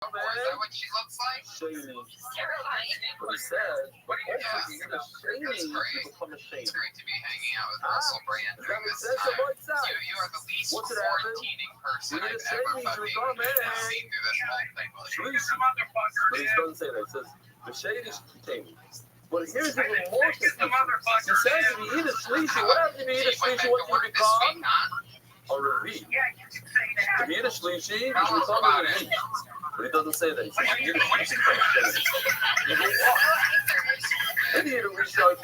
Is that what she looks like? Shady. Terrifying. What he said. But also, Yeah. if you're gonna shady, That's you great. become a shady. It's great to be hanging out with Russell Brand Does during that make this sense? time. On both sides. You are the least What's it happen? quarantining person We need I've a ever shady. fucking You come, man. seen through this whole thing. Please. But he doesn't say that. He says the shady shady. But here's even more confusing. He says if you eat a shlishi, what happens if you eat a shlishi? What do you become? A Revi. If you eat a shlishi, you become a Revi. But he doesn't say that. He says if you eat a shlishi, you become a shady. You go up. If you eat a rishon, again,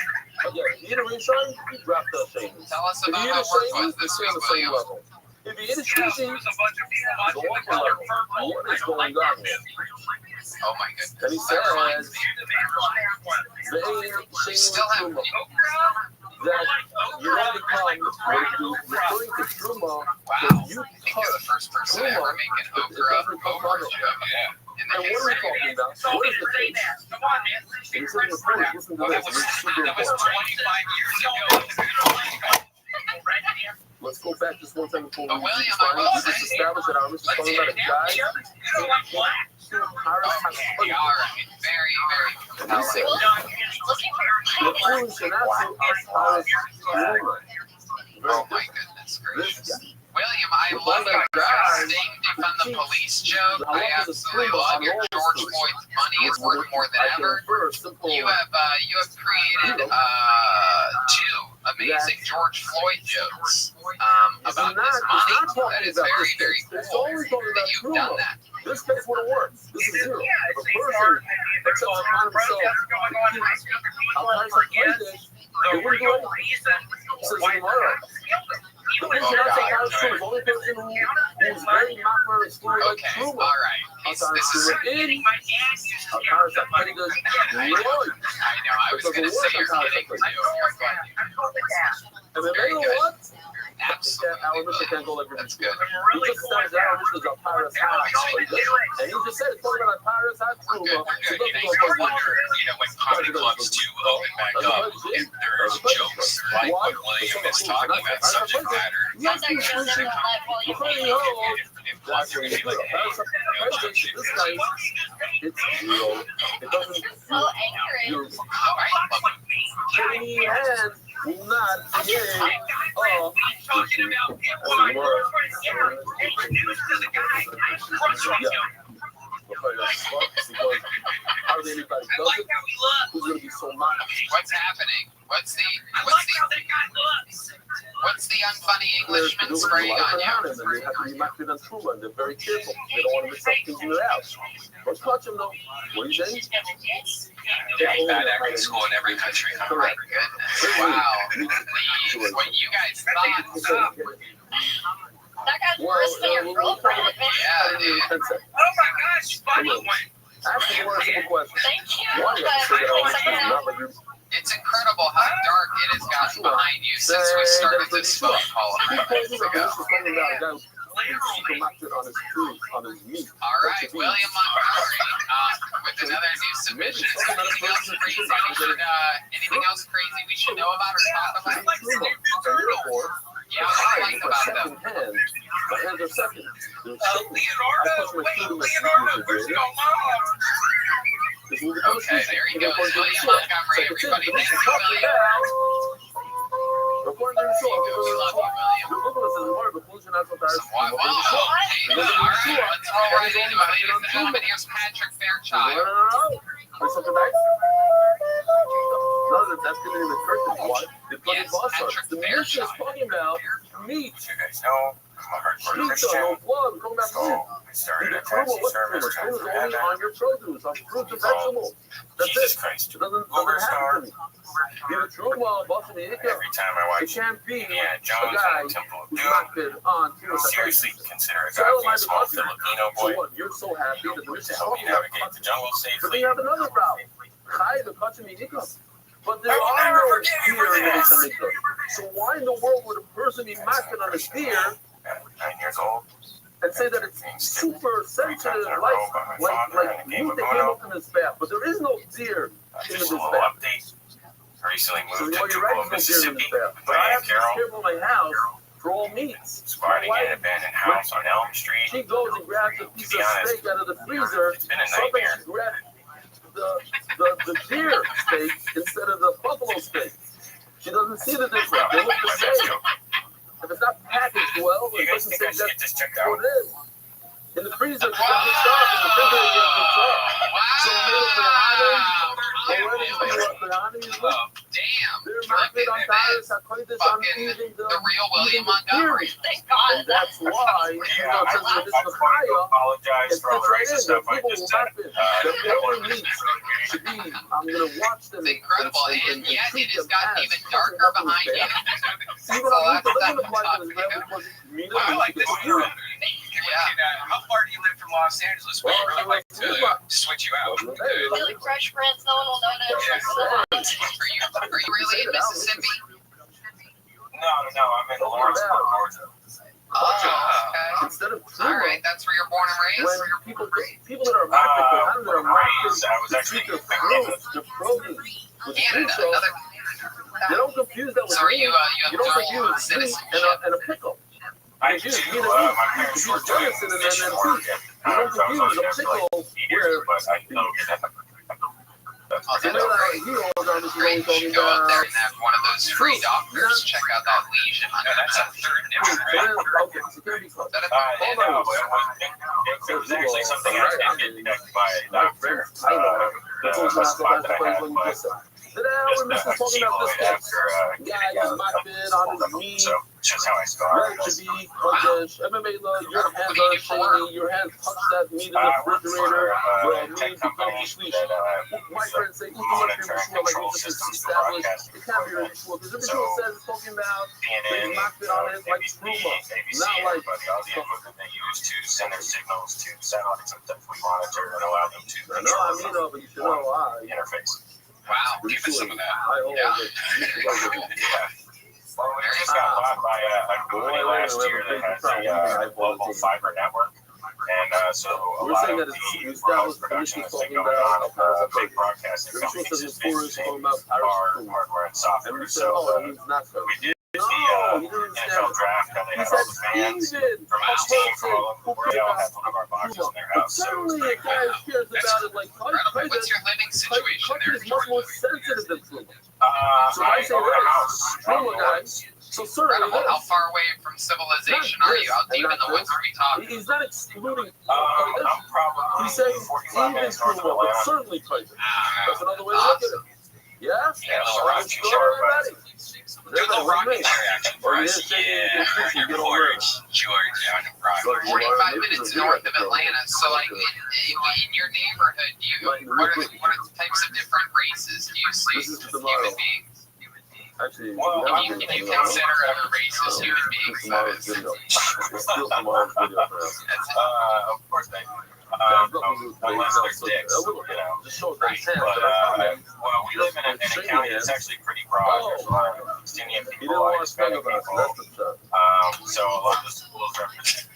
if you eat a rishon, you drop the shady. Tell us If you about eat how a work shady, was you this stay week, on the same William. level. If you eat a shlishi, you go up a level. What is going on here? Oh my goodness. And he says, You still have that you don't become, referring to Truma, wow. you You're the touch first person to Truma, ever make an it okra doesn't come over from it. joke in And the what are we history. talking about? What is the case? And he says in the first, listen to this, it's super important. 25 years ago. Let's go back just one second before But we William, define I it. will We just say, established that our mission is talking about a guy who okay, all right. Very, very compelling. Oh my goodness gracious. William, I love your state defund the police joke. I absolutely love your George Floyd's money is worth more than ever. You have created two amazing George Floyd jokes about this money. That is very, very cool that you've done that. This case would have worked. This is zero. The person that tells upon himself, outside some prejudice, they wouldn't do anything. He says tomorrow. The reason I say Kyle Truma is the only person who's very Machmer excluded like Okay, Truma. all right. This is. In Kyle Truma does I Lloyd. know. I was going to say you're kidding too. You're funny. And then you know what? Absolutely. Our mission can't go like That's good. He just says that our mission is a Paris high. And he just said it's talking about a Paris high We're good. Truma. We're good. You know, I wonder, when comedy clubs do open back up, if there's jokes like what William is talking about, subject matter. Yes, you should say if clubs are going to be like, this guy, it's zero. It doesn't. So angry. Your shady hand will not be Talking about people my girlfriend Sarah introduced to the guy I crush on him. How did anybody I does like it? how he looks. Who's going to be so mad? What's happening? I like how that guy looks. What's the unfunny Englishman There's a spraying lot on of you? around him, and they have to be Machmir and Truma, and they're very careful. They don't want to mix up things in their house. Don't touch him, though. What are you saying? There's bad acting school in every country. Oh my goodness. Wow. What you guys thought. That guy's worse than your girlfriend. Yeah, dude. Oh my gosh, funny one. Ask me one simple question. Thank you, Why but you have to say that all this someone is else. not like you're It's incredible how dark it has gotten behind you since we started this phone call a few minutes ago. All right, William Montgomery, with another new submission. Anything else crazy we should know about or talk about? Yeah, what do you like about them? My hands are second. Leonardo, where's your mom? Okay, there you go. William Montgomery, everybody. Thank you, William. According to the show, We love you, William. Whoa, whoa. All right, let's go right into it, ladies and gentlemen. Here's Patrick Fairchild. That's giving him a curtain. What? The fucking Yes, boss Patrick starts. The mission is Fairchild. talking about meat. You guys know I'm a hardcore Meat, Christian, no blood. We're talking about so meat. I started a Truma, fancy what's service Truma? time Truma's for only heaven. on your produce, on fruits and vegetables. That's Jesus it. Christ, It doesn't Uber happen star. to me. You're Truma, boss of the Ika. Every time I It watch can't be Indiana a Jones guy and the Temple of who's Doom, mocked on Truma. seriously consider a So God am I being a the small boss? Filipino So boy what? You're so happy that the mission to is help me talking about navigate the jungle But then safely. you have another problem. Chai, the Kachim Ika. But there I will are never no forgive you for deer in this. the Ika. So why in the world would a person be mocked on a deer At 9 years old, and say that it's super sensitive, like meat that came up in his bath? But there is no deer in just his a little bath. update. Recently So moved well, to you're right, Tupelo, there's no deer in Mississippi his bath. with But my I Aunt have to be Carol. careful in my house for all meats. Squatting in an abandoned house on Elm Street. She goes and grabs a piece of steak out of the freezer. It's been a Something nightmare. she grabbed the deer steak instead of the buffalo steak. She doesn't see the difference. They look the same. If it's not packaged well, You it guys doesn't think say I should get that's this checked what out? it is. In the freezer, it's not mixed up. In the refrigerator, it's mixed up. So we made a Damn. they're not good on diets. I played this on eating The real William Montgomery. Thank God. and that's why, even Yeah, though it I says that this wanted is to higher, apologize it for all fits the right in. racist stuff I People just will said. not fit. The only meat should be, I'm going to watch them. It's incredible, and yet treat it has them gotten as even something darker that was behind bad. you. Even on meat, the limit of life is red because meat I like this is theory. Yeah. How far do you live from Los Angeles? Would you really like to switch you out? Really fresh prints, no one will notice. Are you really in Mississippi? No, I'm in Lawrenceburg, Georgia. Oh, okay. Instead of All right, that's where you're born and when raised? people that are American, that are Raised, I was to actually treat their fruits, their produce with Canada, food shows, another. they don't confuse that with So are meat. you have You don't dual confuse meat citizenship? and a pickle. I You do. confuse My parents you were doing venison and mission then work. meat. You don't So I was confuse only a there for like pickle 8 years, but I know that. That's Oh, So that's now great. he always on this Great. always You talking should go up there about and have one of those free doctors check out that lesion. No, that's a third different, right? okay, security club. Is that a Yeah, no, it was actually something I did get by a doctor. The spot that I had was just a keloid after getting out of the so it's just how I started. MMA love, your hands are shiny, your hands touch that meat in the refrigerator, the meat becomes sweet. My friends say, Monitor and control systems for broadcast. it can't be really cool, because every single says it's talking about CNN, they knocked it on it like ABC, Truma, ABC, not like everybody, all the equipment they use to send their signals to satellites and stuff we monitor and allow them to I know, I mean, but you should know why. the interface. Wow, give us some of that. I always Yeah. Yeah. Well, we just got bought by a company last year that has a global fiber network. And so a We're lot saying of that it's the established production police has been talking going on about big broadcasting the truth companies is is stories talking basically about Paris. hardware and And software. we said, So oh, he's not so. we did No, the you didn't NFL understand. draft, how they He had all said the fans Steven, from each team from all over the world. They all have one of our boxes in their but house. So it was suddenly pretty a guy cool. cares about it like Incredible. What's your living situation there? Country is much more sensitive than Truma. So I I say own a this, house. Truma guys. So certainly Incredible. How this. far away from civilization are you? How deep in the woods are we talking? He's not excluding. I'm probably He's saying 45 even minutes north of Truma, but Atlanta. certainly Tyson. That's another way to look at it. Yeah? Yeah, so Well, I'm it's too good, short, everybody. Do a little rocking there, actually, for us. Yeah, George, down in Broadway. 45 minutes north of Atlanta. So, like, in your neighborhood, what are the types of different races do you see? This is tomorrow. Human beings. Actually, Well, Can you consider other races human beings? That tomorrow's is. video. It's still tomorrow's video for us. That's it. Of course they do. Unless they're dicks, you know. Just show them hands. But, well, we live in a county that's actually pretty broad. There's a lot of East Indian He people, didn't want to Hispanic speak about people. it. That's the stuff. So a lot of the schools represent.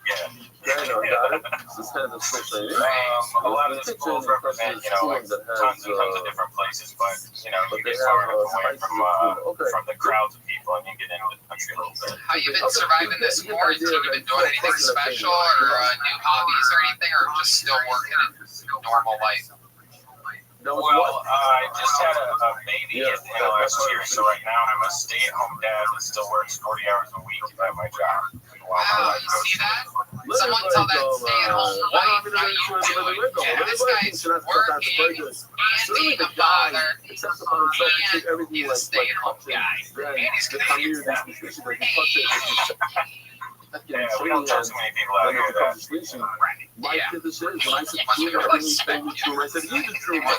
Yeah. Yeah, I know, got it. This hand is still shiny. A lot of the schools represent, like tons and tons of different places, but you get far enough away from the crowds of people, and you get into the country a little bit. How you been surviving this quarantine? You been doing anything special or new hobbies or anything, or just still working in normal life? Well, I just had a baby in the last year, so right now I'm a stay-at-home dad that still works 40 hours a week at my job. Wow, you see that? Someone tell that stay-at-home wife how you do it. Yeah, this guy's working and being a father, and he's a stay-at-home guy. And he's Canadian. Yeah, we don't tell too many people out here that. My kid this is when I said true, everything was true. I said he's a true one.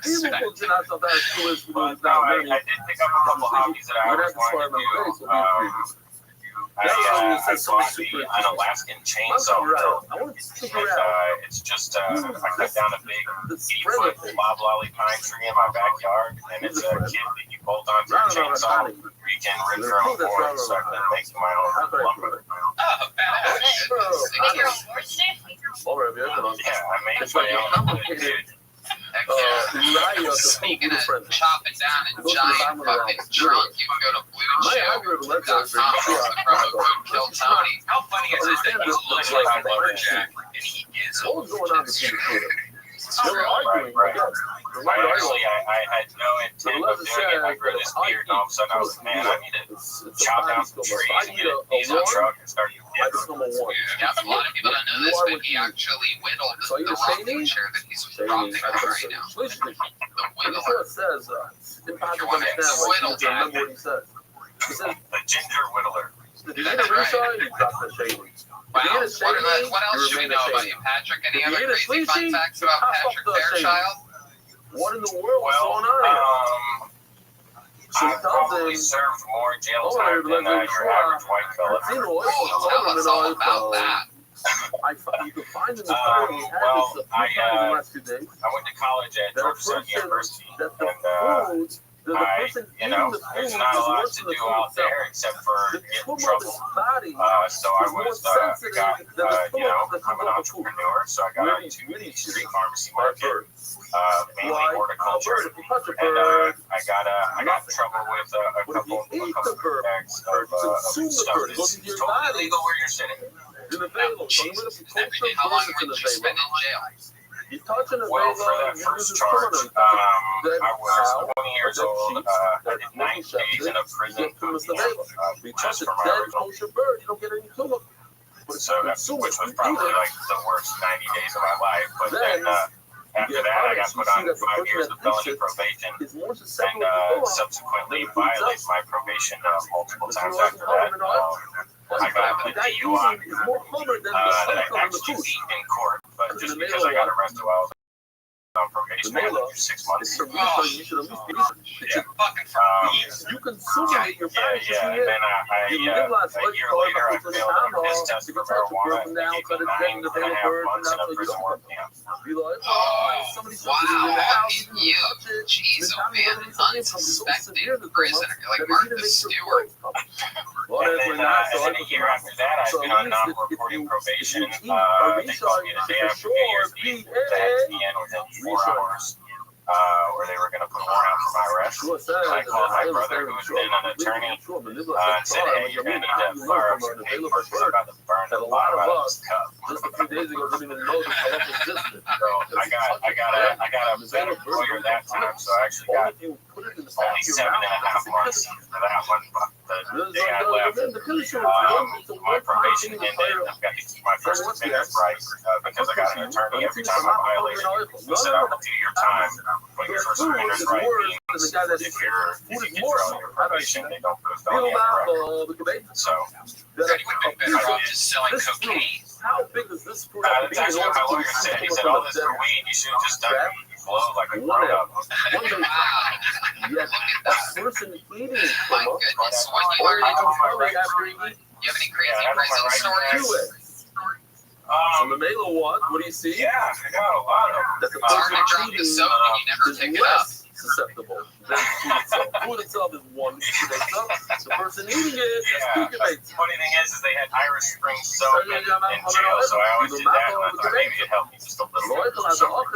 People will turn out sometimes true is But no, I did pick up a couple hobbies that I always wanted to do. I bought an Alaskan chainsaw drill. It's just I cut down a big 8-foot loblolly pine tree in my backyard, and it's a kit that you bolt onto your chainsaw. You can rip your own board, so I can make my own lumber. Oh, badass. You make your own board, Steve? Yeah, I made my own. Excellent. Speaking of chopping down a giant fucking trunk, you can go to BlueChew.com, use the promo code KillTony. How funny is it that he's looking like a lumberjack and he is a What was going on in the They were arguing. Right. I had no intent of doing it. I grew this beard, and all of a sudden I was like, man, I need to chop down some trees and get a diesel truck and start getting Yeah, a lot of people don't know this, but he actually whittled the rocking chair that he's rocking on right now. The whittler. says, the ginger whittler. Wow. What else should we know about you, Patrick? Any other crazy fun facts about Patrick Fairchild? What in the world is Well, going on? I've probably served more jail time than your average white fella. Tell us all about that. You can find in the story we had this a few times in the last 2 days. I went to college at Georgia Southern University, That the and food, the person eating the there's food not a is lot worse to than the do food out itself. there except for The get in tumor of trouble. his body So I was I'm an food. entrepreneur, so I got into the street pharmacy market, mainly horticulture, and I got in trouble with a couple bags of stuff that's totally illegal where you're sitting. Jesus. How long did you spend in jail? You touching a Well, for that first charge, I was 20 years old. I did 9 days in a prison just for my original. You don't get any tumor. So which was probably like the worst 90 days of my life. But then after that, I got put on 5 years of felony probation and subsequently violated my probation multiple times after that. I got a DUI that I actually beat in court, but just because I got arrested while I was on probation, I had to do 6 months. You consume your Yeah, and then a year later, I failed a piss test for marijuana and they gave me 9.5 months in a prison work camp. Oh, wow. You, jeez, oh man, unsuspecting prisoner, like Martha Stewart. And then a year after that, I've been on non-reporting probation. They called me the day after New Year's Eve to have me in within 4 hours. Where they were going to put a warrant for my arrest. I called my brother, who was then an attorney, and said, hey, you're going to need to fire up some paperwork because I'm about to burn the bottom out of this cup. Just a few days ago, didn't even know the cup existed. So I got a better lawyer that time, so I actually got only 7.5 months for that one. But the day I left, my probation ended. I've got to keep my First Amendment rights because I got an attorney every time I violated. He said, I will do your time. But your First Amendment right means if you get thrown on your probation, they don't put a felony on your record. So, Just selling cocaine. How big is this fruit? that's actually what my lawyer said. He said, oh, this for weed, you should have just done it. You blow like a grown up. Yes, that person eating it. My goodness, what you learn you have any crazy prison stories? So the Mela one, what do you see? Yeah, I got a lot of them. That the It's hard person to drop the soap and you never is pick it up. less susceptible than food itself. Food itself is one food itself. The person eating it is The funny thing is they had Irish Spring soap in jail, so I always did that, and I thought maybe it'd help me just a little bit. So, but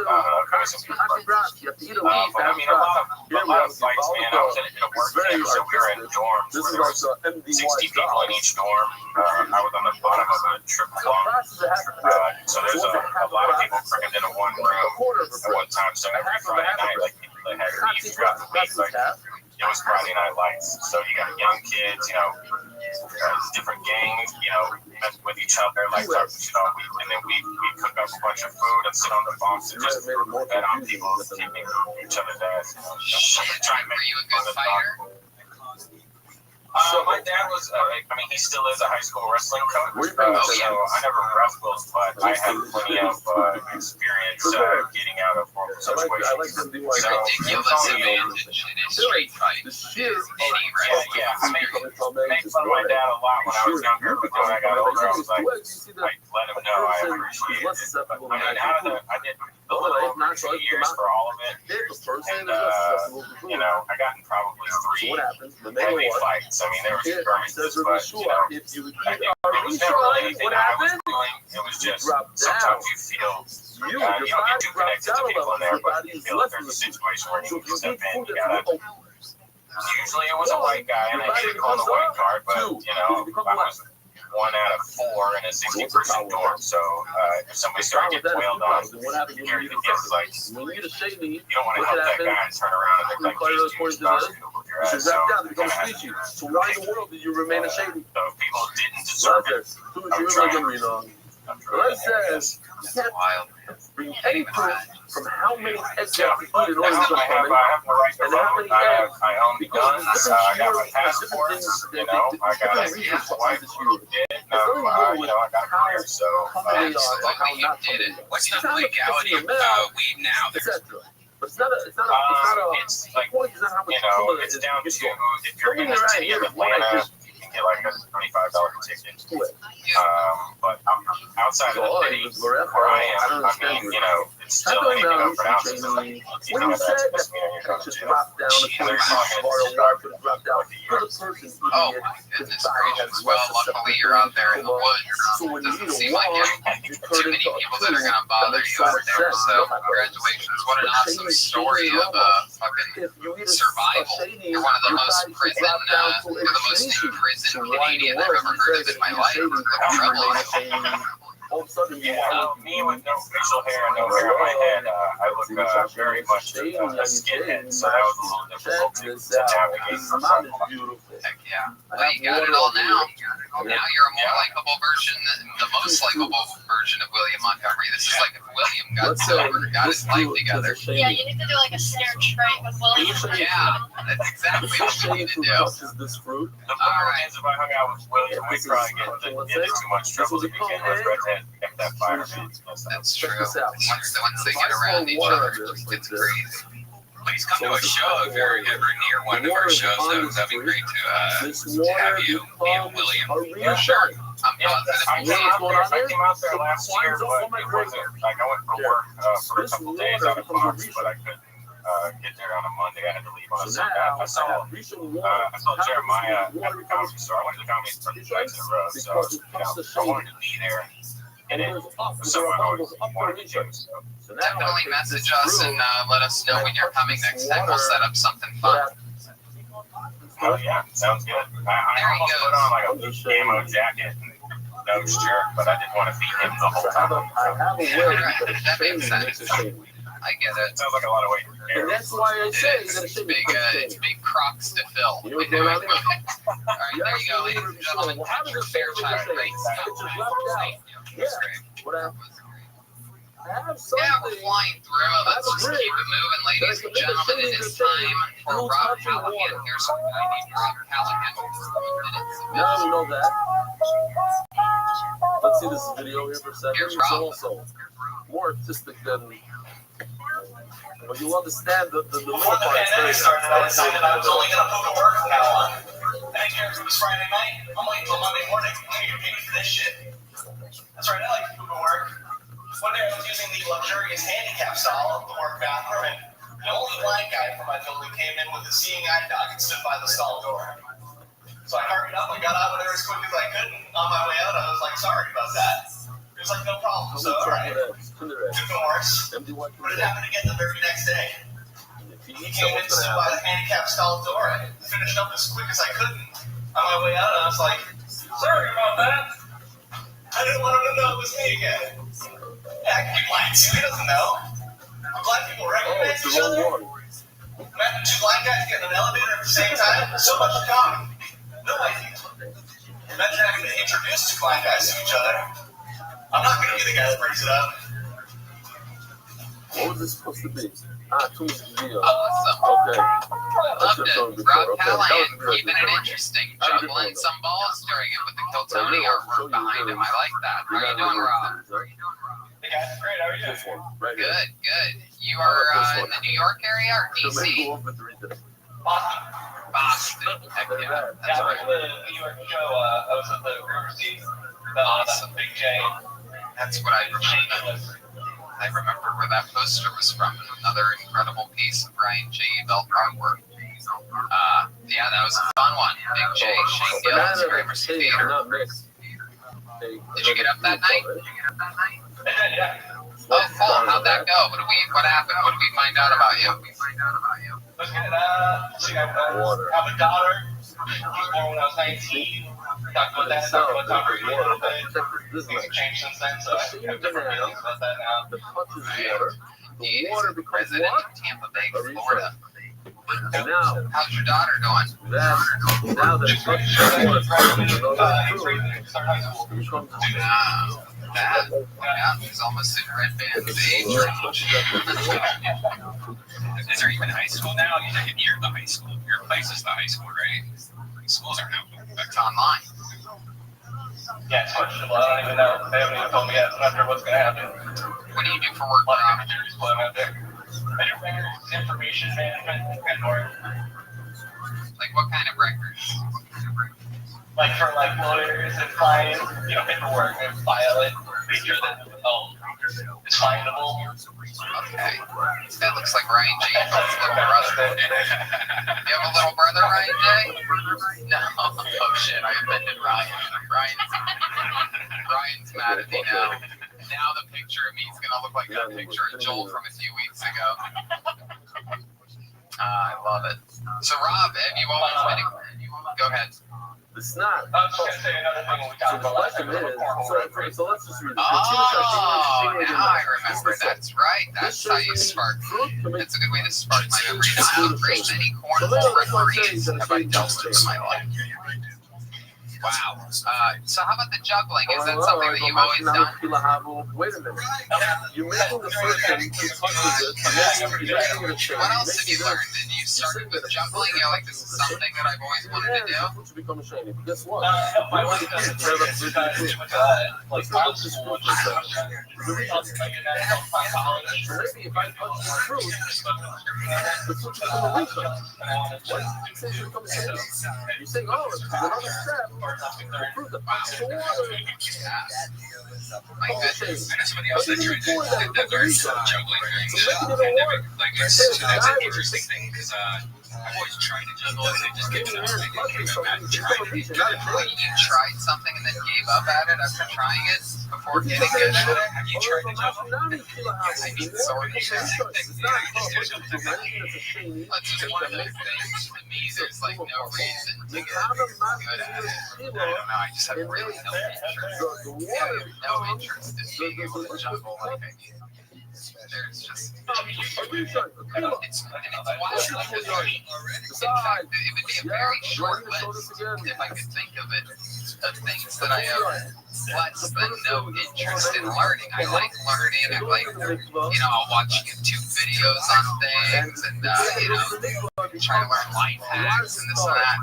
I mean, a lot of fights, man. I was in a work camp, so we were in dorms where there was 60 people in each dorm. I was on the bottom of a triple bunk. So there's a lot of people crammed into one room at one time. So every Friday night, like people that had beef throughout the week, like it was Friday Night Lights. So you got young kids, different gangs, messing with each other, like and then we cook up a bunch of food and sit on the bunks and just bet on people kicking each other's ass. Were you a good fighter? My dad was, he still is a high school wrestling coach, so I never wrestled, but I had plenty of experience getting out of horrible situations. Ridiculous advantage in a street fight. Any wrestling. Yeah, I made fun of my dad a lot when I was younger, but when I got older, I was like, let him know I appreciate it. But, I did a little over 2 years for all of it, and, I got in probably 3 heavy fights. I mean, there were skirmishes, but, it was never really anything that I was doing it was just drop down. sometimes you feel you don't get too connected to people in there, but you feel like there's a situation where you can step in. You gotta. Usually it was a white guy, and I didn't call the white card, but you know, I was 1 out of 4 in a 60-person dorm. So if somebody started getting wailed on, here the kids like, you don't want to help that guy and turn around and look like he's too your ass. So why in the world did you remain a shady? So if people didn't deserve it, I'm trying. Well, it says you can't bring any proof from how many eggs you have to eat in order to I have the right to vote. I own guns. I got my passports. You know, I got a beautiful wife who did. You know, I got a career. So absolutely, you did it. What's the legality of weed now? Etc. But it's not a. It's like, you know, it's down to if you're in the city of Atlanta, you can get like a $25 ticket. But outside of the city where I am, I mean, you know, it's still anything over an ounce. When you said that just drop down the They're talking drop down for the person. Oh my goodness gracious. Well, luckily you're out there in the woods. It doesn't seem like you too many people that are going to bother you out there. So congratulations. What an awesome story of fucking survival. You're one of the most you're the most in-prison Canadian I've ever heard of in my life. Trouble. All of a sudden, me with no facial hair and no hair on my head, I look very much a skinhead, so that was a little difficult to navigate for some. Heck yeah. Well, you got it all now. Now you're a more likable version, the most likable version of William Montgomery. This is like if William got sober, got his life together. Yeah, you need to do like a snare trait with William. Yeah, that's exactly what you need to do. This fruit. The problem is if I hung out with William, we'd probably get into too much trouble to begin with. Redhead kept that fire. That's true. Once they get around each other, it just gets crazy. Please come to a show if you're ever near one of our shows. That'd be great to have you, me and William. For sure. I'm I came out there last year, but it wasn't like I went for work for a couple days out of Fox, but I couldn't get there on a Monday. I had to leave on a Sunday. I saw Jeremiah at the comedy store. I went to the comedy store 2 nights in a row, so I wanted to be there. And it was someone I always wanted to do. So definitely message us and let us know when you're coming next time. We'll set up something fun. Oh yeah, sounds good. I almost put on like a camo jacket and nose jerk, but I didn't want to beat him the whole time. That makes sense. I get it. Sounds like a lot of weight. And that's why I say it's big crocs to fill. All right, there you go, ladies and gentlemen. Patrick Fairchild, great stuff. Yeah, whatever. Yeah, we're flying through. Let's just keep it moving, ladies and gentlemen. It is time for Rob Callaghan. Here's some guy named Rob Callaghan. Now we know that. Let's see this video here for a second. Here's It's Rob. also more artistic than. Well, you understand the Before the pandemic started, I decided I was only going to put the work from now on. I didn't care if it was Friday night. I'm waiting until Monday morning. I'm going to get paid for this shit. That's right, I like to go to work. One day I was using the luxurious handicap stall of the work bathroom, and the only blind guy from my building came in with a seeing eye dog and stood by the stall door. So I hurried up and got out of there as quick as I could, and on my way out I was like, sorry about that. He was like, no problem. So, alright. Took no worse. But it happened again the very next day. He came in, stood by the handicap stall door, and finished up as quick as I could. On my way out, I was like, sorry about that. I didn't want him to know it was me again. Yeah, I can be blind too, he doesn't know. Blind people recognize each other. Imagine 2 blind guys getting in an elevator at the same time. So much in common. No idea. Imagine having to introduce 2 blind guys to each other. I'm not going to be the guy that brings it up. What was this supposed to be? 2 video. Awesome. Okay. Loved it. Rob Callaghan keeping it interesting. Juggling some balls during it with the Kiltony artwork behind him. I like that. How are you doing, Rob? Hey guys, great. How are you? This one, right here. Good, good. You are in the New York area or DC? Boston. Heck yeah. That's Yeah, I right. went to the New York show. I was at the River Seas. That's Big J. That's what I remember. I remember where that poster was from. Another incredible piece of Ryan J. Bell artwork. Yeah, that was a fun one. Big J, Shane Gillis, Gramercy Theater. Did you get up that night? Yeah. Oh, cool. How'd that go? What happened? What did we find out about you? Let's get see, I have a daughter. She was born when I was 19. Talked about that. Talked about Tom Brady a little bit. Things have changed since then, so I have different feelings about that now. The touches water. The water becomes President what? of Tampa Bay, Florida. And now, How's your daughter doing? now that it touches the water, Start high school. it becomes Yeah, he's almost in red band's age range. Is there even high school now? You're the high school. Your place is the high school, right? Schools aren't out. It's online. Yeah, it's questionable. I don't even know. They haven't even told me yet. I'm not sure what's going to happen. What do you do for work, A lot Rob? of different people out there. I do records, information management, and more. Like what kind of records? Like for like lawyers and clients, paperwork and file it, make sure that it's findable. Okay. That looks like Ryan James' little brother. You have a little brother, Ryan J? No. Oh shit, I offended Ryan. Ryan's mad at me now. Now the picture of me is gonna look like that picture of Joel from a few weeks ago. I love it. So Rob, have you always been go ahead. it's not. I was just going to say another thing when we talked about last time. So let's just read it. Oh, now I remember. That's right. That's how you spark. That's a good way to spark my memory. How many cornhole referees have I dealt with in my life? Wow. So how about the juggling? Is that something that you've always done? Wait a minute. You're making the person who touches it, and then you're making it a change. What else have you learned? Did you start with juggling? You're like, this is something that I've always wanted to do? That's what you become ashamed of. Guess what? My wife does it for like mild school. Maybe if I touch the truth, that's what you become a research. What? You say you become ashamed. You say, oh, it's another step. Prove the actual water. My goodness. Somebody else that tried to did that very juggling during the pandemic. Like, that's an interesting thing because I've always tried to juggle and I just get to the point where I'm trying to be good at it. You tried something and then gave up at it after trying it before getting good at it? Have you tried to juggle? I mean, sort of. That's just one of those things. To me, there's like no reason to get good at it. I don't know. I just have really no interest. I have no interest in being able to juggle like I do. There's just it's wild. In fact, it would be a very short list if I could think of it of things that I have less than no interest in learning. I like learning. I like, I'll watch YouTube videos on things and, try to learn life hacks and this and that.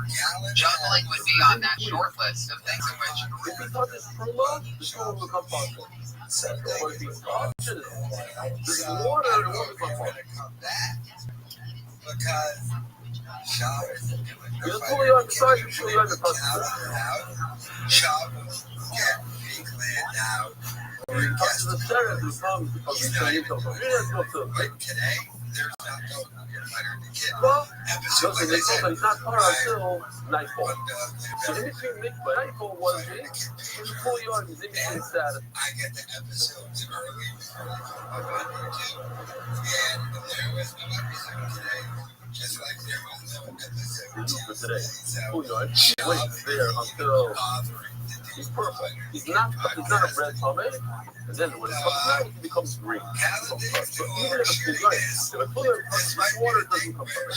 Juggling would be on that short list of things in which If he touches Pruma, the school will become functional. But if he touches the water, it won't become functional. You'll pull you on the side, you'll pull you on the touch. When he touches the center, it becomes well, it's not far until nightfall. So in between nightfall was it, when you pull you on the in between status. I get the episodes early on YouTube, and there was no episode today, just like there was no episode Today. So Pull you on. He waits there until he's perfect. He's not a red tummy. And then when it comes out, he becomes green. So even if it's right, if I pull it, the water doesn't come from it.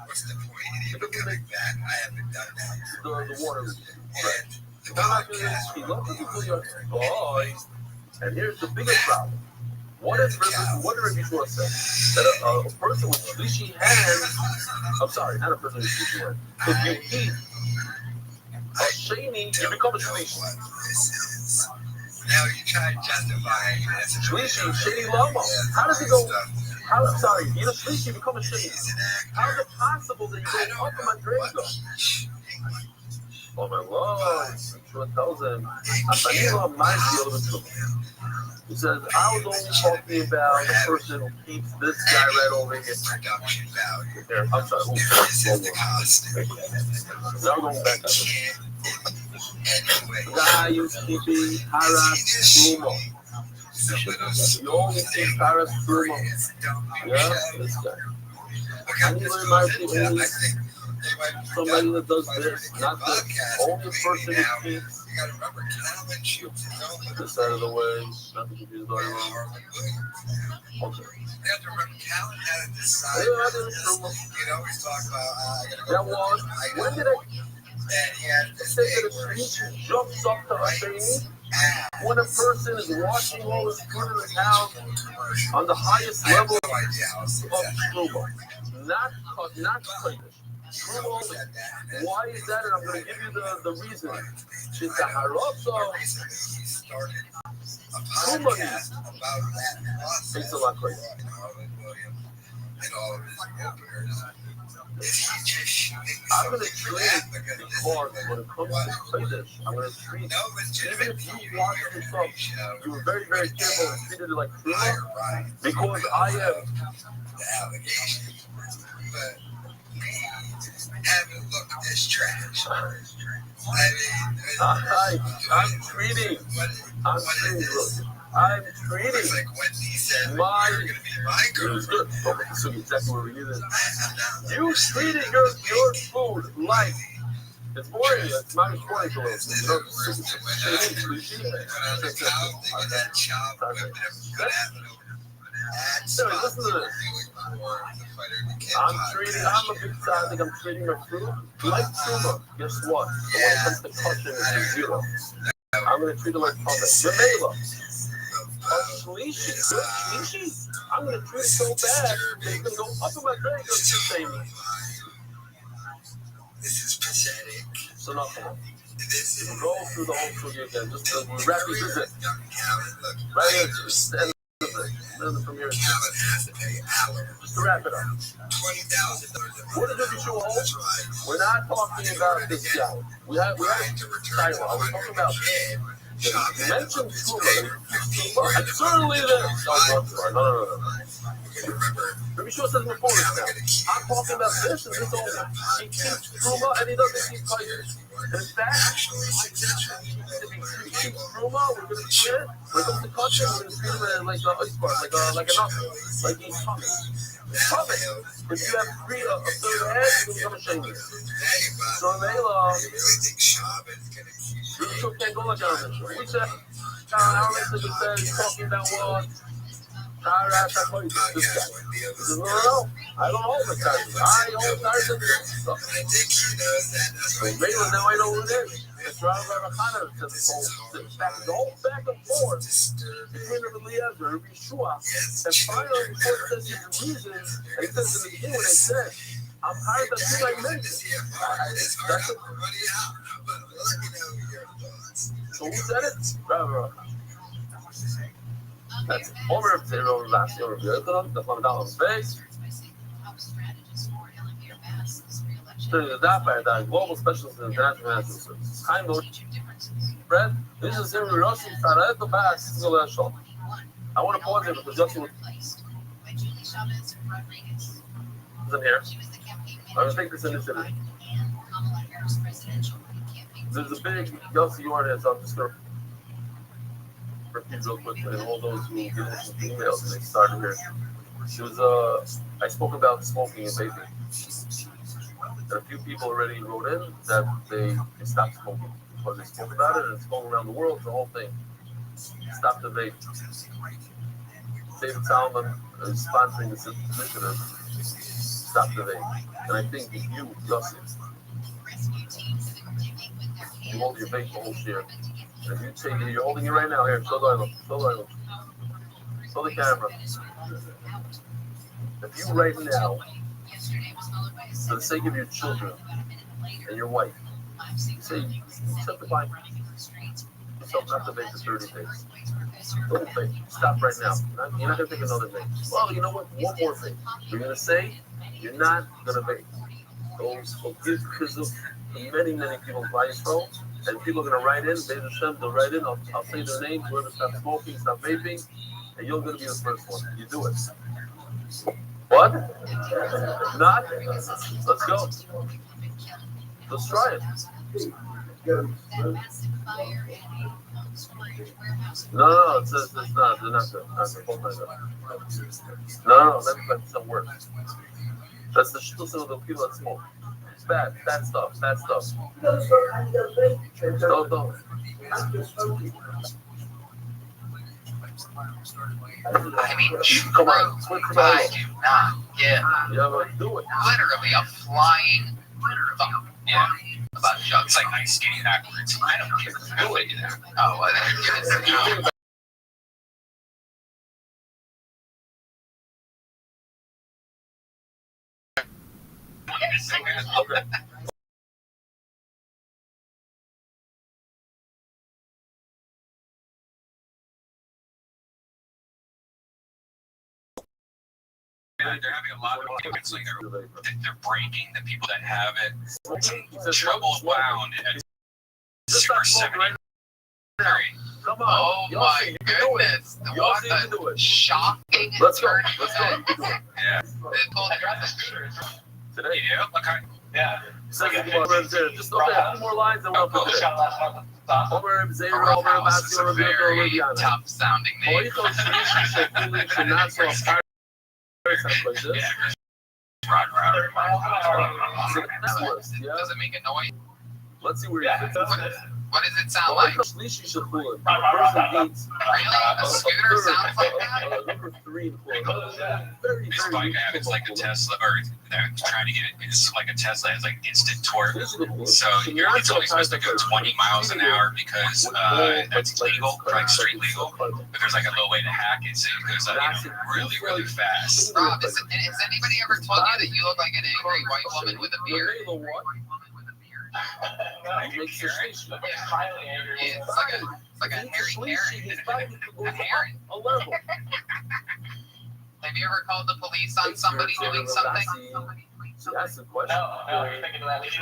what's the point in even coming back? I haven't done that. The water is red. The Now after this, podcast, he loves it, you pull your boy. And here's the biggest problem. What if Yeshua said that a person with squishy hands, I'm sorry, not a person with squishy hands, if you eat a sheni, you become a shlishi. now you try justifying this. Shlishi, sheni lama. How does it go? Sorry, you eat a shlishi, you become a sheni. How is it possible that you go up to my grave? Oh my Lord, Yeshua tells him, he says, I was only talking about the person who keeps this guy right over here. Production value. There, I'm sorry. This is the constant. Now we're going back up. Anyway, guy who's keeping Haras Truma. You only see Haras Truma. Yeah, this guy. And he reminds me only somebody that does this, not the only person who speaks. This side of the way, not to confuse the other wrong. Okay. You have to remember, Callan had to decide. He'd always talk about, That was, when did I and he had to say say that where a speech jumps up to a thing when a person is washing all his food in his house on the highest level of Truma? Not Kodesh. Truma only. Why is that? And I'm going to give you the reason. It's the Harotzo. Truma needs. Takes a lot crazy. I'm going to treat it because when it comes to Kodesh, I'm going to treat it. Even if you watch yourself, you were very, very careful and treated it like Truma, because I am. But haven't looked this trash. I'm treating. I'm treating my good. Okay, so exactly where we need it. You treated your food like it's boring. It's not as boring to us. You know, so listen to this. I'm a big fan. I think I'm treating my food like Truma. Guess what? But when it comes to caution, it's zero. I'm going to treat it like puppet. Remela. Shlishi. I'm going to treat it so bad that it's going to go up in my brain just to say me. This is pathetic. So nothing. We'll go through the whole studio again. Just to wrap this in. Right here. Just end from here. Just to wrap it up. What did Rabbi Rothschild hold? We're not talking about this guy. We have title. I was talking about you mentioned Truma. And certainly this. No. Rabbi Rothschild says before this now. I'm talking about this and this only. He keeps Truma and he doesn't keep Kodesh. In fact, he keeps Truma, we're going to treat it. When it comes to Kodesh, we're going to treat it like an iceberg, like a nothing. Like he's puppet. If you have a third head, you become a shame. So Mela, you can't go like that. We said, our message says, talking about what? This guy. No, I don't hold the cards. I hold cards and stuff. So Mela, now I know who it is. It's Rabbi Rothschild the whole back and forth between Rabbi Eliezer and Rabbi Yeshua. And finally, before it says his reason, and it says in the beginning when it said, I'm tired of things I mentioned. That's it. So who said it? Rabbi Rothschild. That's over zero last year. That's one dollar space. Studying the DAP paradigm, global specialist in international financial services. Time mode. Fred, this is Rabbi Rothschild. I want to pause here because Justin was in here. I'm going to take this initiative. There's a big Yossi Yordan, so I'm just going to repeat real quick and all those who give us emails and they started here. She was I spoke about smoking and vaping. And a few people already wrote in that they stopped smoking because they spoke about it and it's going around the world, the whole thing. Stop the vape. David Salman is sponsoring this initiative. Stop the vape. And I think if you, Yossi, you hold your vape the whole year. And if you take it, you're holding it right now. Here, show the camera. If you right now, for the sake of your children and your wife, you say you accept the fine. Yourself not to vape for 30 days. Don't vape. Stop right now. You're not going to take another vape. Well, you know what? One more thing. You're going to say you're not going to vape. So give because of many people buy your phone. And people are going to write in, they'll write in, I'll say their names, whether stop smoking, stop vaping, and you're going to be the first one. You do it. What? Not? Let's go. Let's try it. that massive fire in a storage warehouse. No, it says it's not. They're not good. Not good. No, that's some work. That's the shtusim of the people that smoke. It's bad stuff. Don't. I mean, Come on, I do not get Yeah, do it. literally a flying thump. Yeah. About Chuck. It's like ice skating backwards. I don't care. I would do that. Oh, well, yes. Okay. They're having a lot of it's like they're breaking the people that have it. Trouble bound at Super 73. Come on. Oh my goodness. What a shocking Let's go. turn of Let's go. events. Yeah. They got the scooter. Today. You do? Okay. Yeah. Second one. Just okay. A few more lines and we'll put it. Shot last month. Awesome. Over Zayra, over Roadhouse is Basio, a very over tough sounding name. Hoy ko should not so far. Yeah. Rod. Does it make a noise? Let's see where he fits in. What does it sound like? At least you should pull it. Person beats Really? A scooter sounds like that? number 3 in Florida. Very, This bike I have is like a Tesla, or they're trying to get it. It's like a Tesla. It's like instant torque. So it's only supposed to go 20 miles an hour because that's legal, like street legal. But there's like a little way to hack it, so it goes really fast. Rob, has anybody ever told you that you look like an angry white woman with a beard? It's like a hairy Karen. A Karen. Have you ever called the police on somebody doing something? That's the question. No, you're thinking of that lady.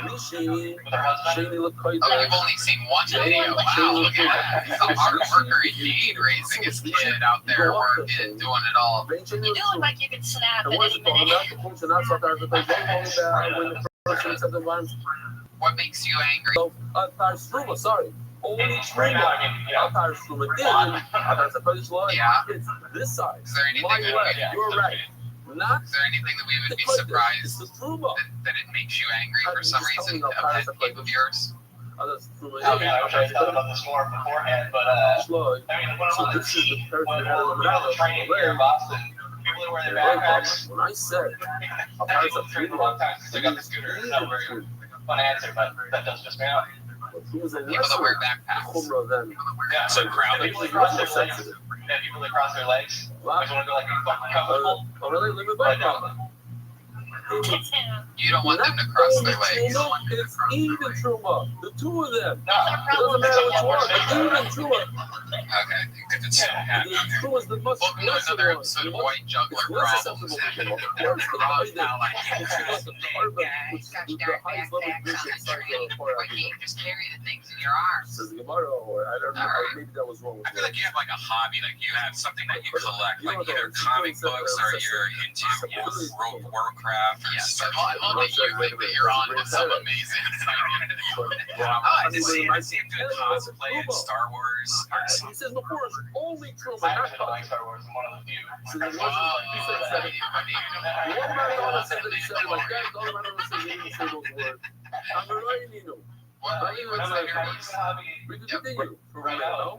Shady look quite Oh, you've only seen one video. Wow, look at that. He's a hard worker indeed, raising his kid out there working, doing it all. You do look like you could snap at any minute. What makes you angry? Sorry. Only Right now, Yeah. It's this side. Is there anything My that left. we- You're right. Not Is there anything that we would be it's like surprised this. It's the Truma. that it makes you angry for some Just reason? telling A you, pet peeve of yours? Oh, that's Truma. I wish I thought about this more beforehand, but Slow. I mean, when So I'm on the this is the team, person when that we're had on the training here in Boston, people that wear their backpacks, When I said, I've been able to train for a long time since I got the scooter. It's not a very fun answer, but that does just me out. People that wear backpacks. Yeah, So crowded. people that cross their legs, and people that cross their legs, I just want to go like fucking comfortable. Oh, really? Let me But I back don't. You don't want them to cross their legs. It's even Truma. The two of them. No, It doesn't matter which one. It's even Truma. Okay, if it's Truma's the most welcome to aggressive another one. episode of White Juggler It's less Problems. susceptible to people. Of course, the Rob's guy now like, that the highest level of vision starts to pour why out. can't you just carry the things in your arms? Says the Gemara, or I don't know, maybe that was wrong with I feel like you have like a hobby, like you have something that you collect, like either You comic books or you're into Warcraft or Yes, Star I love that you think that you're on to some amazing I see him doing cosplay in Star Wars. He says before it's only Truma, I not actually like Star Wars. I'm one of the few. So then what he said, one man on said that he said like that, the other man on said he didn't say those words. I'm right, Nino. We can continue for right now.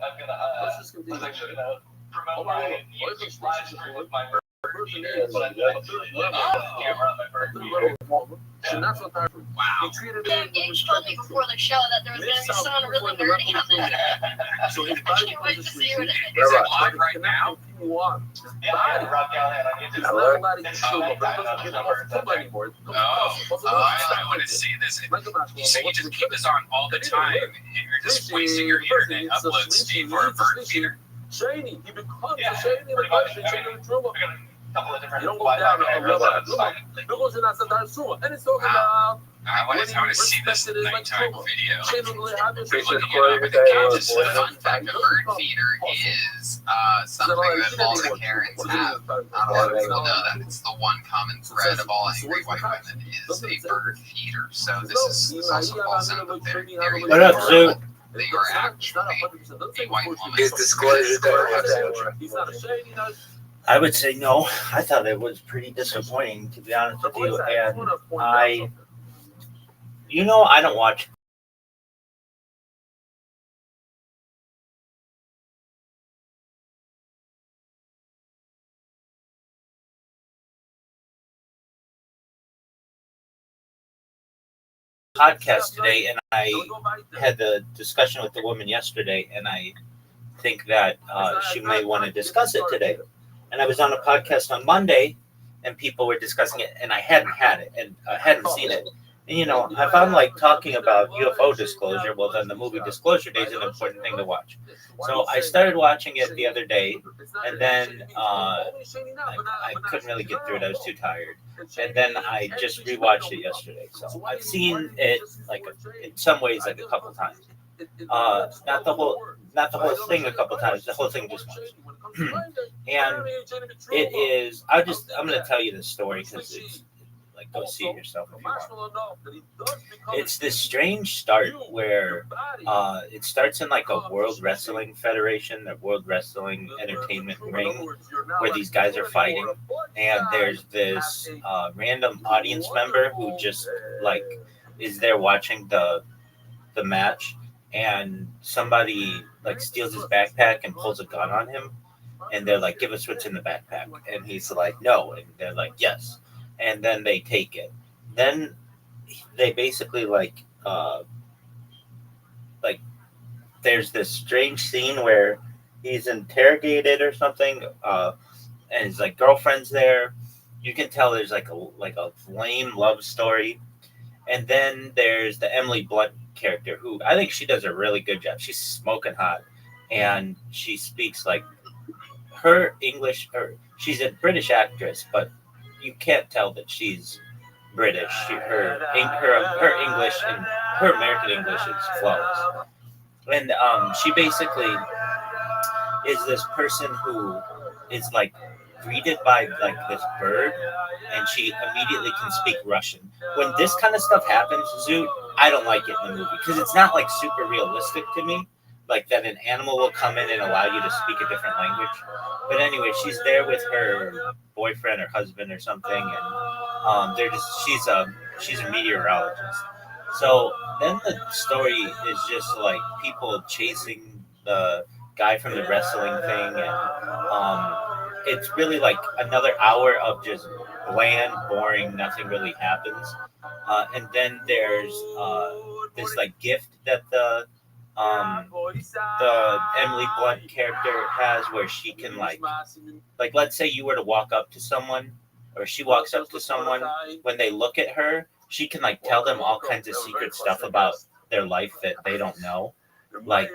Let's just continue. Promote my YouTube live stream with my birthday videos, but I actually live on the camera on my birthday. Wow. He treated Yeah, me Gage told me before the show that there was going to be someone really nerdy on this. So his I body can't wait to see what it is. Is it live right now? Yeah, Rob Callahan on YouTube. It's not a lot of YouTube, but it doesn't get off Truma anymore. I want to see this. So you just keep this on all the time, and you're just wasting your internet upload speed for a bird feeder. Shiny, he becomes Yeah, a shiny pretty much. shiny Truma. couple of different You don't go down Wi-Fi a level. connectors. Luego se nace dar suma. And it's talking about I want to see this nighttime video. Looking it up, but the fun fact, a bird feeder is something that all the Karens have. Not a lot of people know that. It's the one common thread of all angry white women is a bird feeder. So this also falls into the theory. What up, Zoo? They are actually a white woman. His disclosure there. he's not a shady. I would say no. I thought it was pretty disappointing, to be honest with you. And I don't watch podcast today, and I had the discussion with the woman yesterday, and I think that she may want to discuss it today. And I was on a podcast on Monday, and people were discussing it, and I hadn't had it, and I hadn't seen it. And, I found like talking about UFO disclosure. Well, then the movie Disclosure Day is an important thing to watch. So I started watching it the other day, and then I couldn't really get through it. I was too tired. And then I just rewatched it yesterday. So I've seen it in some ways like a couple times. Not the whole thing a couple times. The whole thing just once. And it is. I'm going to tell you this story because it's like, go see it yourself if you want. It's this strange start where it starts in like a World Wrestling Federation, a World Wrestling Entertainment ring, where these guys are fighting, and there's this random audience member who just like is there watching the match, and somebody like steals his backpack and pulls a gun on him, and they're like, "Give us what's in the backpack," and he's like, "No," and they're like, "Yes." And then they take it. Then they basically like there's this strange scene where he's interrogated or something, and his like girlfriend's there. You can tell there's like a lame love story. And then there's the Emily Blunt character, who I think she does a really good job. She's smoking hot, and she speaks like her English, or she's a British actress, but you can't tell that she's British. Her English and her American English is flawless. And she basically is this person who is like greeted by like this bird, and she immediately can speak Russian. When this kind of stuff happens, Zoot, I don't like it in the movie because it's not like super realistic to me. Like that an animal will come in and allow you to speak a different language. But anyway, she's there with her boyfriend or husband or something, and she's a meteorologist. So then the story is just like people chasing the guy from the wrestling thing, and it's really like another hour of just bland, boring, nothing really happens. And then there's this like gift that the Emily Blunt character has, where she can like let's say you were to walk up to someone, or she walks up to someone, when they look at her, she can like tell them all kinds of secret stuff about their life that they don't know. Like,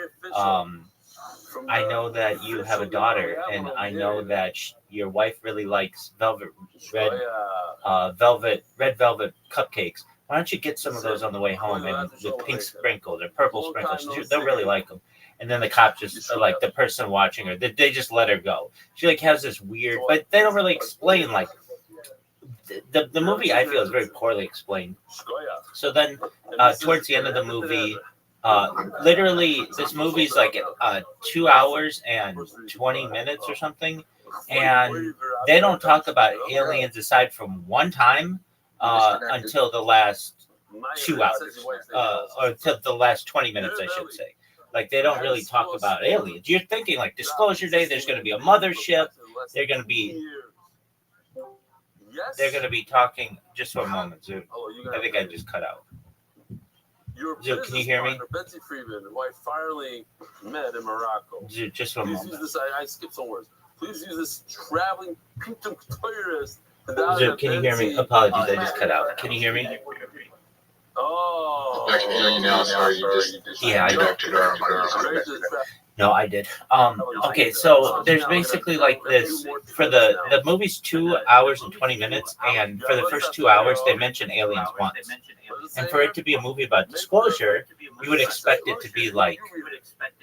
I know that you have a daughter, and I know that your wife really likes red velvet cupcakes. Why don't you get some of those on the way home, and with pink sprinkles or purple sprinkles? They'll really like them. And then the cop just, like the person watching her, they just let her go. She like has this weird, but they don't really explain like the movie. I feel is very poorly explained. So then towards the end of the movie, literally this movie's like 2 hours and 20 minutes or something, and they don't talk about aliens aside from one time. Until the last 2 hours, or until the last 20 minutes, I should say. Like, they don't really talk about aliens. You're thinking, like, Disclosure Day, there's going to be a mothership. They're going to be talking, just for a moment, Zoot. I think I just cut out. Zoot, can you hear me? Betsy Freeman, who I finally met in Morocco. Zoot, just for a moment. I skipped some words. Please use this traveling tourist. Zoot, can you hear me? Apologies, I just cut out. Can you hear me? Oh. I can hear you now. Sorry, you just Yeah, I know. connected our mic. No, I did. Okay, so there's basically like this for the movie's 2 hours and 20 minutes, and for the first 2 hours they mention aliens once. And for it to be a movie about disclosure, you would expect it to be like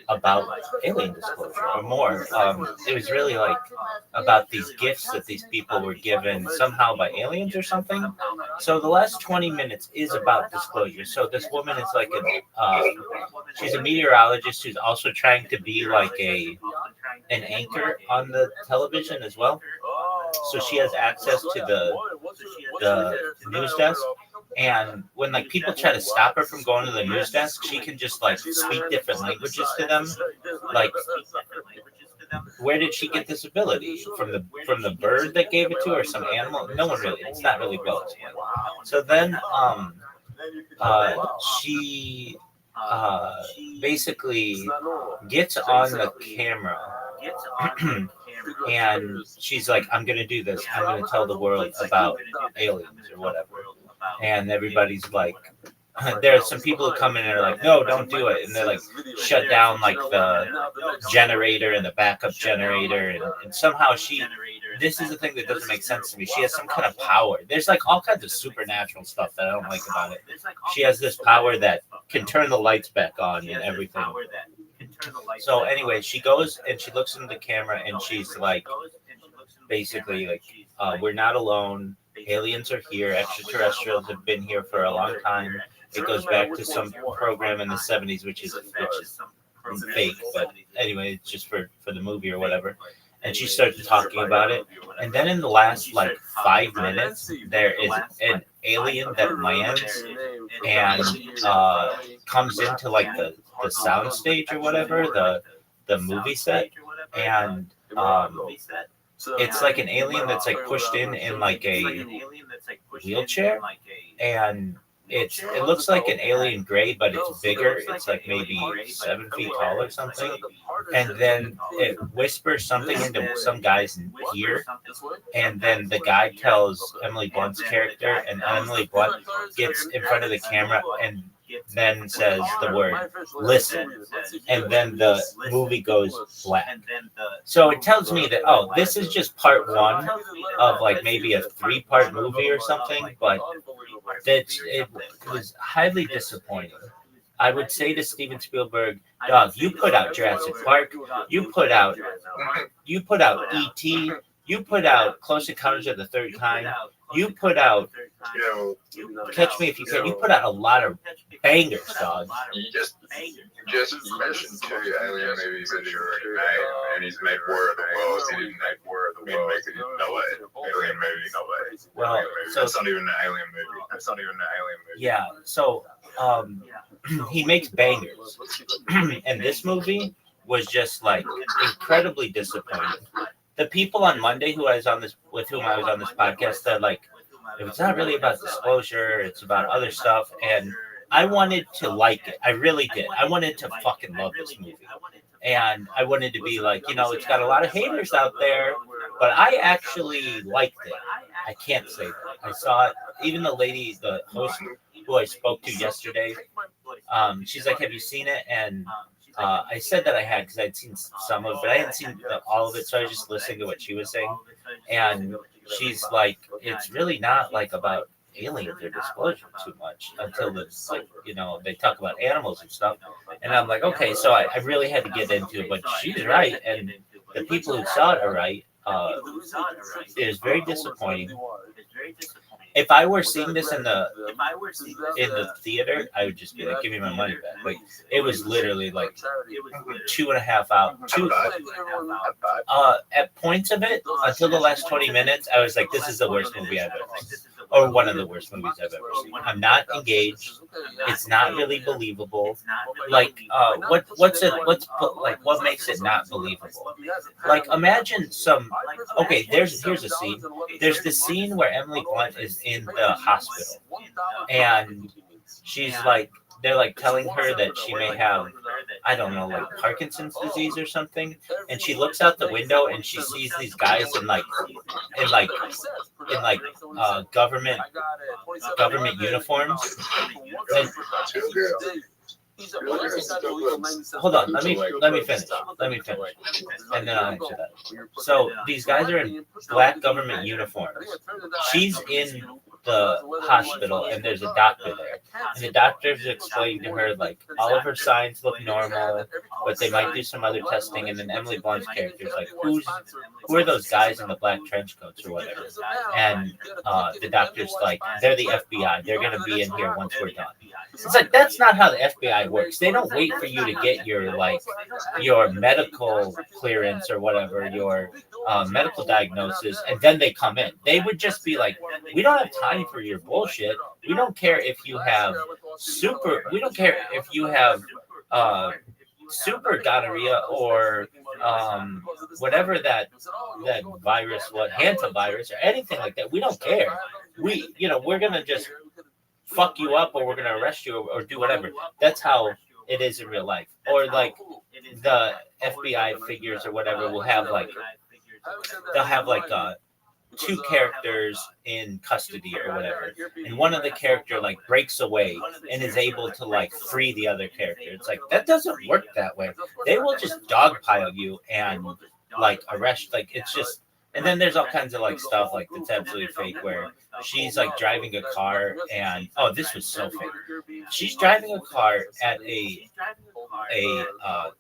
about alien disclosure or more. It was really like about these gifts that these people were given somehow by aliens or something. So the last 20 minutes is about disclosure. So this woman is like she's a meteorologist who's also trying to be like an anchor on the television as well. So she has access to the news desk. And when like people try to stop her from going to the news desk, she can just like speak different languages to them. Like, where did she get this ability? From the bird that gave it to her, or some animal? No one really. It's not really well explained. So then, she basically gets on the camera. And she's like, I'm gonna do this. I'm gonna tell the world about aliens or whatever. And everybody's like, there are some people who come in and are like, no, don't do it. And they're like, shut down like the generator and the backup generator. And somehow this is the thing that doesn't make sense to me. She has some kind of power. There's like all kinds of supernatural stuff that I don't like about it. She has this power that can turn the lights back on and everything. So anyway, she goes and she looks into the camera and she's like, basically like, we're not alone. Aliens are here. Extraterrestrials have been here for a long time. It goes back to some program in the 70s, which is fake. But anyway, it's just for the movie or whatever. And she started talking about it. And then in the last like 5 minutes, there is an alien that lands and comes into like the sound stage or whatever, the movie set. And it's like an alien that's like pushed in like a wheelchair, and it looks like an alien grade, but it's bigger. It's like maybe 7 feet tall or something. And then it whispers something into some guy's ear, and then the guy tells Emily Blunt's character, and Emily Blunt gets in front of the camera and then says the word listen, and then the movie goes black. So it tells me that, oh, this is just part 1 of like maybe a 3-part movie or something, but it was highly disappointing. I would say to Steven Spielberg, dog, you put out Jurassic Park, you put out E.T., you put out Close Encounters of the Third Kind, you put out Catch Me If You Can. You put out a lot of bangers, dog. You just mentioned 2 alien movies that you already made, and he's made War of the Worlds. He didn't make War of the Worlds. He didn't know it. Alien movie, no way. Well, so that's not even an alien movie. Yeah, so he makes bangers, and this movie was just like incredibly disappointing. The people on Monday with whom I was on this podcast, they're like, it's not really about disclosure, it's about other stuff. And I wanted to like it. I really did. I wanted to fucking love this movie. And I wanted to be like, it's got a lot of haters out there, but I actually liked it. I can't say that. I saw it. Even the lady, the host who I spoke to yesterday, she's like, have you seen it? And I said that I had because I'd seen some of it, but I hadn't seen all of it, so I was just listening to what she was saying. And she's like, it's really not like about aliens or disclosure too much until it's like, they talk about animals and stuff. And I'm like, okay, so I really had to get into it, but she's right, and the people who saw it are right. It was very disappointing. If I were seeing this in the theater, I would just be like, give me my money back. Like, it was literally like 2.5 hours. At points of it, until the last 20 minutes, I was like, this is the worst movie I've ever seen. Or one of the worst movies I've ever seen. I'm not engaged. It's not really believable. Like, what makes it not believable? Like, imagine here's a scene. There's this scene where Emily Blunt is in the hospital, and she's like, they're like telling her that she may have, I don't know, like Parkinson's disease or something. And she looks out the window and she sees these guys in government uniforms, And, hold on, let me finish. And then I'll answer that. So these guys are in black government uniforms. She's in the hospital and there's a doctor there. And the doctor's explaining to her, like, all of her signs look normal, but they might do some other testing. And then Emily Blunt's character is like, who are those guys in the black trench coats or whatever? And the doctor's like, they're the FBI. They're going to be in here once we're done. It's like, that's not how the FBI works. They don't wait for you to get your medical clearance or whatever, your medical diagnosis, and then they come in. They would just be like, we don't have time for your bullshit. We don't care if you have super gonorrhea or whatever that virus, hantavirus or anything like that. We don't care. We're gonna just fuck you up, or we're gonna arrest you, or do whatever. That's how it is in real life. Or like the FBI figures or whatever will have they'll have two characters in custody or whatever, and one of the character like breaks away and is able to like free the other character. It's like, that doesn't work that way. They will just dogpile you and like arrest. Like, it's just. And then there's all kinds of like stuff like that's absolutely fake, where she's like driving a car and this was so fake. She's driving a car at a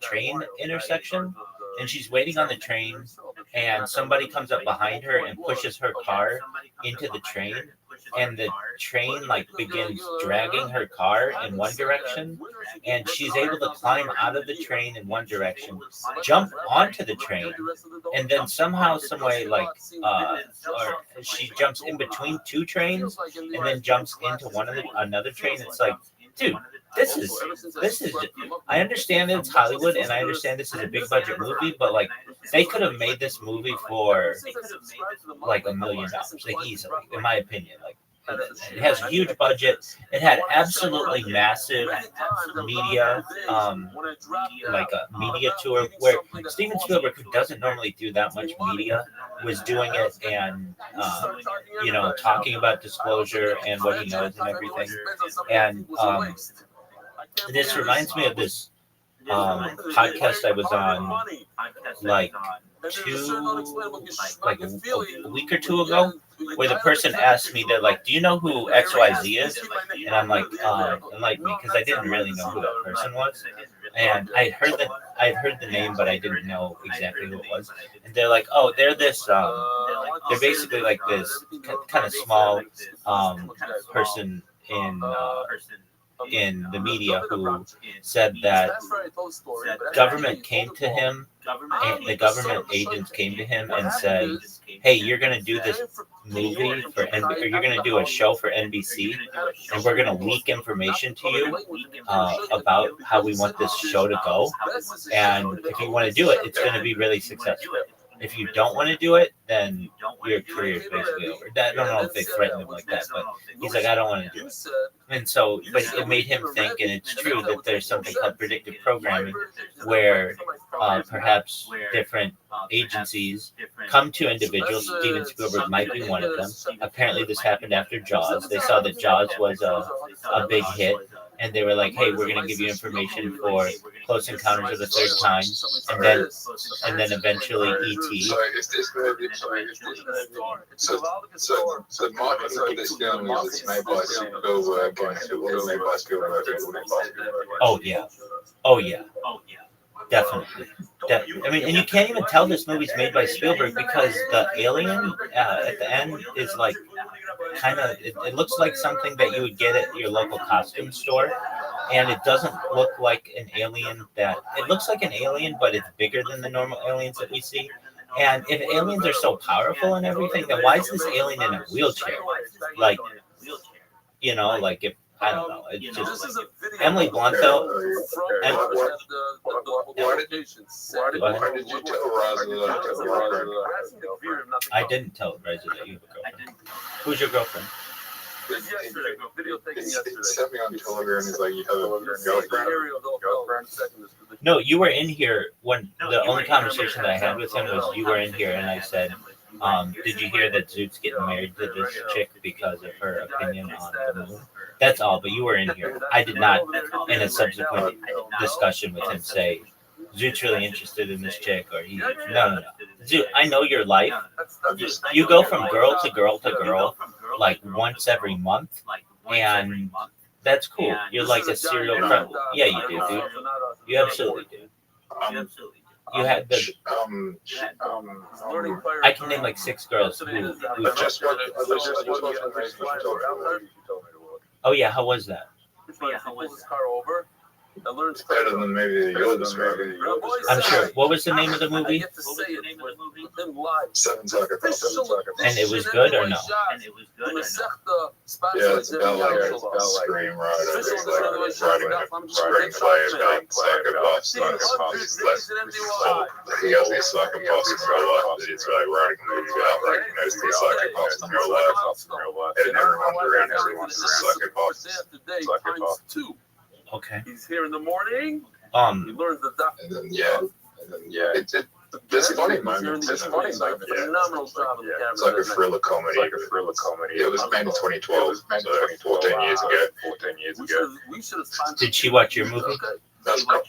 train intersection, and she's waiting on the train, and somebody comes up behind her and pushes her car into the train, and the train like begins dragging her car in one direction, and she's able to climb out of the train in one direction, jump onto the train, and then somehow, some way, or she jumps in between two trains and then jumps into another train. It's like, dude, this is. I understand it's Hollywood, and I understand this is a big budget movie, but like, they could have made this movie for like $1 million, like easily, in my opinion. Like, it has a huge budget. It had absolutely massive media, like a media tour, where Steven Spielberg, who doesn't normally do that much media, was doing it and talking about disclosure and what he knows and everything. And this reminds me of this podcast I was on like a week or two ago, where the person asked me, they're like, do you know who XYZ is? And I'm like, enlighten me, because I didn't really know who that person was. And I'd heard the name, but I didn't know exactly who it was. And they're like, oh, they're this, they're basically like this kind of small person in the media who said that government came to him, and the government agents came to him and said, hey, you're going to do this movie or you're going to do a show for NBC, and we're going to leak information to you about how we want this show to go. And if you want to do it, it's going to be really successful. If you don't want to do it, then your career is basically over. I don't know if they threatened him like that, but he's like, I don't want to do it. And so, but it made him think, and it's true, that there's something called predictive programming, where perhaps different agencies come to individuals. Steven Spielberg might be one of them. Apparently this happened after Jaws. They saw that Jaws was a big hit, and they were like, hey, we're going to give you information for Close Encounters of the Third Kind, and then eventually E.T. So the marketing for this film is made by Spielberg, and it was made by Spielberg. Oh yeah, definitely. I mean, and you can't even tell this movie's made by Spielberg, because the alien at the end is like kind of, it looks like something that you would get at your local costume store, and it doesn't look like an alien it looks like an alien, but it's bigger than the normal aliens that we see. And if aliens are so powerful and everything, then why is this alien in a wheelchair? Like, like, if, I don't know. It's just like, Emily Blunt, though. Why did you tell Raza? I didn't tell Raza that you have a girlfriend. Who's your girlfriend? He sent me on Telegram, and he's like, you have a girlfriend? No, you were in here when the only conversation that I had with him was you were in here, and I said, did you hear that Zoot's getting married to this chick because of her opinion on the moon? That's all. But you were in here. I did not, in a subsequent discussion with him, say Zoot's really interested in this chick, or he. No. Zoot, I know your life. You go from girl to girl to girl, like once every month, and that's cool. You're like a serial crime. Yeah, you do, dude. You absolutely do. You had the. I can name like 6 girls who Oh yeah, how was that? Better than maybe the oldest movie. I'm sure. What was the name of the movie? 7 Sacrifices. And it was good or no? Yeah, it's about like a screenwriter who's like writing plays about psychopaths. He has these psychopaths in real life, but he's like writing a movie about like these psychopaths in real life. And everyone's a psychopath. Okay. He's here in the morning. He learns the doctor. And then it's funny moments. It's funny moments. Phenomenal job. It's like a thriller comedy. It was made in 2012, so 14 years ago. Did she watch your movie? That's Colin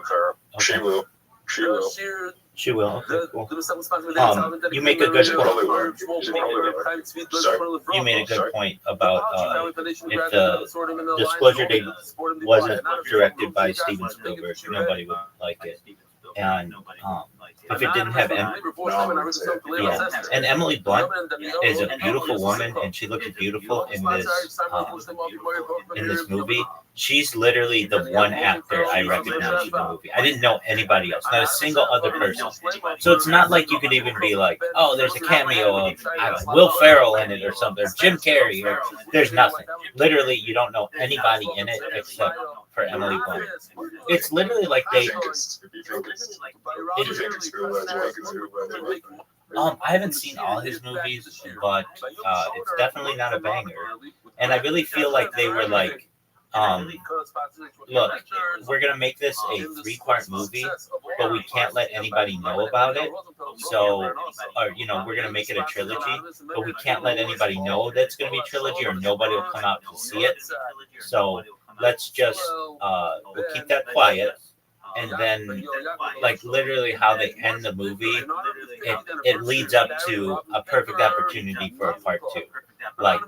Farrell. She will. She will. Okay, cool. You make a good point. You made a good point about if the Disclosure Day wasn't directed by Steven Spielberg, nobody would like it. And if it didn't have and Emily Blunt is a beautiful woman, and she looks beautiful in this movie. She's literally the one actor I recognize in the movie. I didn't know anybody else, not a single other person. So it's not like you could even be like, oh, there's a cameo of Will Ferrell in it or something, or Jim Carrey, or there's nothing. Literally, you don't know anybody in it except for Emily Blunt. It's literally like they. I haven't seen all his movies, but it's definitely not a banger. And I really feel like they were like, look, we're gonna make this a 3-part movie, but we can't let anybody know about it. So, or we're gonna make it a trilogy, but we can't let anybody know that's gonna be a trilogy, or nobody will come out to see it. So let's just we'll keep that quiet. And then, like, literally how they end the movie, it leads up to a perfect opportunity for a part 2. Like,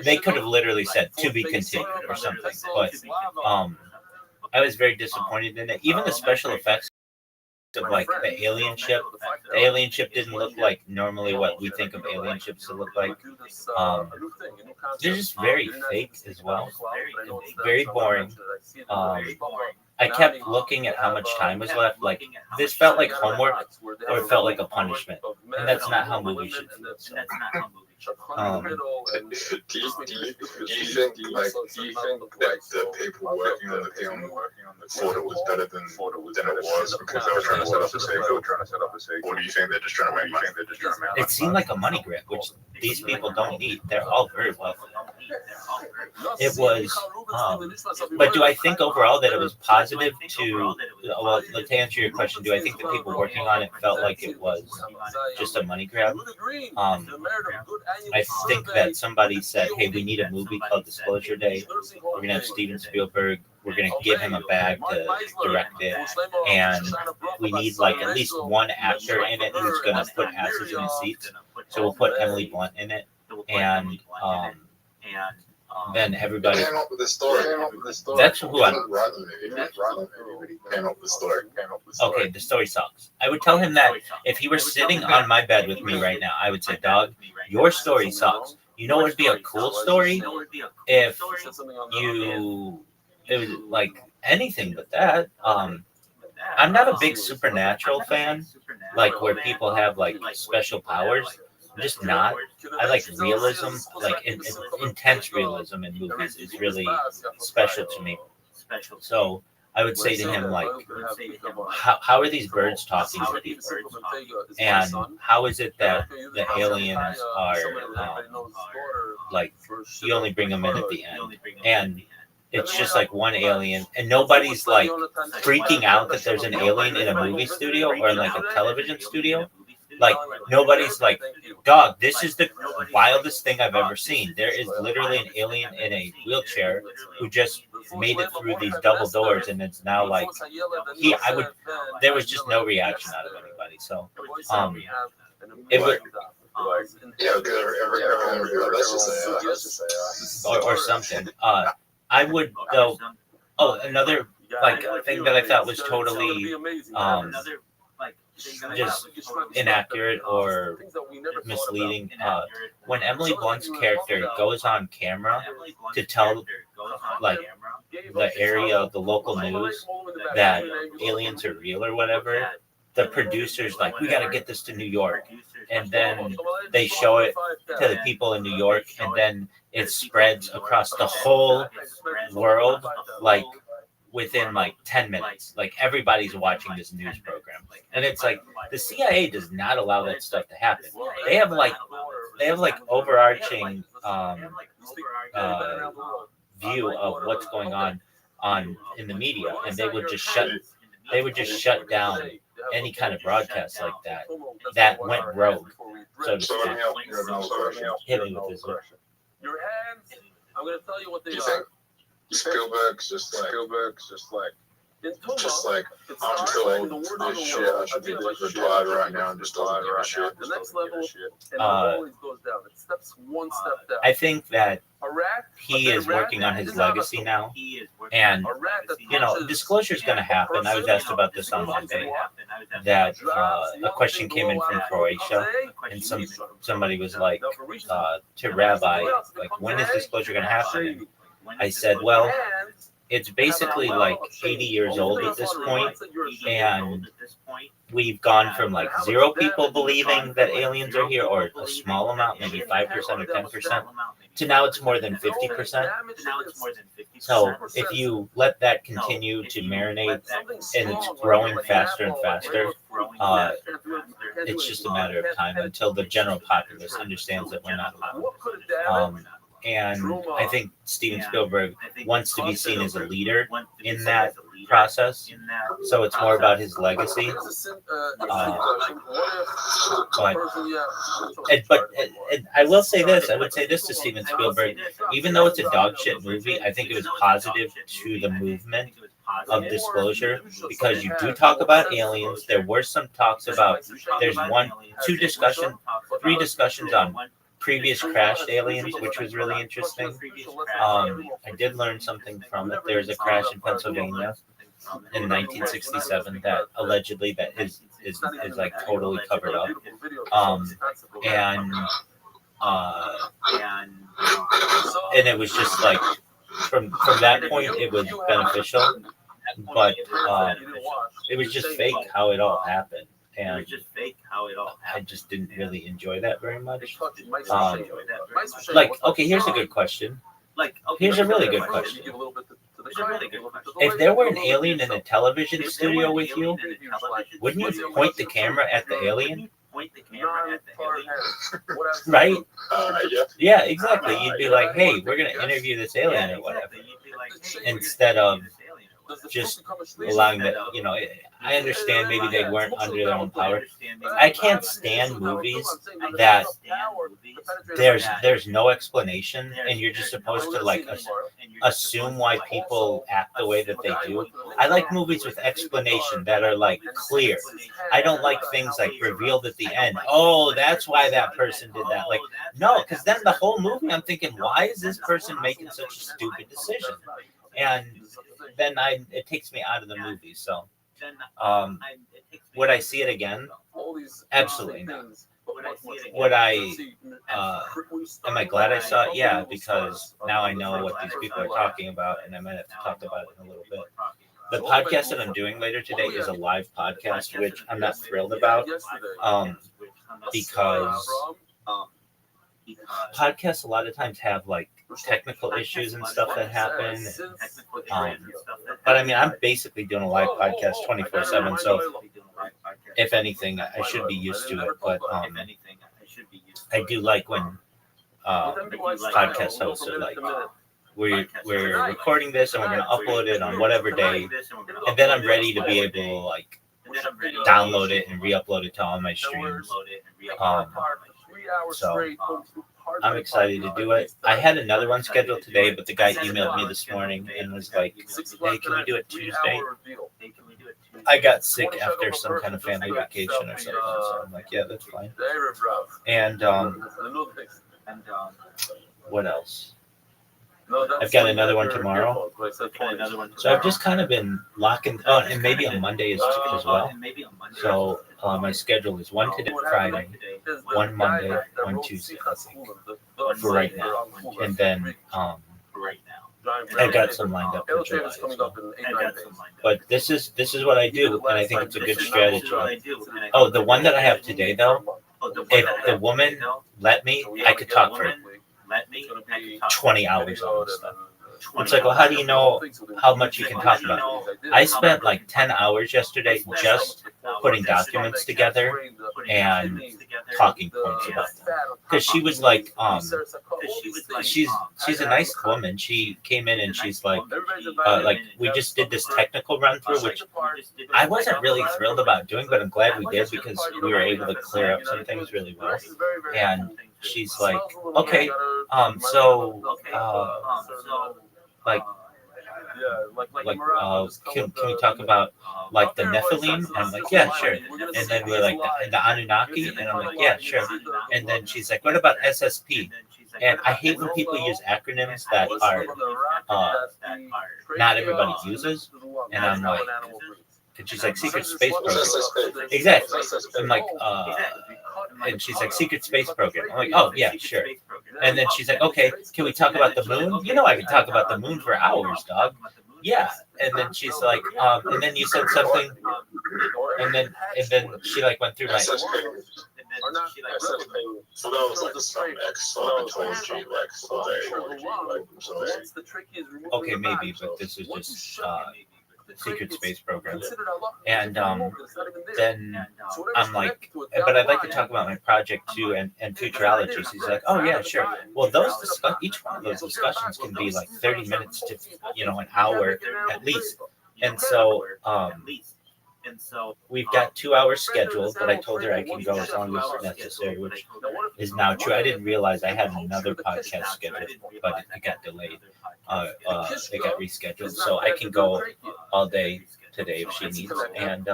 they could have literally said to be continued or something, but I was very disappointed in it. Even the special effects of like the alien ship didn't look like normally what we think of alien ships to look like. They're just very fake as well, very boring. I kept looking at how much time was left. Like, this felt like homework, or it felt like a punishment, and that's not how movies should feel. So. Do you think that the people working on the film thought it was better than it was because they were trying to set up a sequel? Or do you think they're just trying to make money? It seemed like a money grab, which these people don't need. They're all very wealthy. It was, but do I think overall that it was positive to, well, to answer your question, do I think the people working on it felt like it was just a money grab? I think that somebody said, hey, we need a movie called Disclosure Day. We're going to have Steven Spielberg. We're going to give him a bag to direct it. And we need like at least one actor in it who's going to put asses in his seats. So we'll put Emily Blunt in it. And then everybody. That's who I'm. Okay, the story sucks. I would tell him that if he were sitting on my bed with me right now, I would say, dog, your story sucks. You know what would be a cool story? If it was like anything but that. I'm not a big supernatural fan, like where people have like special powers. I'm just not. I like realism, like intense realism in movies is really special to me. So I would say to him, like, how are these birds talking to people? And how is it that the aliens are, like, you only bring them in at the end? And it's just like one alien, and nobody's like freaking out that there's an alien in a movie studio or in like a television studio. Like, nobody's like, dog, this is the wildest thing I've ever seen. There is literally an alien in a wheelchair who just made it through these double doors, and it's now like, there was just no reaction out of anybody. So, it would, or something. I would, though, another, like, thing that I thought was totally, just inaccurate or misleading. When Emily Blunt's character goes on camera to tell, like, the area, the local news that aliens are real or whatever, the producers like, we got to get this to New York, and then they show it to the people in New York, and then it spreads across the whole world, like, within like 10 minutes. Like, everybody's watching this news program, and it's like the CIA does not allow that stuff to happen. They have like overarching view of what's going on in the media, and they would just shut down any kind of broadcast like that went rogue, so to speak. Hit me with this one. Your hands, I'm going to tell you what they You are. think Spielberg's just like, I'm told this shit, I should be retired right now and just doesn't give a shit. The next level, and it always goes down. It steps one step down. I think that A rat, he is working on his legacy now, and disclosure is going to happen. I was asked about this on Monday, that a question came in from Croatia, and somebody was like, to Rabbi, like, when is disclosure going to happen? I said, well, it's basically like 80 years old at this point, and we've gone from like 0 people believing that aliens are here, or a small amount, maybe 5% or 10%, to now it's more than 50%. So if you let that continue to marinate, and it's growing faster and faster, it's just a matter of time until the general populace understands that we're not alone. And I think Steven Spielberg wants to be seen as a leader in that process, so it's more about his legacy. But I will say this, I would say this to Steven Spielberg, even though it's a dog shit movie, I think it was positive to the movement of disclosure, because you do talk about aliens. There were some talks about, there's 3 discussions on previous crashed aliens, which was really interesting. I did learn something from it. There's a crash in Pennsylvania in 1967 that allegedly that is like totally covered up. And it was just like, from that point it was beneficial, but it was just fake how it all happened. And I just didn't really enjoy that very much. Like, okay, here's a good question. Here's a really good question. If there were an alien in a television studio with you, wouldn't you point the camera at the alien? Right? Yeah, exactly. You'd be like, hey, we're going to interview this alien or whatever. Instead of just allowing that, I understand maybe they weren't under their own power. I can't stand movies that there's no explanation, and you're just supposed to like assume why people act the way that they do. I like movies with explanation that are like clear. I don't like things like revealed at the end. Oh, that's why that person did that. Like, no, because then the whole movie I'm thinking, why is this person making such a stupid decision? And then it takes me out of the movie. So, would I see it again? Absolutely not. Would I? Am I glad I saw it? Yeah, because now I know what these people are talking about, and I might have to talk about it in a little bit. The podcast that I'm doing later today is a live podcast, which I'm not thrilled about, because podcasts a lot of times have like technical issues and stuff that happen. But I mean, I'm basically doing a live podcast 24/7, so if anything, I should be used to it. But I do like when podcast hosts are like, we're recording this and we're going to upload it on whatever day, and then I'm ready to be able to like download it and re-upload it to all my streams. So I'm excited to do it. I had another one scheduled today, but the guy emailed me this morning and was like, "Hey, can we do it Tuesday?" I got sick after some kind of family vacation or something, so I'm like, "Yeah, that's fine." And what else? I've got another one tomorrow. So I've just kind of been locking. Oh, and maybe on Monday as well. So my schedule is one today, Friday, one Monday, one Tuesday, for right now, and then I got some lined up for July as well. But this is what I do, and I think it's a good strategy. Oh, the one that I have today, though, if the woman let me, I could talk for 20 hours on this stuff. It's like, well, how do you know how much you can talk about? I spent like 10 hours yesterday just putting documents together and talking points about them. Because she was like, she's a nice woman. She came in and she's like we just did this technical run through, which I wasn't really thrilled about doing, but I'm glad we did because we were able to clear up some things really well. And she's like, okay, can we talk about like the Nephilim? And I'm like, yeah, sure. And then we're like the Anunnaki, and I'm like, yeah, sure. And then she's like, what about SSP? And I hate when people use acronyms that are not everybody uses. And I'm like, and she's like, secret space program. Exactly. I'm like, and she's like, secret space program. I'm like, oh yeah, sure. And then she's like, okay, can we talk about the moon? You know, I can talk about the moon for hours, dog. Yeah. And then she's like, and then you said something, and then she like went through my. So that was like some X, I told you, okay, maybe, but this is just secret space program. And then I'm like, but I'd like to talk about my project too and futurology. She's like, oh yeah, sure. Well, each one of those discussions can be like 30 minutes to an hour at least. And so we've got 2 hours scheduled, but I told her I can go as long as necessary, which is now true. I didn't realize I had another podcast scheduled, but it got delayed. It got rescheduled, so I can go all day today if she needs. And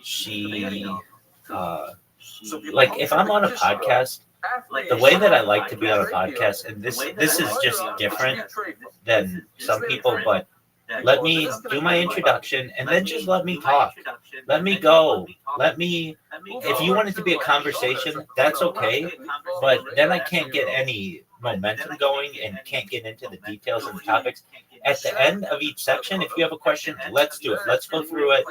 she, like, if I'm on a podcast, the way that I like to be on a podcast, and this is just different than some people, but let me do my introduction and then just let me talk. Let me go. If you want it to be a conversation, that's okay. But then I can't get any momentum going and can't get into the details and the topics. At the end of each section, if you have a question, let's do it. Let's go through it.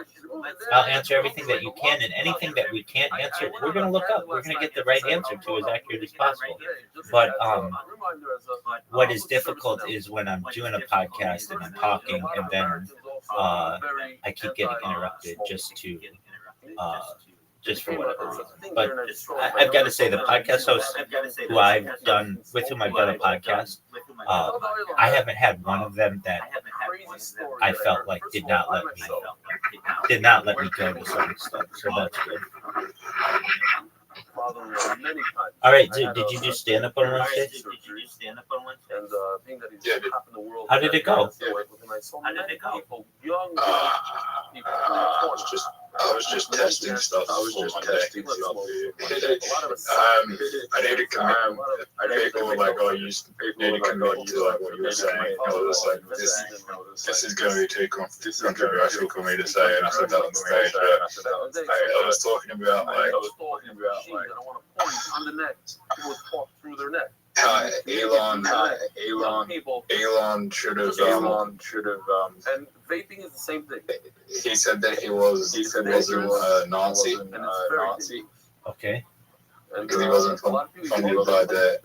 I'll answer everything that you can, and anything that we can't answer, we're going to look up. We're going to get the right answer to as accurate as possible. But what is difficult is when I'm doing a podcast and I'm talking, and then I keep getting interrupted just for whatever reason. But I've got to say, the podcast hosts who I've done with whom I've done a podcast, I haven't had one of them that I felt like did not let me go to certain stuff. So that's good. All right, did you do stand up on Wednesday? Yeah, how did it go? I was just testing stuff. I need to commit. People were like, "Oh, you need to commit to like what you were saying." I was like, "This is going to be too controversial for me to say," and I said that on stage. I was talking about like Elon should have and vaping is the same thing. He said that he wasn't a Nazi. Okay. because he wasn't funded by that.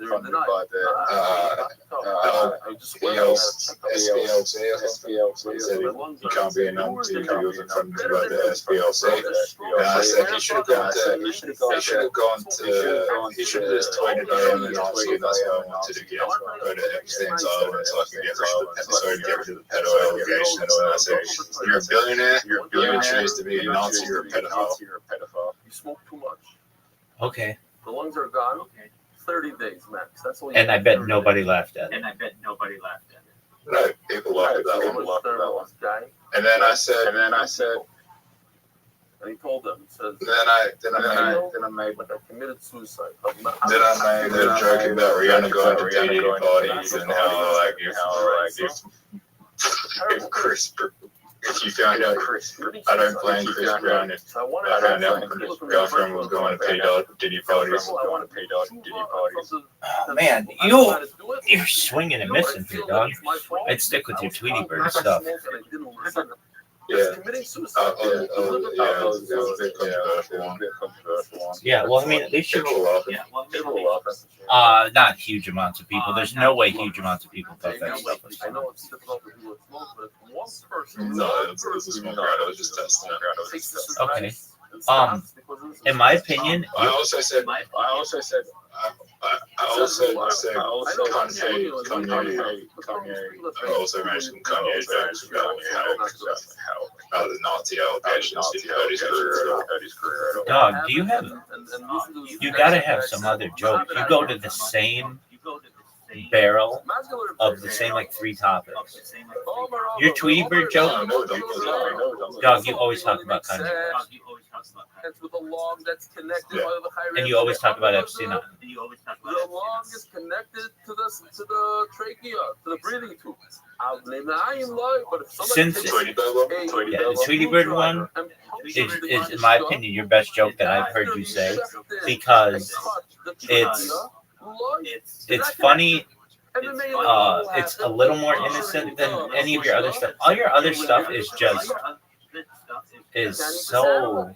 SPLC said he can't be a number two. He wasn't funded by the SPLC. And I said he should have gone to. He should have just tweeted him and asked him. That's what I wanted to get. Go to Epstein's Island so I can get rid of the pedo allegations. And I said, you're a billionaire. You choose to be a Nazi or a pedophile. You smoke too much. Okay. The lungs are gone. 30 days max. That's all. And I bet nobody laughed at it. No, people laughed at that one. And then I said, and he told them, he says, then I made but I committed suicide. Then I made a joke about Rihanna going to dating parties and how if Chris, if you found out I don't blame Chris Brown if I found out his girlfriend was going to Diddy parties. Oh, man, you're swinging and missing here, dog. I'd stick with your Tweety Bird stuff. Yeah. Yeah, well, I mean, they should. Not huge amounts of people. There's no way huge amounts of people thought that stuff was I funny. know it's difficult to do with smoke, but if one person. No, it was a small crowd. I was just testing it. Okay. In my opinion, I also said Kanye I also mentioned Kanye jokes about how the Nazi allegations did hurt his career. dog, do you have? You gotta have some other jokes. You go to the same barrel of the same like 3 topics. Your Tweety Bird joke, dog, you always talk about Kanye. And you always talk about Epstein. The lung is connected to the trachea, to the breathing tube. I'll blame the iron lung, but if somebody Since the Tweety Bird one is, in my opinion, your best joke that I've heard you say, because it's funny. It's a little more innocent than any of your other stuff. All your other stuff is just so.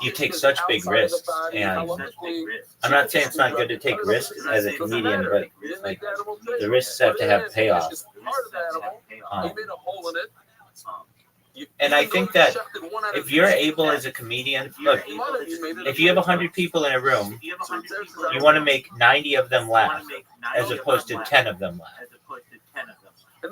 You take such big risks, and I'm not saying it's not good to take risks as a comedian, but like the risks have to have payoff. And I think that if you're able as a comedian, look, if you have 100 people in a room, you want to make 90 of them laugh, as opposed to 10 of them laugh.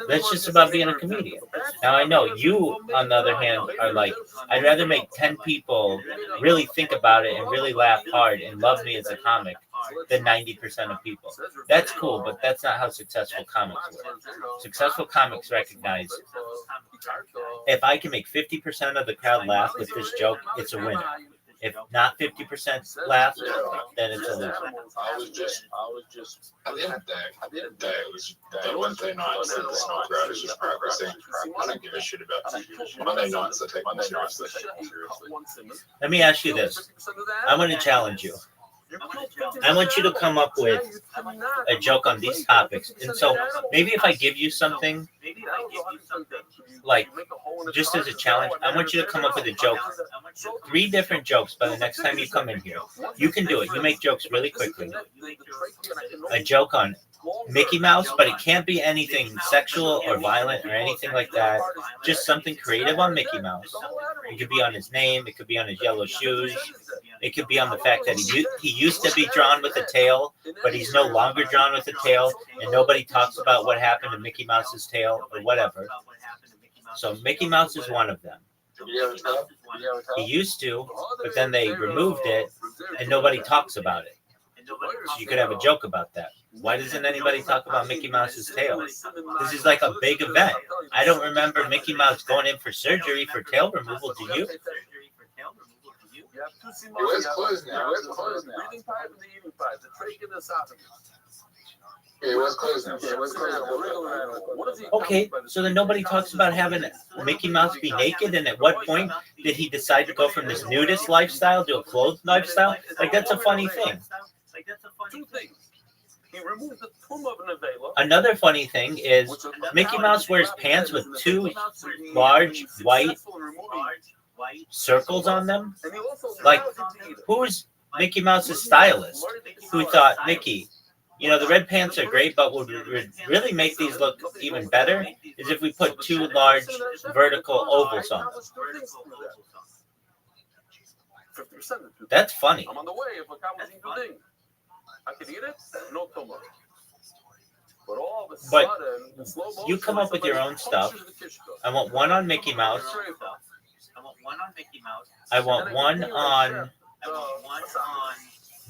That's just about being a comedian. Now, I know you, on the other hand, are like, I'd rather make 10 people really think about it and really laugh hard and love me as a comic than 90% of people. That's cool, but that's not how successful comics work. Successful comics recognize if I can make 50% of the crowd laugh with this joke, it's a winner. If not 50% laugh, then it's a loser. I was just at the end of the day, it was that Wednesday night and the small crowd is just progressing. I don't give a shit about TV. Monday nights, I take my seriously. Let me ask you this. I'm going to challenge you. I want you to come up with a joke on these topics. And so maybe if I give you something, like just as a challenge, I want you to come up with a joke, 3 different jokes by the next time you come in here. You can do it. You make jokes really quickly. A joke on Mickey Mouse, but it can't be anything sexual or violent or anything like that. Just something creative on Mickey Mouse. It could be on his name. It could be on his yellow shoes. It could be on the fact that he used to be drawn with a tail, but he's no longer drawn with a tail, and nobody talks about what happened to Mickey Mouse's tail or whatever. So Mickey Mouse is one of them. He used to, but then they removed it, and nobody talks about it. So you could have a joke about that. Why doesn't anybody talk about Mickey Mouse's tail? This is like a big event. I don't remember Mickey Mouse going in for surgery for tail removal. Do you? It's closed now. It was closed now. Okay, so then nobody talks about having Mickey Mouse be naked, and at what point did he decide to go from this nudist lifestyle to a clothed lifestyle? Like, that's a funny thing. Another funny thing is Mickey Mouse wears pants with 2 large white circles on them. And he also Like, allows you to eat it. who's Mickey Mouse's stylist? Who thought, Mickey, the red pants are great, but what would really make these look even better is if we put two large vertical ovals on them. 50% of the That's funny. I'm on the way. If a cow was eating the thing, I could eat it. No tuma. But all of a But sudden, in slow motion, you come up with your own stuff. I want one on Mickey Mouse. I want one on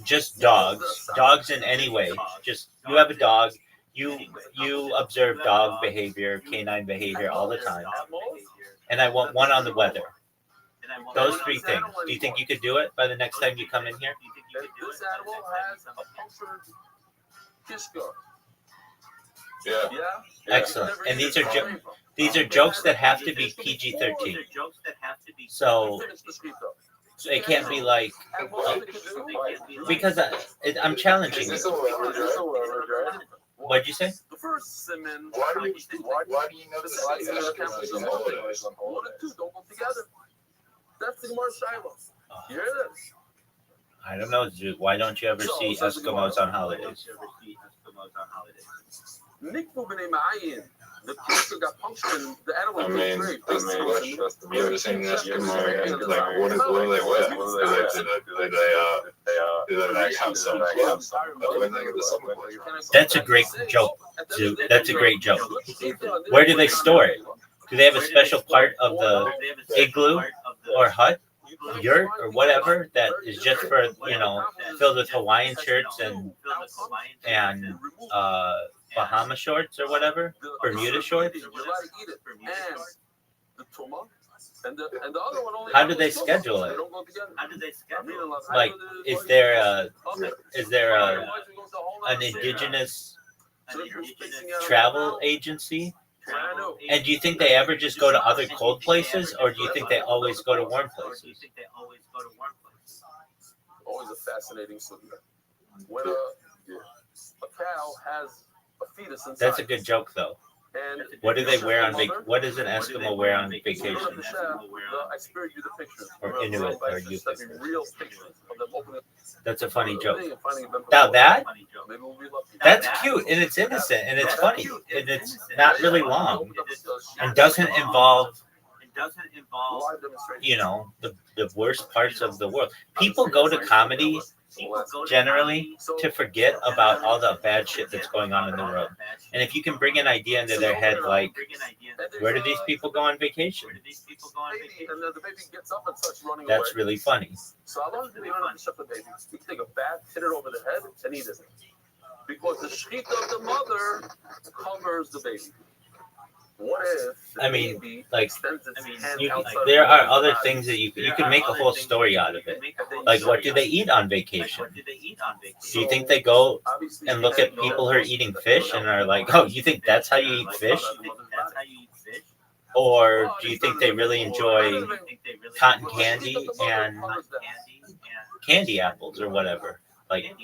just dogs in any way. Just you have a dog, you observe dog behavior, canine behavior all the time, and I want one on the weather. Those three things. Do you think you could do it by the next time you come in here? This animal has a punctured kishka. Yeah. Excellent. And these are jokes that have to be PG-13. So it can't be like because I'm challenging Is this you. a word, right? What'd you say? The first simon. Why do you never see Eskimos on holidays? One and two don't go together. That's the Gemara Shiloh. You hear this? I don't know, Zoot. Why don't you ever see Eskimos on holidays? Nikbu b'nei ma'ayin. The kishka got punctured and the animal was raped. You ever seen an Eskimo and like what are they wear? Do they like have some when they get the summer? That's a great joke, Zoot. That's a great joke. Where do they store it? Do they have a special part of the igloo or hut, yurt, or whatever that is just for filled with Hawaiian shirts and Bahama shorts or whatever, Bermuda shorts? How do they schedule it? Like, is there an indigenous travel agency? And do you think they ever just go to other cold places, or do you think they always go to warm places? Always a fascinating subject. When a cow has a fetus inside. That's a good joke, though. And what do they wear on What does an Eskimo wear on vacation? I spared you the pictures. Or Inuit, or Yupik. Real pictures of them opening. That's a funny joke. Now that's cute, and it's innocent, and it's funny, and it's not really long, and doesn't involve the worst parts of the world. People go to comedy generally to forget about all the bad shit that's going on in the world. And if you can bring an idea into their head, like, where do these people go on vacation? That's really funny. So how long do you want to shut the baby? You can take a bat, hit it over the head, and eat it. Because the shechita of the mother covers the baby. What if there are other things that you can make a whole story out of it. Like, what do they eat on vacation? Do you think they go and look at people who are eating fish and are like, oh, you think that's how you eat fish? Or do you think they really enjoy cotton candy and candy apples or whatever? Like,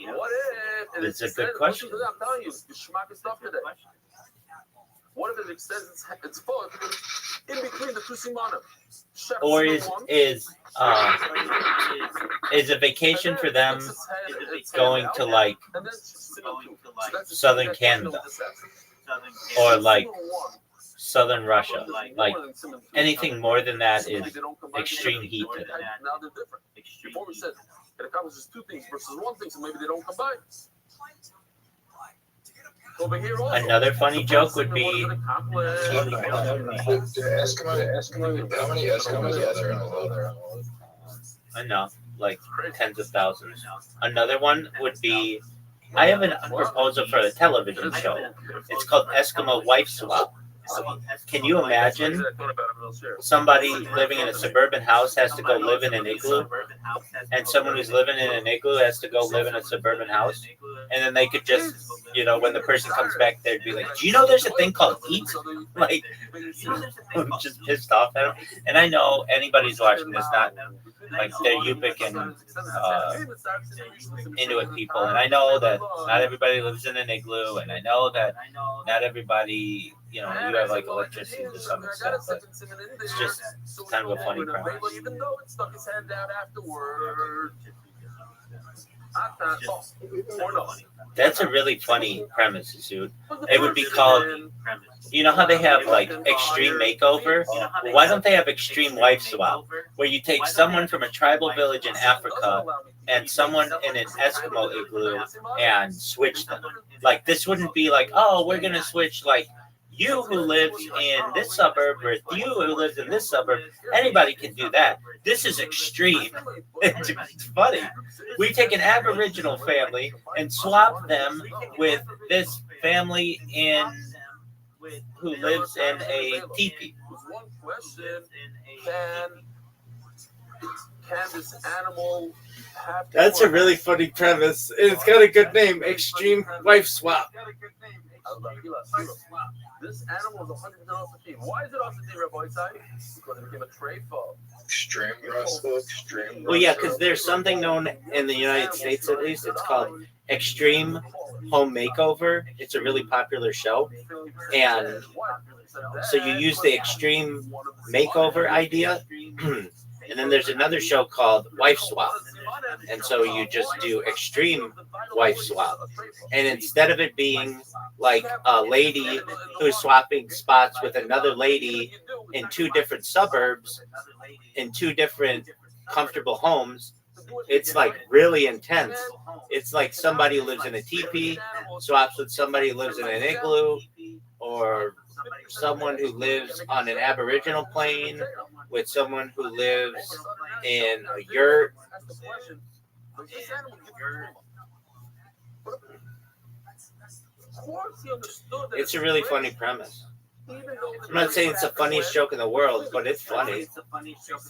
it's a good question. What if it extends its foot in between the two simanim? Or is a vacation for them going to like southern Canada or like southern Russia? Like anything more than that is extreme heat to them. Now they're different. Before we said it accomplishes two things versus one thing, so maybe they don't combine. Another funny joke would be How many Eskimos are there in the world? enough, like tens of thousands. Another one would be, I have a proposal for a television show. It's called Eskimo Wife Swap. Can you imagine somebody living in a suburban house has to go live in an igloo, and someone who's living in an igloo has to go live in a suburban house, and then they could just, when the person comes back, they'd be like, do you know there's a thing called eat? Like, I'm just pissed off at them. And I know anybody's watching this, not like they're Yupik and Inuit people, and I know that not everybody lives in an igloo, and I know that not everybody, you have like electricity to some extent, but it's just kind of a funny premise. Even though it stuck his hand out afterward. That's a really funny premise, dude. It would be called, you know how they have like extreme makeover? Well, why don't they have extreme wife swap? Where you take someone from a tribal village in Africa and someone in an Eskimo igloo and switch them. Like this wouldn't be like, oh, we're gonna switch like you who lives in this suburb with you who lives in this suburb. Anybody can do that. This is extreme. It's funny. We take an Aboriginal family and swap them with this family who lives in a teepee. One question: Can this animal have? That's a really funny premise. It's got a good name: Extreme Wife Swap. This animal is 100% off the team. Why is it off the team, Rabbi Rothschild? Because it became a trade foe. Extreme wrestler, extreme. Well, yeah, because there's something known in the United States, at least. It's called Extreme Home Makeover. It's a really popular show, and so you use the extreme makeover idea, and then there's another show called Wife Swap, and so you just do extreme wife swap, and instead of it being like a lady who's swapping spots with another lady in two different suburbs, in two different comfortable homes, it's like really intense. It's like somebody who lives in a teepee swaps with somebody who lives in an igloo, or someone who lives on an Aboriginal plain with someone who lives in a yurt. It's a really funny premise. I'm not saying it's the funniest joke in the world, but it's funny.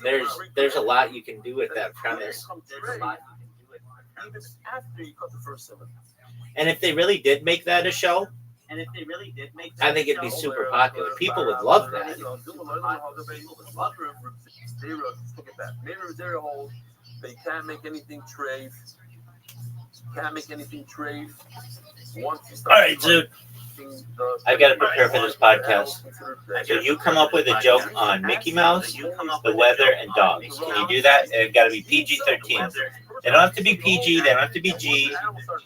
There's a lot you can do with that premise. And if they really did make that a show, I think it'd be super popular. People would love that. They can't make anything trade. All right, dude. I've got to prepare for this podcast. So you come up with a joke on Mickey Mouse, the weather, and dogs. Can you do that? It's got to be PG-13. They don't have to be PG. They don't have to be G.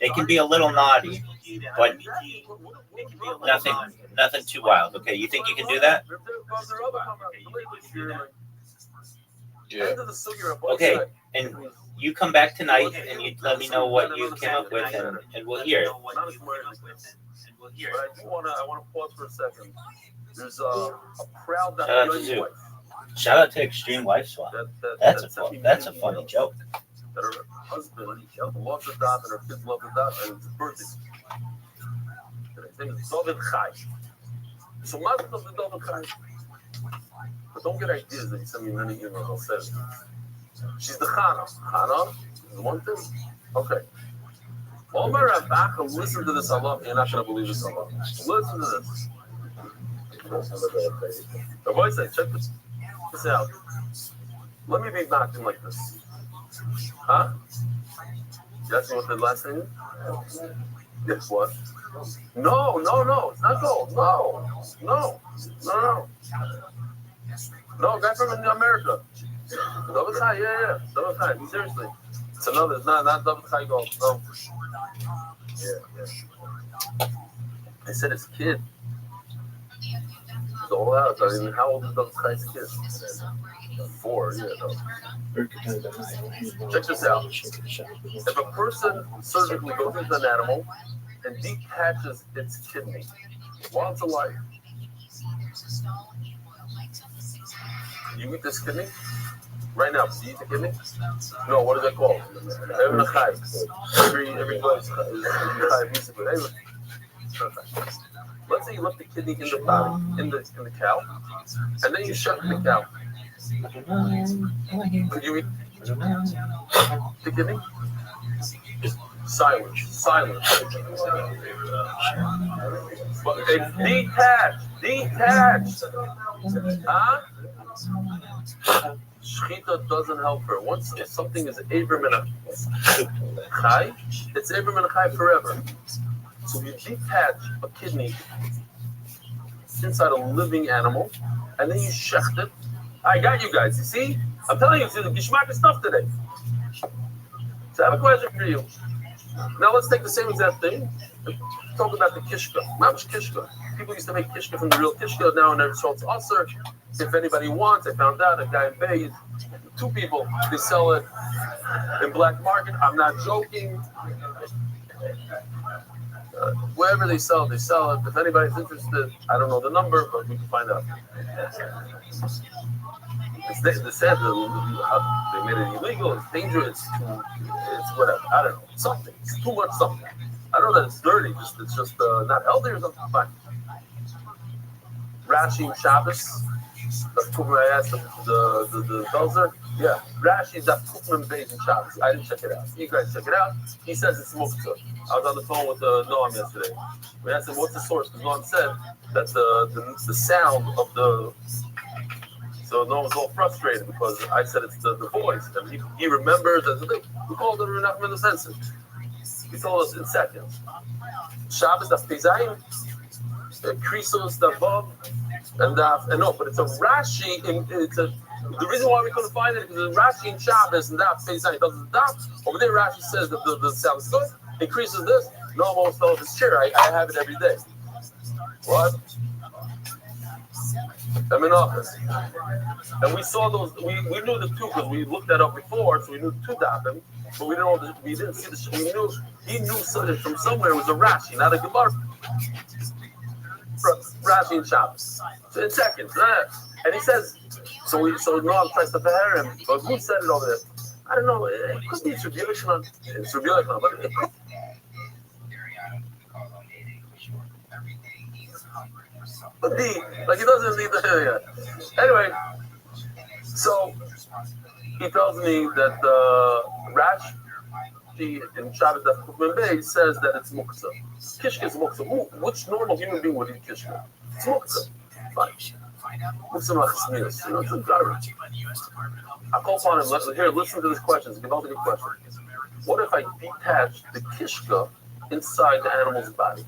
They can be a little naughty, but nothing too wild. Okay, you think you can do that? Yeah. Okay, and you come back tonight and you let me know what you came up with, and we'll hear it. But I want to pause for a second. There's a proud Shout out to Zoo. Shout out to Extreme Wife Swap. That's a funny joke. That her husband loves the dog and her kids love the dog, and it's his birthday. His name is David Chai. So Mazel Tov to David Chai. But don't get ideas that you send me many emails. I'll say it. She's the Chana. Chana is the one thing. Okay. Omer Rabbacha, listen to this. I love you. You're not going to believe this. I love you. Listen to this. The voice said, check this out. Let me be acting like this. Huh? That's what the last thing is? Guess what? No. It's not gold. No. No, guy from America. Double Chai, yeah. Double Chai. Seriously. It's another. It's not Double Chai gold. No. Yeah. I said his kid. He's all out. I mean, how old is Double Chai's kid? 4, yeah. No. Check this out. If a person surgically goes into an animal and detaches its kidney while it's alive, can you eat this kidney? Right now, do you eat the kidney? No, what is that called? Every place is let's say you left the kidney in the body, in the cow, and then you shut the cow. Could you eat the kidney? Silence. But it's detached. Huh? Shechita doesn't help her. Once something is Abram and a Chai, it's Abram and a Chai forever. So you detach a kidney inside a living animal, and then you shecht it. I got you guys. You see? I'm telling you, it's the gishmak stuff today. So I have a question for you. Now let's take the same exact thing. Talk about the kishka. Mamish kishka. People used to make kishka from the real kishka. Now in every it's usher. If anybody wants, I found out a guy in Bay, 2 people, they sell it in black market. I'm not joking. Wherever they sell it. If anybody's interested, I don't know the number, but we can find out. They said they made it illegal. It's dangerous. It's whatever. I don't know. Something. It's too much something. I know that it's dirty. It's just not healthy or something. Fine. Rashi and Shabbos. That's what I asked the Belzer. Yeah, Rashi's that Kufman Beis and Shabbos. I didn't check it out. You guys check it out. He says it's muktzah. I was on the phone with Noam yesterday. We asked him what's the source, because Noam said that the sound of the. So Noam was all frustrated because I said it's the voice, and he remembers as a thing. We called it Renachman in the senses. He told us in seconds. Shabbos that's Pezayim, Krisos the Vav, and no, but it's a Rashi. The reason why we couldn't find it is because Rashi in Shabbos and that Pezayim doesn't stop. Over there, Rashi says that the sound is good. Increases this. No, I'm almost fell off his chair. I have it every day. What? I'm in office. And we saw those, we knew the 2 because we looked that up before, so we knew 2 dapim, but we didn't see the he knew something from somewhere. It was a Rashi, not a Gemara. Rashi and Shabbos. So in seconds. And he says, so Noam tries to prepare him, but who said it over there? I don't know, it could be tribulation, but it could. But he doesn't need the anyway. So he tells me that Rashi in Shabbos Daf Kufman Beis says that it's muktzah. Kishka is muktzah. Which normal human being would eat kishka? It's muktzah. Fine. Muktzah machsmius. It's a garbage. I call upon him. Listen to this question. It's a good question. What if I detach the kishka inside the animal's body?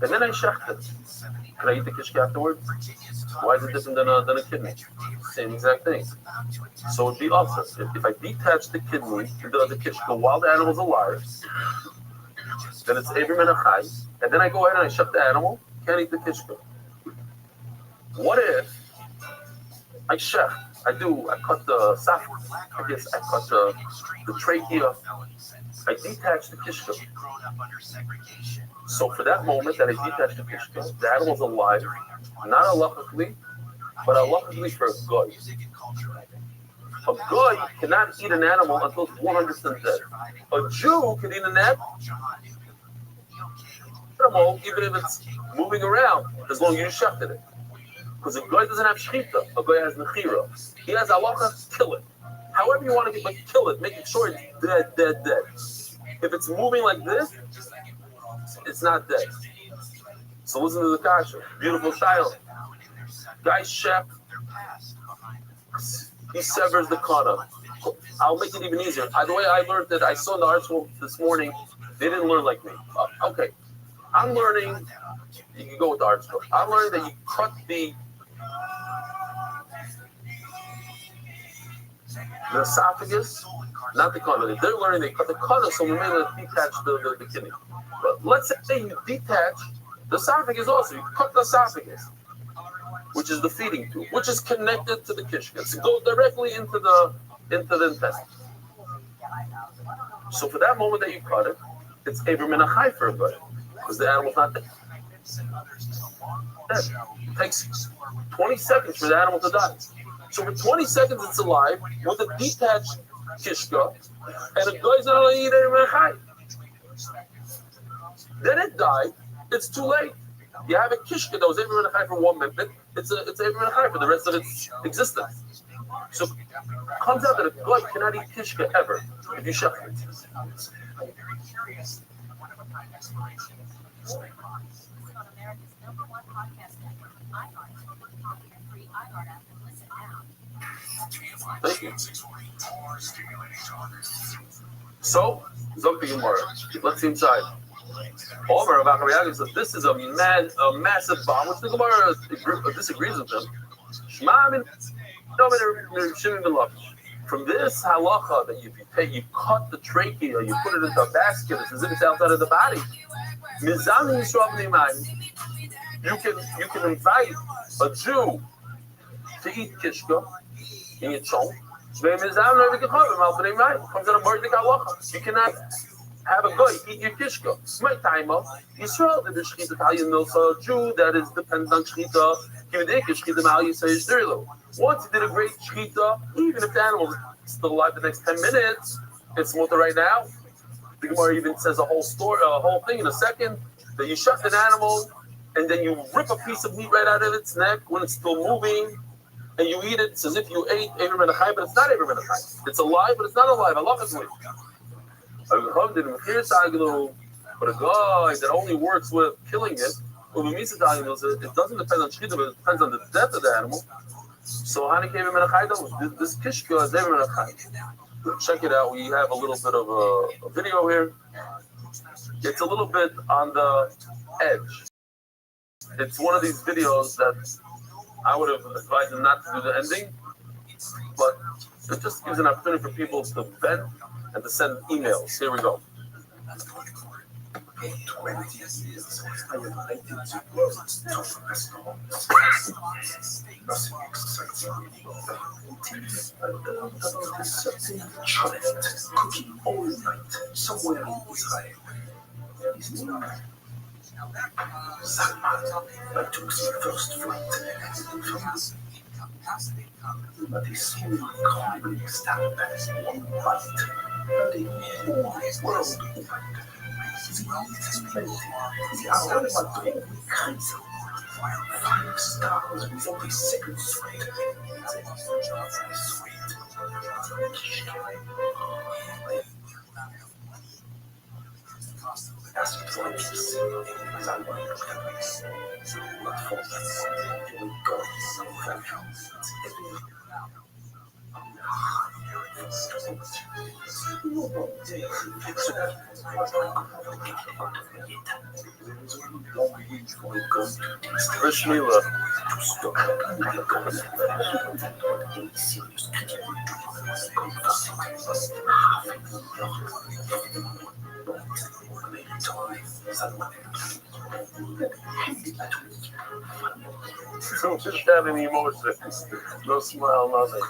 And then I shecht it. Can I eat the kishka afterwards? Why is it different than a kidney? Same exact thing. So it'd be also if I detach the kidney, the kishka while the animal's alive, then it's every minute high, and then I go ahead and I shut the animal, can't eat the kishka. What if I shecht? I cut the safra. I guess I cut the trachea. I detach the kishka. So for that moment that I detach the kishka, the animal's alive, not halachically, but halachically for a goy. A goy cannot eat an animal until it's 100% dead. A Jew can eat an animal, even if it's moving around, as long as you shechted it. Because a goy doesn't have shechita, a goy has nechira. He has halacha, kill it. However you want to get, but kill it, make sure it's dead. If it's moving like this, it's not dead. So listen to the kasha. Beautiful child. Guy shep. He severs the kana. I'll make it even easier. The way I learned it, I saw in the article this morning, they didn't learn like me. Okay. I'm learning, you can go with the article. I'm learning that you cut the esophagus, not the kana. They're learning they cut the kana, so we may detach the kidney. But let's say you detach the esophagus also. You cut the esophagus, which is the feeding tube, which is connected to the kishka. So it goes directly into the intestine. So for that moment that you cut it, it's Abram in a high for a good, because the animal's not dead. It takes 20 seconds for the animal to die. So for 20 seconds it's alive with a detached kishka, and the guy's not allowed to eat Abram in a high. Then it died. It's too late. You have a kishka that was Abram in a high for 1 minute. It's Abram in a high for the rest of its existence. So it comes out that a guy cannot eat kishka ever if you shut it. Thank you. So, Zok the Gemara. Let's see inside. Over Rabbi Rothschild says this is a massive bomb, which the Gemara disagrees with him. From this halacha that you cut the trachea, you put it into a basket, it's as if it's outside of the body. You can invite a Jew to eat kishka in your chong. You cannot have a guy eat your kishka. My time of Israel, the shechita Italian milsa Jew that is dependent on shechita. Once he did a great shechita, even if the animal is still alive the next 10 minutes, it's mutter right now. The Gemara even says a whole thing in a second that you shut an animal and then you rip a piece of meat right out of its neck when it's still moving. And you eat it, it's as if you ate Ever Menachai, but it's not Ever Menachai. It's alive, but it's not alive. Allah is with. But a guy that only works with killing it, it doesn't depend on shechita, but it depends on the death of the animal. So how do you Ever Menachai? This kishka is Ever Menachai. Check it out. We have a little bit of a video here. It's a little bit on the edge. It's one of these videos that I would have advised them not to do the ending, but it just gives an opportunity for people to vent and to send emails. Here we go. 20 years, I have eaten the world's top restaurants. Nothing excites me more until about a certain child cooking all night somewhere in Israel. His name Salman. I took the first flight from but he seemed to calmly stand back one bite and the whole world opened. The hour of my dream Kaiser. 5 stars without a second threat. As it was, Salman looked at me. Not for that, you will go somewhere else. No one dares to fix it. Rishmila. To stop serious Don't just have any emotions. No smile, nothing.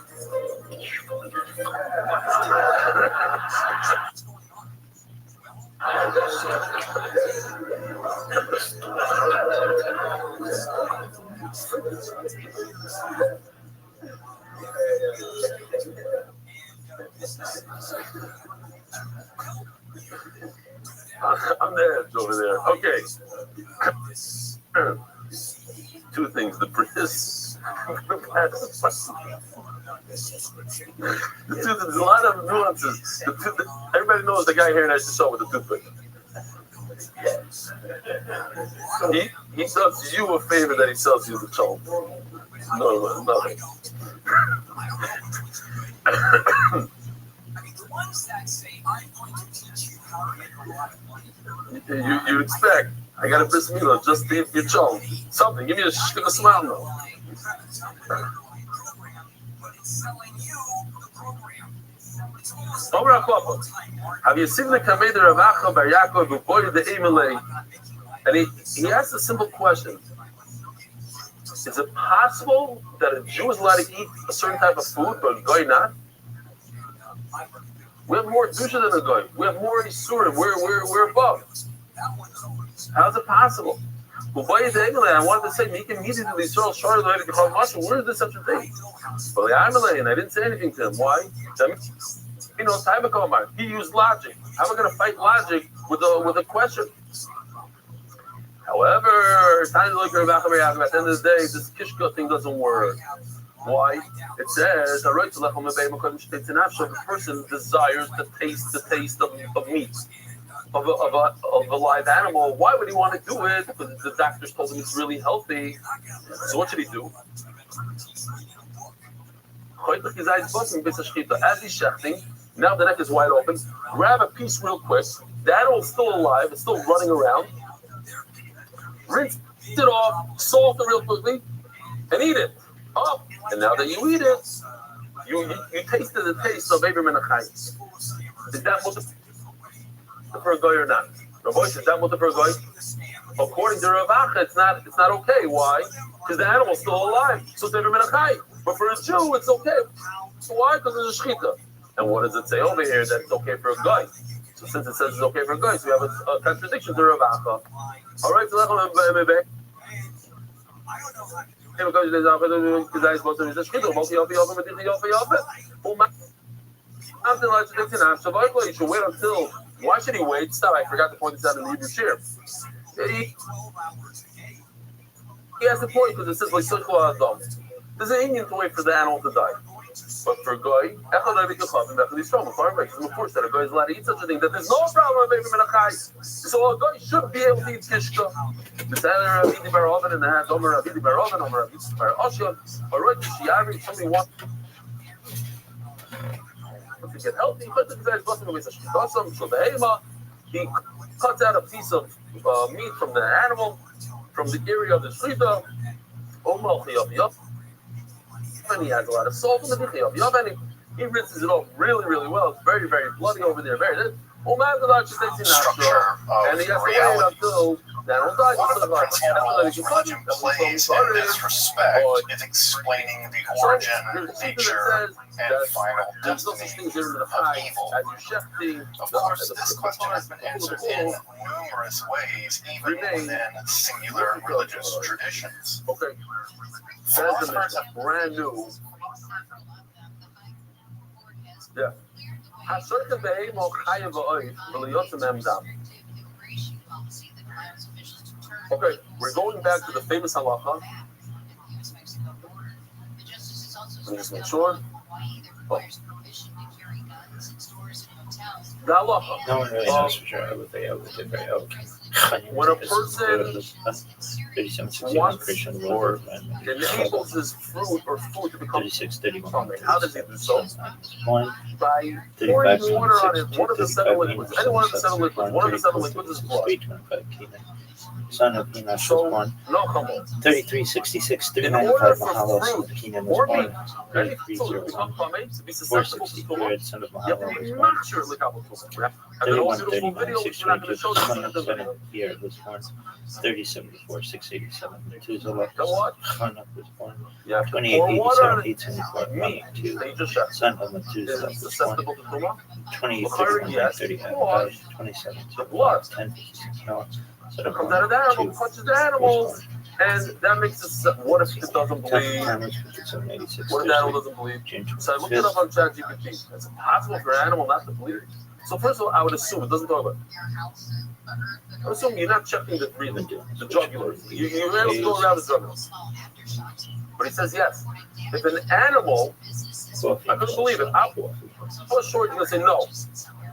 I'm the edge over there. Okay. Two things. The bris. There's a lot of nuances. Everybody knows the guy here in the show with the toothpick. He does you a favor that he sells you the chomp. No, nothing. You expect. I got a bris mila just to eat your chomp. Something. Give me a smile though. Have you seen the Kamei Ravacha Bar Yaakov Uboy the Emelei? And he asked a simple question. Is it possible that a Jew is allowed to eat a certain type of food, but a Goy not? We have more Dusha than a Goy. We have more Isurim. We're above. How is it possible? Uboy the Emelei, I wanted to say, make immediately Yisrael Shar the way to Gehal Mashal. Where is this such a thing? But and I didn't say anything to him. Why? He knows Taibakomar. He used logic. How am I going to fight logic with a question? However, at the end of the day, this kishka thing doesn't work. Why? It says the person desires to taste the taste of meat, of a live animal. Why would he want to do it? Because the doctors told him it's really healthy. So what should he do? As he's shechting, Now the neck is wide open. Grab a piece real quick. The animal's still alive. It's still running around. Rinse it off. Salt it real quickly. And eat it. Oh, and now that you eat it, you tasted the taste of Abraham and Achai. Is that mutter for a guy or not? Rabbi, is that mutter for a guy? According to Rav Acha, it's not okay. Why? Because the animal's still alive. So it's Abraham and Achai. But for a Jew, it's okay. So why? Because it's a shechita. And what does it say over here that it's okay for a guy? So since it says it's okay for a guy, so we have a contradiction to Rav Acha. All right, so wait until. Why should he wait? Stop! I forgot to point this out in the Hebrew share. He has the point because it says like there's an Indian to wait for the animal to die. But for a guy, of course, that a guy is allowed to eat such a thing, that there's no problem with Abraham and Achai. So a guy should be able to eat kishka. Somebody wants to get healthy, he cuts out a piece of meat from the animal, from the area of the shrita, and he has a lot of salt in the dichiyov, and he rinses it off really, really well. It's very, very bloody over there. Very. And he has to wait until the animal dies. One of the principles religion plays in this respect is explaining the origin, nature, and final destiny of evil. Of course, this question has been answered in numerous ways, even within singular religious traditions. Okay. Philosophers have brand new. Yeah. Okay, we're going back to the famous halacha. Let me just make sure. Oh. The halacha. No one really knows for sure. When a person wants or enables his fruit or food to become something, how does he do so? By pouring water on it, one of the 7 liquids. Any one of the 7 liquids. One of the 7 liquids is blood. Son of Enosh was born 3366 395 Mahalos. Kenan was born 3301 463. Son of Mahalo was born 3139 year was born 3074 687. Methuselah Hanok was born 2887 874 Son of Methuselah was born 2831 30 27 Noah. So it comes out of the animal, punches the animals, and that makes us. What if it doesn't bleed? What if the animal doesn't bleed? So I looked it up on ChatGPT. It's impossible for an animal not to bleed. So first of all, I would assume it doesn't talk about. I would assume you're not checking the breathing, the jugular. You're able to go around the jugular. But he says yes. If an animal, I couldn't believe it. I was sure you're going to say no.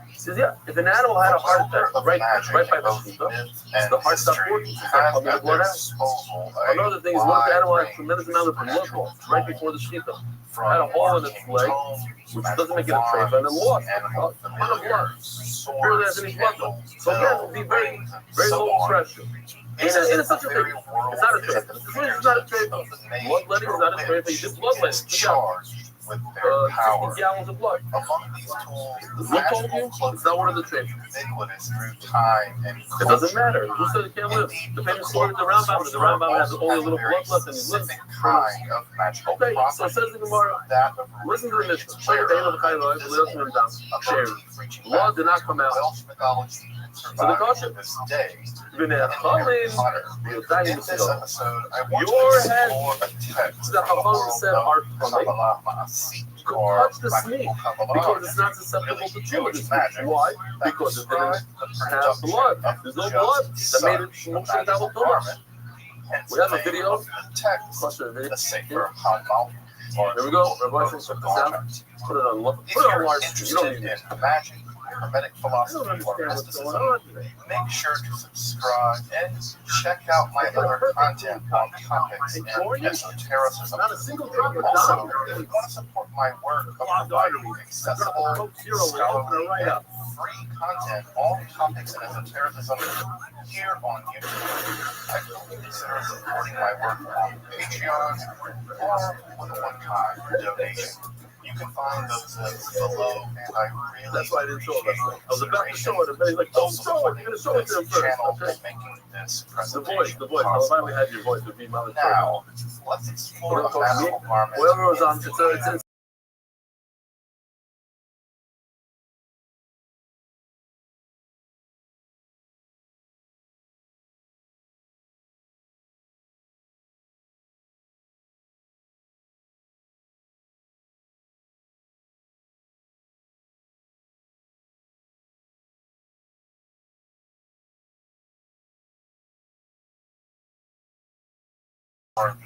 He says, yeah, if an animal had a heart attack right by the shita, the heart stopped working, so it's pumping the blood out. Another thing is, what if the animal had a tremendous amount of blood loss right before the shita? Had a hole in its leg, which doesn't make it a treifa, and it lost a ton of blood. Barely has any blood though. So again, it would be very, very low pressure. In such a thing, it's not a treifa. It's not a treifa. Bloodletting is not a treifa. You just bloodletting. With their power. 50 gallons of blood. Among these tools, who told you? It's not one of the tricks. Ubiquitous through time and culture. It doesn't matter. Who said it can't live? The famous story of the Rambam. The Rambam has only a little blood left and he lives. Kind of magical okay, so it says the Gemara. Listen to the Mishnah. Share blood did not come out. So the caution. Your head, the Chacham said, are coming. Touch the snake because it's not susceptible to tumors. Why? Because it didn't have blood. There's no blood that made it motion double tumors. We have a video. Here we go. Rabbi, check this out. Put it on large. You don't need it. Hermetic philosophy or mysticism, make sure to subscribe and check out my other content on topics and esotericism. Also, if you want to support my work of providing accessible, scholarly, and free content on topics and esotericism here on YouTube, I hope you consider supporting my work on Patreon or with a one-time donation. You can find those links below, and I really That's why I didn't show it. appreciate I was about to show it, and he's like, don't show it. You're going to show it to him channel first. making this The presentation voice. I finally had your voice. Would be my Now, let's explore the magical garment. Whoever was on, it's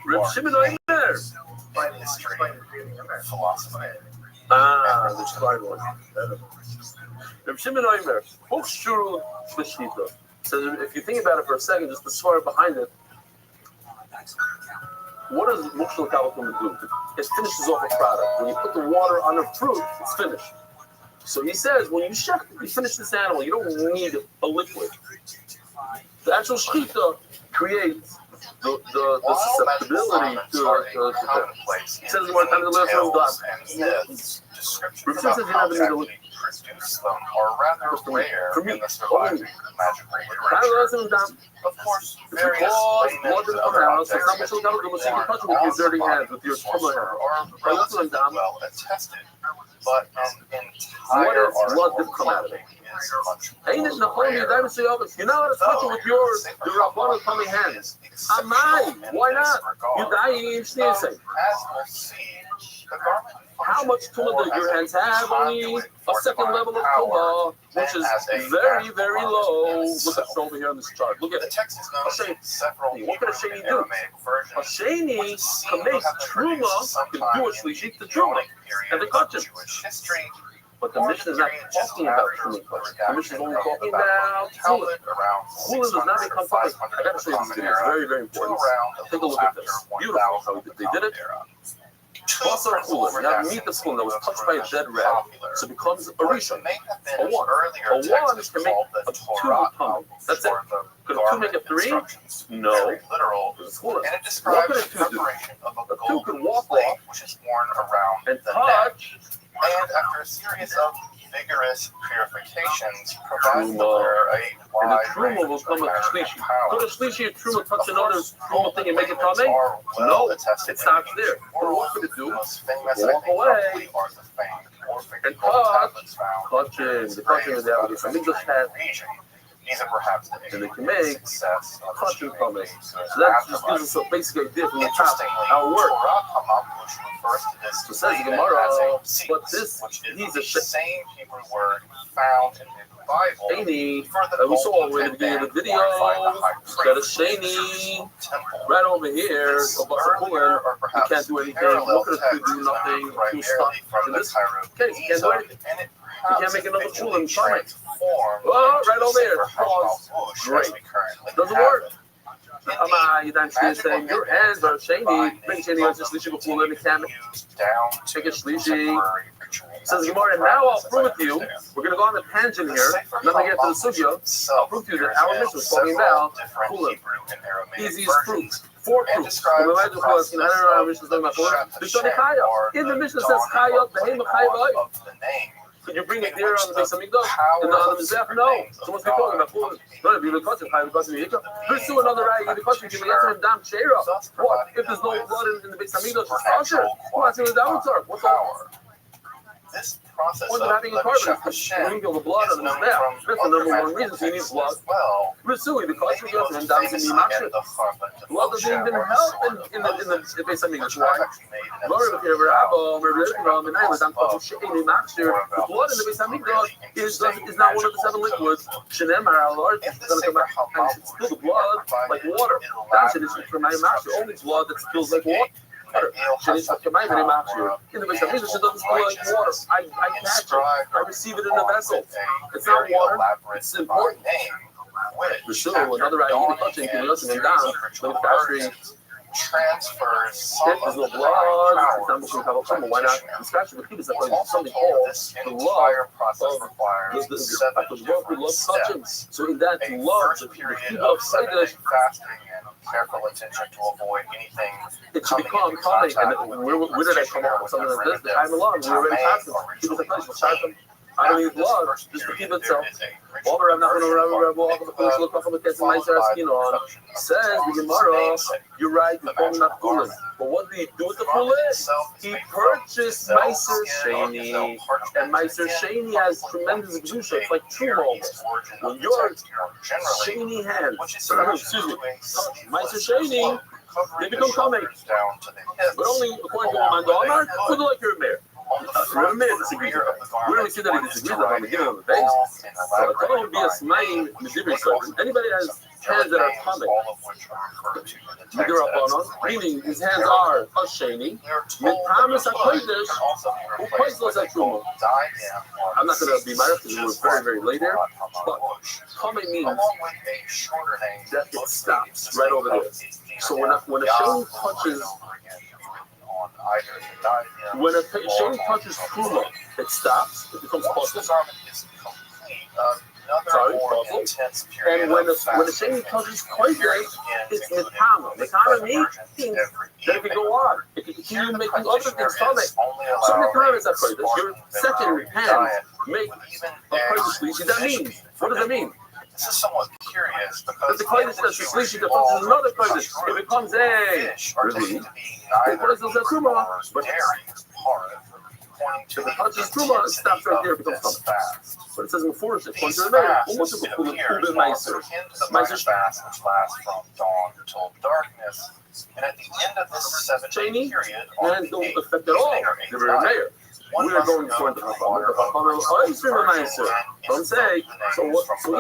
Reb Shimon Omer. by history, philosophy. The slide one. Reb Shimon Omer. Hochshuru B'shita. So if you think about it for a second, just the story behind it. What does Mukshal Kavakum do? It finishes off a product. When you put the water on the fruit, it's finished. So he says, when you finish this animal, you don't need a liquid. The actual shechita creates the susceptibility to it says one time the last one God. Descriptions about how exactly produce them are rather rare in the surviving magical literature. Of course, various laymen and other objects you touch it with your dirty hands, with your are relatively well attested, but an entire article claiming is much Ain't it Nahoni? You're not allowed to touch it with your Rabbanah tummy hands. Amai, why not? You die, you ain't saying. As we'll see, the garment how much tumah do your hands have? Only a second level of tumah, which is very, very low. Look at it over here on this chart. Look at the it. text is known in several What can a sheni do? A sheni can make truma, can do a shlishi to truma, and the kachim. Jewish history. But the Mishnah is not talking about truma. The Mishnah is only talking about chulin. Chulin does not become part. I gotta show you this video. It's very, very important. Take a look at this. Beautiful how they did it. Basar chulin, now meat the chulin that was touched by a dead rat, so it becomes a rishon, a one. A one can make a two tummy. That's it. Could a two make a three? No. It's chulin. What could a two do? A two can walk off and touch. And after a series of vigorous purifications, provides the wearer a and the wide truma range will of come with magical shlishi. power. Could a shlishi and truma touch another truma thing and make it Laymen tummy? are well No, attested it stops in the there. ancient But world. what could it do? The most famous, Walk I think, away. probably are the famed Orphic And gold touch. tablets found Touching. The touching is out of the English hat. region. These are perhaps the And they can make success of touching achieving tummy. these So that just gives us a basic idea from the top Interestingly, how it works. Torah Hamamush refers to this So says the statement Gemara, as a but pseudos, this which is he's the same Hebrew word found in the Bible Shani, for the we saw golden in the beginning of the video, headband worn by the high priest got a in Shani the temple. right over here, This a Basar earlier chulin. or You perhaps can't do anything. parallel Look at it, text do nothing, do primarily stuff. from In the this Cairo case, you can't do anything. and it You can't make another chulin tummy. transformed Oh, into right over the there. Sefer Pause. Hamamush as Great. we currently Doesn't have work. it. You don't saying your hands are shiny. Bring Shani on shlishi before in the camera. Take a shlishi. Says Gemara, and now I'll prove it to you. We're going to go on a tangent here. Then I get to the sugya. I'll prove to you that our mission is talking about chulin. Easiest proof. 4 proofs. In the Mishnah says chayot behem chayot. Could you bring it there on the Beis Hamikdash? In the other Mizrach? No. So what's he talking about? No, if you look at it, pursue another right. You look at it, you dam sheira. What? If there's no blood in the Beis Hamikdash, it's kosher. What's it with that? What's all? This process Point of of having a carbon Lemishach is Hashem sprinkle the blood is on known his mouth. from That's the other number one magical reason he needs texts blood. as well. Pursue the kosher Maybe goes most and down to famously the makshir. in the Charbet Blood doesn't even or help sword of in the Moses, Beis Hamikdash. which Why? I've actually made an Lord, episode if you're about. Rabbi, the blood in the Beis Hamikdash is not one of the 7 liquids. Shenemar, our Lord, is going to come out and spill the blood like water. That's it. It's for my master. Only blood that spills like water. water. She's like my very much. In the Mishnah, she doesn't feel like water. I catch it. I receive it in a vessel. It's not water. It's important. The shul, another idea, touching, can listen and down. When the factory transfers there's no blood. Why not? Especially with people that play something called the love of the love we love touching. So in that love, the people of Siddish, fasting and careful attention to avoid anything. it should become common. And where did I come up with something like this? The time along, we already fasted. People that place will start them. I don't need blood, just the people itself. All the Rav Nachman, all the police look up on the kids and nice skin on. Says the Gemara, you're right, you're probably not fooling. But what did he do with the foolish? He purchased Meiser Sheni, and Meiser Sheni has tremendous kedusha. It's like true moments. When your Sheni hands, excuse me, Meiser Sheni, they become common. But only according to Roman Dollar, put it like you're a mayor. Remember, disagrees with us. We don't see that he disagrees with us. I'm giving him a base. So I told him be a smiling Missouri servant. Anybody has hands that are common, meaning his hands are Hasheni, Mithamas HaKodesh, who Kodesh HaTruma. I'm not going to be married because we're very, very late here, but common means that it stops right over there. So when a Sheni touches when a Sheni touches Truma, it stops, it becomes possible. Sorry, possible. And when a Sheni touches Kodesh, it's Mitama. Mitama means that it can go on. It can continue making other things from it. So Mitama is a Kodesh. Your second hand make a Kodesh. That means, what does that mean? This is somewhat curious because the Kodesh that's the sleepy that touches another Kodesh, it becomes a Ravine. The Kodesh is a Truma, but if it touches Truma, it stops right there, it becomes common. But it says in Forest, it points to the mayor. Almost a Kula Meiser. Meiser fast, which lasts from dawn until darkness. And at the end of this 7-day period, hands don't affect at all the very mayor. We are going for the Chacham. Always remind sir. Don't say. So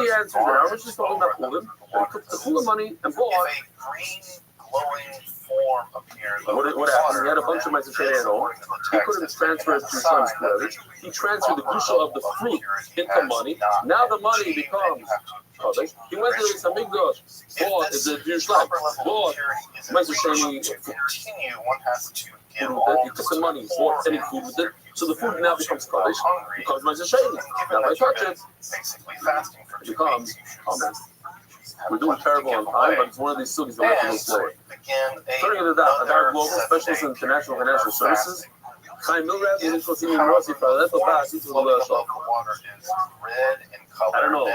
he answered that I was just talking about Kulim. And he took the Kulim money and bought. If a green glowing form appears, what happened? He had a bunch of Meiser at home. He couldn't transfer it to his son's credit. He transferred the Gusha of the fruit into money. Now the money becomes. He went to his Amigdash, bought the Jewish life, bought Meiser Sheni. One has to give he took the money, bought any food with it. So the food now becomes Kaddish, becomes Meiser Sheni. Now if I touch it, it becomes common. We're doing terrible on time, but it's one of these sugis that we have to go slower. Turning to that, a global specialist in international financial services. Chaim Milrad, the initial senior Rossi, Praleto Bass, this is the shop. I don't know.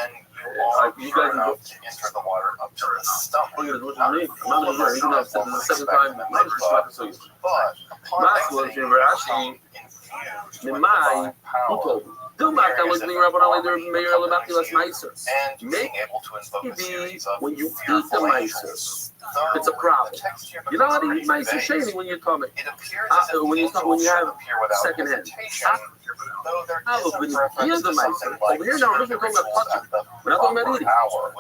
You guys enter the water up to the stomach. Look at it, what you mean? I'm not here, even though I've said this the second time. I'm just trying to show you. Masculine, you were actually Mimai, who told me? Do not tell me Rabbi there Mayor Lemakilas Meiser. Maybe when you eat the Meiser, it's a problem. You know how to eat Meiser Sheni when you come when you have second hand. When you hear the Meiser, over here now we're talking about touching. We're not talking about eating.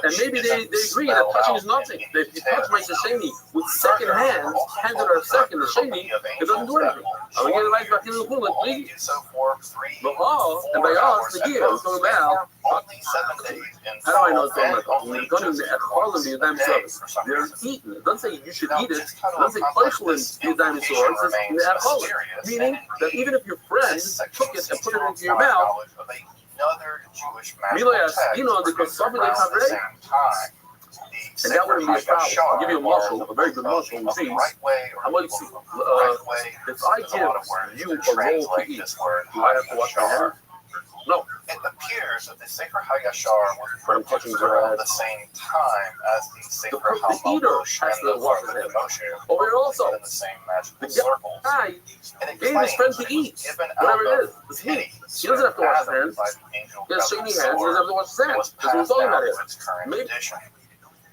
And maybe they agree that touching is nothing. If you touch Meiser Sheni with second hands, hands that are second, the Sheni, it doesn't do anything. I'm going to get the lights back in the pool, please. And by us, the gear, it's talking about. How do I know it's talking about? When you're going to Harlem, the Yadayim service, they're eating. It doesn't say you should eat it. It doesn't say Eichel the Yadayim service. It's at Harlem. Meaning that even if your friend took it and put it into your mouth, because something they have ready. And that wouldn't be a problem. I'll give you a muscle, a very good muscle. See, how much? If I give you a roll to eat, do I have to wash my hands? No. It appears that the Sefer HaYashar was produced around the same time as the Sefer HaMamosh. The eater has to wash his hands. Over here also, the guy gave his friend to eat, whatever it is. It's meat. He doesn't have to wash his hands. He has shiny hands. He doesn't have to wash his hands. That's what we're talking about here. Maybe.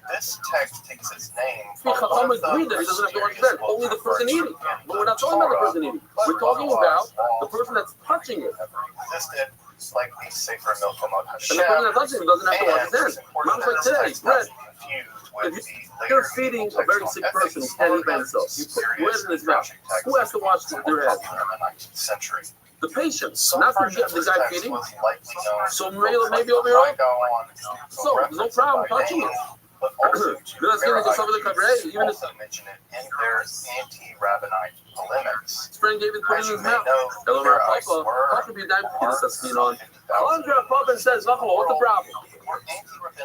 This text takes its name from Chacham agreed that he doesn't have to wash his hands. Only the person eating. But we're not talking about the person eating. We're talking about the person that's touching it. Like the Sefer Milchamot Hashem. And the person that touches him doesn't have to wash his hands. Mom's like today, bread. With the You're feeding a very sick person who can't eat by himself. You put bread in his mouth. Who has to wash their hands? The patient, not the guy feeding. So maybe over here. So there's no problem touching it. Let's get into some of the cabaret. Even if mention it in their anti-rabbinite polemics. his friend gave it put in his mouth. Hello, Papa. Papa be dying to get this on. Andra Papa says, "What's the problem?"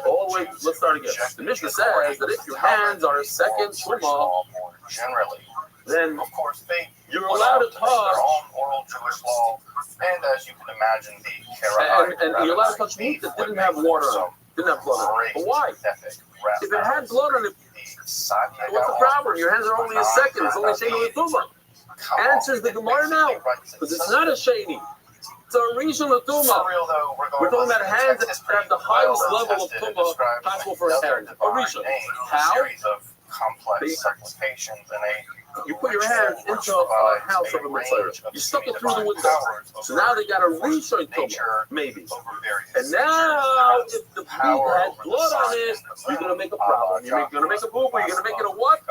Oh wait, let's start again. The Mishnah says that if your hands are a second truma, Generally, then of course, you're allowed to their touch. own oral Jewish law, and as you can imagine, the And you're allowed to touch meat that didn't have water on it, didn't have blood on it. But why? If it had blood on it, what's the problem? Your hands are only a second. It's only sheni l'tuma. Answers the Gemara now, because it's not a sheni. It's a rishon l'tuma. We're talking about hands that have the highest level of tuma possible for a hand. A rishon. How? Complex supplications and you put your hands into a house of a Mitzvah. You stuck it through the window. So now they got a rishon tuma, maybe. And now, if the meat had blood on it, you're going to make a problem. You're going to make a boo-boo. You're going to make it a what?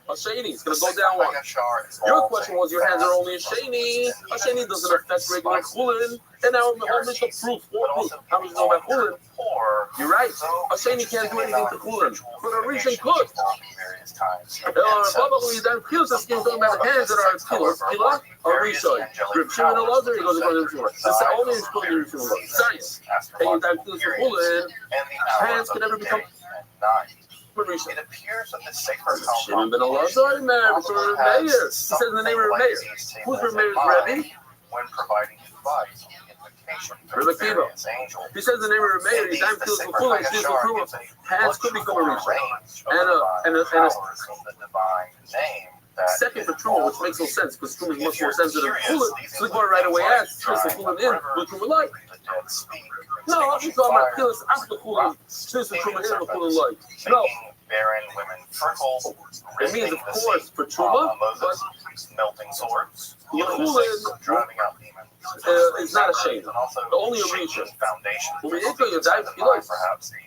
A sheni. It's going to go down one. Your question was your hands are only a sheni. A sheni doesn't affect regular chulin. And now the whole mission proof. How much you know about chulin? You're right. A sheni can't do anything to chulin. But a rishon could. Probably then kilos of skin talking about the hands that are kilos. Kila or rishon. Rib Shimon Elazar, he goes according to Rishon. This is only is called Rishon Elazar. Science. And you dive kilos of chulin. Hands can never become rishon. It appears that the sacred Shimon ben Elazar married for Meir. He says in the name of Meir. Who's Meir's Rebbe? When providing advice. Rabbi Kiva. He says the name of Meir. He dive kilos of chulin. She's the true hands could become a rishon. And a second for truma, which makes no sense because truma is much more sensitive than chulin. So the Gemara right away asks, "Is the chulin in? Which we like?" No, I'm talking about kilos after chulin. Is the truma in? The chulin like? No. Barren women fertile. It means, of course, for truma, but melting swords. the chulin Driving out demons. is not a shame. Only a rishon. Foundation. When we enter your dive kilos, perhaps the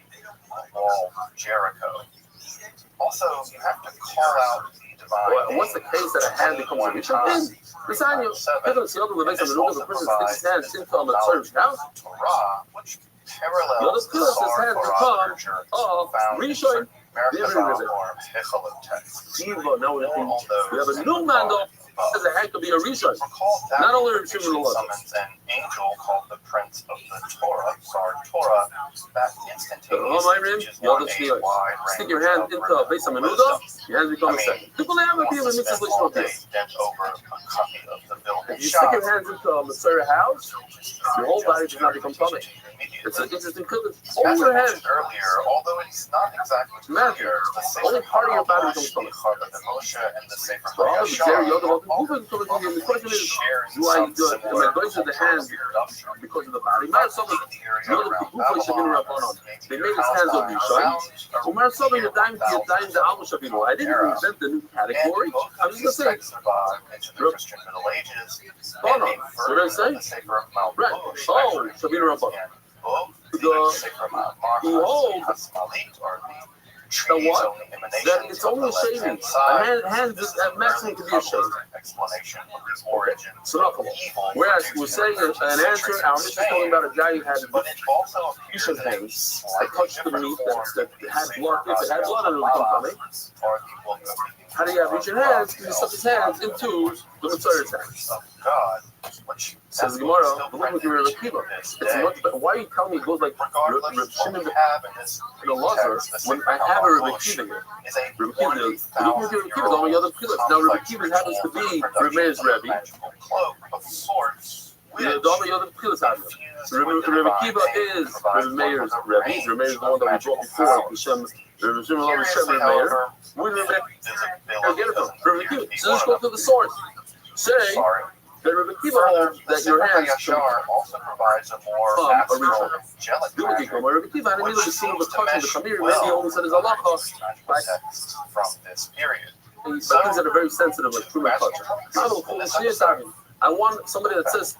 wall of Jericho. Also, you have to call out the divine. What's the case that a hand becomes a rishon? Then, Besides, you don't see other levites on the road of the person sticks his hands into a Mitzvah's house. Torah, which parallels The other kilos his hands become rishon. Now we have a new mandal. As a hand could be a rishon. Not only a Shimon summons an angel called the Prince of the Torah, Torah, that instantaneously stick your hand into a base of menuda, your hands become a second. People never be able to mix this with this. If you stick your hands into a Messiah house, your whole body does not become tummy. It's an interesting because only your hands. Although it's not exactly clear, only part of your body becomes tummy. The question is, do I do it? Am I going to the hands because of the body? Not something. They made his hands of Rishon. Umar something you're dying the Alma Shavino. I didn't invent the new category. I'm just going to say. Oh no. What did I say? Right. Oh, Shavino Rabban. Who holds the what? That it's only shaving. A hand at maximum can be a shave. So, whereas we're saying an answer, our mission is talking about a guy who had Yishon hands that touched the meat that had blood. If it had blood on it, it would come tummy. How do you have Yishon hands? He stuck his hands into the Mitzvah's hands. Says the Gemara, look with your Rabbi Kiva. It's much better. Why are you telling me it goes like Rabbi Shimon ben Elazar when I have a Rabbi Kiva here? Rabbi Kiva, look with your Rabbi Kiva, all my other Kivas. Now Rabbi Kiva happens to be Rabbi Meir's Rebbe. All my other Kivas happen. Rabbi Kiva is Rabbi Meir's Rebbe. Rabbi Meir is the one that we brought before. Rabbi Shimon Elazar Meir. Where's Rabbi Meir? Get it from Rabbi Kiva. So let's go to the source. Say that Rabbi Kiva holds that your hands also provides a more natural angelic pattern. Rabbi Kiva had a little scene of the touch of the Kamir. Maybe he only said his halacha from this period. But things that are very sensitive, like truma touch. I want somebody that says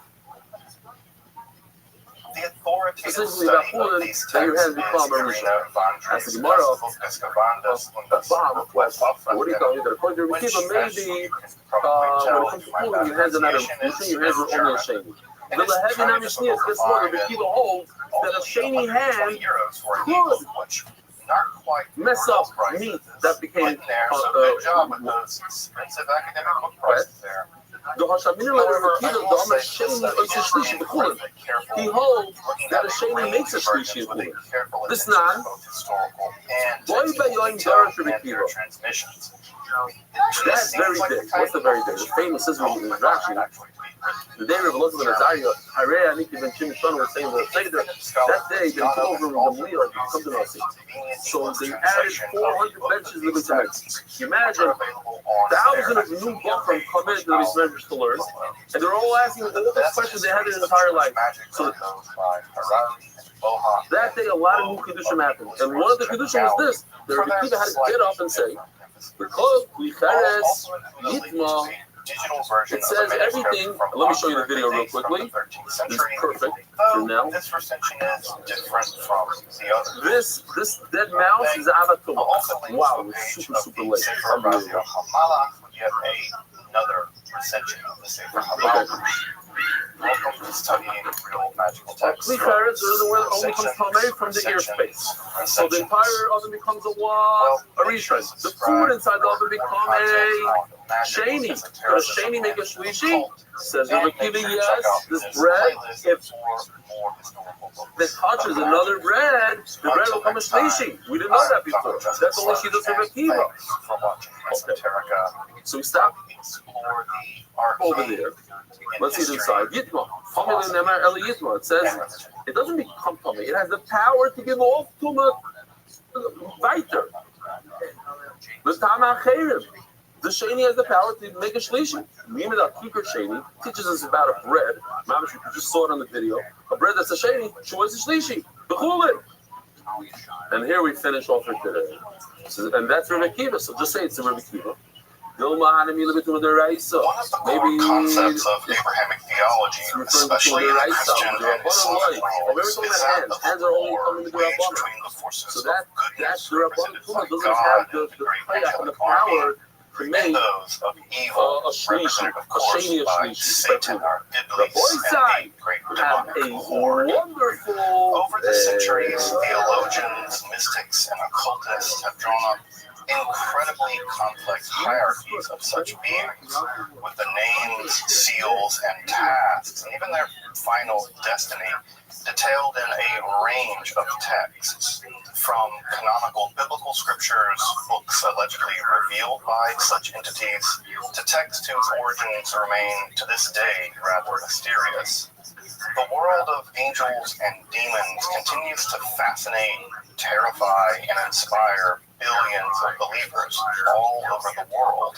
the authority specifically about Chulin, then your hands become a Rishon. As the Gemara, the Bob was, what do you call it? According to Rabbi Kiva, maybe when it comes to Chulin, your hands are not a Rishon, your hands are only a Sheni. The Lehevi Namishnias, guess what? Rabbi Kiva holds that a Sheni hand could mess up meat that became the Hashamina letter of Kiva, the Amar Sheni makes a shlishi b'chulin. He holds that a Sheni makes a shlishi b'chulin. This nan, boy b'yoyim darash Rabbi Kiva. That's very big. What's the very big? The famous is in Rashi. The day Rabbi Rothschild and Azariah, Harei Aniki ben Shimshon was saying the Seder, that day they took over the meal to come to Nasi. So they added 400 benches to the Mitzvah. Imagine thousands of new Bachram come into the Mitzvah to learn, and they're all asking all the questions they had in their entire life. So that day a lot of new Kedushin happened. And one of the Kedushin was this. The Rabbi Kiva had to get up and say, it says everything. Let me show you the video real quickly. It's perfect for now. This recension is different from the other. This dead mouse is Avatul. Wow, it's super late. Unbelievable. You have another recension of the Sefer Hamal. Welcome to studying real magical texts. Klicharetz is the one that only comes from the airspace. So the entire oven becomes a wall, a rishon. The food inside the oven becomes a sheni. Could a sheni make a shlishi? Says Rabbi Kiva, yes. This bread, if it touches another bread, the bread will become a shlishi. We didn't know that before. That's only she does Rabbi Kiva. Okay. So we stop over there. Let's see it inside. Yitma. It says it doesn't become tummy. It has the power to give off tumah weiter. The sheni has the power to make a shlishi. Mimid Kikar Sheni teaches us about a bread. Mamish, you just saw it on the video. A bread that's a sheni, she was a shlishi. And here we finish off for today. And that's Rabbi Kiva. So just say it's a Rabbi Kiva. One of the core concepts of Abrahamic theology, especially in Christian and Islamic worlds, is that the war waged between the forces of goodness represented by God and the great angelic army, and those of evil represented, of course, by Satan, our Iblis, and the great demonic horde. Over the centuries, theologians, mystics, and occultists have drawn up incredibly complex hierarchies of such beings, with the names, seals, and tasks, and even their final destiny detailed in a range of texts, from canonical biblical scriptures, books allegedly revealed by such entities, to texts whose origins remain to this day rather mysterious. The world of angels and demons continues to fascinate, terrify, and inspire billions of believers all over the world.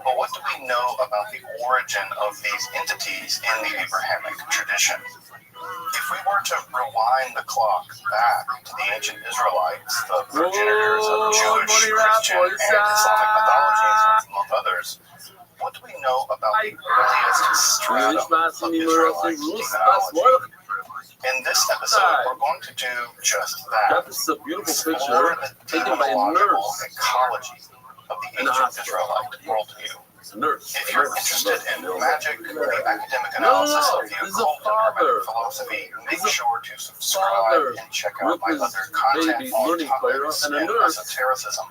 But what do we know about the origin of these entities in the Abrahamic tradition? If we were to rewind the clock back to the ancient Israelites, the progenitors of Jewish, Christian, and Islamic mythologies, among others, what do we know about the earliest stratum of Israelite demonology? In this episode, we're going to do just that. That's a beautiful picture taken by a nurse. Ecology of the ancient Israelite worldview. If you're interested in magic, the academic analysis of the occult and hermetic philosophy, make sure to subscribe and check out my other content on topics in esotericism.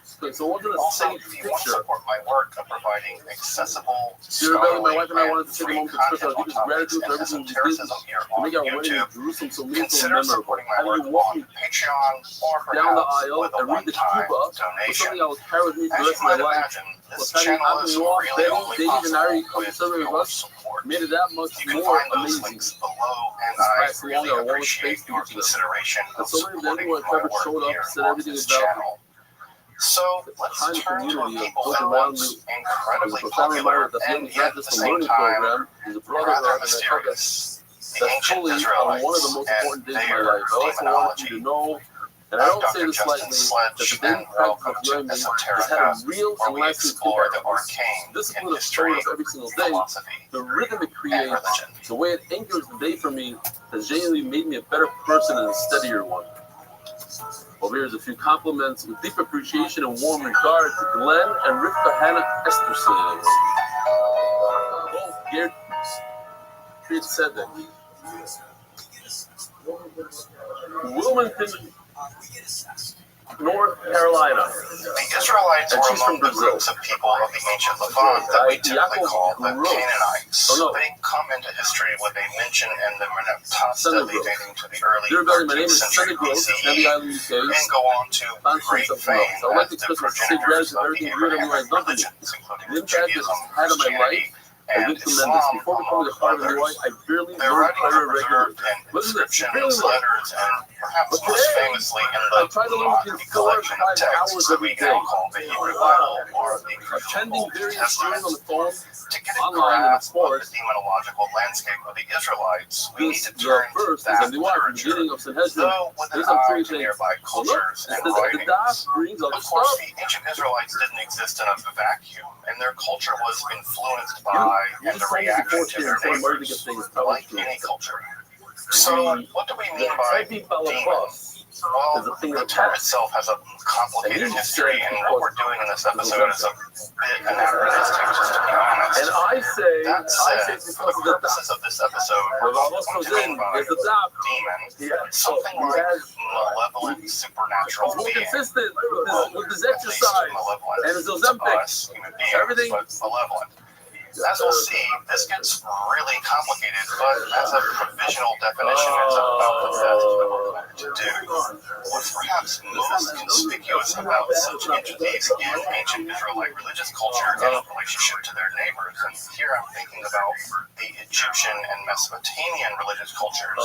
Also, if you want to support my work of providing accessible, scholarly, and free content on topics in esotericism here on YouTube, consider supporting my work on Patreon or perhaps with a one-time donation. As you might imagine, this channel is really only possible with your support. Made it that much You can more find those amazing. links below, and I really appreciate your consideration of supporting my work here on this channel. So let's turn to a people that was incredibly popular and yet at the same time rather mysterious. The ancient Israelites and their demonology. And I I'm don't say Dr. this Justin lightly, that Sledge, the daily and practice welcome of to learning has Esoterica, had a real where and we lasting explore the impact. arcane Discipline in of showing history, up every single day, philosophy, the rhythm it and creates, religion. the way it anchors the day for me, has genuinely made me a better person and a steadier one. Well, here's a few compliments with deep appreciation and warm regard to Glenn and Rivka Hannah Esterson. Both geared said that. Wilmington, North Carolina. The Israelites And were she's from among the Brazil. groups of people of the ancient Levant that we typically call the Canaanites. Oh, no. They come into history with a mention in the Menaptasta Sunday dating to the early Dear Belly, my name 13th is century Sunday Grove, BCE, Sandy Island, UK. and go on to great fame I would like to as the express my sincere progenitors gratitude of for the everything good and Abrahamic I've done for me. religions, including The impact this Judaism, has had on my life Christianity, has and been tremendous. Islam, Before becoming a among part of the others. UI, I barely Their learned writings prayer are regularly. preserved in Listen to this, barely inscriptions, learned. letters, and perhaps But most today, famously in I try to the learn between Mahdi 4 and collection 5 of texts hours that every we day. now call the Hebrew Bible or the Attending Old various Testament. hearings on the phone, To get a online, and of grasp of course, the demonological landscape of the Israelites, we need this to turn to verse is that in the wife, the literature, beginning of Sanhedrin. though with an There's some eye pretty to things. nearby Well, look, cultures and the writings. DAF brings other Of course, stuff. the ancient Israelites didn't exist in a vacuum, and their culture was influenced by You and just the told me reaction before to too, their so I'm ready to get neighbors, things covered like through. any culture. So, what do we mean by Heavy Bala demon? Cross Well, is a thing the of term past. itself has a complicated And you history, said and what we're doing in this episode is a bit anachronistic, just to be honest. And I say That said, it's for the because of the purposes DAF. of this episode, Well, we're almost going comes to in, mean by there's the DAF. demon Yeah, something he like has malevolent supernatural it's more being. consistent with his At least exercise malevolent and his to Ozempic. us human beings, Everything. but malevolent. As we'll see, this gets really complicated, but as a provisional definition, it's about the best that we're going to do. What's perhaps most conspicuous about such entities in ancient Israelite religious culture and relationship to their neighbors, and here I'm thinking about the Egyptian and Mesopotamian religious cultures,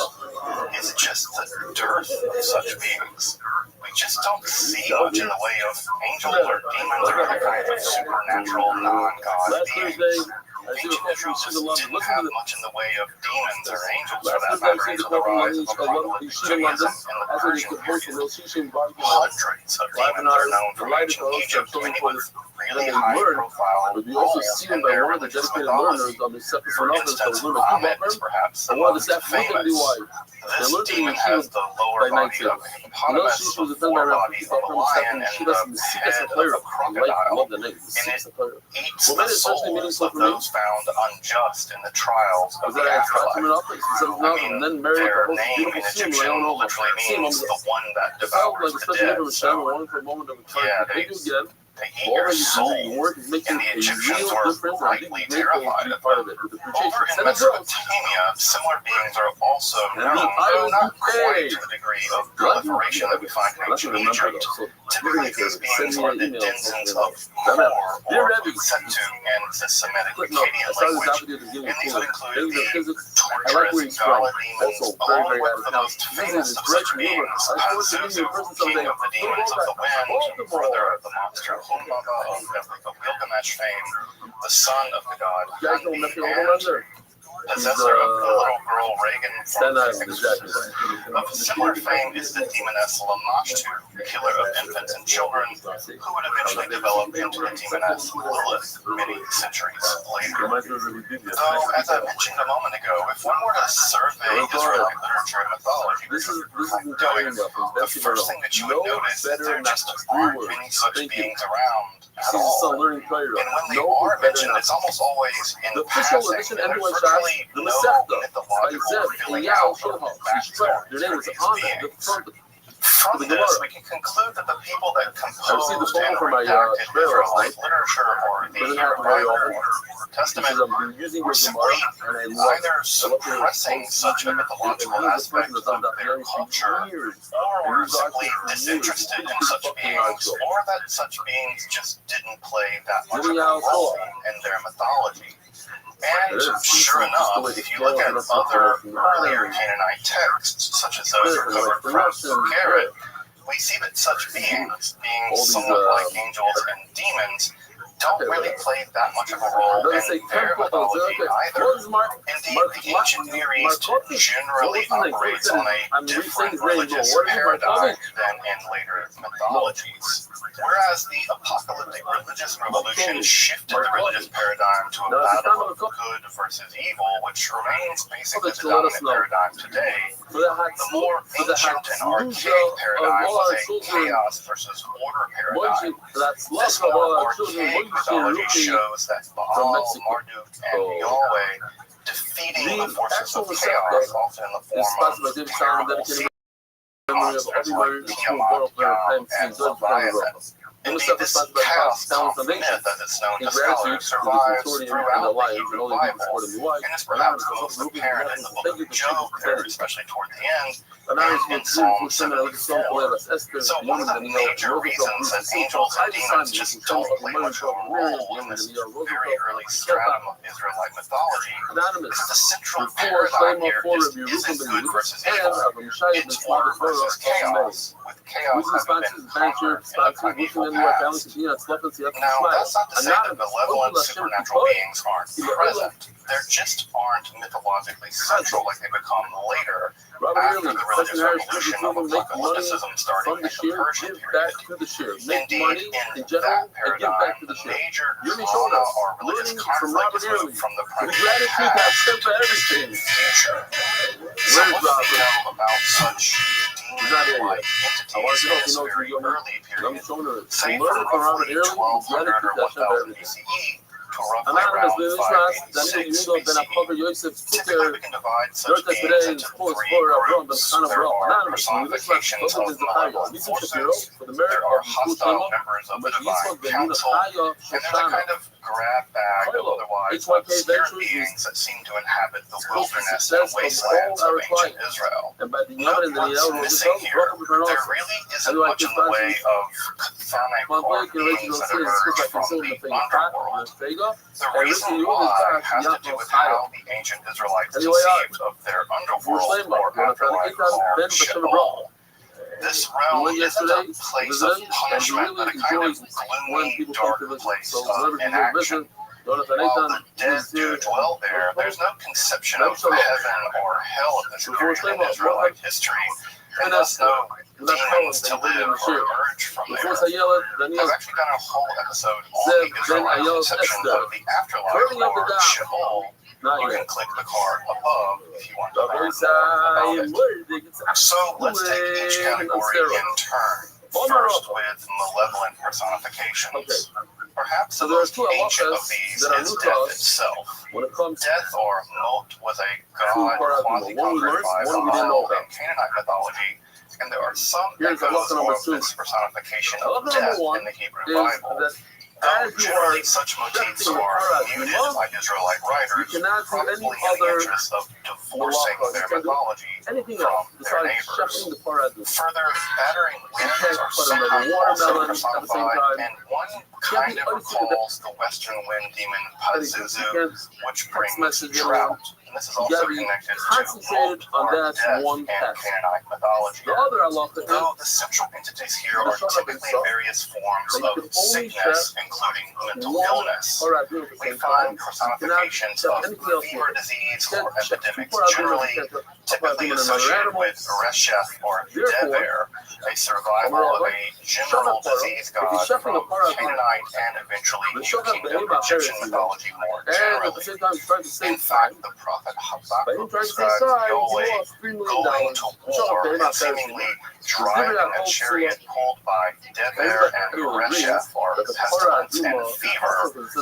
is just the dearth of such beings. We just don't see much in the way of angels or demons or other kinds of supernatural non-God Last beings. Thursday, I see Ancient a couple Israel of just London. didn't Listen have to much in the way of demons or angels for Last that Thursday, I matter see the until the couple of rise London. of apocalyptic Judaism in the As I Persian could host a period. real Shishin barbecue. Hundreds of Live demons are known the from light ancient of Egypt, showing many for with this. really Then they learn, high-profile but we also roles see in them by their one of the religious dedicated learners mythology. on the Sefer For Sonata, so instance, we learn a few Ahmed about is them. perhaps the And one of the most staff looked at famous. the why. This learned demon that he has was the lower by body night of a Another hippopotamus, she the was defended by forebody of a lion, and she the doesn't seek us head a of player. a I crocodile. love the name. And it eats What the made it especially souls meaningful of for me those found unjust in the trials of was the that I had talked to him afterlife. enough, and then married Their the host name beautiful in scene Egyptian when I don't know literally means the one that It felt devours like, the especially dead. with Hashem, So, one for a moment of a time yeah, to thank you again. they eat All your that you do, soul. your work is making And the a Egyptians real were difference, and I'm rightly deeply grateful to terrified be of part them. of it. With Over appreciation. in Send it girls. Mesopotamia, similar beings are also And known, the though island not UK. quite to the degree of proliferation that we find in Let's ancient remember Egypt. though. So, Typically, these beings are the denizens of Mor, Dear or Rebbe, Setu, and the Semitic quick note, I Akkadian started language. out with you at the beginning And these would of include the the physics. I like where torturous he's from. Gala demons, Also, very, along very with out the of town. most This famous is of great such beings, humor. I suppose to be Pazuzu, a person king someday. of the demons of the wind, Baltimore. brother of the monster Humbaba of Epic of Gilgamesh fame, the son of the god You guys know Hanbi, nothing and over possessor of the little girl Reagan from Then the exactly. Of similar fame is the demoness Lamashtu, killer of infants and children, who would eventually develop into the demoness Lilith many centuries later. Though, as I mentioned a moment ago, if one were to survey Israelite literature and mythology, This is doing, Italian the first thing that you would notice is there just aren't many such beings around at all. And when they are mentioned, it's almost always in The official passing, edition and there's English virtually the no Masechta mythological filling out of the backstory Their name for is these on it. beings. The From the this, Gemara. we can conclude that the people that Ever see the composed photo and for my redacted trailer last Israelite night? literature or the Doesn't happen very Bible often. or Testament Because I'm using were the simply Gemara, and I love either it. suppressing such a mythological aspect of their culture, or were simply disinterested in such beings, or that such beings just didn't play that much of a role in their mythology. And sure enough, if you look at other earlier Canaanite texts, such as those recovered from Garrett, we see that such beings, being somewhat like angels and demons, don't really play that much of a role in their mythology either. Indeed, the ancient Near East generally operates on a different religious paradigm than in later mythologies. Whereas the apocalyptic religious revolution shifted the religious paradigm to a battle of good versus evil, which remains basically the dominant paradigm today, the more ancient and archaic paradigm was a chaos versus order paradigm. This more archaic mythology shows that Baal, Marduk, and Yahweh defeating the forces of chaos, often in the form of terrible sea monsters like Tiamat, Yam, and Leviathan. Indeed, this chaos myth, as it's known to scholars, survives throughout the Hebrew Bible, and is perhaps most apparent in the book of Job, especially toward the end, and in Psalm 74. So one of the major reasons that angels and demons just don't play much of a role in this very early stratum of Israelite mythology is the central paradigm here isn't good versus evil, it's order versus chaos, with chaos having been conquered in the primeval past. Now, that's not to say that benevolent supernatural beings aren't present. They just aren't mythologically central like they become later, after the religious revolution of apocalypticism starting in the Persian period. Indeed, in that paradigm, the major drama or religious conflict is moved from the primary past to the future. So what do we know about such demon-like entities in this very early period, say from roughly 1200 or 1000 BCE, to roughly around 586 BCE. Typically, we can divide such beings into three groups. There are personifications of malevolent forces, there are hostile members of the divine council, and there's a kind of grab bag of otherwise obscure beings that seem to inhabit the wilderness and wastelands of ancient Israel. Note what's missing here. There really isn't much in the way of chthonic or beings that emerge from the underworld. The reason why has to do with how the ancient Israelites conceived of their underworld or afterlife called Sheol. This realm isn't a place of punishment, but a kind of gloomy, dark place of inaction. While the dead do dwell there, there's no conception of heaven or hell at this period in Israelite history, and thus no demons to live or emerge from there. I've actually done a whole episode on the Israelite conception of the afterlife or Sheol. You can click the card above if you want to learn more about it. So let's take each category in turn. First with malevolent personifications. Perhaps the most ancient of these is death itself. Death or Mot was a god quasi-conquered by Baal in Canaanite mythology, and there are some echoes of this personification of death in the Hebrew Bible. Though generally such motifs are muted by Israelite writers, probably in the interest of divorcing their mythology from their neighbors. Further, battering winds are sometimes also personified, and one kind of recalls the western wind demon Pazuzu, which brings drought. And this is also connected to Mot or death in Canaanite mythology. Though the central entities here are typically various forms of sickness, including mental illness. We find personifications of fever disease or epidemics generally, typically associated with Reshef or Dever, a survival of a general disease god from Canaanite and eventually New Kingdom Egyptian mythology more generally. In fact, the prophet Habakkuk describes Yahweh going to war and seemingly driving a chariot pulled by Dever and Reshef, or pestilence and fever, with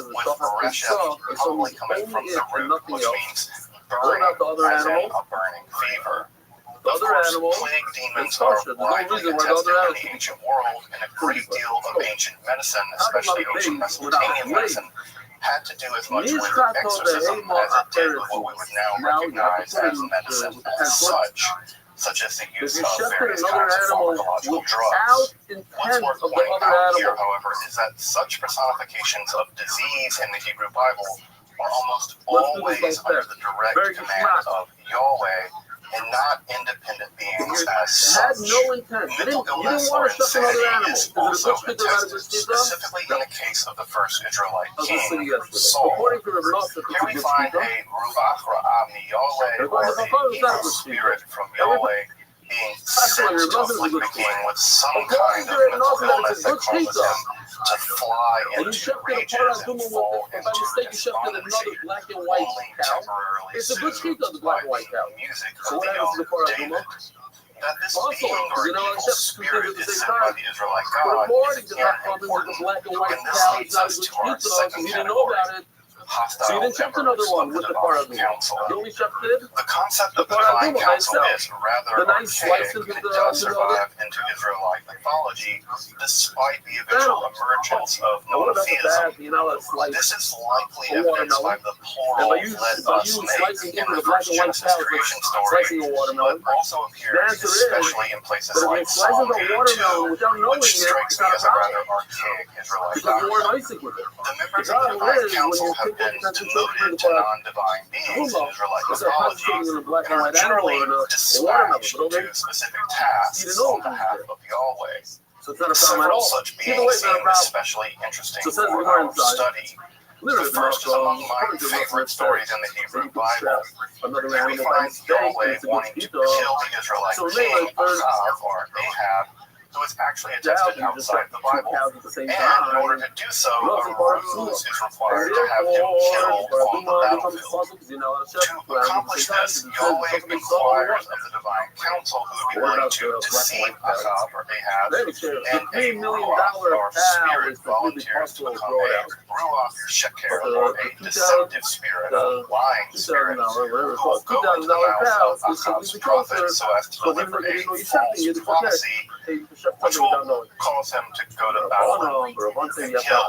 Reshef probably coming from the root, which means burning, as in a burning fever. Of course, plague demons are widely attested in the ancient world, and a great deal of ancient medicine, especially ancient Mesopotamian medicine, had to do as much with exorcism as it did with what we would now recognize as medicine as such as the use of various kinds of pharmacological drugs. What's worth pointing out here, however, is that such personifications of disease in the Hebrew Bible are almost always under the direct command of Yahweh, and not independent beings beings as had such. no intent. You Mental didn't illness want or to shut another insanity animal. is Is it a also good speaker about a good attested, speaker? specifically in the case of the first Israelite I was listening king, yesterday. Saul. According to Rabbi Rothschild, Here we it's a good find speaker. a Ruach Ra'ah Yahweh, or an evil spirit from Yahweh, being sent to afflict the king with some kind of mental illness that causes him to fly into rages and fall into despondency, black and white only cow. temporarily It's a good soothed speaker, the by black and white the cow. music So of what the happens to the young Torah David. That this Also, being or you know, evil except spirit at the is same sent by time. the Israelite But God according is to very that comment, the important. black and white And this cow is leads not a us good to our speaker, so second you didn't know category, about it. So you hostile didn't check another members one of the with the divine Paraduma. council. You only checked it. The concept of The the divine Paraduma by council itself. is rather The nice archaic. slices with It the, does survive into Israelite mythology despite the eventual emergence of And what about the monotheism. bad, you know, a slice? This is likely A evidenced watermelon. by the And plural by you let us slicing make in into the the black first and white Genesis cow, creation like story, slicing a but watermelon. also The appears answer is especially in places that if like you slice Psalm a watermelon 82, without knowing which it, strikes it's me not a as a problem. rather archaic Israelite Because you weren't doctrine. Isaac with it. The members The of the problem divine is, when council you have take been the demoted to non-divine beings in Israelite it's a mythology in a black and and are white animal generally or a dispatched watermelon. to specific tasks on behalf of Yahweh. So it's not a problem at Several all. such Either way, beings it's not a seem problem. especially interesting So it says for we weren't our inside. study. The Literally, first is among my favorite stories in the Hebrew Bible. Another Here we animal find by mistake, Yahweh it's a good wanting to speaker. kill the Israelite So king remember, Ahav, or Ahab, who is actually attested outside the Bible. At the same And time, in order to do so, a ruse is required and to have him killed on the battlefield. therefore, To accomplish this, Yahweh inquires of the divine council who would be willing to deceive Ahab or Ahab, and a ruach or spirit volunteers to become a ruach sheker, or a deceptive spirit, a lying spirit, who will go into the mouth of Ahab's prophet so as to deliver a false prophecy, which will cause him to go to battle and kill.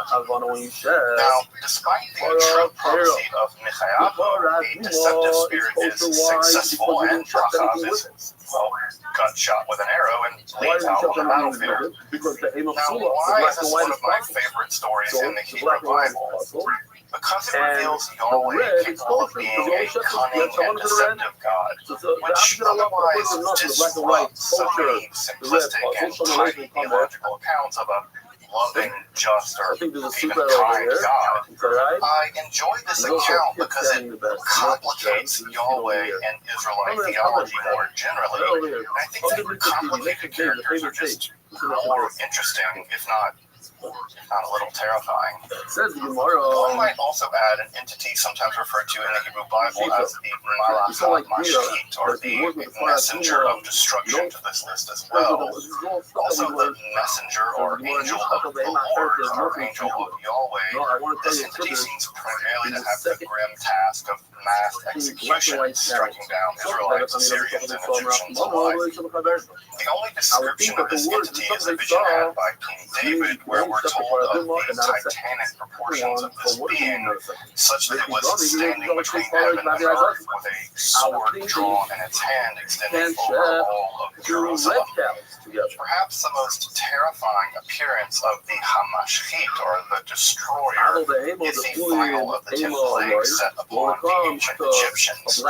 Now, despite the true prophecy of Michael, the deceptive spirit is successful and Ahab is, well, got shot with an arrow and bleeds out on the battlefield. Now, why is this one of my favorite stories in the Hebrew Bible? Because it reveals Yahweh capable of being a cunning and deceptive God, which otherwise disrupts so many simplistic and tidy theological accounts of a loving, just, or even kind God. I enjoy this account because it complicates Yahweh and Israelite theology more generally. And I think that complicated characters are just more interesting, if not a little terrifying. One might also add an entity sometimes referred to in the Hebrew Bible as the Malach HaMashchit, or the messenger of destruction, to this list as well. Also the messenger or angel of the Lord, or angel of Yahweh. This entity seems primarily to have the grim task of mass execution, striking down Israelites, Assyrians, and Egyptians alike. The only description of this entity is a vision had by King David, where we're told of the titanic proportions of this being, such that it was standing between heaven and earth with a sword drawn in its hand extending over all of Jerusalem. Perhaps the most terrifying appearance of the Hamashchit, or the destroyer, is the final of the 10 plagues set upon the ancient Egyptians.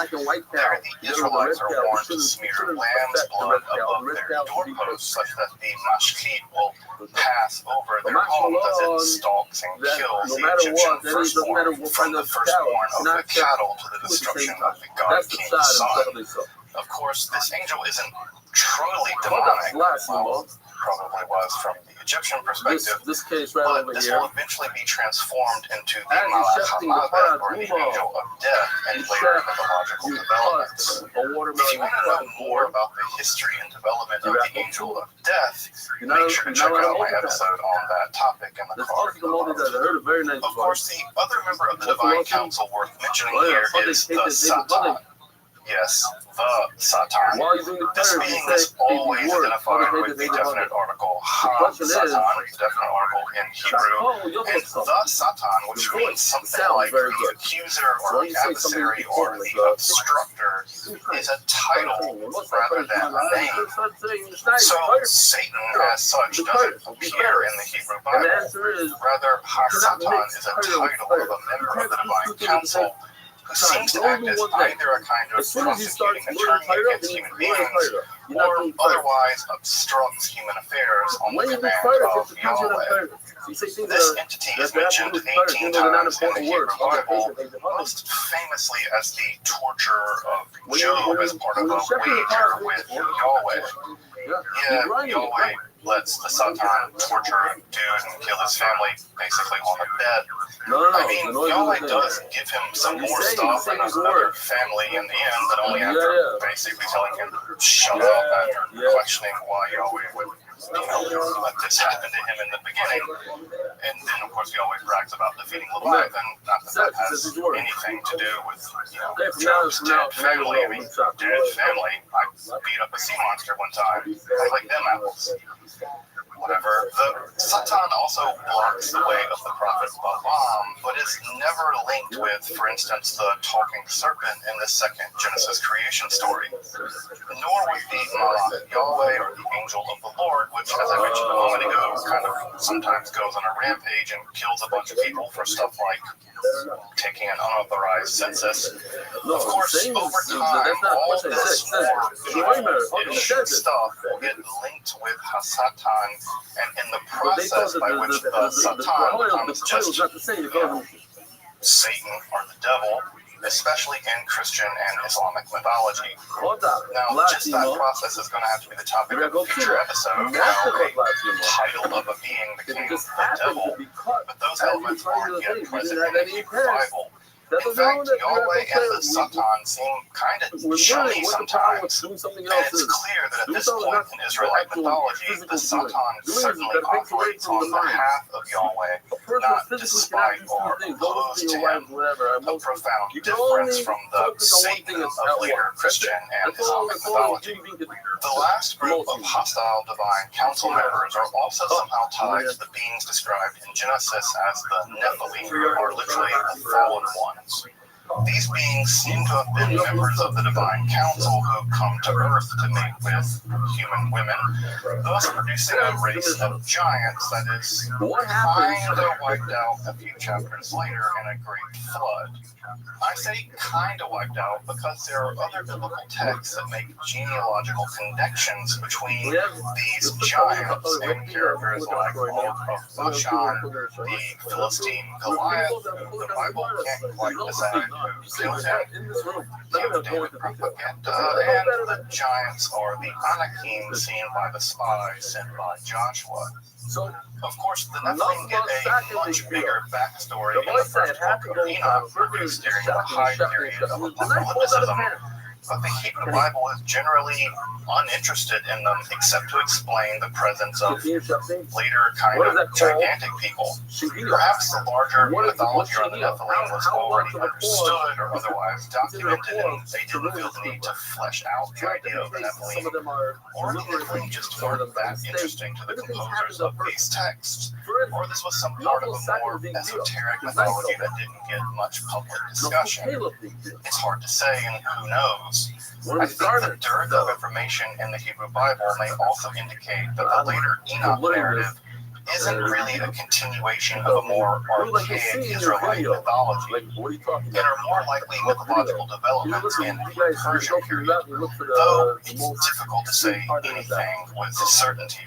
There the Israelites are warned to smear lamb's blood above their doorposts, such that the Mashchit will pass over their homes as it stalks and kills the Egyptian firstborn, from the firstborn of the cattle to the destruction of the god-king's son. Of course, this angel isn't truly demonic, well, probably was from the Egyptian perspective, but this will eventually be transformed into the Malach HaMavet, or the angel of death, in later mythological developments. If you want to know more about the history and development of the angel of death, make sure to check out my episode on that topic in the card. Of course, the other member of the divine council worth mentioning here is the Satan. Yes, the Satan. This being is always identified with the definite article Ha-Satan, the definite article in Hebrew, and the Satan, which means something like the accuser or the adversary or the obstructor, is a title rather than a name. So Satan as such doesn't appear in the Hebrew Bible. Rather, Ha-Satan is a title of a member of the divine council who seems to act as either a kind of prosecuting attorney against human beings, or otherwise obstructs human affairs on the command of Yahweh. This entity is mentioned 18 times in the Hebrew Bible, most famously as the torture of Job as part of a wager with Yahweh. Yeah, Yahweh lets the Satan torture a dude and kill his family basically on a bed. I mean, Yahweh does give him some more stuff and another family in the end, but only after basically telling him to shut up after questioning why Yahweh would let this happen to him in the beginning. And then, of course, Yahweh brags about defeating Leviathan. Not that that has anything to do with, Job's dead family. I mean, dead family. I beat up a sea monster one time. I like them apples. Whatever. The Satan also blocks the way of the prophet Balaam, but is never linked with, for instance, the talking serpent in the second Genesis creation story. Nor with the Yahweh or the angel of the Lord, which, as I mentioned a moment ago, kind of sometimes goes on a rampage and kills a bunch of people for stuff like taking an unauthorized census. Of course, over time, all this more stuff will get linked with Hasatan, and in the process by which the Satan becomes just Satan or the devil, especially in Christian and Islamic mythology. Now, just that process is going to have to be the topic of a future episode, how a title of a being became the devil, but those elements aren't yet present in the Hebrew Bible. In fact, Yahweh and the Satan seem kind of chummy sometimes, and it's clear that at this point in Israelite mythology, the Satan certainly operates on behalf of Yahweh, not despite or opposed to him, a profound difference from the Satan of later Christian and Islamic mythology. The last group of hostile divine council members are also somehow tied to the beings described in Genesis as the Nephilim, or literally the fallen ones. These beings seem to have been members of the divine council who come to Earth to mate with human women, thus producing a race of giants that is kind of wiped out a few chapters later in a great flood. I say kind of wiped out because there are other biblical texts that make genealogical connections between these giants and characters like Og of Bashan, the Philistine Goliath, who the Bible can't quite decide who killed him, King David propaganda, and the giants are the Anakim seen by the spies sent by Joshua. Of course, the Nephilim get a much bigger backstory in the first book of Enoch, produced during the high period of apocalypticism, but the Hebrew Bible is generally uninterested in them except to explain the presence of later kind of gigantic people. Perhaps the larger mythology on the Nephilim was already understood or otherwise documented, and they didn't feel the need to flesh out the idea of the Nephilim, or the Nephilim just weren't that interesting to the composers of these texts, or this was some part of a more esoteric mythology that didn't get much public discussion. It's hard to say, and who knows. I think the dearth of information in the Hebrew Bible may also indicate that the later Enoch narrative isn't really a continuation of a more archaic Israelite mythology, and are more likely mythological developments in the Persian period, though it's difficult to say anything with certainty.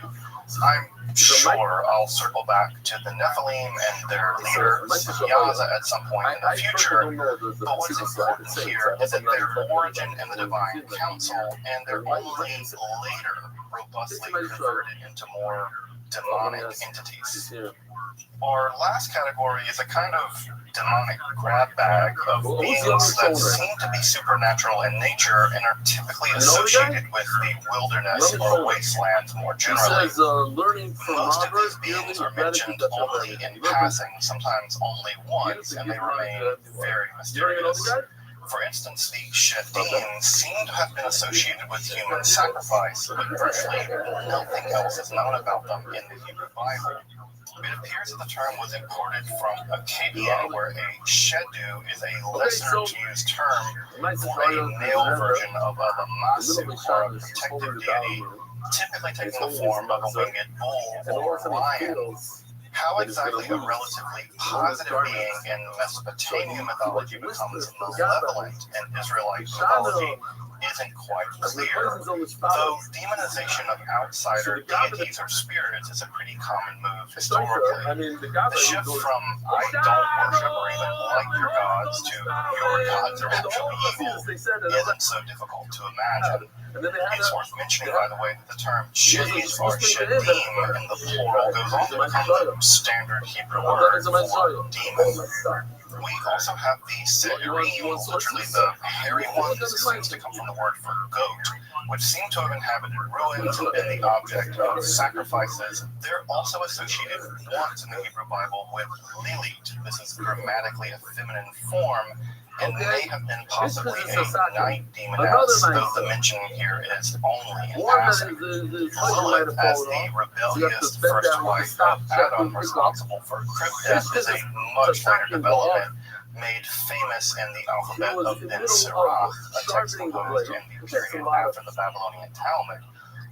I'm sure I'll circle back to the Nephilim and their leader, Yaza, at some point in the future, but what's important here is that their origin in the Divine Council and their only later robustly converted into more demonic entities. Our last category is a kind of demonic grab bag of beings that seem to be supernatural in nature and are typically associated with the wilderness or wastelands more generally. Most of these beings are mentioned only in passing, sometimes only once, and they remain very mysterious. For instance, the Shedim seem to have been associated with human sacrifice, but virtually nothing else is known about them in the Hebrew Bible. It appears that the term was imported from Akkadian, where a shedu is a lesser-used term for a male version of a lamasu, or a protective deity, typically taking the form of a winged bull or lion. How exactly a relatively positive being in Mesopotamian mythology becomes malevolent in Israelite mythology isn't quite clear, though demonization of outsider deities or spirits is a pretty common move historically. The shift from I don't worship or even like your gods to your gods are actually evil isn't so difficult to imagine. It's worth mentioning, by the way, that the term shades or shadim in the plural goes on to become the standard Hebrew word for demon. We also have the se'irim, literally the hairy ones. This seems to come from the word for goat, which seem to have inhabited ruins and been the object of sacrifices. They're also associated once in the Hebrew Bible with lilit. This is grammatically a feminine form and may have been possibly a night demoness, though the mention here is only in passing. Lilith, as the rebellious first wife of Adam responsible for crypt death, is a much later development made famous in the alphabet of Ben Sirach, a text composed in the period after the Babylonian Talmud.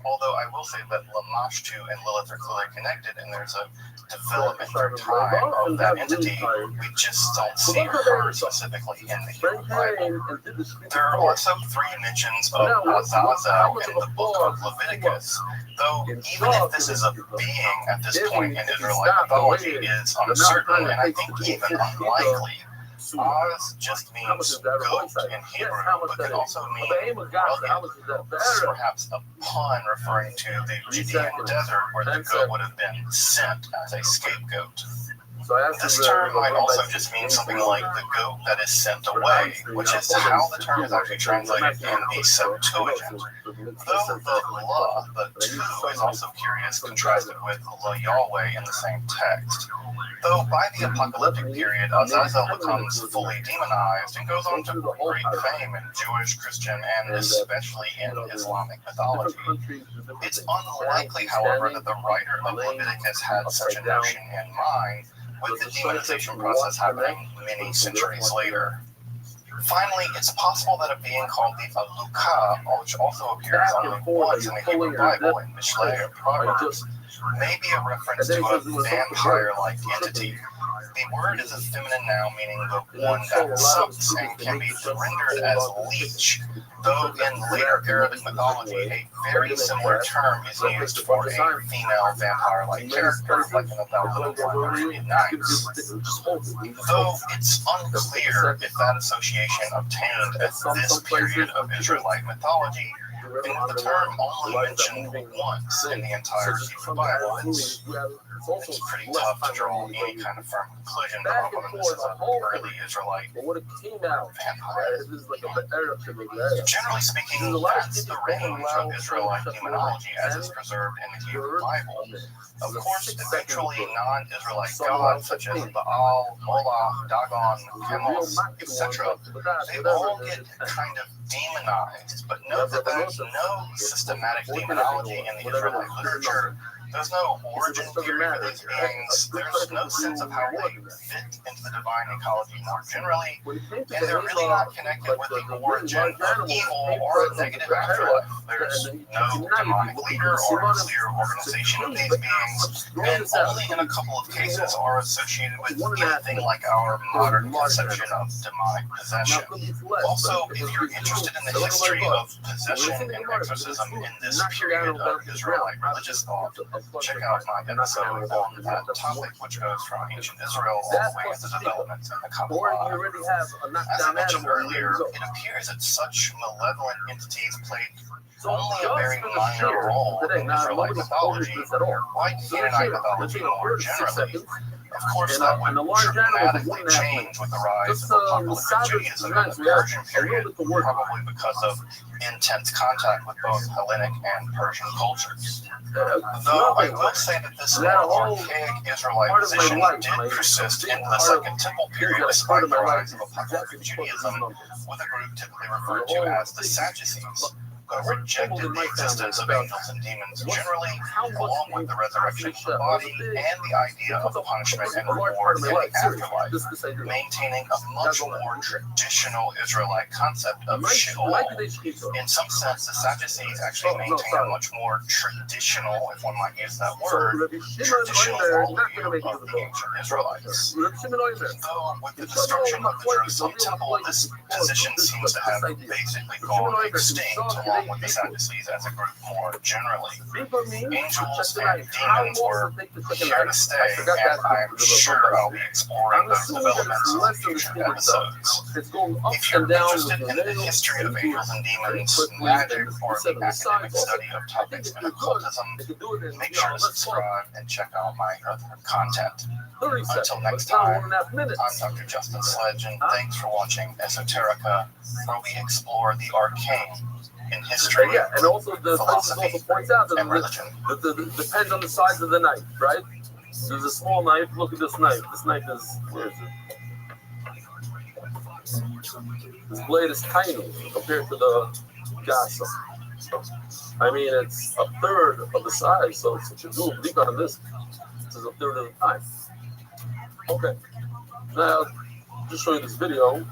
Although I will say that Lamashtu and Lilith are clearly connected, and there's a development through time of that entity, we just don't see her specifically in the Hebrew Bible. There are also 3 mentions of Azazel in the book of Leviticus, though even if this is a being at this point in Israelite mythology is uncertain, and I think even unlikely. Oz just means goat in Hebrew, but can also mean rugged. This is perhaps a pun referring to the Judean desert where the goat would have been sent as a scapegoat. This term might also just mean something like the goat that is sent away, which is how the term is actually translated in the Septuagint. Though the la, the tu, is also curious, contrasted with la Yahweh in the same text. Though by the apocalyptic period, Azazel becomes fully demonized and goes on to great fame in Jewish, Christian, and especially in Islamic mythology. It's unlikely, however, that the writer of Leviticus had such a notion in mind, with the demonization process happening many centuries later. Finally, it's possible that a being called the Alukah, which also appears only once in the Hebrew Bible in Mishlei or Proverbs, may be a reference to a vampire-like entity. The word is a feminine noun meaning the one that sucks and can be rendered as leech, though in later Arabic mythology a very similar term is used for a female vampire-like character like in the Babylonian Arabian Nights. Though it's unclear if that association obtained at this period of Israelite mythology, and the term only mentioned once in the entire Hebrew Bible, it's pretty tough to draw any kind of firm conclusion about whether this is an early Israelite vampire. Generally speaking, that's the range of Israelite demonology as is preserved in the Hebrew Bible. Of course, eventually non-Israelite gods such as Baal, Moloch, Dagon, Chemosh, etc., they all get kind of demonized, but note that there's no systematic demonology in the Israelite literature. There's no origin theory for these beings. There's no sense of how they fit into the divine ecology more generally, and they're really not connected with the origin of evil or a negative afterlife. There's no demonic leader or a clear organization of these beings, and only in a couple of cases are associated with anything like our modern conception of demonic possession. Also, if you're interested in the history of possession and exorcism in this period of Israelite religious thought, check out my episode on that topic, which goes from ancient Israel all the way into developments in the Kabbalah. As I mentioned earlier, it appears that such malevolent entities played only a very minor role in Israelite mythology, like Canaanite mythology more generally. Of course, that would dramatically change with the rise of apocalyptic Judaism in the Persian period, probably because of intense contact with both Hellenic and Persian cultures. Though I will say that this more archaic Israelite position did persist into the Second Temple period despite the rise of apocalyptic Judaism, with a group typically referred to as the Sadducees. rejected the existence of angels and demons generally, along with the resurrection of the body and the idea of punishment and reward in the afterlife, maintaining a much more traditional Israelite concept of Sheol. In some sense, the Sadducees actually maintain a much more traditional, if one might use that word, traditional worldview of the ancient Israelites. Though with the destruction of the Jerusalem temple, this position seems to have basically gone extinct along with the Sadducees as a group more generally. Angels and demons were here to stay, and I'm sure I'll be exploring those developments in future episodes. If you're interested in the history of angels and demons, magic, or the academic study of topics in occultism, make sure to subscribe and check out my other content. Until next time, I'm Dr. Justin Sledge, and thanks for watching Esoterica, where we explore the arcane in history, and also the philosophy, also points out that and religion. Depends on the size of the knife, right? There's a small knife. Look at this knife. This knife is, where is it? This blade is tiny compared to the gasa. I mean, it's a third of the size, so if you do a bleak on this, this is a third of the time. Okay, now just show you this video.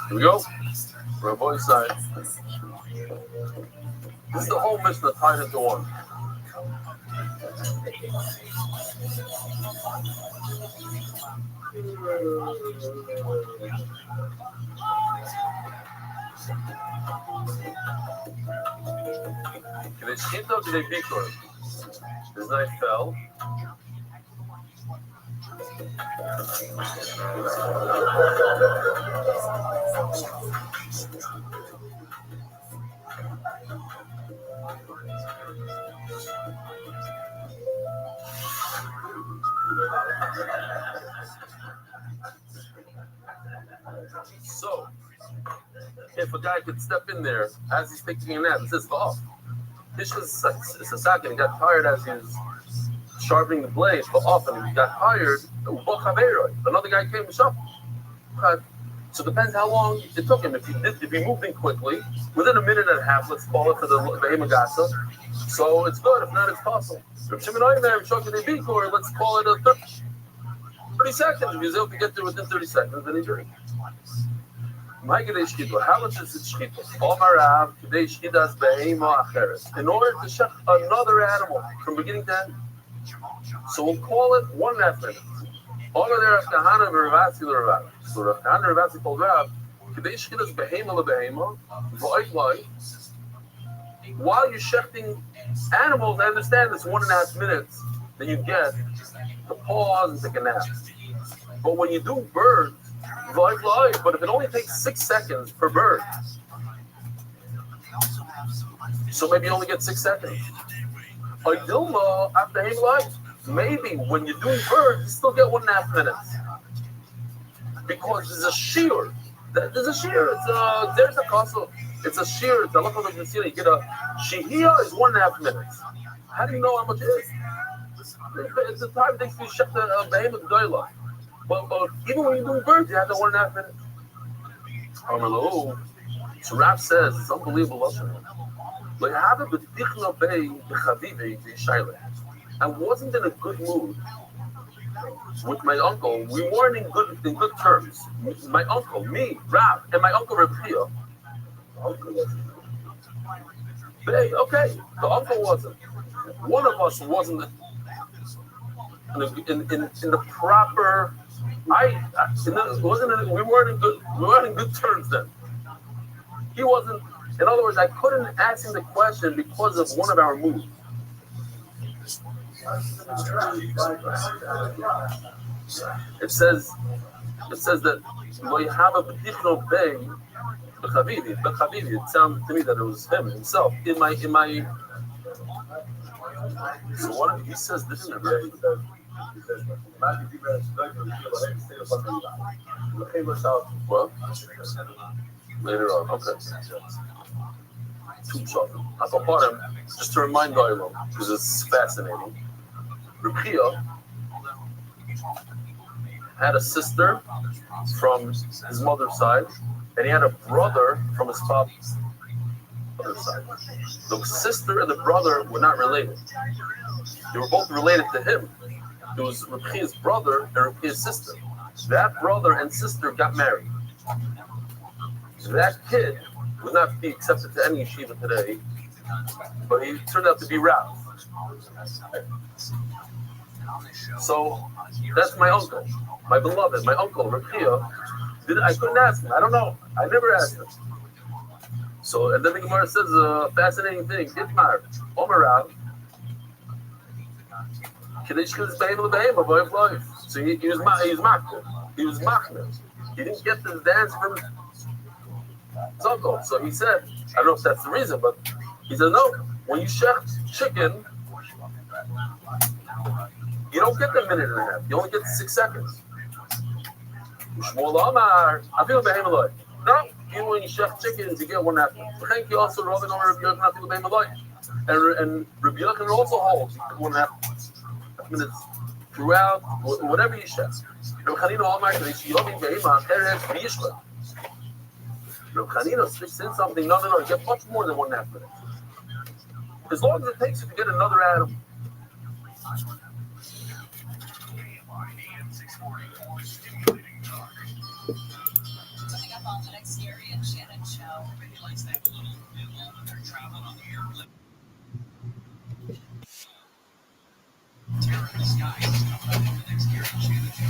Here we go. Rabbi side. This is the whole Mishnah tied into one. His knife fell. So, if a guy could step in there as he's taking a nap and says, "Oh, this was a second," he got tired as he was sharpening the blade, but often he got tired. Another guy came and sharpened. So it depends how long it took him. If he moved in quickly, within a minute and a half, let's call it for the Hemagasa. So it's good. If not, it's possible. If Shimon Oimer, let's call it a 30 seconds. If he's able to get there within 30 seconds, then he drinks. How much is it shchita? In order to shech another animal from beginning to end. So we'll call it 1.5 minutes. All of their Kahana and Ravasi to Ravasi. So Rav Kahana and Ravasi told Rav, while you're shechting animals, I understand it's 1.5 minutes that you get to pause and take a nap. But when you do birds, but if it only takes 6 seconds per bird, so maybe you only get 6 seconds. Maybe when you're doing birds, you still get 1.5 minutes. Because there's a shear. There's a shear. There's a castle. It's a shear. It's a local of the you get a shihia is 1.5 minutes. How do you know how much it is? It's the time it takes to shut the behemoth doila. But even when you're doing birds, you have the 1.5 minutes. So Rav says it's unbelievable. I wasn't in a good mood with my uncle. We weren't in good terms. My uncle, me, Rav, and my uncle Rabbi. Okay, the uncle wasn't. One of us wasn't in the proper. We weren't in good terms then. He wasn't. In other words, I couldn't ask him the question because of one of our moves. It says that we have a particular bay. It sounded to me that it was him himself. In my. So what he says this in the well, later on, okay. I thought just to remind Dailo, because it's fascinating. Rukia had a sister from his mother's side, and he had a brother from his father's other side. The sister and the brother were not related. They were both related to him. It was Rabbi's brother and Rabbi's sister. That brother and sister got married. That kid would not be accepted to any yeshiva today, but he turned out to be Rav. So that's my uncle, my beloved, my uncle, Rabbi. I couldn't ask him. I don't know. I never asked him. So, and then the Gemara says a fascinating thing. Itmar, Omer Rav. So he was machmir. He was machmir. He didn't get the dance from his uncle. So he said, I don't know if that's the reason, but he said, no, when you shech chicken, you don't get the minute and a half. You only get 6 seconds. No, even when you shech chickens, you get 1.5. Thank you also, Robin, and Rabbi Yochanan also holds 1.5 minutes throughout whatever you shech. Rabbi Chanina said something, no, you get much more than 1.5 minutes. As long as it takes you to get another animal. Coming up on the next Gary and Shannon show. Everybody likes that little nibble when they're traveling on the airplane. Terror in the sky is coming up on the next Gary and Shannon show.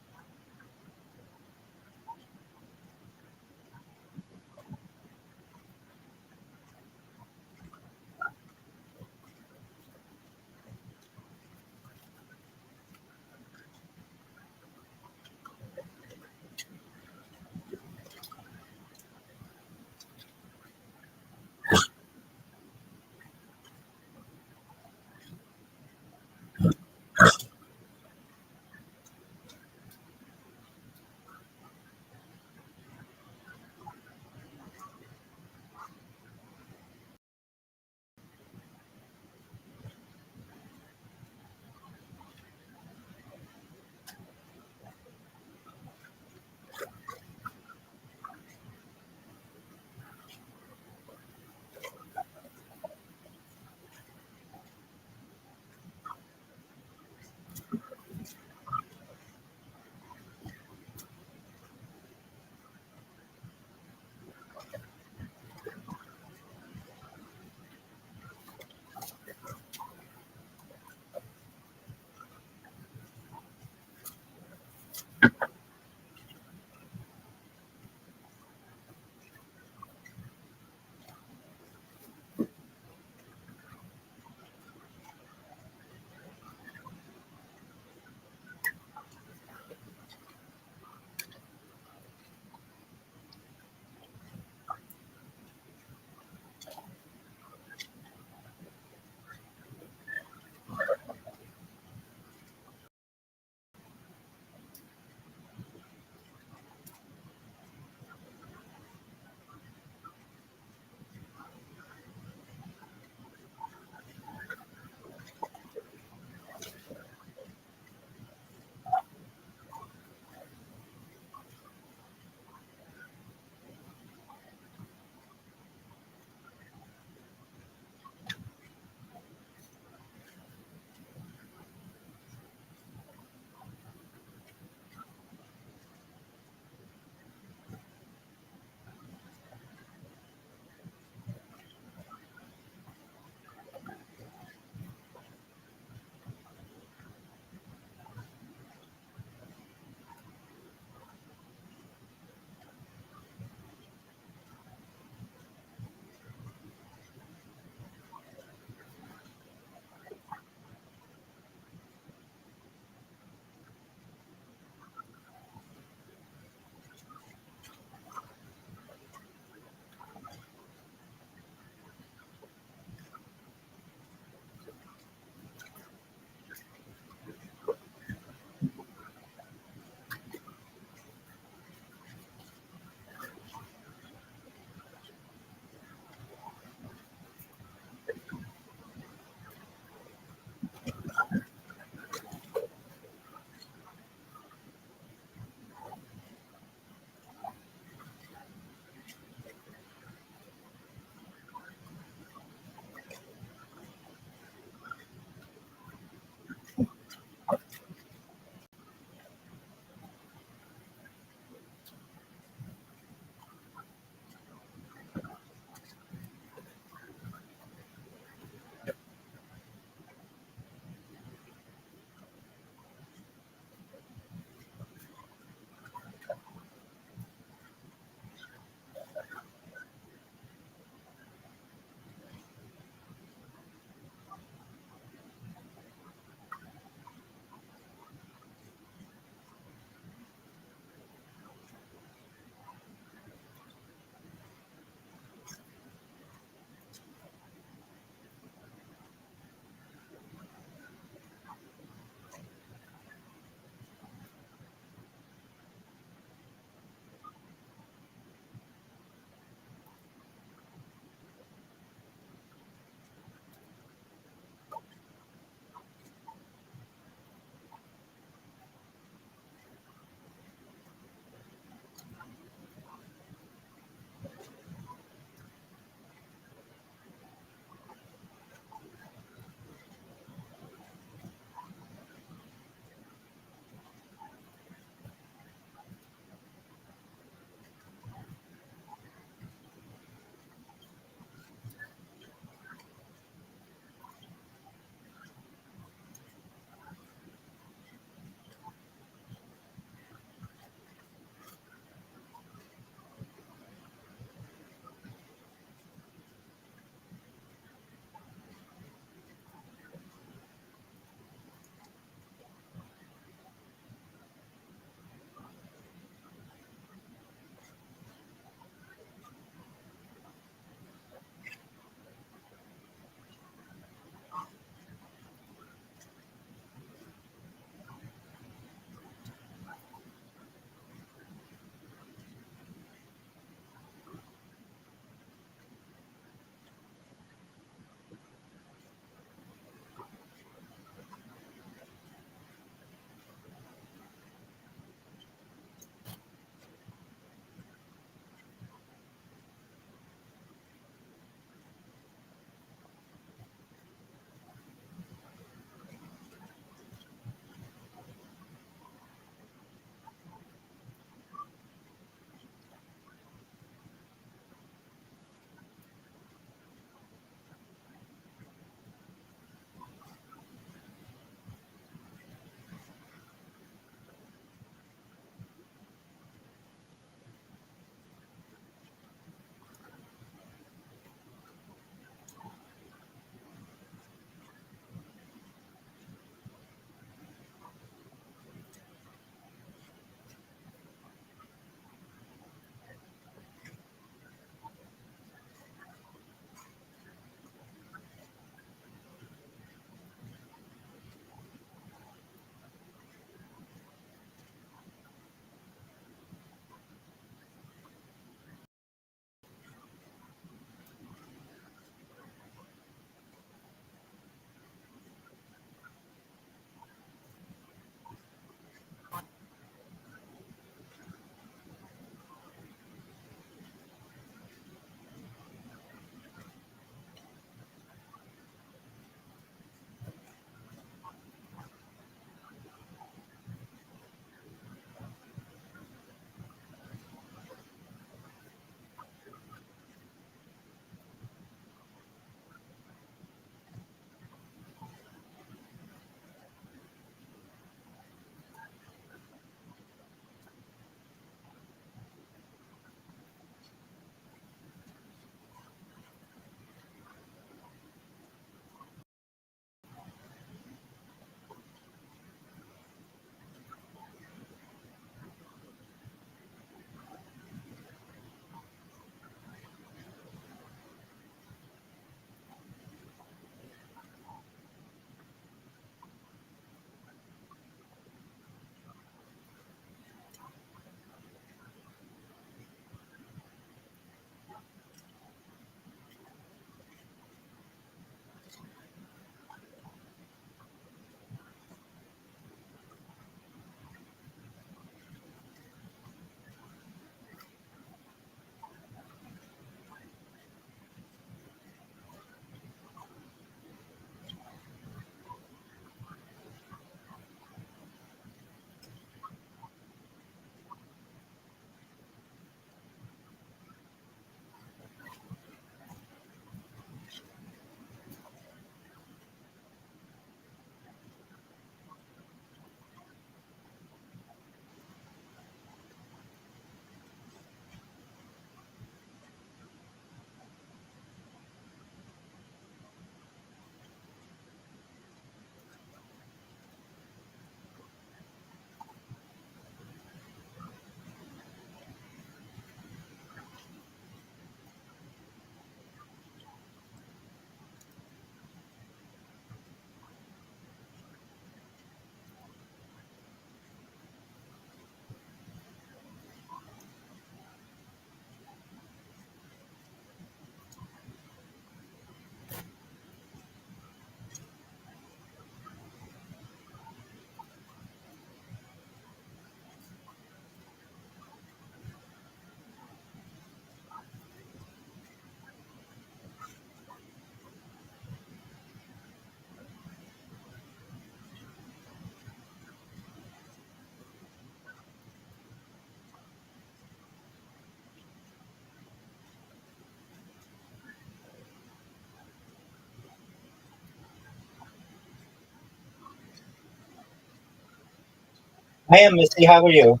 I am Missy. How are you?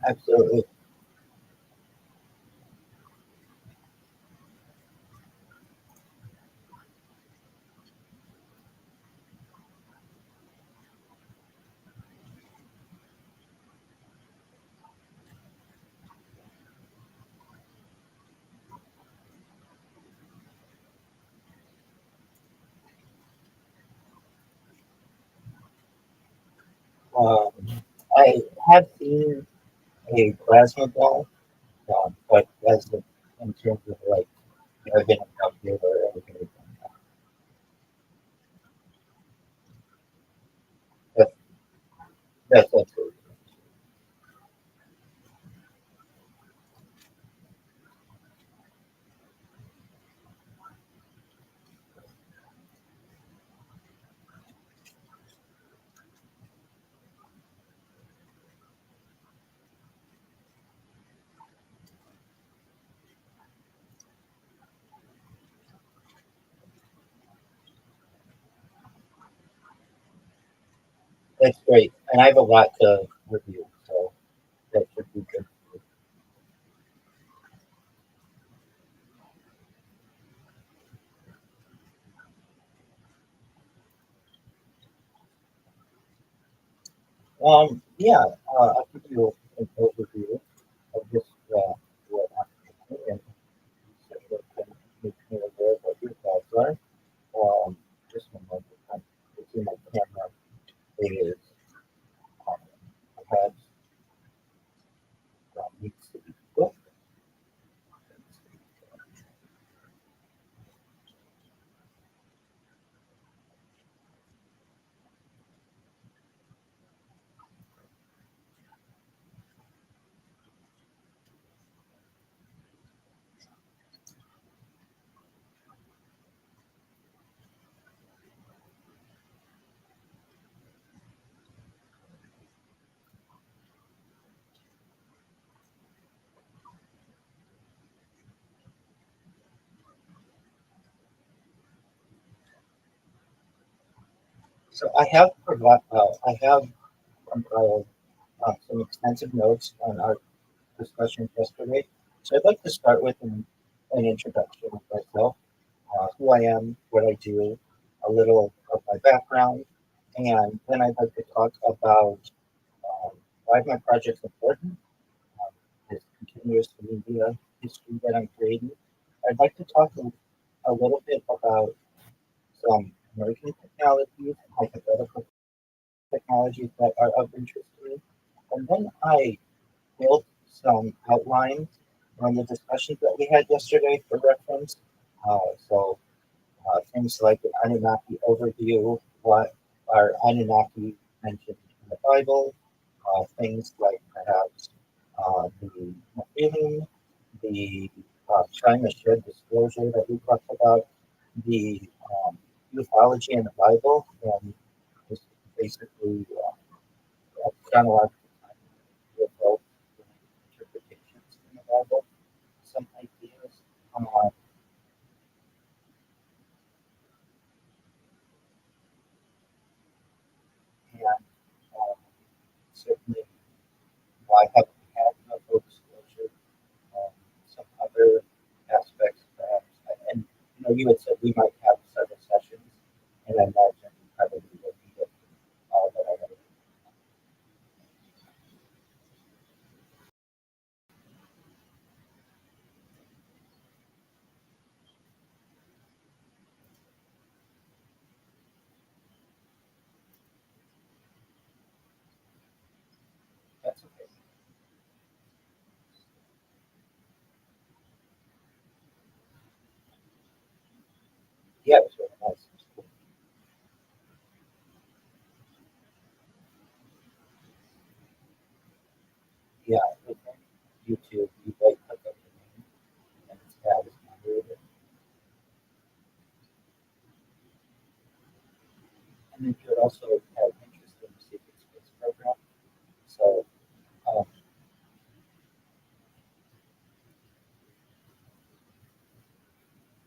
Absolutely. Um, I have seen a plasma ball, but as in terms of like I've been abducted or anything like that. That's, that's absolutely. That's great, and I have a lot to review, so that should be good. Yeah, I'll give you an overview of just what I'm doing and so that can make me aware of what your thoughts are. Just one moment, I'm looking at my camera is um, perhaps needs to be booked. So I have compiled some extensive notes on our discussion yesterday. So I'd like to start with an introduction of myself, who I am, what I do, a little of my background, and then I'd like to talk about why my project's important, this continuous media history that I'm creating. I'd like to talk a little bit about some emerging technologies, hypothetical technologies that are of interest to me. And then I built some outlines on the discussions that we had yesterday for reference. So things like the Anunnaki overview, what are Anunnaki mentioned in the Bible, things like perhaps the Nephilim, the China Shed disclosure that we talked about, the ufology in the Bible, and just basically chronological time with both interpretations in the Bible, some ideas, and certainly why haven't we had enough full disclosure, some other aspects perhaps. And you had said we might have several sessions, and I imagine we probably will need it all that I have. That's okay. Yeah, it was really nice. It was cool. Yeah, I think YouTube, you might look up the name, and it's bad as moderator. And then you would also have interest in the secret space program. So, um,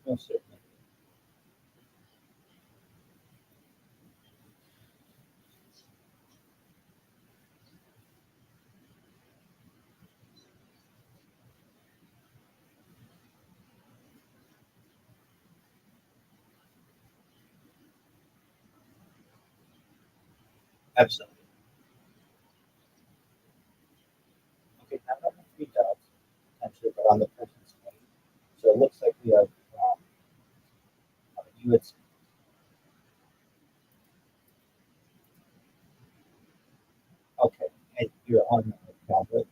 most certainly. Absolutely. Okay, now number 3 dots potentially go on the person's name. So it looks like we have you would okay, and you're on the tablet.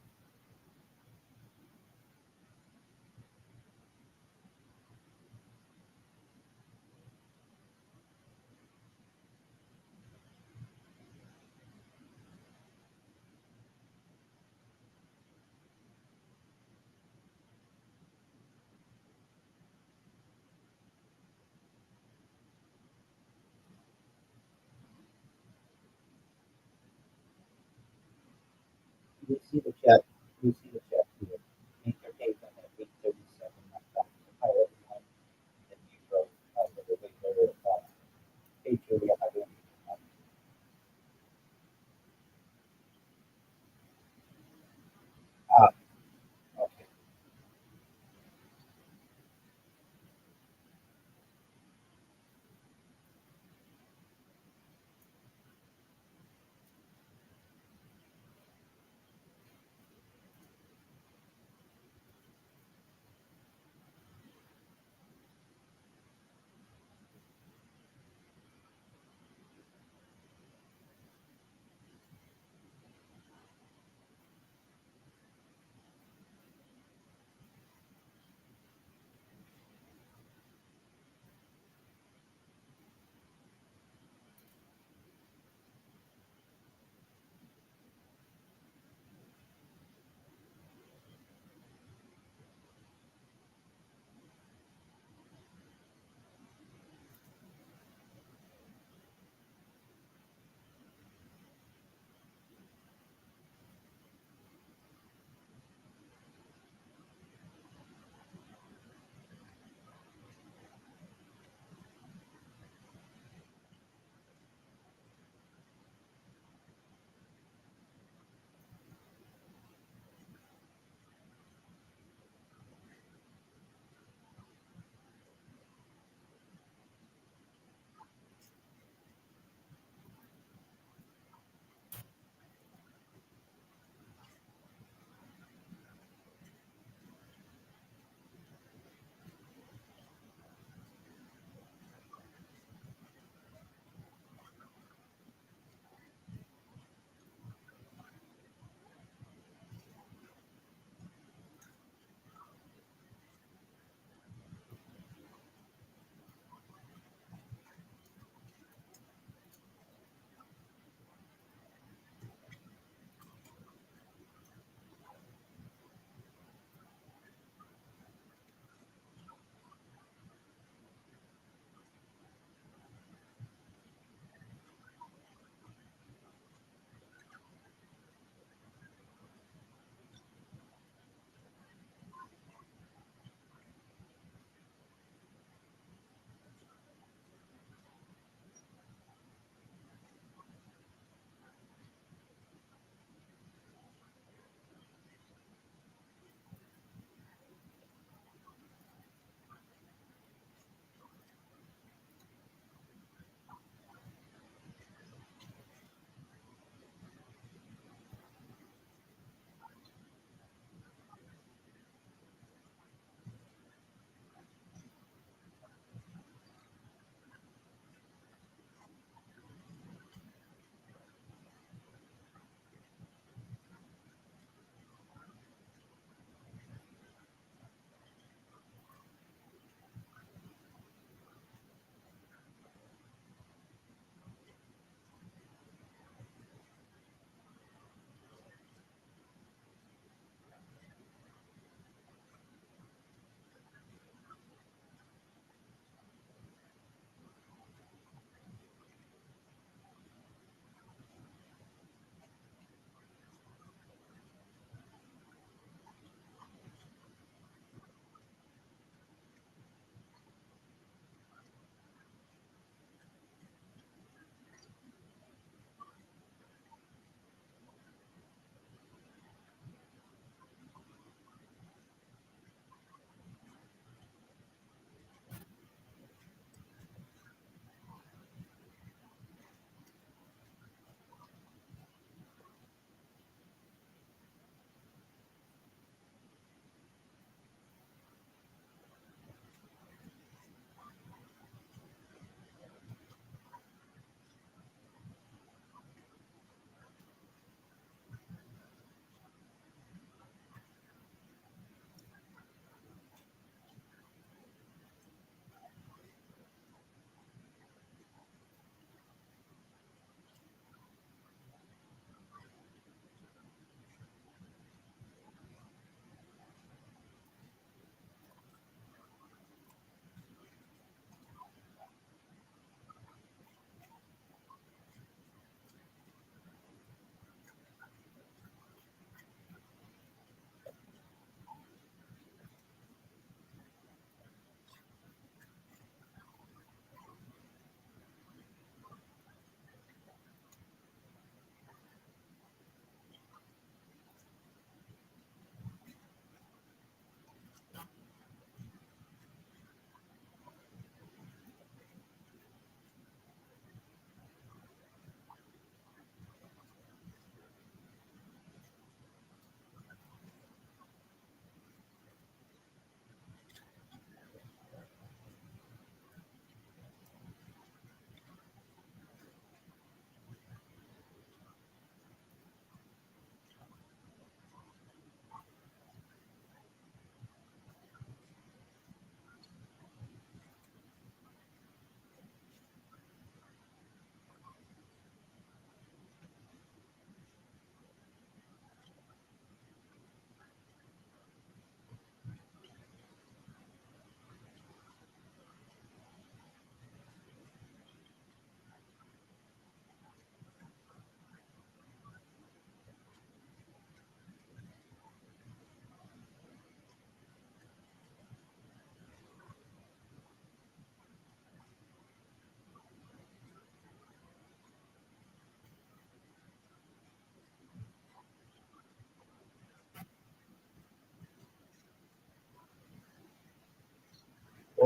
You see the chat. You see the chat here. Entertainment at 8:37. Hi everyone. And you wrote a little bit later. Hey Julia, how do you? Ah, okay.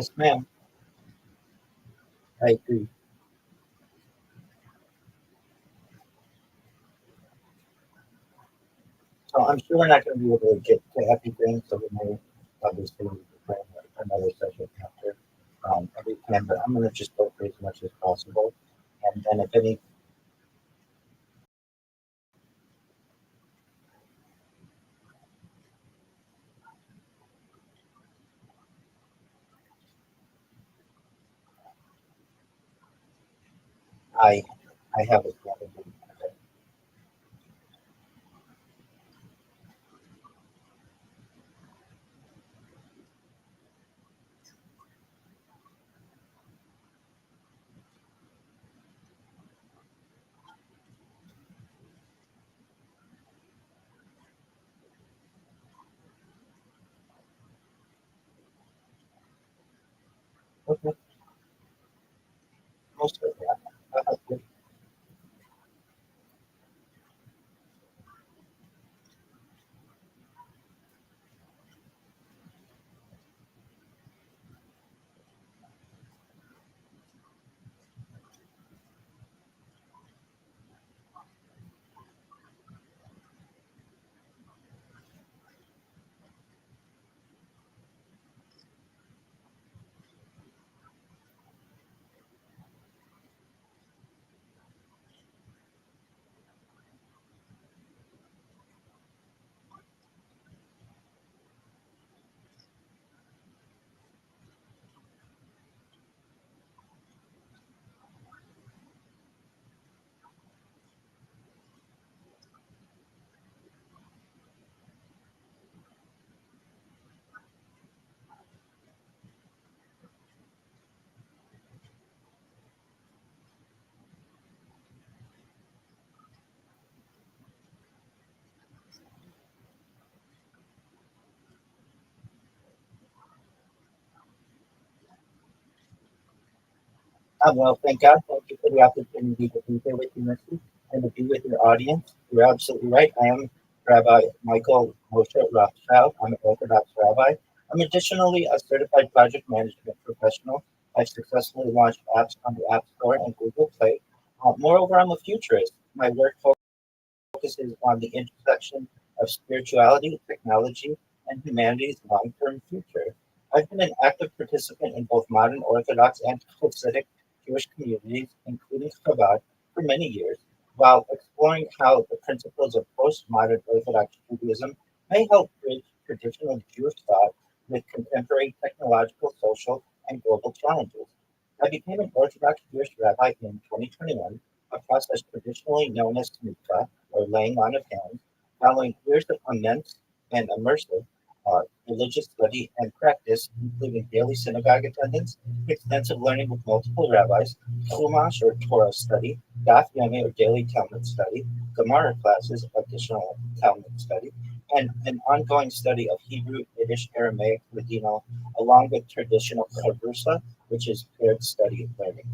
Yes, ma'am. I agree. So I'm sure we're not going to be able to get to everything, so we may obviously plan another session after every time, but I'm going to just go through as much as possible. And then if any, I I have a strategy. Okay, most of that. I have to- well, thank God. Thank you for the opportunity to be here with you, Missy, and to be with your audience. You're absolutely right. I am Rabbi Michael Moshe Rothschild. I'm an Orthodox rabbi. I'm additionally a certified project management professional. I've successfully launched apps on the App Store and Google Play. Moreover, I'm a futurist. My work focuses on the intersection of spirituality, technology, and humanity's long-term future. I've been an active participant in both modern Orthodox and Hasidic Jewish communities, including Chabad, for many years, while exploring how the principles of postmodern Orthodox Judaism may help bridge traditional Jewish thought with contemporary technological, social, and global challenges. I became an Orthodox Jewish rabbi in 2021, a process traditionally known as mikvah, or laying on of hands, following years of immense and immersive religious study and practice, including daily synagogue attendance, extensive learning with multiple rabbis, Chumash or Torah study, Daf Yomi or daily Talmud study, Gemara classes, additional Talmud study, and an ongoing study of Hebrew, Yiddish, Aramaic, Ladino, along with traditional Chavrusa, which is paired study learning.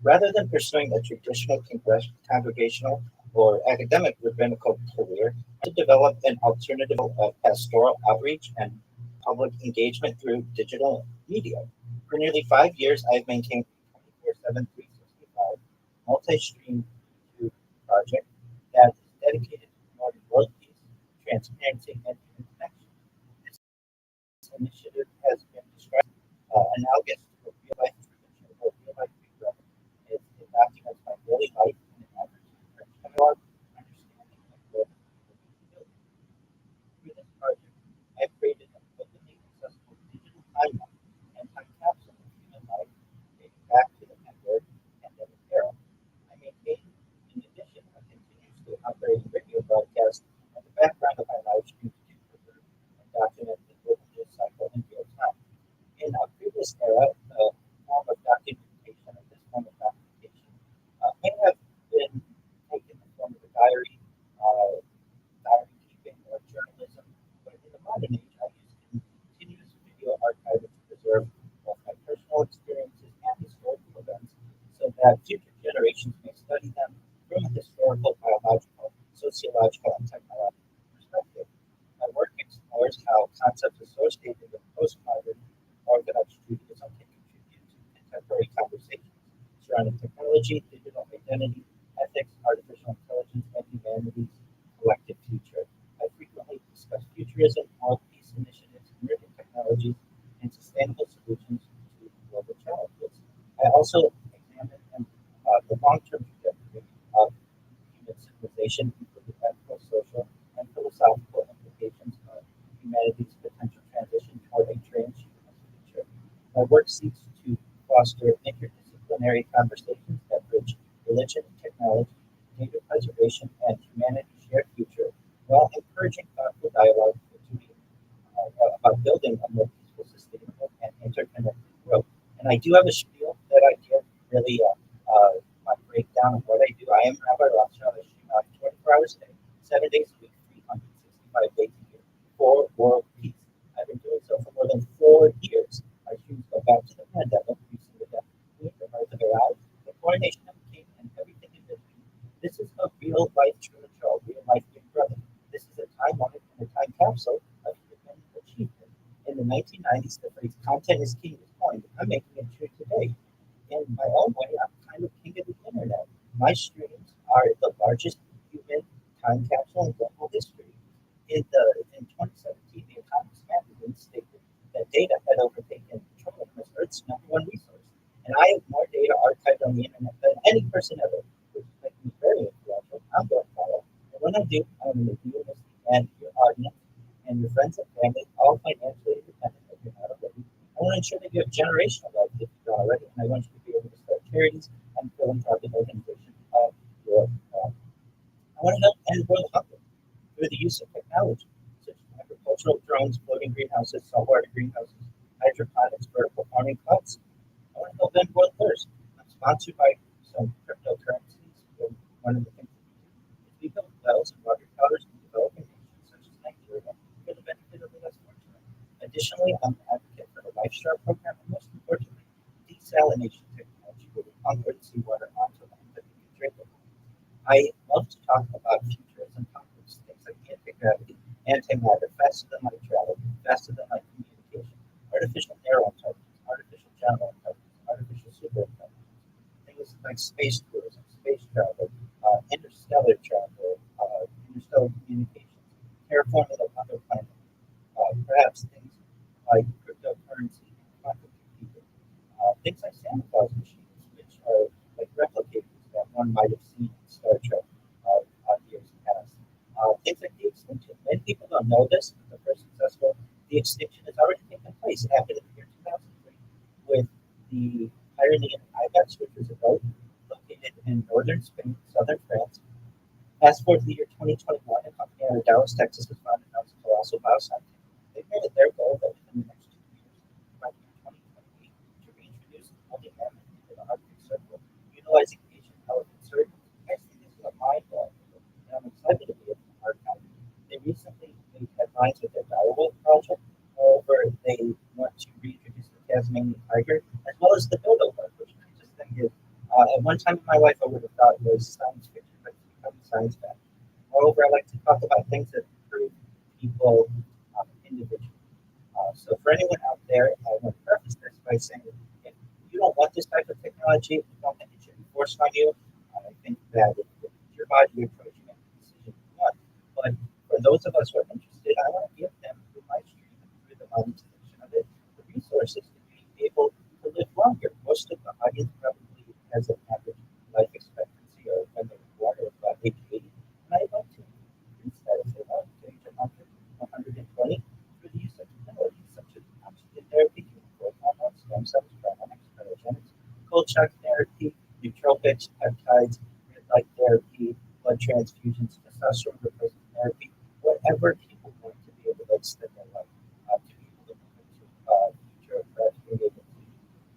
Rather than pursuing a traditional congregational or academic rabbinical career, to develop an alternative of pastoral outreach and public engagement through digital media. For nearly 5 years, I've maintained a 24/7, 365 multi-stream YouTube project that is dedicated to promoting world peace, transparency, and human connection. This initiative has been described analogous to a real-life tradition or real-life program. It documents my daily life in an effort to encourage dialogue, understanding, and growth. Through this project, I've created an openly accessible digital timeline and time capsule of human life dating back to the pandemic era. I maintain, in addition, a continuously operating radio broadcast at the background of my live stream to preserve and document the global news cycle in real time. In a previous era, the form of documentation, or this form of documentation, may have been taken in the form of a diary, diary keeping, or journalism, but in the modern age, I use continuous video archiving to preserve both my personal experiences and historical events so that future generations may study them from a historical, biological, sociological, and technological perspective. My work explores how concepts associated with postmodern Orthodox Judaism can surrounding technology, digital identity, ethics, artificial intelligence, and humanity's collective future. I frequently discuss futurism, world peace initiatives, emerging technologies, and sustainable solutions to global challenges. I also examine the long-term trajectory of human civilization, including ethical, social, and philosophical implications of humanity's potential transition toward a transhumanist future. My work seeks to foster interdisciplinary conversations that bridge religion, technology, data preservation, and humanity's shared future, while encouraging thoughtful dialogue about building a more peaceful, sustainable, and interconnected world. And I do have a spiel that I give really my breakdown of what I do. I am Rabbi Rothschild. I stream out 24 hours a day, 7 days a week, 365 days a year for world peace. I've been doing so for more than 4 years. Our streams go back to the pandemic, reaching the death of the birth of AI, the coronation of the king, and everything in between. This is a real life Truman Show, real life Big Brother. This is a time warning and a time capsule of human achievement. In the 1990s, the phrase "content is king" was coined. I'm making it true today. In my own way, I'm kind of king of the internet. My streams are the largest human time capsule in global history. In 2017, the Economist magazine stated that data had overtaken petroleum as Earth's #1 resource. And I have more data archived on the internet than any person ever, which is making me very influential. I'm going to follow. And when I do, I want to make you and your audience and your friends and family all financially independent if you're not already. I want to ensure that you have generational wealth if you're not already, and I want you to be able to start charities and philanthropic organizations of your own. I want to help end world hunger through the use of technology, such as agricultural drones, floating greenhouses, saltwater greenhouses, hydroponics, vertical farming plots. I want to help end world thirst. I'm sponsored by some cryptocurrencies. One of the things that we do is we build wells and water towers in developing nations such as Nigeria for the benefit of the less fortunate. Additionally, I'm an advocate for the LifeStar program and most importantly, desalination technology where we pump seawater onto land that we can drink. I love to talk about futurism topics, things like anti-gravity, antimatter, faster than light travel, faster than light communication, artificial narrow intelligence, artificial general intelligence, artificial super intelligence, things like space tourism, space travel, interstellar travel, interstellar communications, terraforming of other planets, perhaps things like cryptocurrency and quantum computing, things like Santa Claus machines, which are like replicators that one might have seen in Star Trek years past. Things like the extinction. Many people don't know this, but the first successful de-extinction has already taken place. It happened in the year 2003 with the Pyrenean ibex, which was a boat located in northern Spain, southern France. Fast forward to the year 2021, a company out of Dallas, Texas, has found and announced colossal bioscience. They've made it their goal that within the next 2 years, by the year 2028, to reintroduce multi-mammal into the Arctic Circle, utilizing Asian elephant surgeons. I think this is a mind-blowing, and I'm excited to be able to archive. They recently made headlines with their direwolf project. Moreover, they want to reintroduce the Tasmanian tiger, as well as the dodo bird, which I just think is, at one time in my life, I would have thought was science fiction, but it's becoming science fact. Moreover, I like to talk about things that improve people individually. So for anyone out there, I want to preface this by saying that if you don't want this type of technology, I don't think it should be forced on you. I think that if it's your body, your choice, you make the decision you want. But for those of us who are interested, I want to give them, through my stream and through the monetization of it, the resources to be able to live longer. Most of the audience probably has an average life expectancy or when they were born of about 80. And I'd like to increase that if they want to age 100, 120 through the use of technologies such as oxygen therapy, growth hormones, stem cells, cryonics, cryogenics, cold shock therapy, nootropics, peptides, red light therapy, blood transfusions, testosterone replacement therapy, whatever people want to be able to extend their life, to be able to move into future of being able to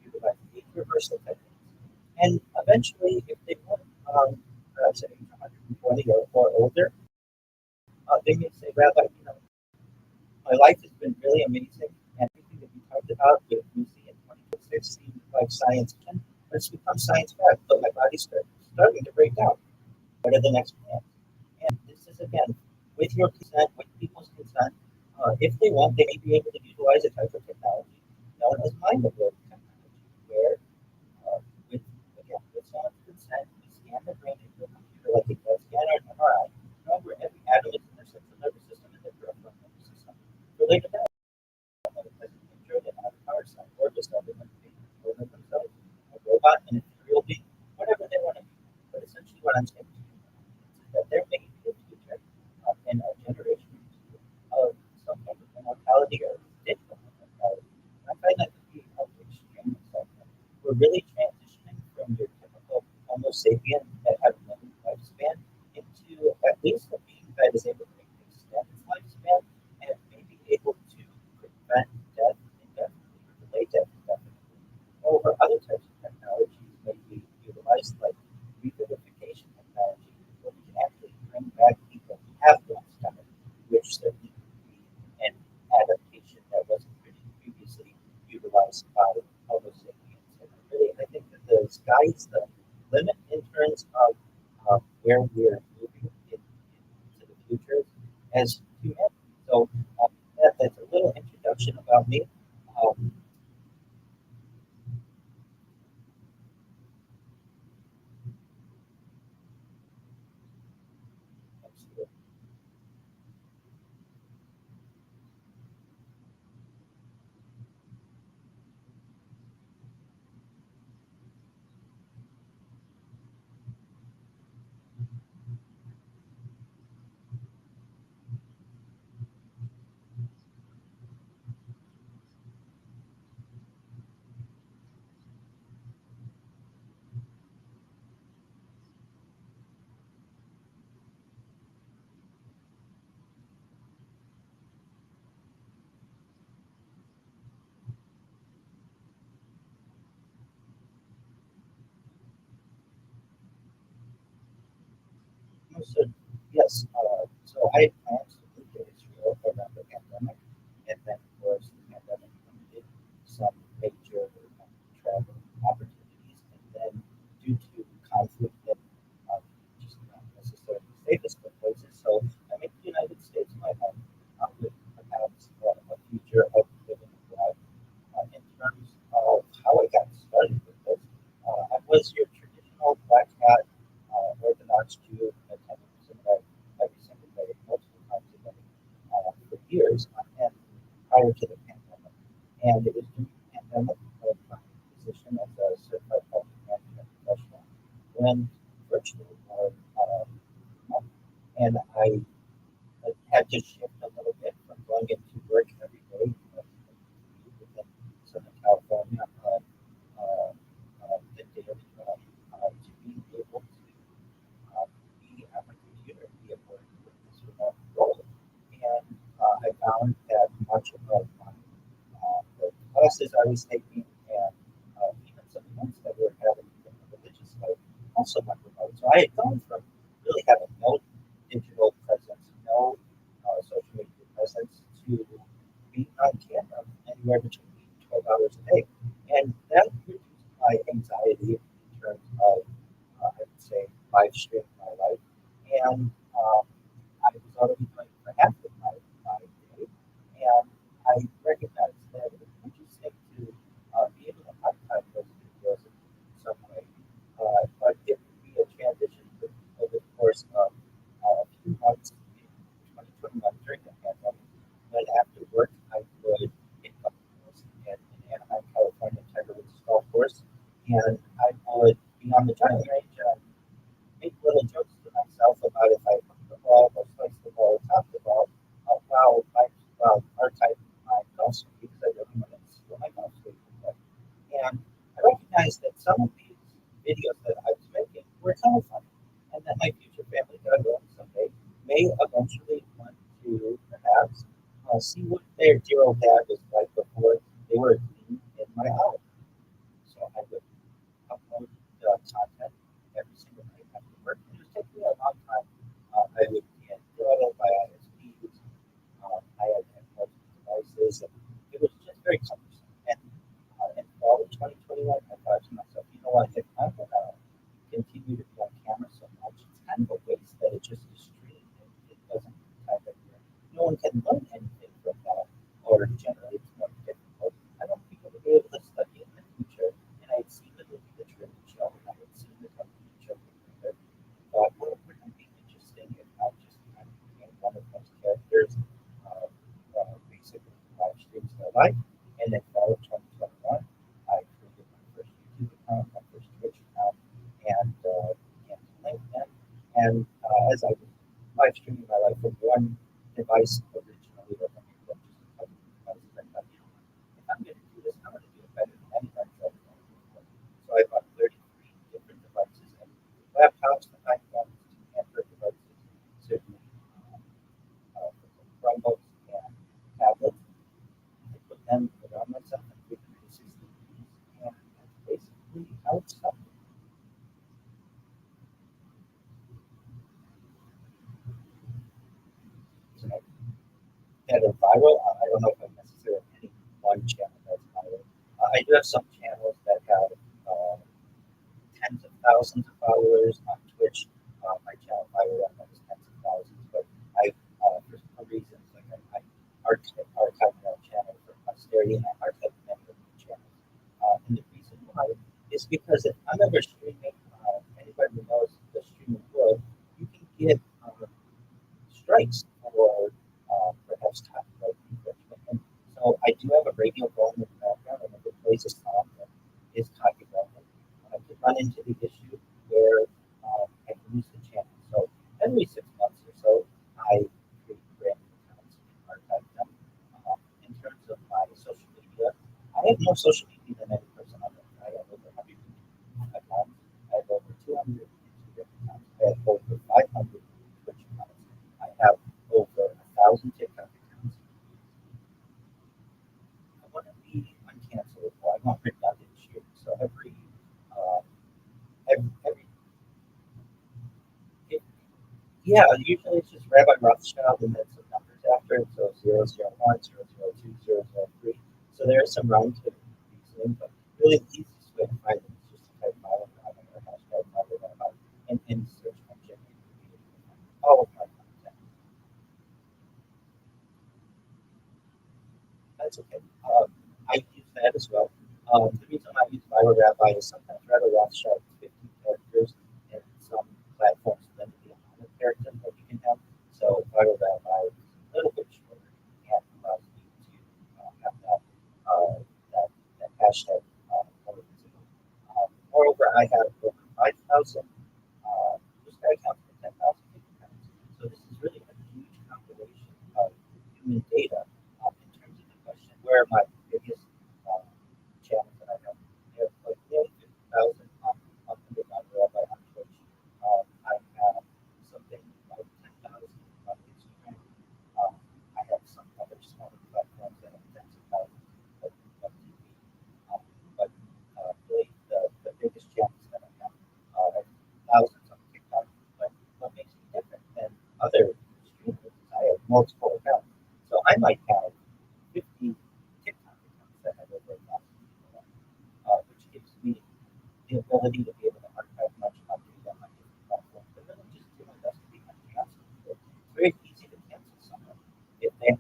utilize age reversal techniques. And eventually, if they want, perhaps at age 120 or older, they may say, Rabbi, my life has been really amazing, and everything that we talked about with Lucy in 2026 seemed like science fiction, but it's become science fact, but my body's starting to break down. What are the next plans? And this is, again, with your consent, with people's consent. If they want, they may be able to utilize a type of technology known as mind-ability technology, where, with, again, like a PET scan or an MRI. Remember, every atom is in their central nervous system and their peripheral nervous system. Related to that, another person picture it on the power side, or just other than being themselves, a robot, an ethereal being, whatever they want to be. But essentially, what I'm saying to you is that there may be a future in a generation of some type of immortality or digital immortality. And I find that to be extremely exciting. We're really transitioning from your typical Homo sapien that had a limited lifespan into at least a being that is able to extend its lifespan and may be able to prevent death indefinitely or delay death indefinitely. Over other types of technologies may be utilized like revivification technology, where we can actually bring back people who have lost time, which certainly would be an adaptation that wasn't really previously utilized by Homo sapiens. And really, I think that the sky is the limit in terms of where we're moving into the future as humanity. So that's a little introduction about me. Um, So, yes, so I had plans to move to Israel around the pandemic, and then, of course, the pandemic limited some major travel opportunities, and then due to conflict that just not necessarily the safest of places, so I make the United States my home with perhaps a future of living abroad. In terms of how I got started with this, I was your traditional black hat Orthodox Jew attending synagogue every single day, multiple times a day, for years on end prior to the pandemic. And it was during the pandemic of my position as a certified public management professional when virtual and I had to shift a little bit from going into work every day within Southern California the daily drive to being able to be at my computer, be able to work with this remote role. And I found that much of my the classes I was taking and even some events that we were having in the religious life also went remote. So I had gone from really having no digital presence, no social media presence, to being on camera anywhere between 12 hours a day. And that reduced my anxiety in terms of, I would say, live streaming my life. And I was already doing it for half of my day. And I recognized that it was interesting to be able to archive those videos in some way. But it would be a transition over the course of a few months in 2021 during the pandemic, when after work I would pick up the course in Anaheim, California, Tiger Woods Golf Course, and I would be on the driving range and make little jokes to myself about if I hooked the ball or sliced the ball or topped the ball, while archive my golf swing because I really wanted to see what my golf swing looked like. And I recognized that some of these videos that I was making were kind of funny, and that my future family, God willing, someday may eventually want to perhaps see what their dear old dad was like before they were in my house. So I would upload the content every single night after work. It was taking me a long time. I would get throttled by ISPs. I had multiple devices, and it was just very cumbersome. And in fall of 2021, I thought to myself, you know what, if I'm going to continue to be on camera so much, it's kind of a waste that it just is streamed. It doesn't kind of, no one can learn anything from that or generate more difficult. I don't think we'll be able to study in the future. And I'd seen the movie The Truman Show, and I had seen the company show. But what Rabbi, and then fall of 2021, I created my first YouTube account, my first Twitch account, and LinkedIn. And as I was live streaming my life with one device originally, that I made just a couple of devices, I thought, if I'm going to do this, I'm going to do it better than anybody else. So I bought 33 different devices and laptops, the iPhones, Android devices, certainly Chromebooks and tablets. I put them around myself and figured 360 degrees, and that's basically how it started. So that are viral. I don't know if I'm necessarily any one channel that's viral. I do have some channels that have tens of thousands of followers on Twitch. My channel viral right now is tens of thousands, but for some reasons, like I archive my channel for posterity, and I archive many of my channels. And the reason why is because if I'm ever streaming, anybody who knows the streaming world, you can get strikes for perhaps copyright infringement. And so I do have a radio going in the background, and if it plays a song that is copyrighted, I could run into the issue where I can lose the channel. So every 6 months or so, I create brand new accounts and archive them. In terms of my social media, I have more social media than any person on earth. I have over 100 accounts. I have over 200 Instagram accounts. I have over 500 Twitch accounts. I have over 1,000 TikTok accounts. I want to be uncancelable. I want redundant shit. So every usually it's just Rabbi Rothschild and then some numbers after it. So 001, 002, 003. So there is some rhyme to reasoning, but really the easiest way to find it is just to type Bible Rabbi or hashtag Bible Rabbi in any search engine. All of my content. That's okay. I use that as well. The reason I use Bible Rabbi is sometimes Rabbi Rothschild 50 characters, and some platforms limit the amount of characters that you can have. So Bible Rabbi is a little bit shorter and allows me to have that hashtag more visible. Moreover, I have over 5,000 just accounts for 10,000 accounts. So this is really a huge compilation of human data. In terms of the question, where are my biggest channels that I have? I have like nearly 50,000 on Rabbi on Twitch. I have something like 10,000 on Instagram. I have some other smaller platforms that have tens of thousands of TV. But really, the biggest channels that I have are thousands on TikTok. But what makes me different than other streamers is I have multiple accounts. So I might have 50 TikTok accounts that have over 1,000 people on, which gives me the ability to be able to archive much update on my different platforms. But then I just do my best to be uncancelable. It's very easy to cancel someone if they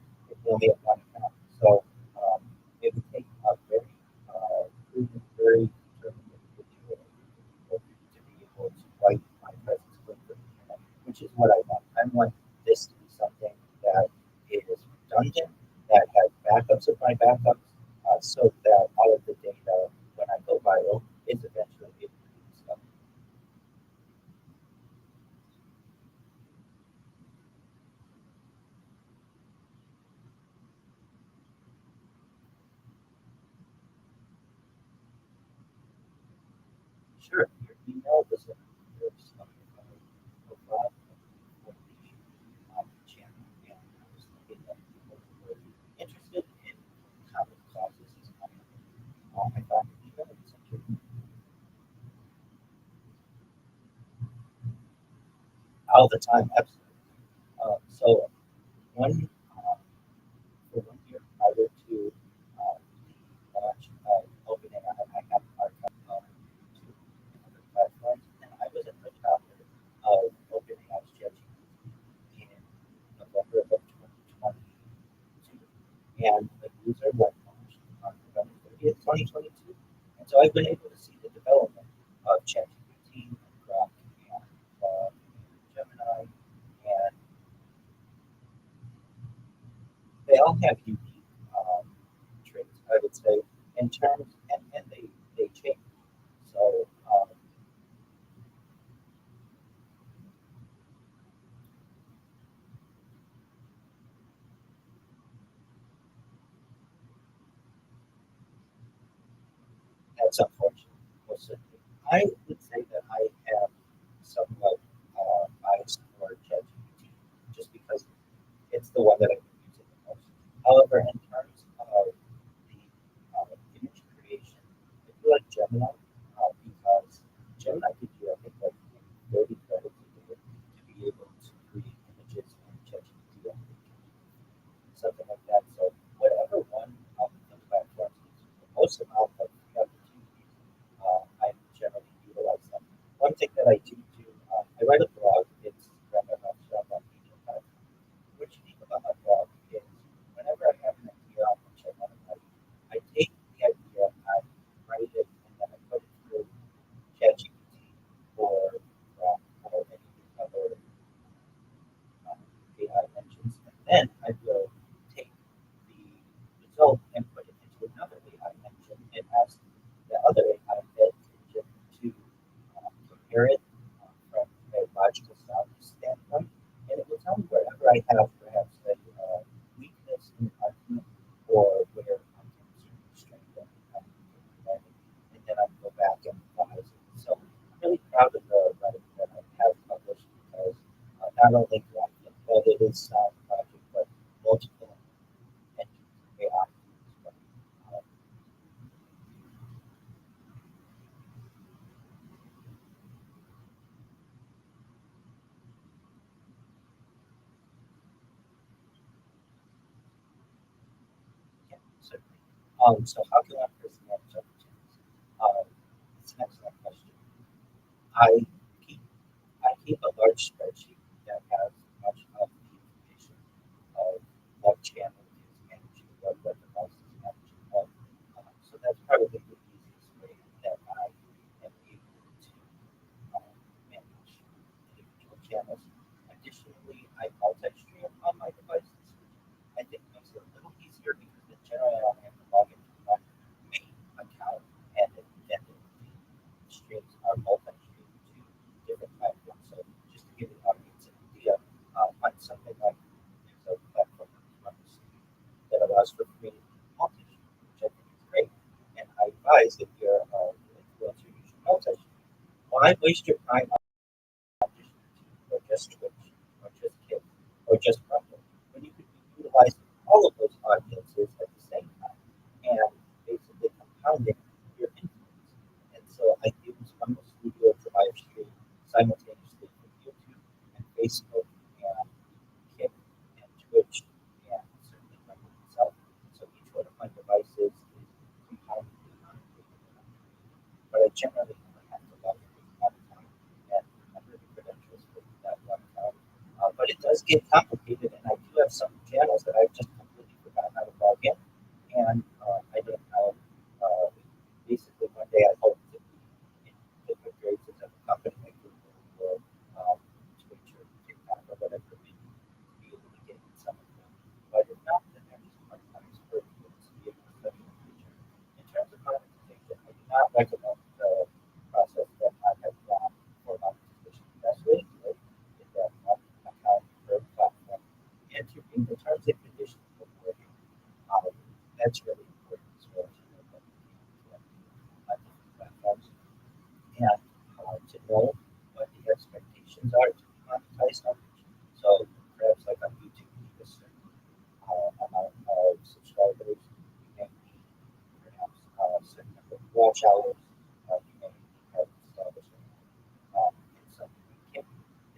only have one account. So it would take a very proven, very determined individual to be able to wipe my presence from the internet, which is what I want. I want this to be something that is redundant, that has backups of my backups, so that all of the data, when I go viral, is eventually able to be discovered. Sure, your email was in your profile for the channel, and I was thinking that people who were interested in common causes as common. I thought email was something all the time, absolutely. So one for 1 year prior to the launch of OpenAI, I have archived to other platforms, and I was an adopter of OpenAI's ChatGPT in November of 2022, and the user was launched on November 30th, 2022, and so I've been able to see the development of ChatGPT and Grok and Gemini, and they all have unique I would say, in terms, and they change. So, that's unfortunate. Most certainly. I would say that I have somewhat bias for ChatGPT just because it's the one that I've been using the most. However, in terms of the image creation, I feel like Gemini because Gemini gives you, I think, like 30 credits a day to be able to create images and ChatGPT something like that. So whatever one of the platforms gives you the most amount of free opportunities, I generally utilize them. One thing that I do, I write a blog. It's Rabbi Rothschild on Medium. What's unique about my blog is whenever I have an idea on which I want to write, I take the idea, I write it, and then I put it through ChatGPT or any other AI engines, and then I will take the result and put it into another AI engine and ask the other AI engine to compare it from a logical sound standpoint, and it will tell me wherever I have perhaps a weakness in the argument or where I'm concerned strength and then I go back and revise it. So I'm really proud of the writing that I have published because not only do I think that it is sound logic, but multiple engines AI as well. Yeah, certainly. So how can one person manage opportunities? It's an excellent question. I keep I keep a large spreadsheet that has much of the information of what channel is managing what device is managing what. So that's probably the easiest way that I am able to manage individual channels. Additionally, I multi-stream on my devices, which I think makes it a little easier because then generally I don't have to log into my main account and then the streams are multi-streamed to different platforms. So just to give the audience an idea, on something like there's a platform that allows for free multi-stream, which I think is great. And I advise if you're influencer, you should multi-stream. Why waste your time on or just Twitch or just Kick or just Rumble when you could be utilizing all of those audiences at the same time and basically compounding your influence? And so I use Rumble Studio to live stream simultaneously from YouTube and Facebook and Kick and Twitch and certainly Rumble itself. So each one of my devices is compounding the amount of data that I'm creating. But I generally only have to log in one time and remember the credentials for that one account. But it does get complicated, and I do have some channels that I've just completely forgotten how to log in. And I didn't know. Basically, one day I hope to be in different grades of a company like Google or Twitch or TikTok or whatever it may be able to get in some of them. But if not, then they're just part-time for to be able to study in the future. In terms of monetization, I do not recommend the process that I have done for monetization. That's really good. Get that one account per platform and to read the terms and conditions before you. That's really important as well to know that different platforms and to know what the expectations are to be monetized on each. So perhaps like on YouTube, you need a certain amount of subscribers. You may need perhaps a certain number of watch hours. You may have established in something like Kick.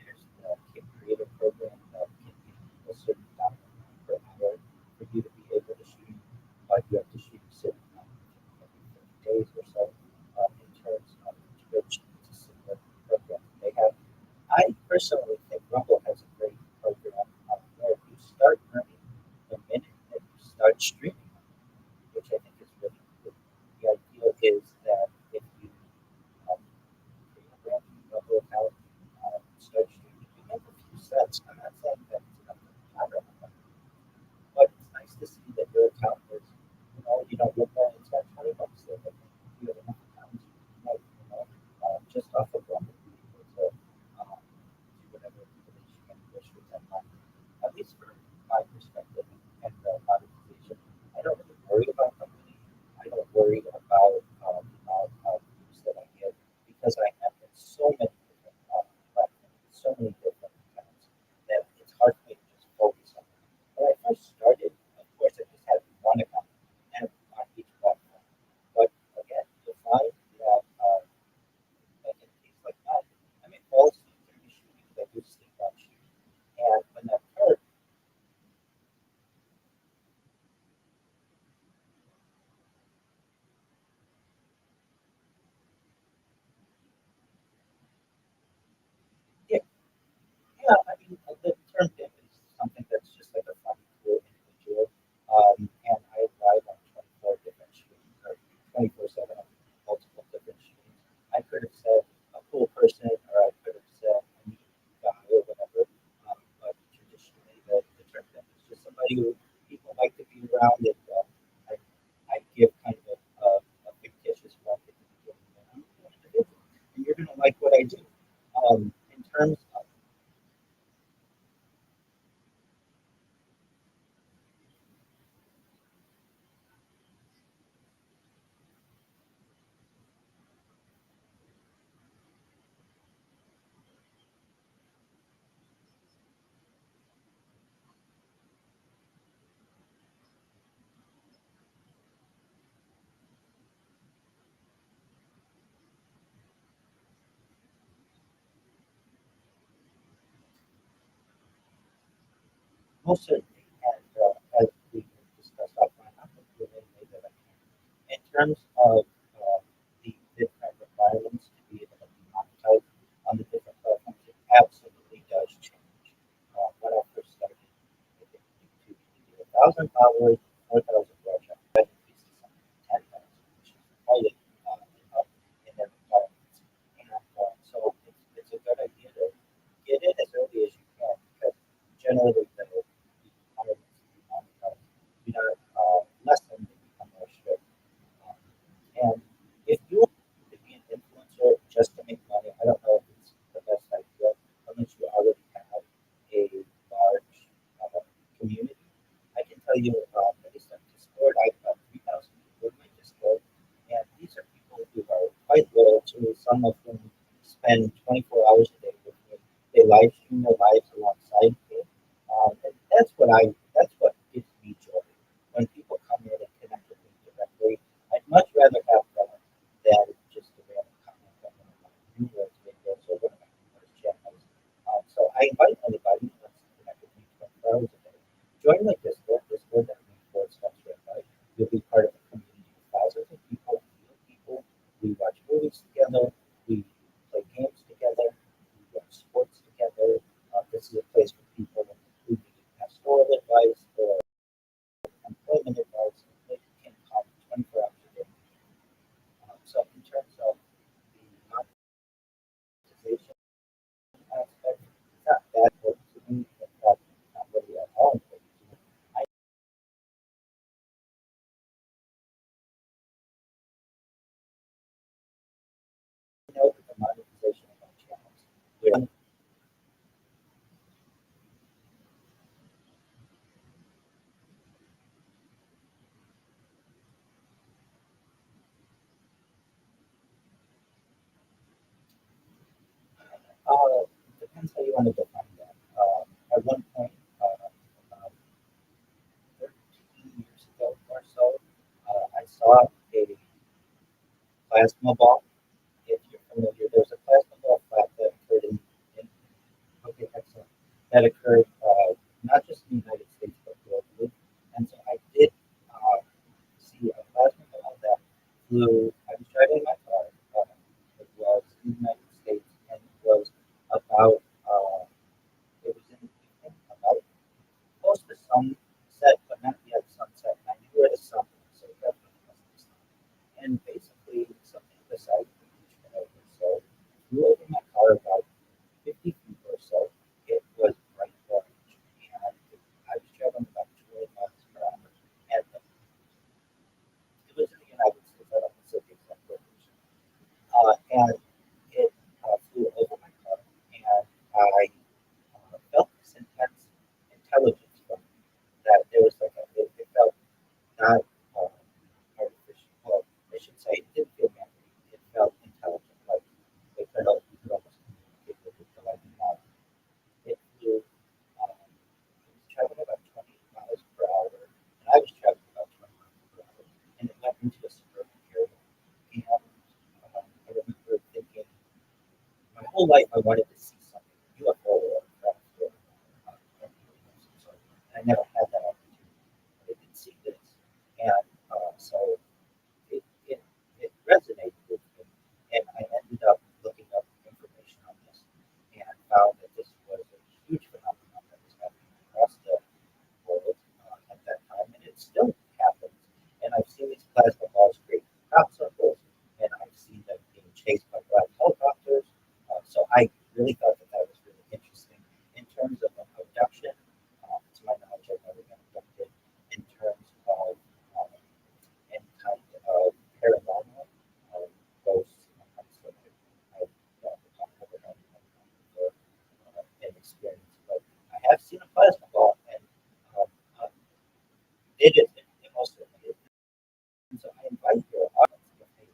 There's the Kick Creator Program that can give you a certain amount per hour for you to be able to shoot. You have to shoot a certain amount every 30 days or so. In terms of Twitch, it's a similar program they have. I personally think Rumble has a great program where you start earning the minute that you start streaming, which I think is really cool. The idea is that if you create a brand new Rumble account, start streaming, you make a few cents. I'm not saying that it's enough to cover, but it's nice to see that your account is, you don't look you, people like to be around it. I give kind of a fictitious one at the beginning. I'm an individual, and you're going to like what I do. In terms of most certainly, and as we discussed offline, I'm going to do it any way that I can. In terms of the different requirements to be able to be monetized on the different platforms, it absolutely does change. When I first started, I think YouTube, you get 1,000 followers, 4,000 watch hours, that increases something to 10,000, which is highly up in their requirements. And so it's a good idea to get in as early as you can because generally the requirements to be monetized do not lessen, they become more strict. Um, and if you want to be an influencer just to make money, I don't know if it's the best idea unless you already have a large community. I can tell you, based on Discord, I've got 3,000 people in my Discord, and these are people who are quite loyal to me. Some of whom spend 24 hours a day with me. They live stream their lives alongside me. And that's what gives me joy. When people come in and connect with me directly, I'd much rather have that than just a random comment on one of my numerous videos or one of my numerous channels. So I invite anybody who wants to connect with me 24 hours a day. Join my Discord, discord.me/Rabbi. You'll be part of a community of thousands of people, real people. We watch movies together, we play games together, we watch sports together. This is a place for people who need pastoral advice or employment advice. They can come 24 hours a day. So in terms of the monetization aspect, it's not bad for me. In fact, it's not really at all important to me. I know that the monetization of my channels will depends how you want to define that. At one point, about 13 years ago or so, I saw a plasma ball. If you're familiar, there's a plasma ball flat that occurred in okay, excellent. That occurred not just in the United States but globally. And so I did see a plasma ball that flew. I was driving my car. It was in the United States, and it was about it was in the evening, about close to sunset, but not yet sunset. And I knew where the sun was, so it definitely wasn't the sun. And basically, something beside the beach went over. So I flew over my car about 50 feet or so. It was bright orange, and I was traveling about 20 miles per hour. And it was in the United States. I don't know the exact location. And it flew over my car, and I felt this intense intelligence from it. That there was like it felt not artificial. Well, I should say it didn't feel man-made. It felt intelligent, like you could almost communicate with it. Like it flew. It was traveling about 20 miles per hour, and I was traveling about 20 miles per hour, and it went into a suburban area. And I remember thinking, my whole life I wanted to see something, UFO or craft or anything of some sort. And I never had that opportunity. But I did see this, and so it resonated with me, and I ended up looking up information on this and found that this was a huge phenomenon that was happening across the world at that time, and it still happens. And I've seen these plasma balls create crop circles, and I've seen them being chased by black helicopters. So I really thought that was really interesting. In terms of an abduction, to my knowledge, I've never been abducted. It is. It most certainly is. And so I invite your audience, if they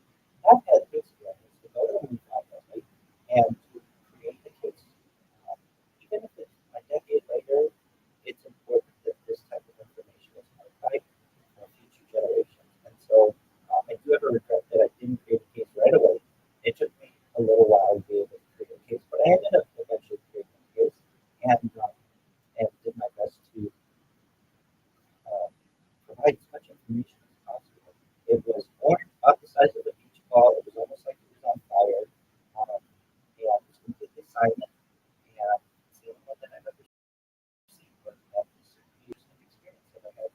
have had the experience, to go to a movie podcast, right, and to create a case. Um, Even if it's a decade later, it's important that this type of information is archived for future generations. And so I do ever regret that I didn't create a case right away. It took me a little while to be able to create a case, but I ended up eventually creating a case and did my best to uh, provide as much information as possible. It was orange, about the size of a beach ball. It was almost like it was on fire. And it was completely silent. And it's the only one that I've ever seen. But that was years of experience that I had.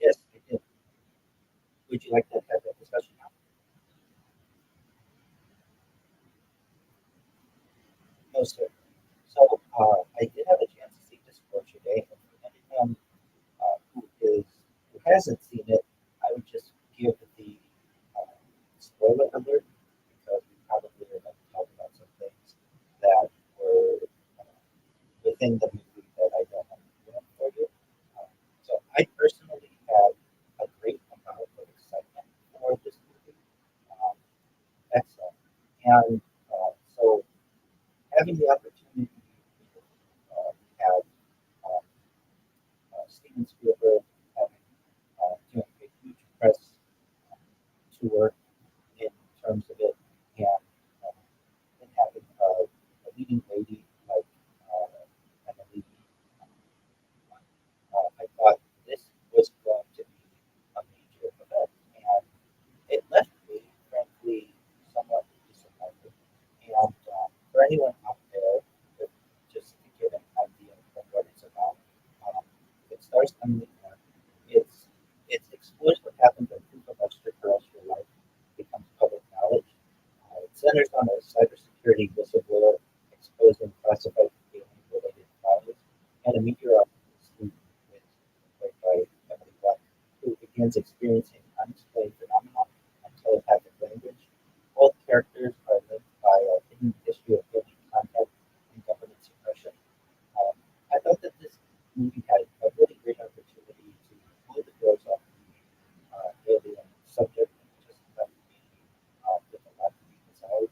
Yes, I did. Would you like to have that discussion now? No, sir. So I did have a chance to see Disclosure Day, and for anyone who hasn't seen it, I would just give the uh, spoiler alert because we probably are going to talk about some things that were within the movie that I don't want to ruin for you. Um, so I personally had a great amount of excitement for this movie. Um, Excellent. And so having the opportunity to have um, Steven Spielberg having doing a huge press um, tour in terms of it, um, and having a leading lady like Emily. I thought this was going to be a major event, and it left me, frankly, somewhat disappointed. And for anyone out there, just to give an idea of what it's about, it stars Emily Blunt. It explores what happens when proof of extraterrestrial life becomes public knowledge. It centers on a cybersecurity whistleblower exposing classified alien-related files, and a meteorologist who is played by Emily Blunt, who begins experiencing unexplained phenomena and telepathic language. Both characters are linked by a hidden history of alien contact and government suppression. Um, I thought that this movie had a really great opportunity to blow the doors off the alien subject and just left me with a lot to be desired.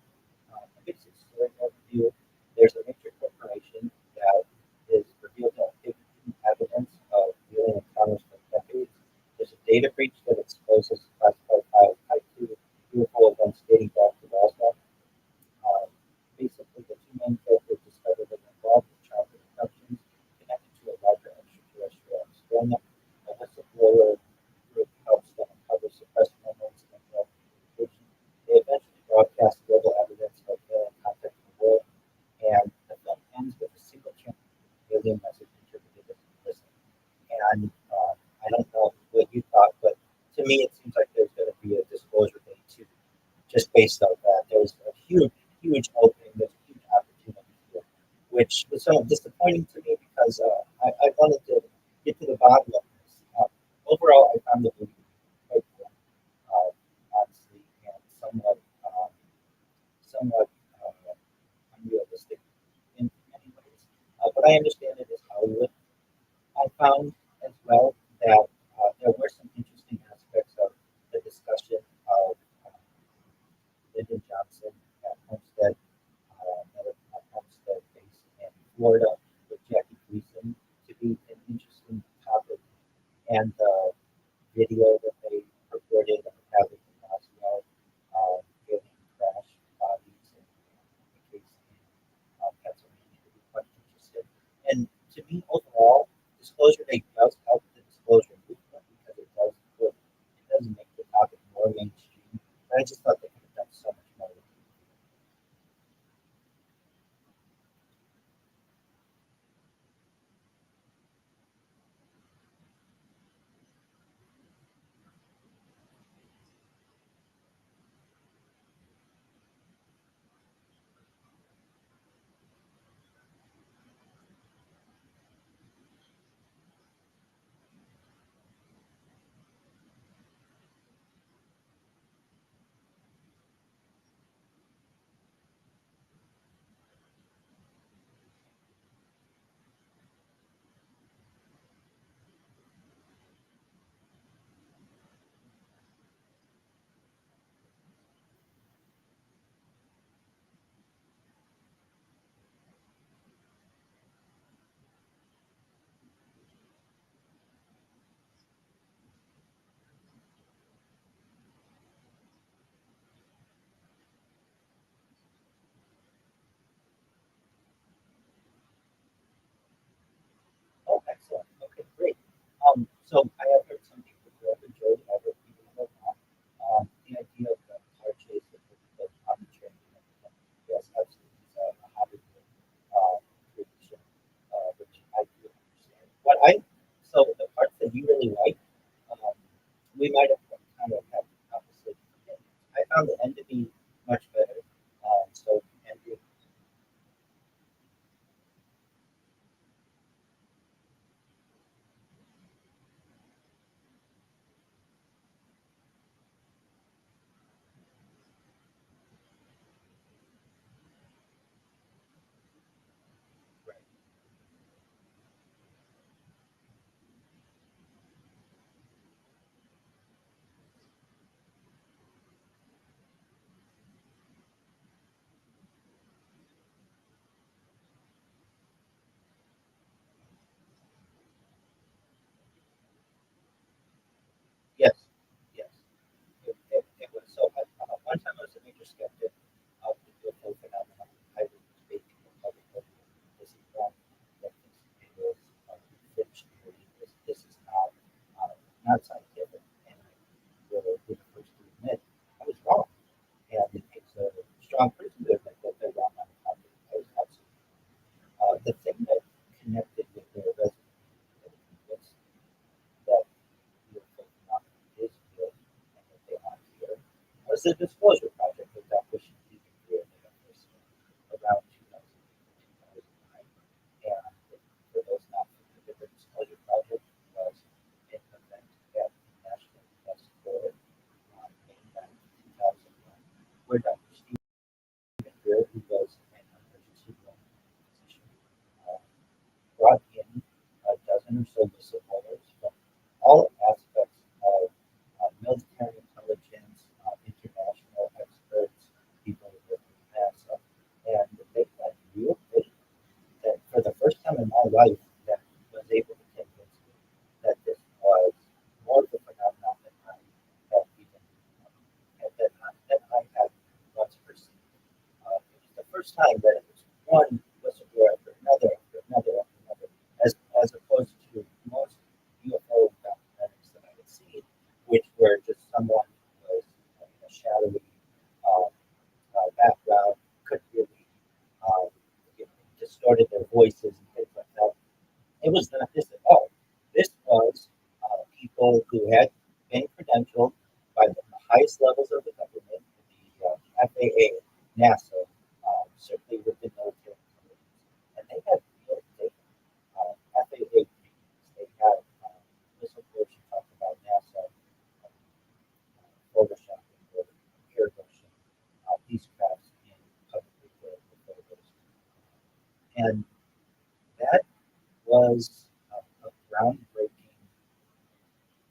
A basic story overview: there's a major corporation that is revealed to have hidden evidence of alien encounters for decades. There's a data breach that exposes classified files tied to UFO events dating back to Roswell. Basically, the two main characters discover that they're involved in childhood abductions connected to a larger extraterrestrial experiment. A whistleblower group helps them uncover suppressed memories and failed communication. They eventually broadcast global evidence of alien contact in the world, and the film ends with a single channel alien message interpreted as implicit. And I don't know what you thought, but to me, it seems like there's going to be a disclosure day too, just based on that. There's a huge opening, there's a huge opportunity here, which was somewhat disappointing to me because I wanted to get to the bottom of this. Overall, I found the movie quite good, honestly, and somewhat unrealistic in many ways. But I understand it is Hollywood. I found as well that there were some interesting aspects of the discussion of Lyndon Johnson at Homestead, another Homestead based in Florida with Jackie Gleason to be an interesting topic, and the video that they recorded of having in Roswell, alien crash bodies in the case in Pennsylvania to be quite interesting. And to me, overall, Disclosure Day does help the disclosure movement because it does make the topic more mainstream. And I just thought they could have done so much more with it. was a disclosure project with Dr. Shahid around 2009. And for those not familiar, the disclosure project was an event at the National Test Board on May 9, 2001, where Dr. Stephen Greer, who was an emergency room physician, brought in a dozen or so whistleblowers from all aspects of military intelligence, international experts, people who work with NASA, and they had real faith that for the first time in my life that was able to convince me that this was more of a phenomenon than I had even that I had once perceived. It was the first time that it was one whistleblower after another after another after another, as opposed to most UFO documentaries that I had seen, which were just someone who was in a shadowy background, couldn't really distorted their voices and things like that. It was not this at all. This was people who had been credentialed by the highest levels of the government, the FAA, NASA, certainly with the military intelligence, and they had real data. FAA briefings, they had whistleblowers who talked about NASA photoshopping or airbrushing these crafts in publicly available photos. And that was a groundbreaking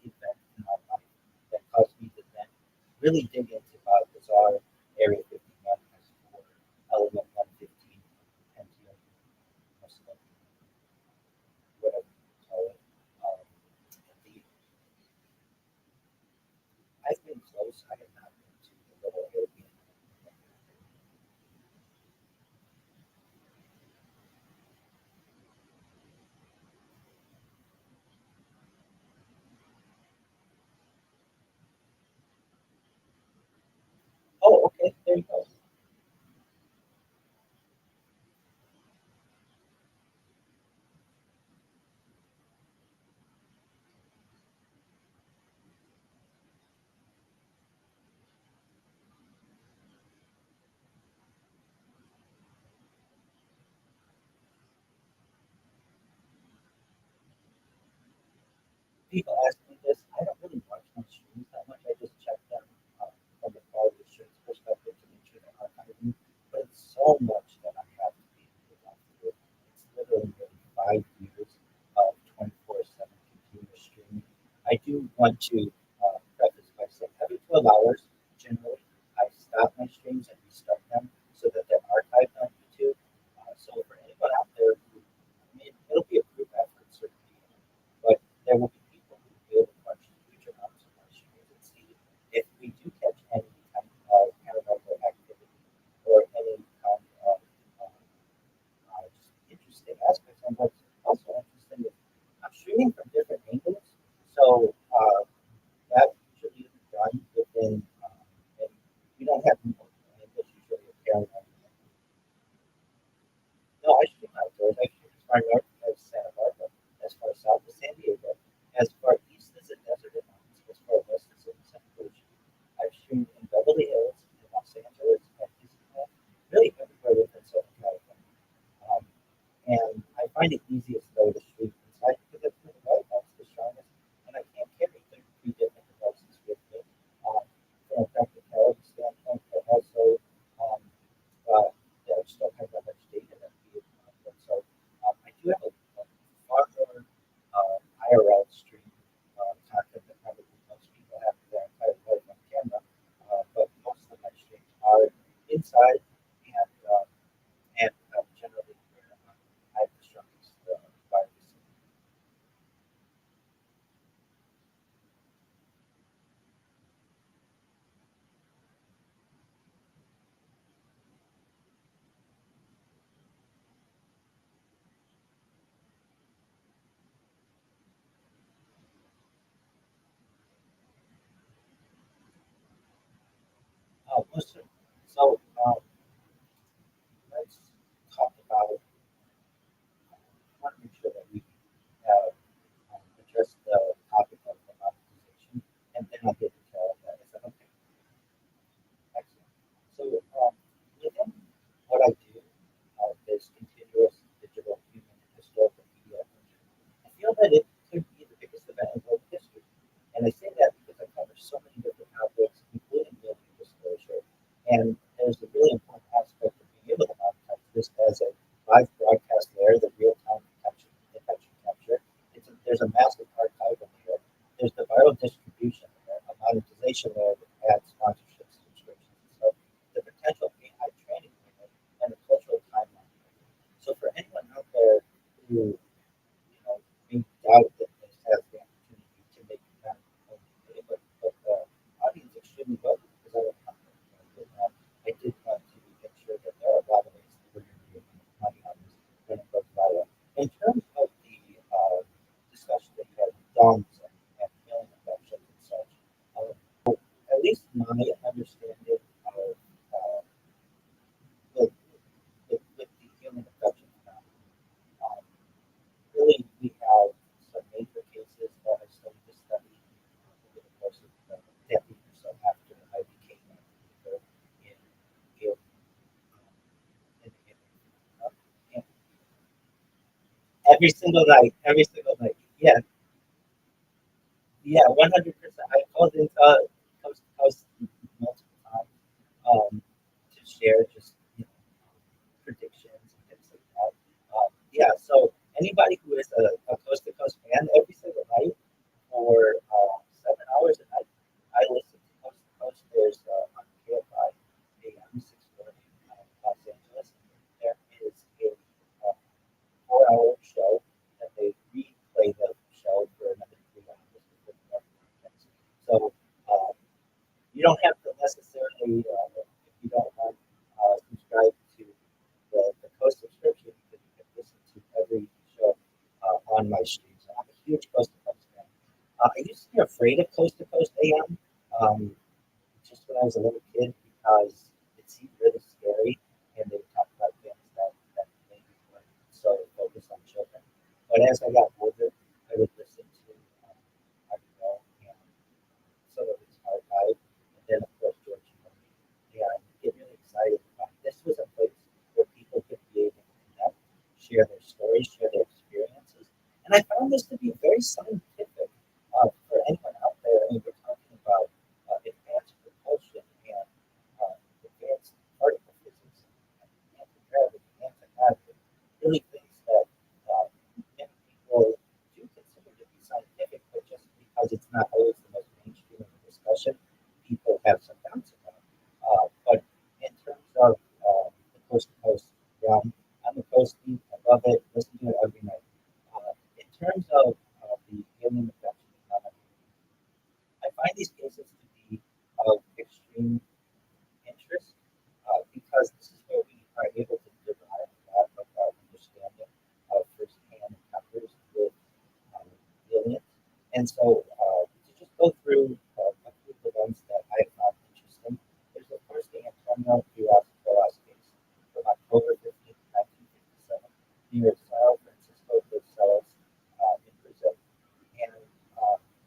event in my life that caused me to then really dig into how bizarre Area 51 has for Element 115 and Muslim, whatever you call it. The, I've been close. I have not been to the little Airbnb. Oh, okay. There you go. People ask me this. I don't really watch my streams that much. I just check them from the quality assurance perspective to make sure they're archiving. But it's so much that I have to be involved with. It's literally been 5 years of 24/7 continuous streaming. I do want to preface by saying every 12 hours, generally, I stop my streams and restart them so that they're archived on YouTube. So for anyone out there who, I mean, it'll be a group effort, certainly, but there will be people who will be able to watch future amounts of my streams and see if we do catch any kind of paranormal activity or any kind of just interesting aspects. And what's also interesting is I'm streaming from different angles, so that usually isn't done within, and we don't have multiple angles usually of paranormal. No, I stream outdoors. I stream as far north as Santa Barbara, as far south as San Diego, as far east as the desert and mountains, as far west as the Santa Cruz. I've streamed in Beverly Hills, in Los Angeles, and Disneyland, really everywhere within Southern California. And I find it easiest though to stream inside because that's where the Wi-Fi's the strongest, and I can't carry 33 different devices with me. From a practicality standpoint, but also I just don't have that much data that we have. So I do have a far more IRL stream content than probably most people have their entire life on camera. But most of my streams are inside and generally where I have the strongest wireless. Listen, so let's talk about. I want to make sure that we have addressed the topic of the monetization, and then I'll get into that. Is that okay? this as a live broadcast layer, the real-time detection capture. There's a massive archival layer. There's the viral distribution layer, a monetization layer that adds sponsorships, subscriptions. So the potential AI training layer and the cultural timeline layer. So for anyone out there who may doubt that this has the opportunity to make that but the audience extremely well because I don't know. I did want to make sure that there are a lot of ways that we're going to be able to make money on this when it goes viral. In terms of the discussion that you had with DOMs and feeling infections and such, at least my understanding of with the human infection phenomenon, really we have some major cases that I started to study over the course of a decade or so after I became a believer in and every single night. Yeah, yeah, 100%. I called into Coast multiple times to share just predictions and things like that. Yeah, so anybody who is a Coast to Coast fan, every single night for 7 hours a night, I listen to Coast to Coast. There's on KFI AM 640 Los Angeles. There is a 4-hour show that they replay the show for another 3 hours. So you don't have to necessarily, if you don't want, subscribe to the Coast subscription, you can listen to every show on my streams. I'm a huge Coast to Coast fan. I used to be afraid of Coast to Coast AM just when I was a little kid because it seemed really scary and they would talk about things that maybe weren't so focused on children. But as I got older, I would listen to Article and some of his archive, and then of course George Murray. And get really excited about this was a place where people could be able to connect, share their stories, share their experiences. And I found this to be very scientific for anyone out there. I mean, we're talking about advanced propulsion and advanced particle physics, anti-gravity, anti-gravity, really things that many people do consider to be scientific, but just because it's not always the most mainstream in the discussion, people have some doubts about it. But in terms of the Coast to Coast realm, I'm a Coast team. I love it. Listen to it every night. In terms of the alien abduction phenomenon, I find these cases to be of extreme interest because this is where we are able to derive a lot of our understanding of firsthand encounters with aliens. And so to just go through a few of the ones that I found interesting, there's of course the Antonio Diaz case from October 15th, 1957, near Sao Francisco de Sales in Brazil. And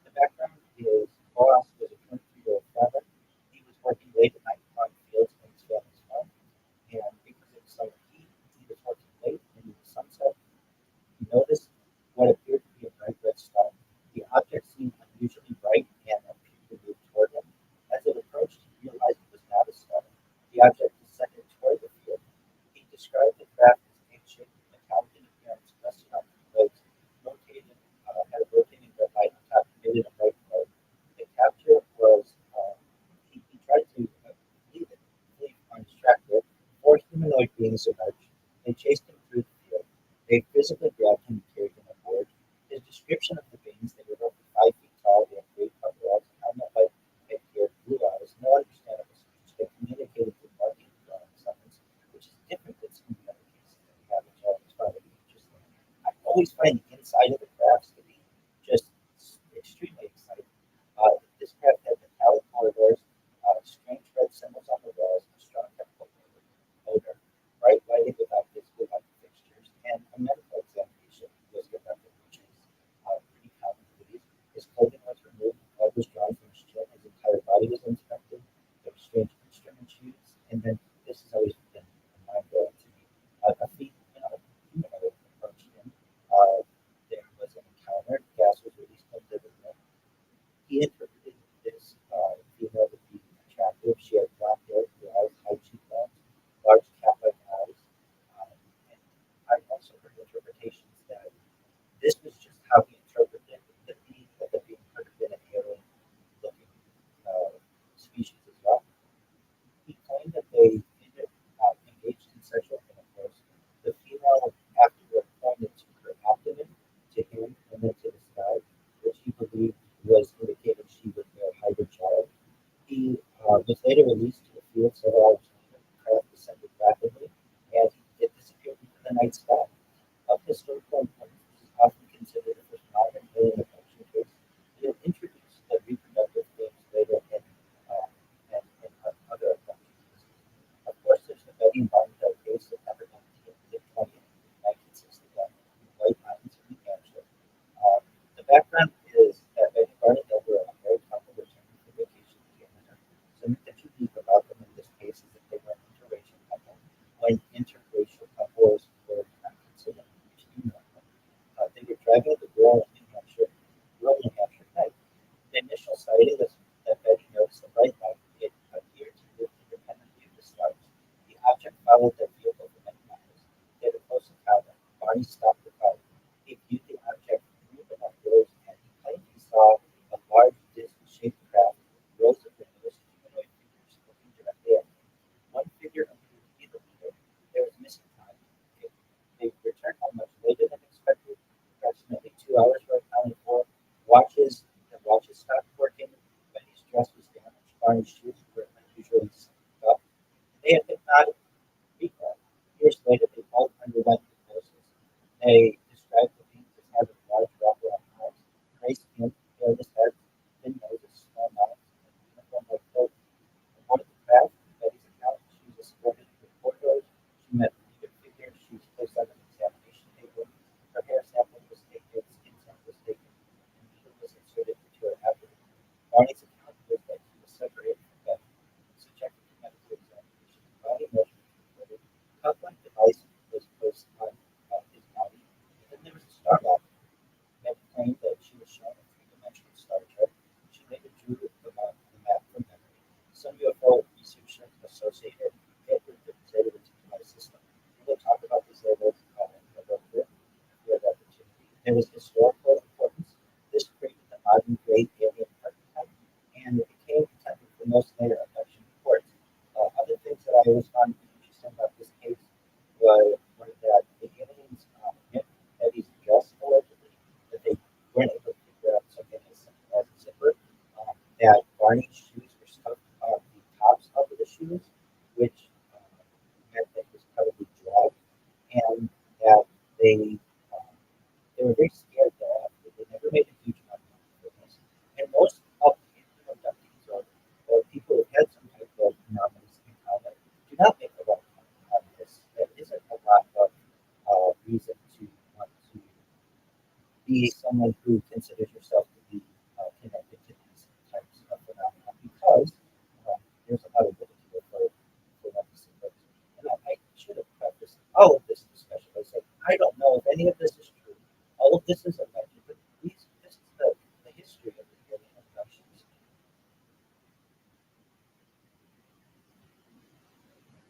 the background is Boas was a 23-year-old farmer. He was working late at night on fields in his family's farm. And because it was summer heat, he was working late into the sunset. He noticed what appeared to be a bright red star. The object seemed unusually bright and appeared to move toward him. As it approached, he realized it was not a star. The object descended toward the field. He described the craft as egg-shaped, metallic in appearance, resting on two legs, rotated, had a rotating red light on top, emitted a bright glow. The capture was, he tried to leave on his tractor. 4 humanoid beings emerged. They chased him through the field. They physically grabbed him and carried him aboard. His description of the beings, they were roughly 5 feet tall, they had great coveralls, helmet-like headgear, blue eyes, no understandable speech. They communicated through marking summons, which is different than some of the other cases that we have, which I always find interesting. I always find the inside of the crafts to be just extremely exciting. This craft had metallic corridors, strange red symbols on the walls, a strong chemical odor, bright lighting without visible light fixtures, and a medical examination was conducted, which is pretty common for these. His clothing was removed, blood was drawn from his chin, his entire body was inspected, there were strange instruments used, and then this has always been mind-blowing to me. A female humanoid approached him. There later released to the field several hours later, the craft descended rapidly and it disappeared into the night sky. Of historical importance, this is often considered the first modern alien abduction case. It introduced the reproductive themes later in other abductions. Of course, there's the Betty and Barney Hill case, September 20th, 1961, in White Mountains, New Hampshire. The background is that Betty and Barney Hill were a married couple returning from vacation to Canada. Something that's unique about them in this case is that they were an interracial couple. When interracial couples were not considered extreme normal, they were driving the rural New Hampshire night. The initial sighting was that Betty noticed a bright light. It appeared to move independently of the stars. The object followed their vehicle for many miles. They had a close encounter. Barney stopped the car. He viewed the object through the binoculars and he claimed he saw a large disc-shaped craft, rows of windows, humanoid figures looking directly at him. One figure appeared to be the leader. There was missing time. They returned home much later than expected. Approximately 2 hours were accounted for. The watches stopped working. Betty's dress was damaged. Barney's shoes were unusually stuck. They had hypnotic recall. Years later, they both underwent hypnosis. They described the beings as having large wraparound eyes, gray skin, hairless heads, thin noses, small mouths, and uniform-like clothing. Aboard the craft, in Betty's account, she was escorted through corridors. She met leader figures. She was placed on an examination table. Her hair sample was taken, skin sample was taken, and needle was inserted into her abdomen. Barney's account was that he was separated from Betty, subjected to medical examination, body measurements recorded, cuff-like device was placed on his body, and then there was a star map. Betty claimed that she was shown a three-dimensional star chart. She later drew the map from memory. Some UFO researchers associated it with the Zeta system. We'll talk about this later a little bit if we have the opportunity. There was historical importance. This created the modern great alien archetype, and it became contended for most later abduction reports. Other things that I always found interesting about this case were that the aliens hit Betty's dress allegedly, that they weren't able to figure out something as simple as a zipper, that Barney's shoes were stuck on the tops of the shoes, which meant that he was probably drugged, and that they were very scared thereafter. They never made a huge amount of money for this. And most of the abductees or people who had some type of anomalous encounter do not make a lot of money on this. There isn't a lot of reason to want to be someone who considers yourself to be connected to these types of phenomena because there's a lot of ridicule for what this is. And I should have prefaced all of this discussion by saying, I don't know if any of this is true. All of this is alleged, but this is the history of the alien abductions.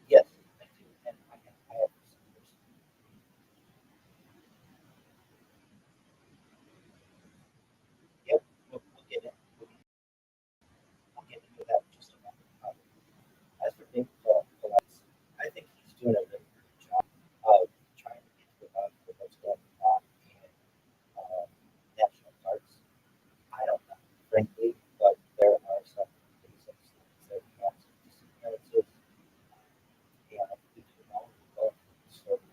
Yes, I do. And I have some years. Yep, we'll get it. I'll get into that in just a moment. As for David Phillips, I think he's doing a really good job of trying to get to the bottom of what's going on in national parks. I don't know, frankly, but there are some basic things that we have some disappearances. And if you know, so if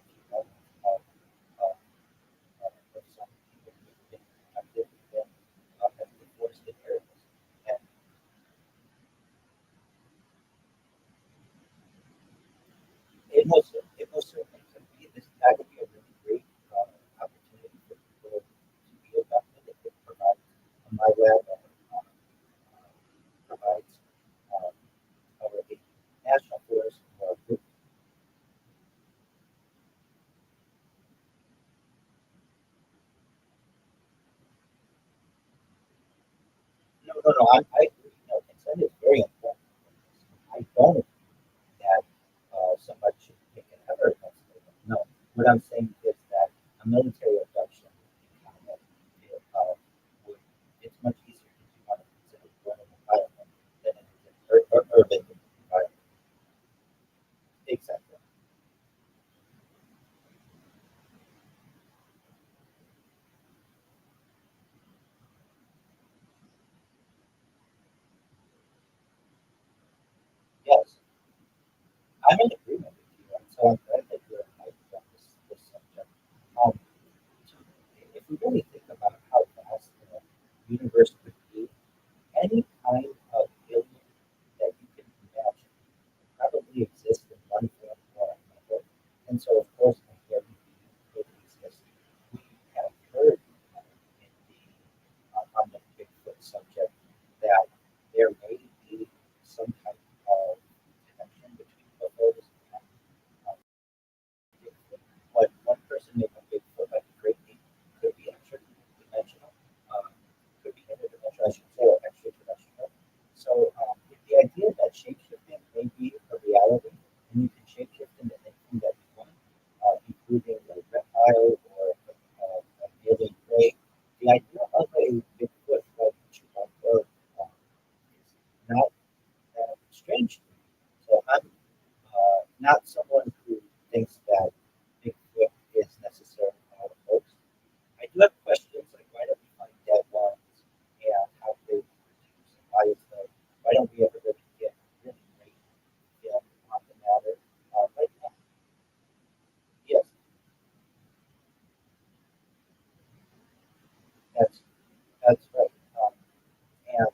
you know if some people have been affected in heavily forested areas, and it most certainly could be. That would be a really great opportunity for people to be adopted. It could provide my lab provides our national forest group. No. I agree. No, consent is very important. I don't that somebody should take an ever against it. No, what I'm saying is that a military abduction in combat would it's much easier to do on a considered rural environment than in an urban environment. Exactly. I'm in agreement with you, and so I'm glad that you're enlightened on this subject. If we really think about how vast the universe could be, any kind of alien that you can imagine probably exists in one form or another. And so, of course, every being could exist. We have heard in on the Bigfoot subject that there may be some type of connection between UFOs and Bigfoot. What one person made a Bigfoot like a great ape could be extra-dimensional, could be interdimensional, I should say, or extraterrestrial. So the idea that shapeshifting may be a reality, and you can shapeshift into anything that you want, including a reptile or an alien prey. The idea of a Bigfoot like Chewbacca is not that strange to me. So I'm not someone who thinks that Bigfoot is necessarily all a hoax. I do have questions like why don't we find dead ones and how do they reproduce and why don't we ever really get really great film on the matter? Like, yes, that's that's right. And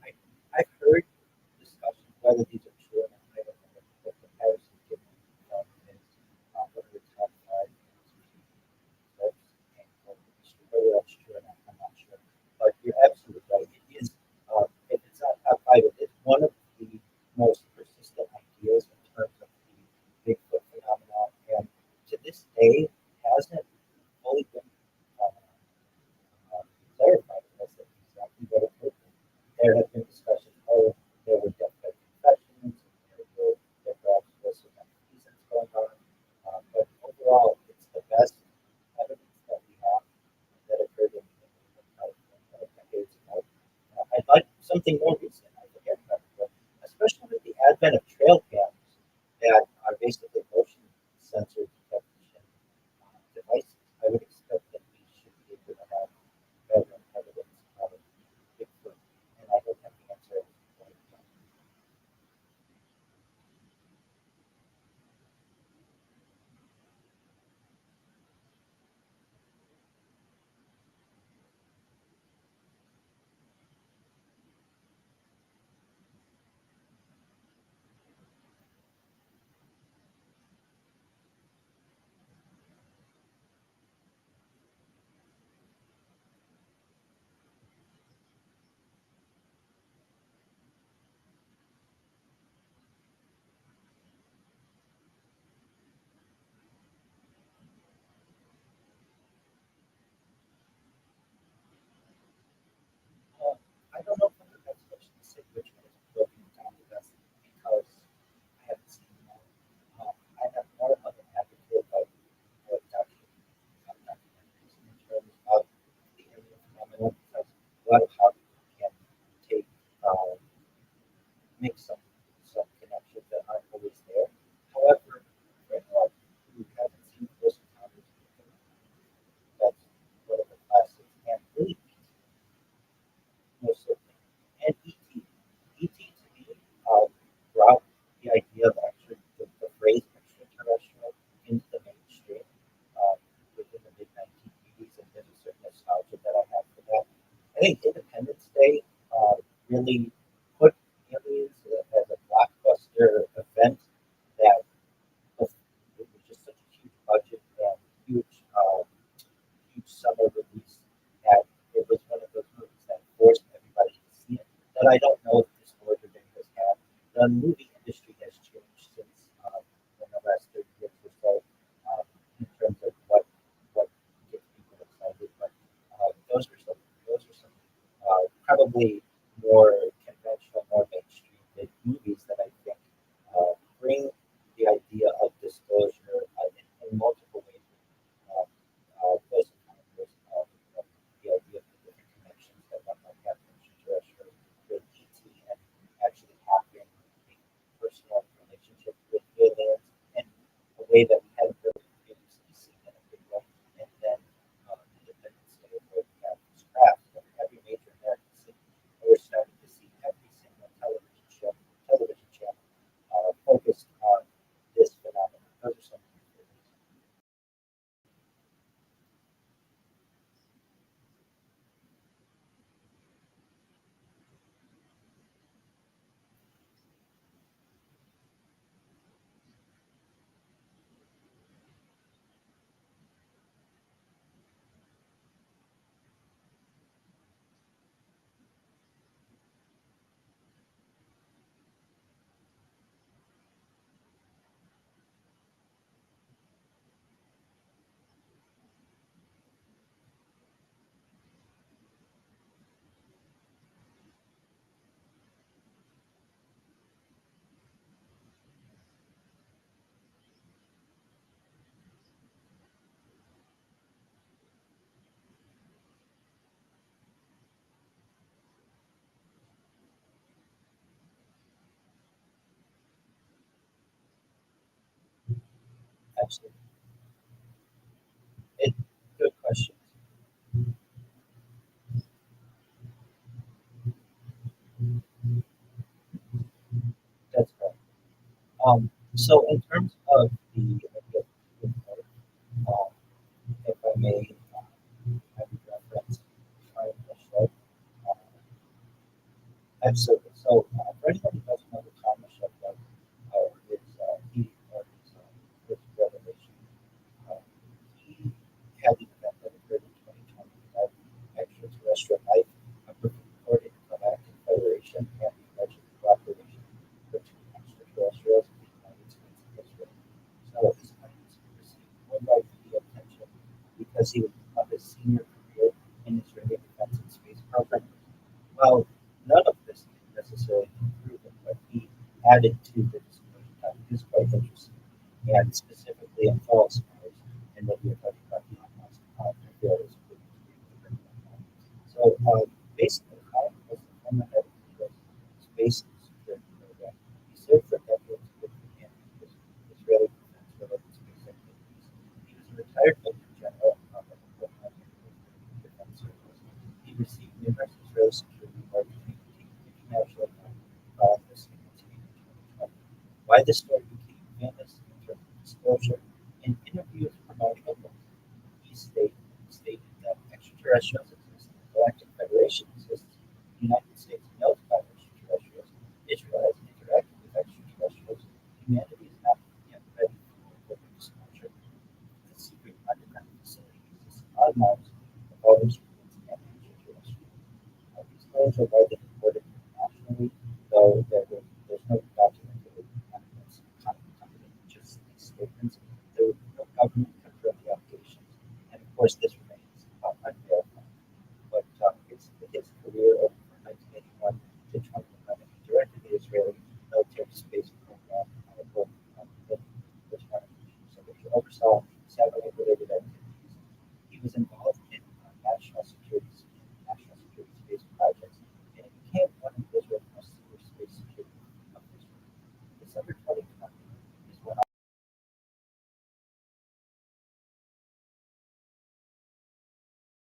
I I've heard discussions whether these are true or not. I don't know what comparison given is what are the top five books and whether that's true or not. I'm not sure, but you're absolutely right. It is if it's not top five, it's one of the most persistent ideas in terms of the Bigfoot phenomenon, and to this day hasn't fully been uh, clarified as to exactly what it would be. There have been discussions, there were deathbed confessions, there perhaps was some reasons going on, but overall, it's the best evidence that we have that occurred in decades ago. I'd like something more recent, I forget about it, but especially with the advent of trail cams that are basically motion sensor detection devices. I would expect that we should be able to have better evidence of Bigfoot, and I don't have the answer. I don't know if I'm the best person to say which one is broken down the best because I haven't seen them all. I have more of an advocate of documentaries in terms of the alien phenomenon because a lot of how people can take make some connections that aren't always there. However, for anyone who hasn't seen Close Encounters of the Third Kind, that's one of the classics, and really most certainly. And E.T. E.T. to me brought the idea of the phrase extraterrestrial into the mainstream within the mid 1980s, and there's a certain nostalgia that I have for that. I think Independence Day really put aliens as a blockbuster event that it was just such a huge budget and huge summer release that it was one of those movies that forced everybody to see it. That I don't know if Disclosure Day has had. The movie industry has changed since in the last 30 years or so in terms of what gets people excited. But those are some probably more conventional, more mainstream movies that I think bring the idea of disclosure in multiple ways. Close encounters of the idea of the different connections that one might have to extraterrestrials with ET and actually having a personal relationship with aliens in a way that we hadn't really previously seen in a big way. And then Independence Day, where we have this craft in every major American city, and we're starting to see every single television channel focused Absolutely. Good question. That's correct. So in terms of the idea of um, if I may have you reference my initial, uh, absolutely. So for anyone who doesn't know the time Michelle is he or his revelation. He had an event that occurred in 2020 that extraterrestrial life reported from Active Federation and the alleged cooperation between extraterrestrials in the United States and Israel. So his claims received worldwide media attention because he would have a senior career in Israeli defense and space programs. Well, none of this can necessarily be proven, but he added to the discussion that is quite interesting, and specifically involves Mars, and then you're talking about the various so basically, I was the former head of the space security program. He served for decades with the Israeli defense-related space activities. He was a retired Major General of the Defense Service. He received numerous Israeli security awards and international recognition in 2020. Why this story became famous in terms of disclosure in interviews promoting a book, he stated that extraterrestrials exist, the Galactic Federation exists, the United States knows about extraterrestrials, Israel has interacted with extraterrestrials, humanity is not yet ready for open disclosure. The secret underground facility exists on Mars, the borders and extraterrestrials. These claims are widely reported internationally, though there's no documented evidence accompanying just these statements. There was no government confirmed the allegations, and of course this remains unverified. But his career from 1981 to 2011, he directed the Israeli military space program so he oversaw satellite-related activities. He was involved in national security space projects, and he became one of Israel's most senior space security officials. December 2020 is when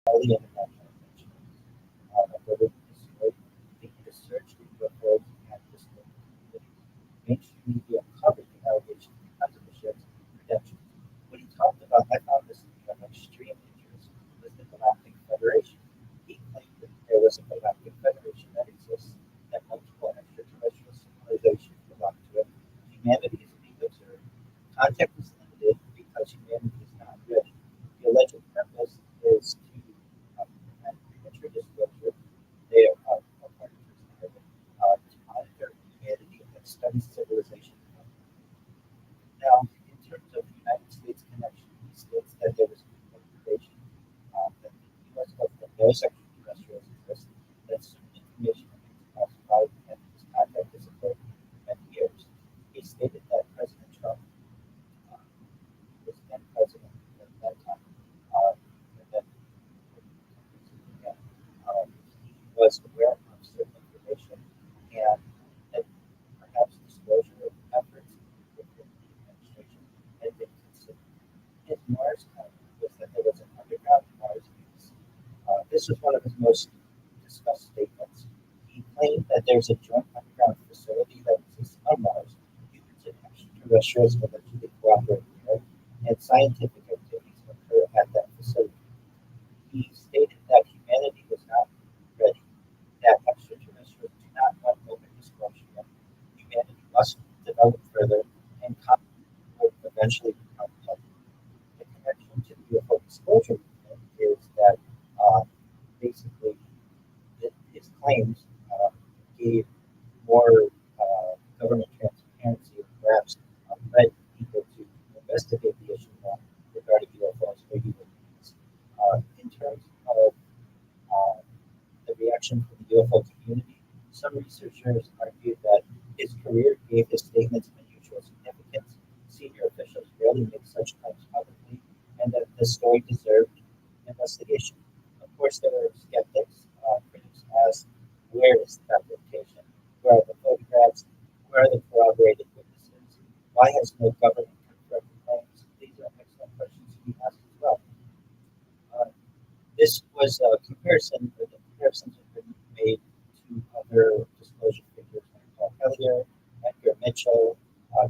all the international attention whether the search for UFOs and disclosure communities. Mainstream media covered the allegations because of the ship's credentials. When he talked about, I found this to be of extreme interest, was the Galactic Federation. He claimed that there was a Galactic Federation that exists, that multiple extraterrestrial civilizations belong to it. Humanity is being observed. Contact is limited because humanity is not ready. The alleged purpose is to prevent premature disclosure. They are part of this narrative to monitor humanity and study civilization. Now, in terms of the United States connection, he states that there was communication that the U.S. government knows extraterrestrials exist, that certain information remains classified, and his contact is occurred for many years. He stated that President Trump was then president at that time, and then he was aware of certain information and that perhaps disclosure of efforts within the administration had been considered. His Mars claim was that there was an underground Mars base. This was one of his most discussed statements. He claimed that there's a joint underground facility that exists on Mars. Humans and extraterrestrials allegedly cooperate there, and scientific activities occur at that facility. He stated that humanity was not ready, that extraterrestrials do not want open disclosure yet. Humanity must develop further, and conflict will eventually become public. The connection to the UFO disclosure movement is that basically his claims gave more government transparency and perhaps led people to investigate the issue more regarding UFOs or UAPs. In terms of the reaction from the UFO community, some researchers argued that his career gave his statements unusual significance. Senior officials rarely make such claims publicly, and that the story deserved investigation. Of course, there were skeptics. Critics asked, where is the documentation? Where are the photographs? Where are the corroborated witnesses? Why has no government confirmed the claims? These this was a comparison, or the comparisons have been made to other disclosure figures like Paul Hellyer, Edgar Mitchell,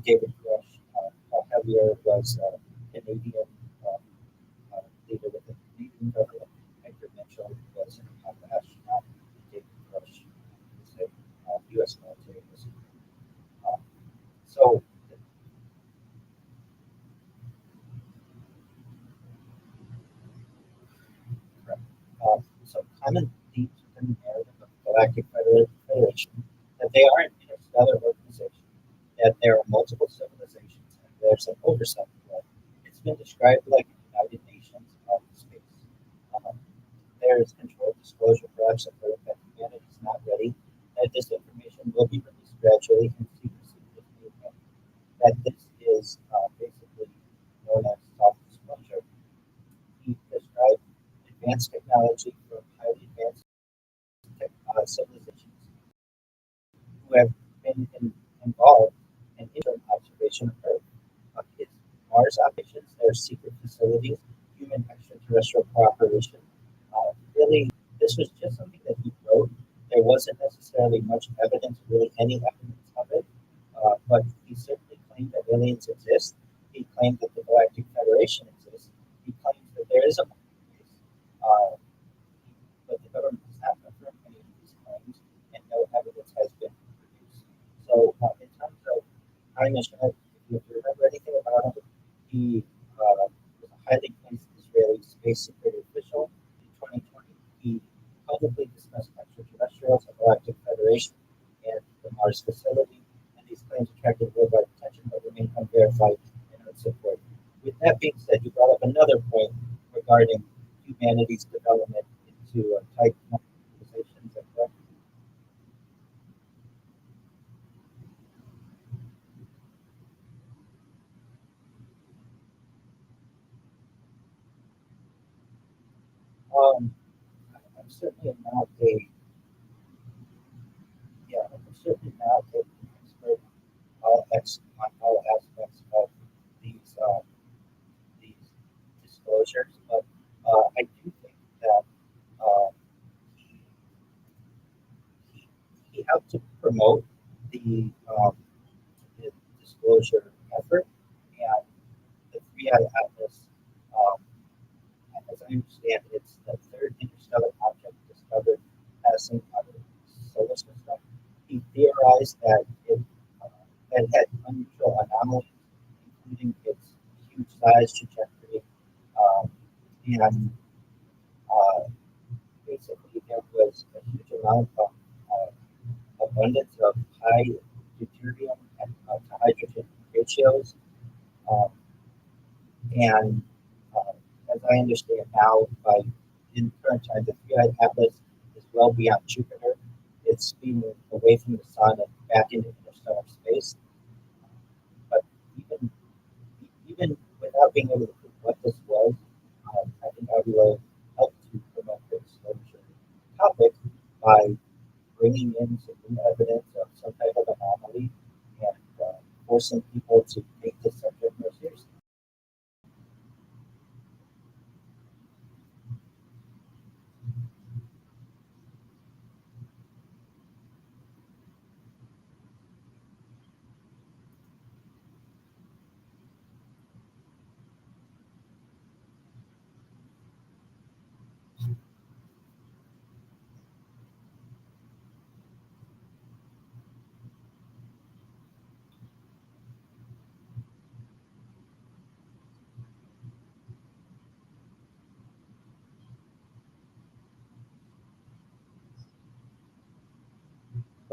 David Grush. Paul Hellyer was a Canadian leader with the Canadian government. Edgar Mitchell was an astronaut. David Grush was a U.S. military wizard. So so common themes within the narrative of the Galactic Federation that they are an interstellar organization, that there are multiple civilizations, and there's an oversight role. It's been described like the United Nations of space. There is controlled disclosure perhaps of that humanity is not ready, that this information will be released gradually and secrecy if needed. That this is basically known as soft disclosure. He described advanced technology from highly advanced civilizations who have been involved in interim observation of Earth. His Mars operations, their secret facilities, human extraterrestrial cooperation. Really, this was just something that he wrote. There wasn't necessarily much evidence, really any evidence of it, but he certainly claimed that aliens exist. He claimed that the Galactic Federation exists. He claims that there is a marketplace. But the government has not confirmed any of these claims, and no evidence has been produced. So, in terms of Hamish, if you remember anything about him, he was a highly placed Israeli space security official. In 2020, he publicly discussed extraterrestrials, the Galactic Federation, and the Mars facility, and these claims attracted worldwide attention but remain unverified and unsupported. With that being said, you brought up another point regarding humanity's development into type 1 civilizations. I'm certainly not a I'm certainly not an expert on all aspects of these disclosures, but I do think that uh, he, he helped to promote the disclosure effort, and the Three-Eyed Atlas, um, as I understand, it's the third interstellar object discovered passing out of the solar system. He theorized that it had unusual anomalies, including its huge size, trajectory, and uh, basically there was a huge amount of abundance of high deuterium and to hydrogen ratios. Um, and as I understand now, in current time, the Three-Eyed Atlas is well beyond Jupiter. It's speeding away from the sun and back into interstellar space. But even without being able to prove what this was, I think I will help to promote the disclosure topic by bringing in some new evidence of some type of anomaly and forcing people to take this subject more seriously.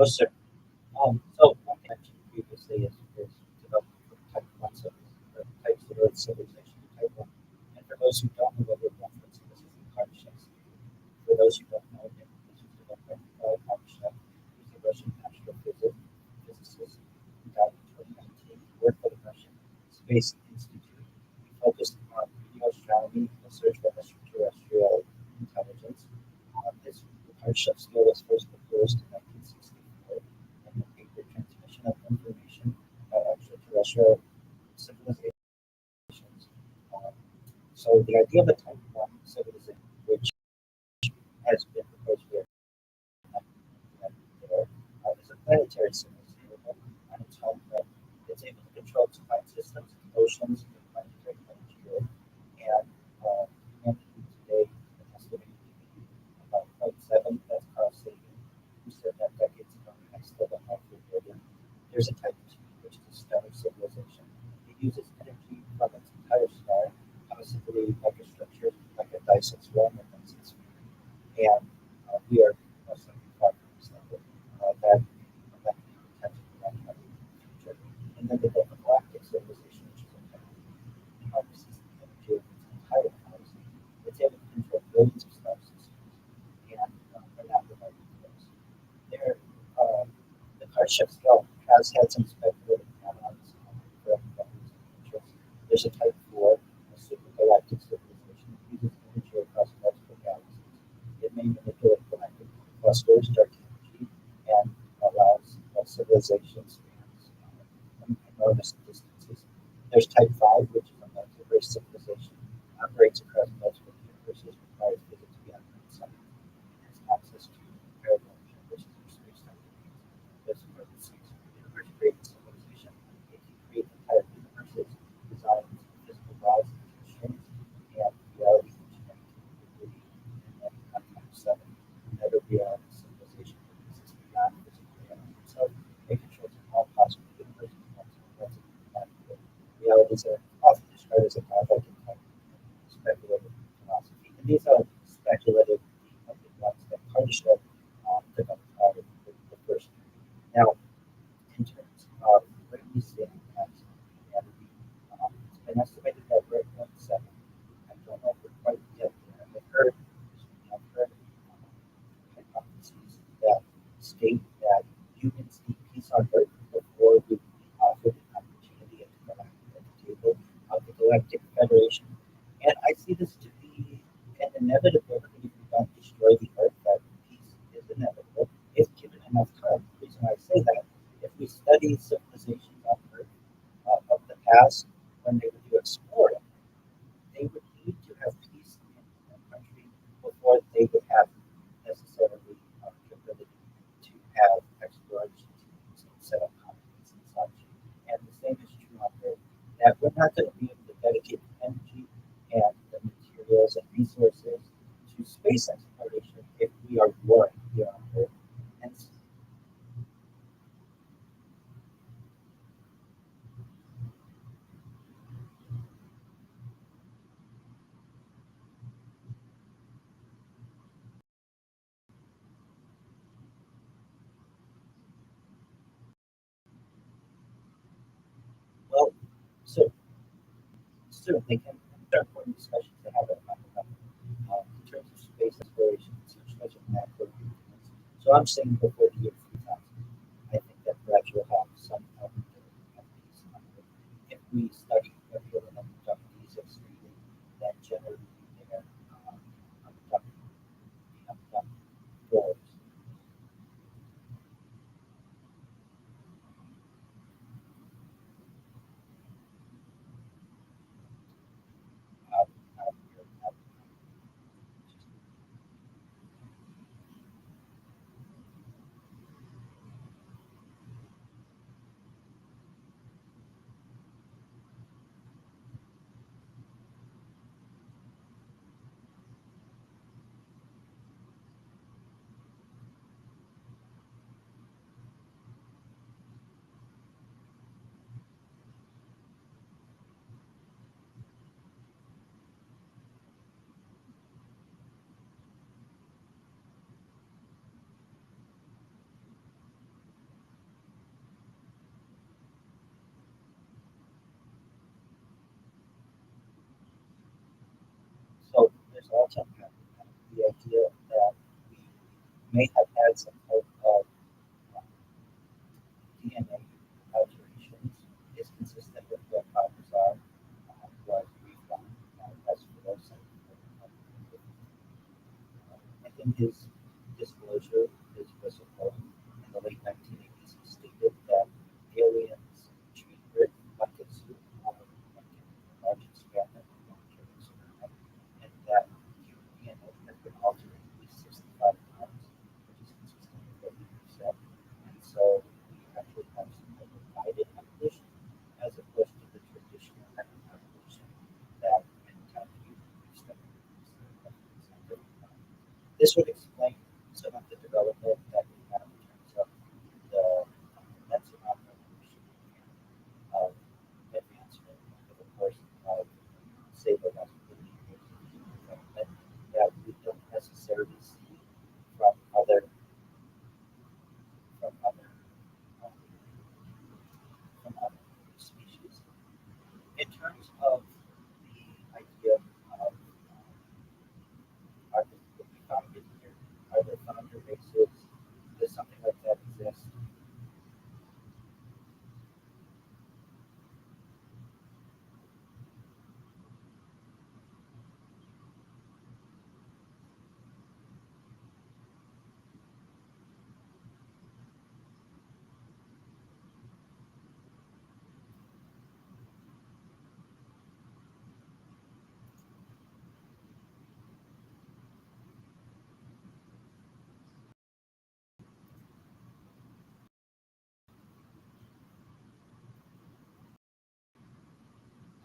Oh, sir. So one thing I mentioned previously is development for type 1 type 0 civilization type 1. And for those who don't know what we're referencing, this is the partnerships. For those who don't know, this was developed by Rothschild, who's a Russian astrophysicist who died in 2019. He worked for the Russian Space Institute. He focused on radio astronomy and the search for extraterrestrial intelligence. This hardship skill was first proposed in 1964 in the paper Transmission of Information by Extraterrestrial Civilizations. So the idea of a type 1 civilization, which has been proposed for there is a planetary simulation on its home planet. It's able to control its climate systems, oceans, and planetary energy grid. And humanity today is estimated to be about 0.7. That's Carl Sagan, who said that decades ago. I still don't know if we're building. There's a type 2, which is a stellar civilization. It uses energy from its entire star, possibly microstructures like a Dyson swarm or Dyson sphere. And we are most likely far from this level. That could be potentially in the future. And then the galactic civilization, which is harnesses the energy of its entire galaxy. It's able to control billions of star systems, and they're not remotely close. The Kardashev scale has had some speculative analysis for everybody's interest. There's a type 4, a supergalactic civilization that uses energy across multiple galaxies. It may manipulate galactic clusters, dark energy, and allows civilizations spans enormous distances. There's type 5, which is a multiverse civilization, operates across multiple universes, requires physics beyond science, and has access to parallel universes or space-time domains. This universe creating civilization. It can create entire universes, design physical laws and constraints, and reality engineering capability. And then type 7, another reality civilization that exists beyond physical reality itself. It controls all possible universes, realities are often described as a godlike and type speculative philosophy. And these are speculative ones that Kardashev took up the first. Now, in terms of where we stand as humanity, it's been estimated that we're at 0.7. I don't know if we're quite yet there. I've heard hypotheses that state that humans need peace on Earth before we be offered an opportunity at the table of the Galactic Federation. And I see this to be an inevitability if we don't destroy the Earth, that peace is inevitable if given enough time. The reason I say that, if we study civilizations on Earth of the past, when they would do exploring, they would need to have peace in their country before they would have necessarily the ability to have exploration teams and set up colonies and such. And the same is true on Earth, that we're not going to be able to dedicate the energy and the materials and resources to space exploration if we are warring here on Earth. And well, so certainly can there are important discussions to have about in terms of space exploration, such as macro movements. So I'm saying before the year 3000, I think that perhaps we'll have some element of peace on Earth. If we study every element of these extremely, then generally their abducted goals. Uh, uh, uh, So there's also the idea that we may have had some type of DNA alterations is consistent with what Balthazar was refound as philosopher. And in his disclosure, his whistleblower in the late 1980s, he stated that aliens treat Earth like a zoo or like a large experiment, and that human DNA has been altered at least This would explain some of the development that we have in terms of the metabolic advancement over the course of, say, the last 50 years of development that we don't necessarily see from other from other um, from other species. In terms of the idea of are the founder here, are there founder races? Does something like that exist?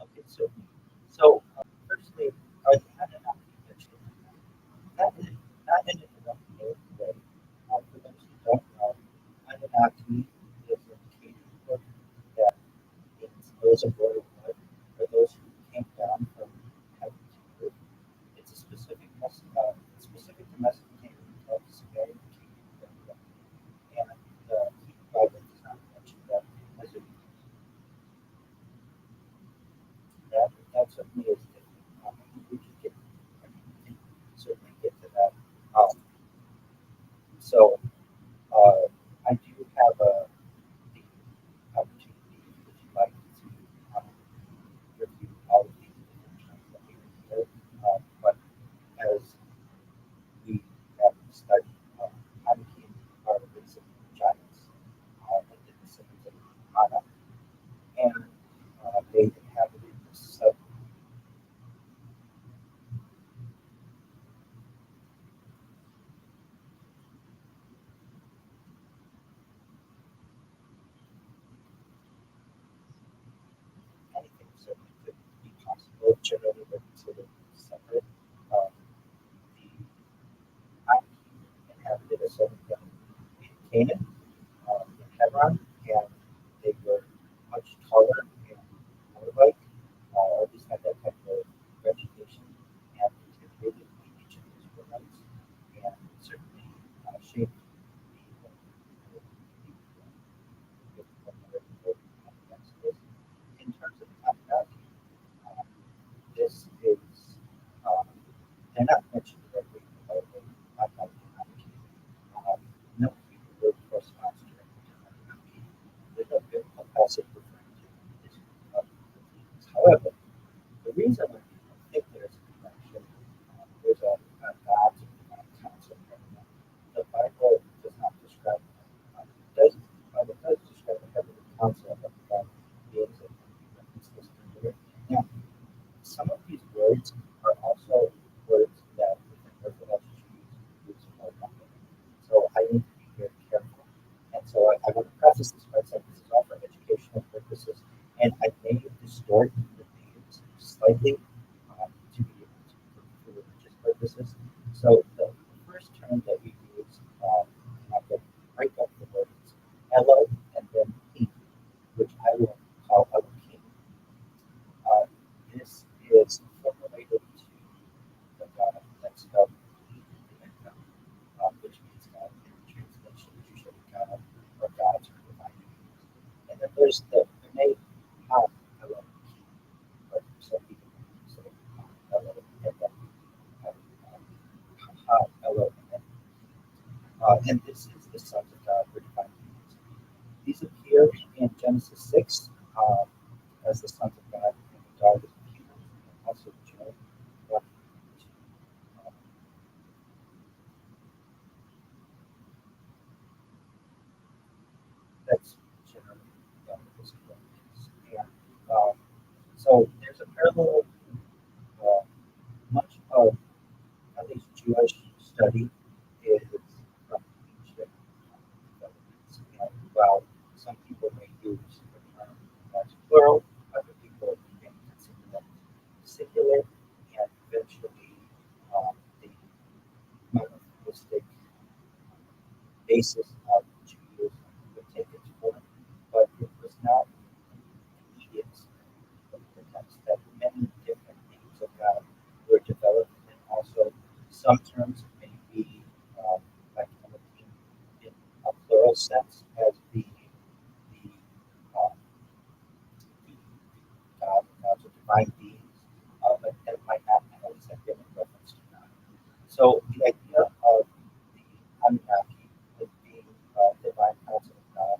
Okay, so firstly, are the Anunnaki vegetarian? Not in a direct way. For those who don't know, Anunnaki is an Akkadian word that means those of royal blood, or those who came down from heaven to earth. It's a specific to Mesopotamia of Sumerian Akkadian, and the Bible does not mention that as a that certainly is different. We can certainly get to that. Um, so I do have the opportunity, if you like, to review all of these different terms that we reviewed. But as we have studied Anakim are the basic giants and the descendants of Ana, and they inhabited the anything certainly could be possible. Generally, they're considered separate. The Anakim inhabited a southern in Canaan, in Hebron, and they were much taller and more like, at least had that type of vegetation, and intimidated the ancient Israelites, and certainly shaped in terms of Anunnaki. Um, this is they're not mentioned directly in the Bible. Anunnaki. No Hebrew word corresponds directly to Anunnaki. There's no biblical passage referring to this group of beings. However, the reason why people think there's a connection, there's a God's concept right now. The Bible does not describe does the Bible does describe a heavenly concept of God beings and reference this earlier. Now, some of these words are also words that different Orthodox Jews use more often. So I need to be very careful. And so I want to preface this by saying this is all for educational purposes, and I may distort the names slightly to be able to for religious purposes. So the first term that we use, and I can break up the words, Elo and then He, which I will call Elohim. This is formulated to the God that's spelled E, which means God in translation, usually God or God's or divine beings. And then there's the name Ha Elohim, or some people say Elohim, and then Ha Elohim. And this is the sons of God or divine beings. These appear in Genesis 6 as the sons of God and the daughters of human, and also Job 1 and 2. That's generally this is what it is. And so there's a parallel. Much of at least Jewish study is from ancient developments. And while some people may use the term as plural, other people may consider them singular, and eventually the monotheistic basis of 2 years would take its form, but it was not immediate the text that many different names of God were developed, and also some terms may be like in a plural sense as the gods or divine beings, but that might not always have been in reference to God. So the idea of the Anunnaki as being divine counsel of God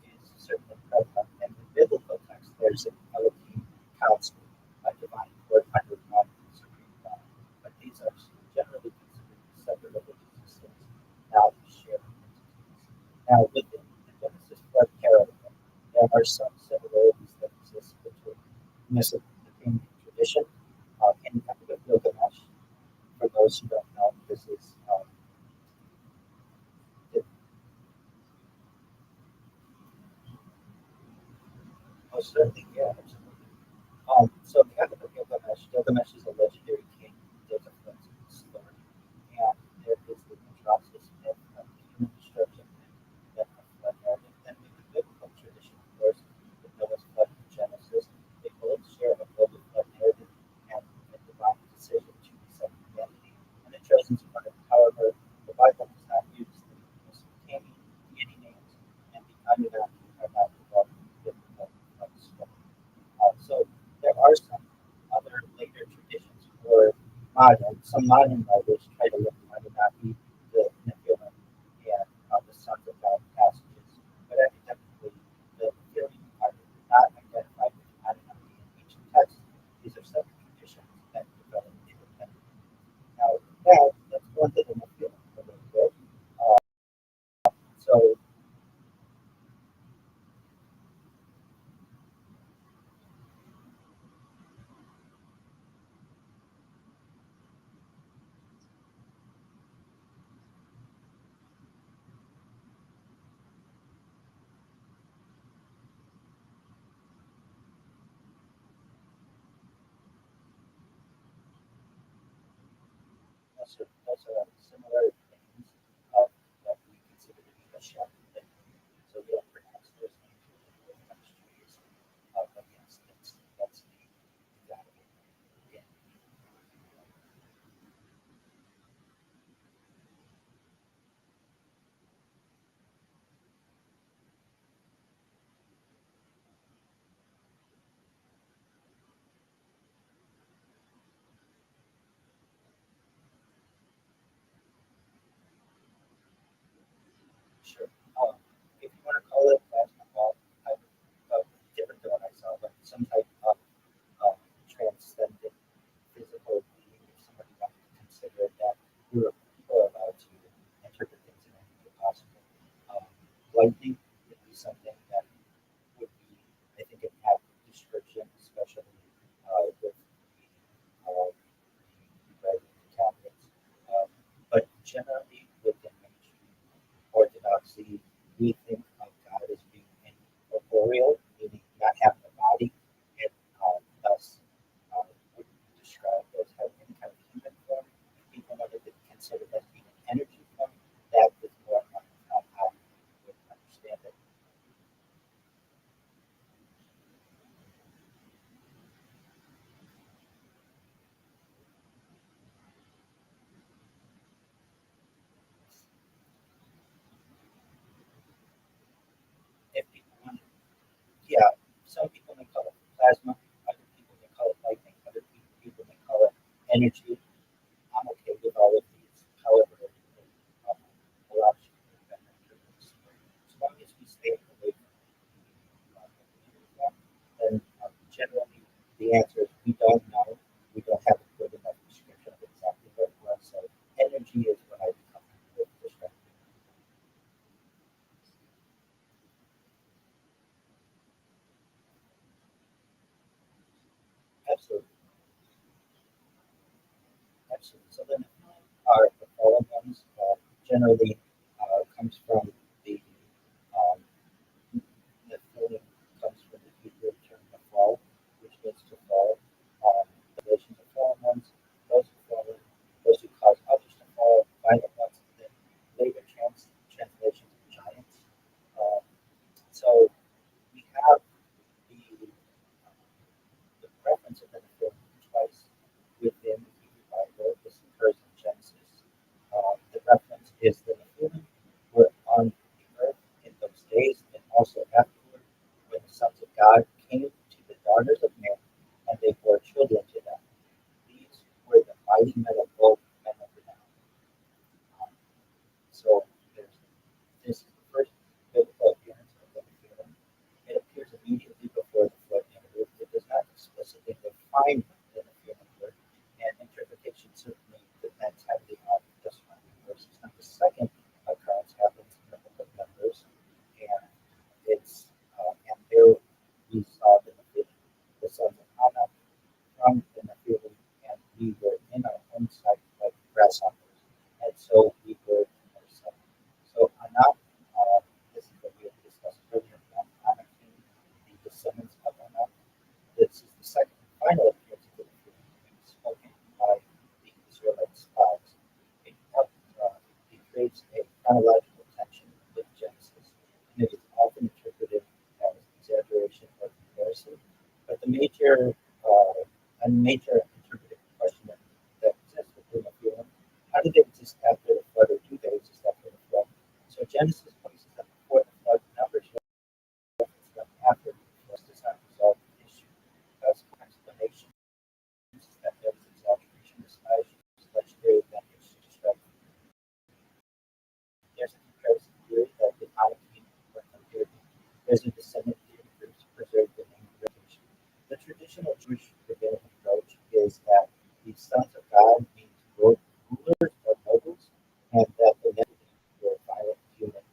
is certainly prevalent. And in biblical text, there's an Elohim council, a divine word under one supreme God. But these are generally considered separate religious systems, now shared entities. Now, within the Genesis flood parable, there are some similarities that exist between Mesopotamian tradition and the Epic of Gilgamesh. For those who don't know, this is certainly, yeah, absolutely. So the Epic of Gilgamesh is a legendary king who does a forensic story, and there is the atrocious myth of human destruction and then a flood narrative. Then in the biblical tradition, of course, the Noah's flood in Genesis, they both share a global flood narrative and a divine decision to reset humanity and the chosen one. However, the Bible does not use the Mesopotamian deity names, and the Anunnaki are not involved in the biblical flood story. So there are some other later traditions or some modern writers try to look at Anunnaki, the Nephilim, and the sons of God passages, but academically, the Nephilim are not identified with Anunnaki in ancient texts. These are separate traditions that develop independently. Now, let's go into the Nephilim a little bit. So those are similar things of what we consider to be a sharp thing. So yeah, perhaps there's chemistries but yes, that's the exactly. Yeah, sure. If you want to call it plasma ball, different than what I saw, but some type of transcendent physical being, if somebody wanted to consider it that, we people are allowed to interpret things in any way possible. Lightning would be something that would be, I think, an apt description, especially with the tablets. But generally, within mainstream orthodoxy, we think of God as being incorporeal, meaning not having a body, and thus would be described as having any kind of human form. People wanted to consider that being an energy form. That is more how we would understand it. If people want, yeah, some people may call it plasma, other people may call it lightning, other people may call it energy. I'm okay with all of these. However, it allows you to make that measurements. As long as we stay away from then generally the answer is we don't know. We don't have a good enough description of exactly what it was. So energy is what I become with describing. Absolutely. Absolutely. So then are the fallen ones generally comes from the um, the feeling comes from the Hebrew term fall, which means to fall. The relations of fallen ones, those who fall, those who cause others to fall, violent ones, then later depends heavily on the surrounding universe. And the second occurrence happens in the book of Numbers, and it's and there we saw the sons of Anak from the Nephilim, and we were in our own sight like grasshoppers, and so we were in our sight. So Anak, this is what we have discussed earlier, Anak, the descendants of Anak. This is the second and final appearance of the Nephilim spoken by the Israelite spies. It creates a chronological tension with Genesis, and it is often interpreted as exaggeration or comparison. But the major interpretive question that exists within the Nephilim: how did they exist after the flood, or do they exist after the flood? So Genesis places them before the flood, Numbers references them after the flood. Does not resolve the issue. Thus, explanation is that there was exaggeration disguised as legendary advantage to describe. There's a comparison theory that the Anakim were compared. There's a descendant theory to preserve the name reputation. The traditional Jewish rabbinic approach is that the sons of God means rulers or nobles, and that the Nephilim were violent human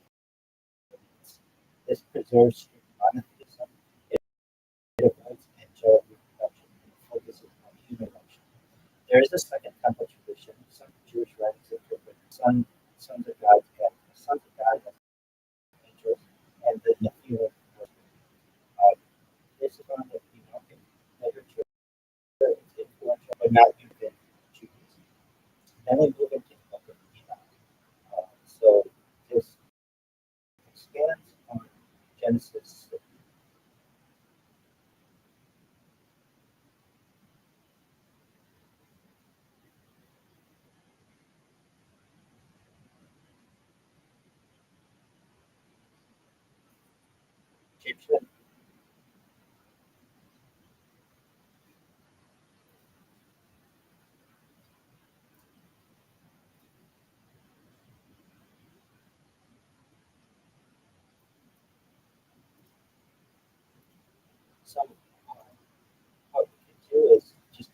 beings. This preserves strict monotheism. It avoids angelic reproduction and focuses on human emotion. There is a second temple tradition. Some Jewish writings interpret sons of God as angels, and the Nephilim were. This is on the Enochic literature. It's influential, but not within Judaism. Then we move into the book of Enoch. So this expands on Genesis. Egyptian. Some what we can do is just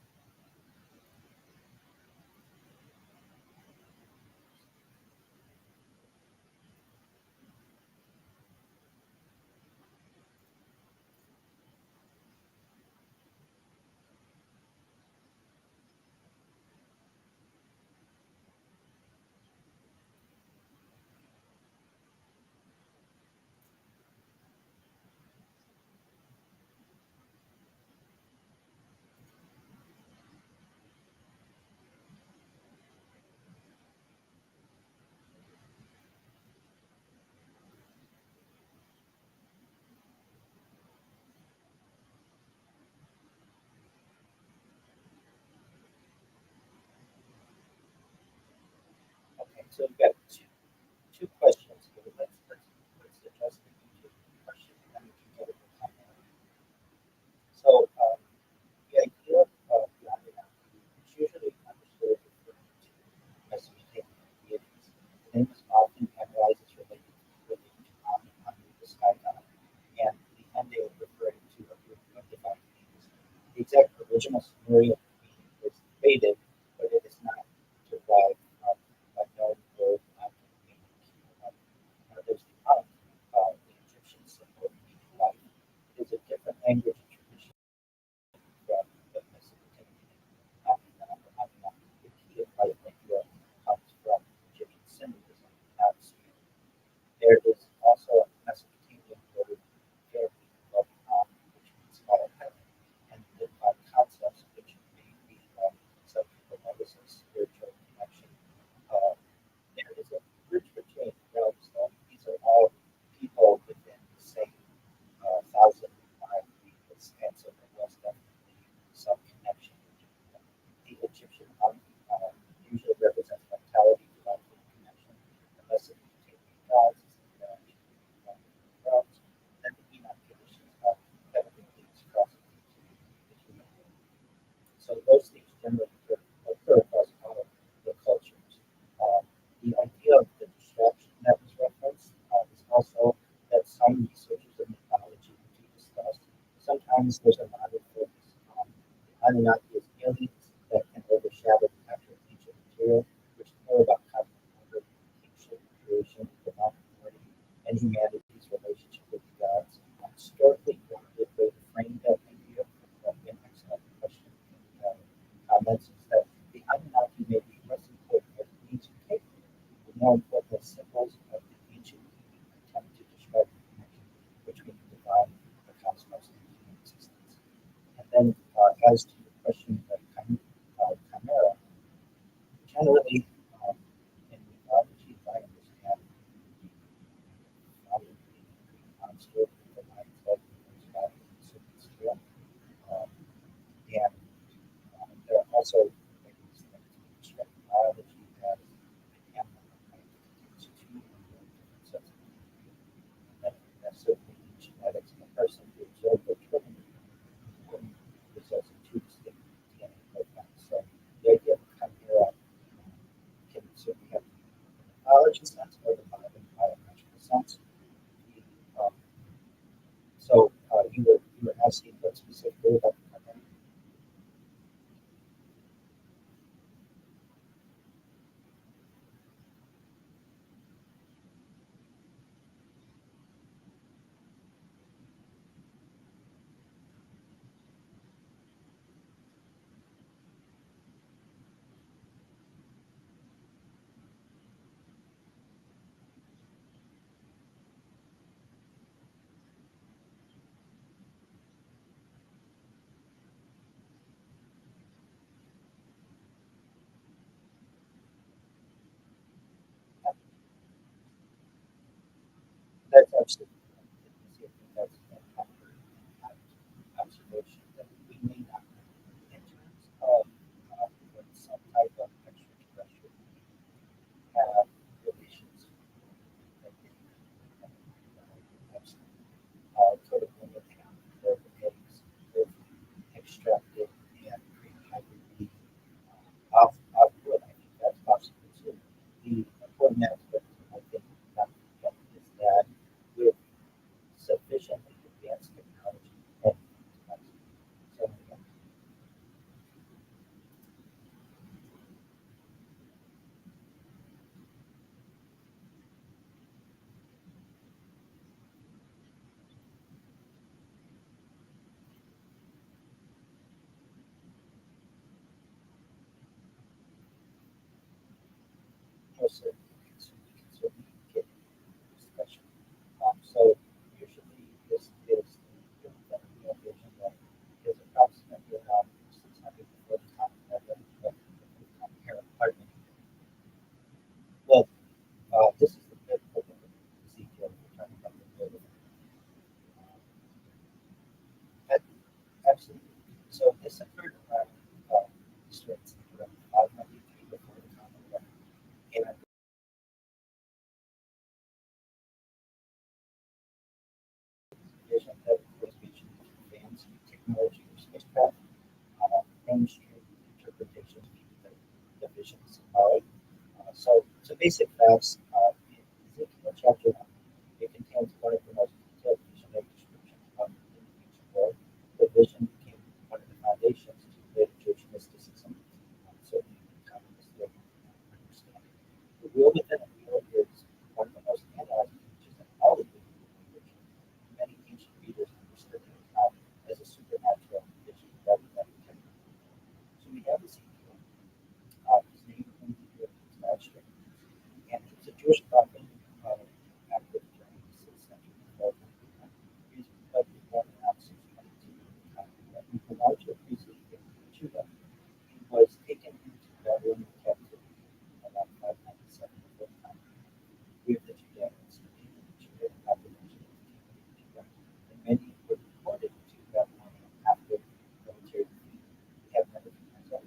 okay. So we've got two questions here. Let's address the YouTube question, and then we can go to the comment. So the idea of the Anunnaki is usually understood as referring to Mesopotamian deities. The name is often analyzed as related to Anu, the sky god, and the ending referring to a group of divine beings. The exact original Sumerian meaning is debated, but it is not derived from a known word meaning life. There's the Ankh, the Egyptian symbol meaning life. It is a different language and tradition from the Mesopotamian Anunnaki. The key of life idea comes from Egyptian symbolism, not Sumerian. There is also a Mesopotamian word, therapy, which means fire heaven, and the concepts which may be some people notice as spiritual connection. There is a bridge between realms. These are all people within the same 1,000-mile expanse of the West, definitely some connection between them. The Egyptian usually represents vitality, divine connection. The Mesopotamian gods is the interaction between realms. Then the Enoch traditions of heavenly beings crossing into the human world. So those things generally occur across all of the cultures. The idea of the distraction that was referenced is also that some researchers of mythology do discuss. Sometimes there's a lot of focus on the Anunnaki as aliens that can overshadow the actual ancient material. comments is that the Anunnaki may be less important as ancient cavemen, but more important as symbols of the ancient being attempt to describe the connection between the divine, the cosmos, and human existence. And then, as to the question of chimera, generally, in mythology, I understand the fire being a monster with the mind's head and body in a certain scale. And there are also things that describe biology as an animal that contains two different sets of DNA. And that's certainly in genetics. A person who observed the triple results in two distinct DNA profiles. So the idea of chimera can certainly have a biology sense or the biological sense. Um, so you were asking what specifically about the chimera? That's absolutely right. That's an accurate observation that we may not know in terms of when some type of extraterrestrial have relations that they could have been encountered their eggs if extracted and created hybrid meat off wood. I think that's possible too. The important aspect I think not to forget is that with sufficiently advanced technology and so again, most certainly we can certainly get into discussion. So usually this is the real vision that is approximately around 600 before the time of pardon me. Well, this is the fifth book of Ezekiel. We're talking about the third of it. Absolutely. So this occurred around straight around 500 before the time of and vision that was reaching advanced technology or spacecraft. Mainstream interpretations of the vision is symbolic. So basic facts. In Ezekiel chapter 1, it contains one of the most detailed visionary descriptions of the ancient world. The vision became one of the foundations to later Jewish mysticism, certainly in common historical understanding. The wheel within a wheel is one of the most analyzed features in all of the literature. Many ancient readers understood the account as a supernatural vision rather than a technical. So we have Ezekiel. His name in Hebrew is Master, and he was a Jewish prophet active during the 6th century before he was likely born around 622 when the larger priestly king of Judah. He was taken into Babylonian captivity around 597 before time. We have the Judeans, the Judean population of the kingdom of Judah, and many were deported to Babylonian after military defeat. We have Nebuchadnezzar,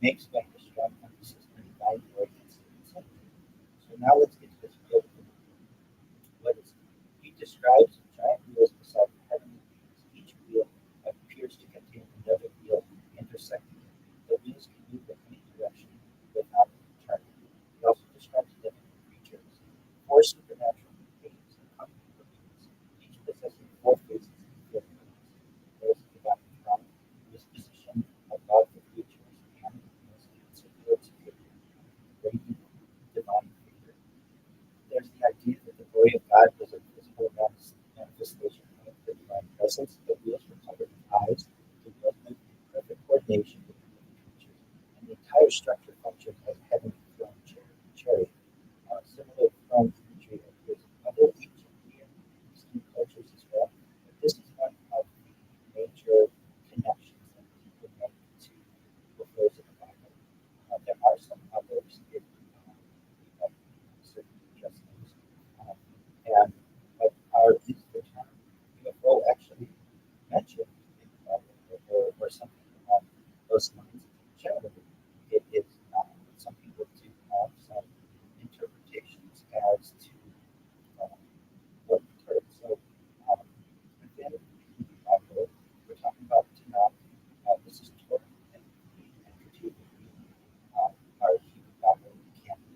makes back a strong emphasis on divine glory and sin. So now let's get to this field. What is it? He describes giant wheels beside heavenly beings. Each wheel appears to contain another wheel intersecting it. The wheels can move in any direction without turning. He also describes living creatures, four supernatural beings and unbelievable beings, each possessing four faces and four wings. There is a divine throne, who is positioned above the creatures and animals and superior superior, radiant divine figure. There's the idea that the glory of God was a visible manifestation of the divine presence. The wheels were covered with eyes. The wheels moved in perfect coordination with the living creatures, and the entire structure functions as a heavenly throne chariot. Similar throne imagery appears in other ancient Near Eastern cultures as well. But this is one of the major connections that people make to the flows of the Bible. There are some others if certainly just those. And but our is the term UFO actually mentioned in the Bible or something along those lines. Generally, it is not. Some people do have some interpretations as to what occurred. So, within the Bible, we're talking about Tanakh. This is Torah and the entity of our Hebrew Bible canon.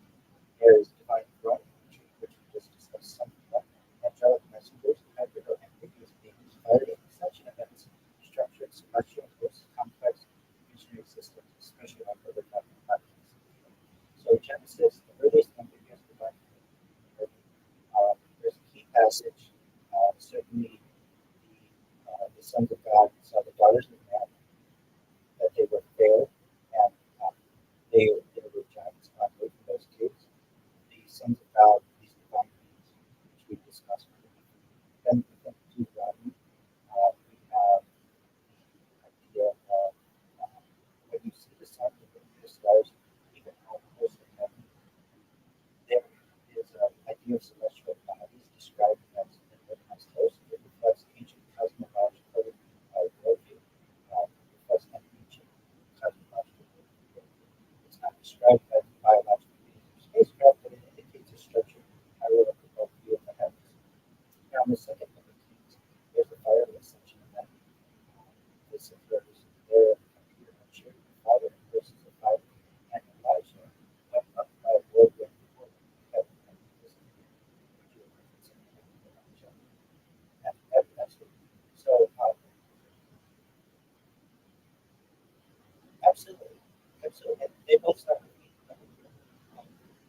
There is divine throne, which we just discussed something about, angelic messengers, hybrid or ambiguous beings, fiery ascension events, structured celestial hosts, complex visionary systems, especially on further platforms. So Genesis, the earliest ambiguous divine throne. There's a key passage, certainly the sons of God saw the daughters of man, that they were fair, and they were giants on earth in those days. The sons of God, these divine beings, which we discussed. Then within Deuteronomy, we have the idea of when you see the sun, the stars, even how close they have. There is an idea of celestial bodies described as as hosts. It reflects ancient cosmological worldview. It reflects an ancient cosmological worldview. It's not described as biological beings or spacecraft, but it indicates a structured hierarchical view of the heavens. Now, in the second book of Kings, there's the fire of ascension event. This occurs there at the computer and shared with the Father and verses of fire, and Elijah went up by a whirlwind before them in heaven and disappeared. So, absolutely. Absolutely. And they both start with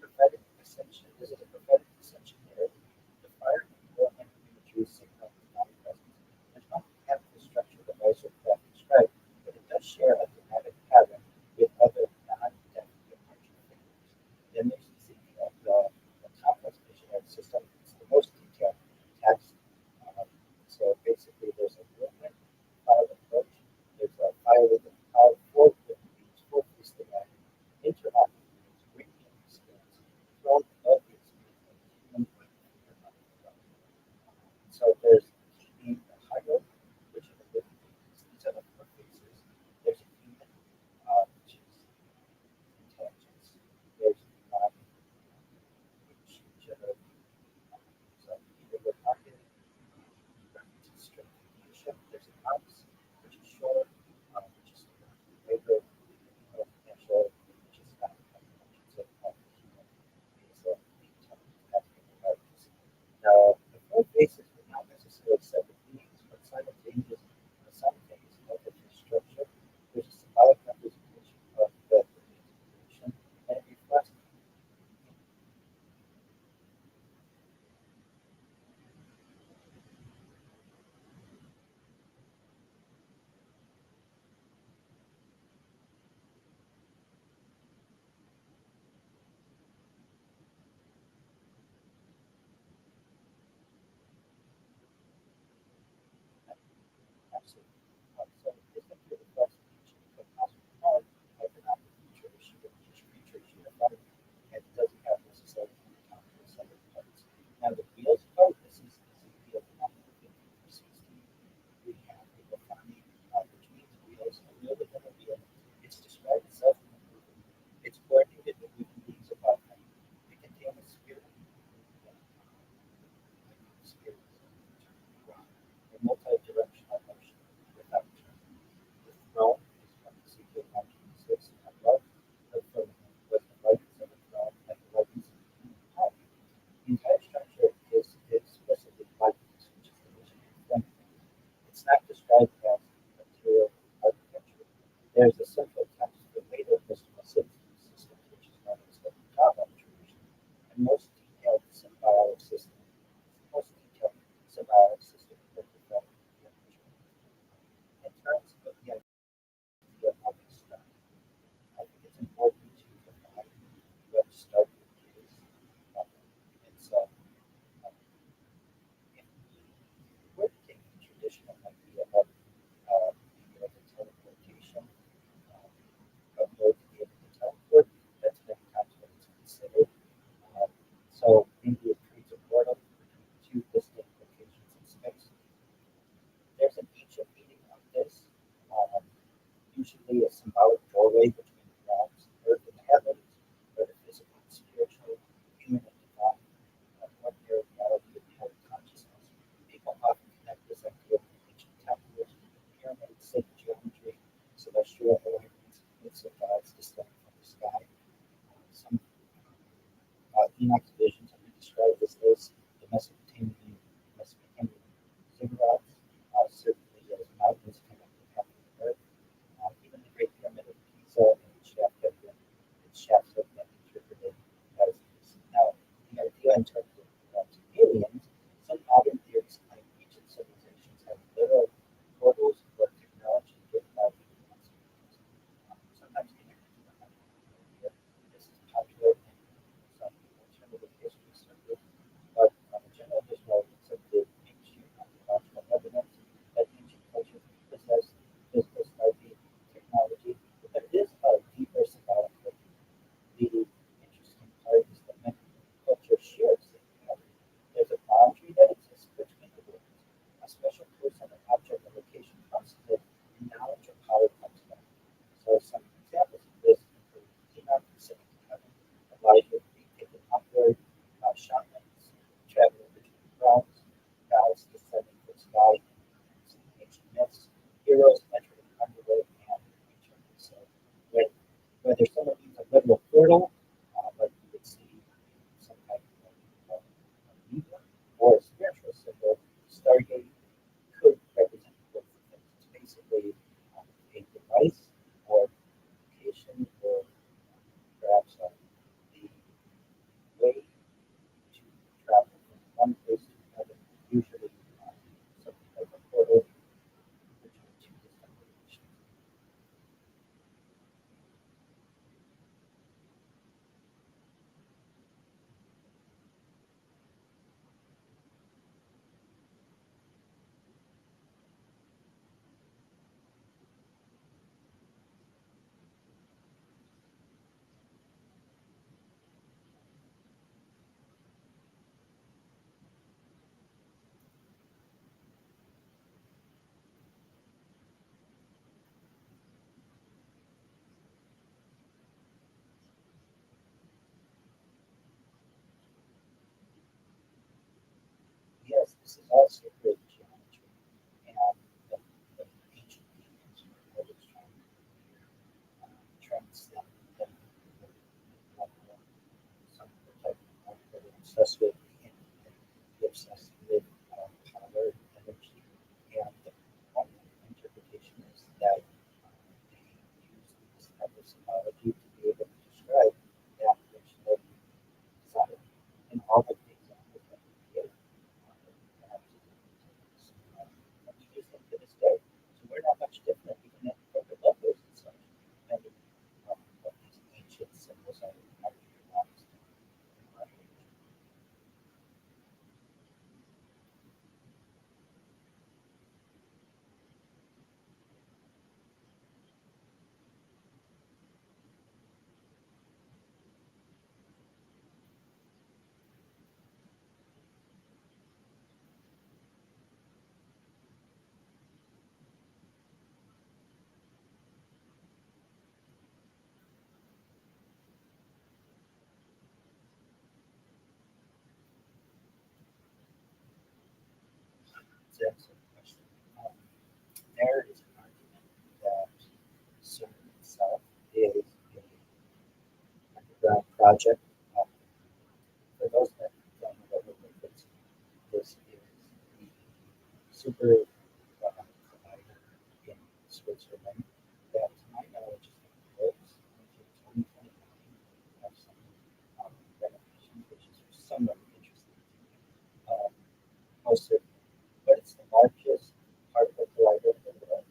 prophetic ascension. This is a prophetic ascension narrative. The fire and whirlwind imagery signal divine presence. There's not have the structure of the vice or craft described, but it does share a thematic pattern with other non-death departure figures. Then there's the complex visionary system. It's the most detailed text. So basically, there's a whirlwind, cloud approach. There's a fire with a cloud, four different beings, four priestly men interact whether someone means a literal portal, like you would see some type of media, or a spiritual symbol, Stargate could represent both things. It's basically a device or application or perhaps the way to travel from one place to another, usually something like a portal between two distant locations. Yes, this is also great geometry, and the ancient Egyptians were always trying to transcend some type of art that are obsessed with and be obsessed with power, energy, and one interpretation is that they use this type of symbology to be able to describe that which they desire. And all of the examples that we give we use them to this day. So we're not much different, even at corporate levels and such, depending on what these ancient symbols are and how we utilize them in our age. It's an excellent question. There is an argument that CERN itself is a underground project. For those that don't know what we're this is the super provider in Switzerland that, to my knowledge, is going to close until 2029. Have some renovations, which is somewhat interesting to me. Most certainly, but it's the largest particle collider in the world.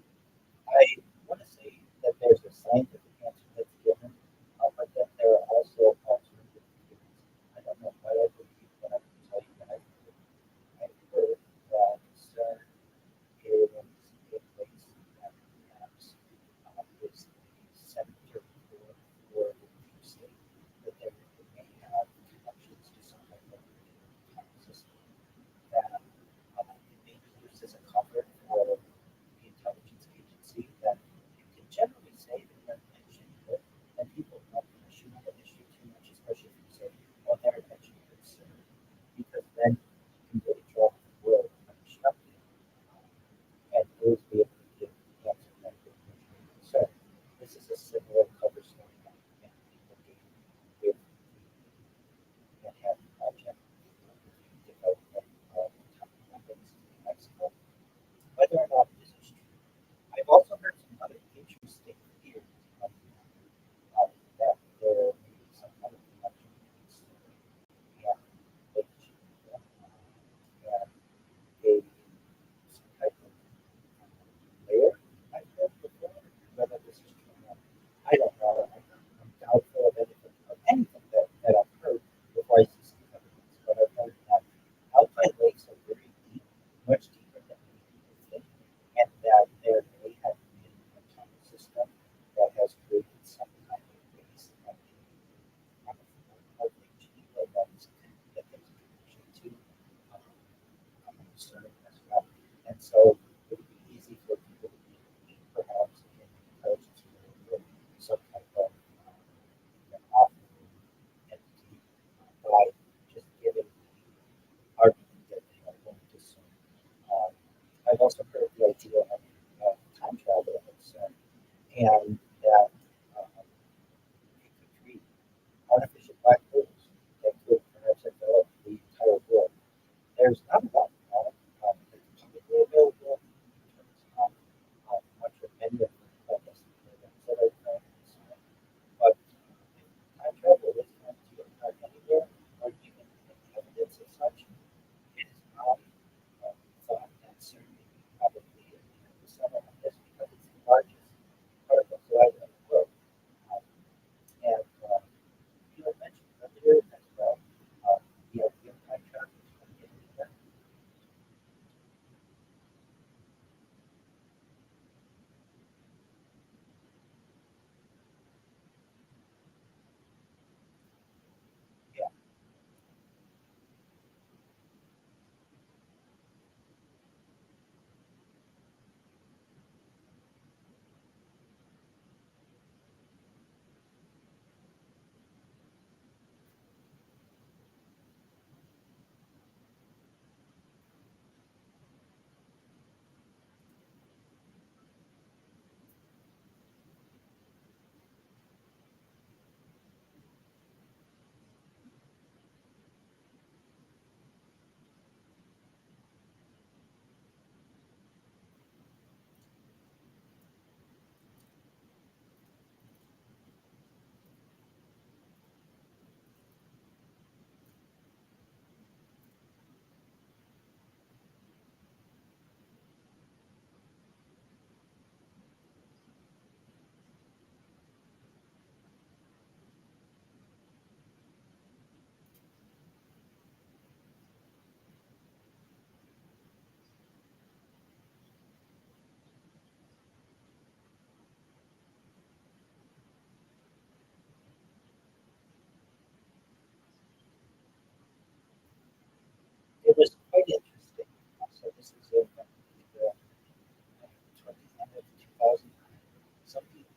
I want to say that there's a scientific answer that's given, but that there are also alternative theories. I don't know what I believe, but I can tell you that I've heard that CERN is a place that perhaps is the center for the deep state, that there may have connections to some type of time system that it may be used as a cover for the intelligence agency that you can generally say that they're engineered, and people don't should not issue too much, especially if you say, well, they're engineers, because then you can really draw the world unobstructed and always be able to give the answer that you're concerned. This is a similar cover story that people gave with the Manhattan Project, the development of atomic weapons in Mexico. Whether or not this is true, I've also heard some other interesting theories that there may be some other connection between story and religion and a some type of layer I've heard before. Whether this is true or not, I don't know. I'm doubtful of anything that I've heard before I see some evidence. But I've heard that alpine lakes are very deep, much deeper than many people think, and that there may have been a tunnel system that has created some kind of base on Lake Geneva that there's a connection to CERN as well. And so it would be easy for people to be perhaps in the intelligence world some type of off entity by just giving the argument that they are going to CERN. I've also heard the idea of time travel at CERN, and that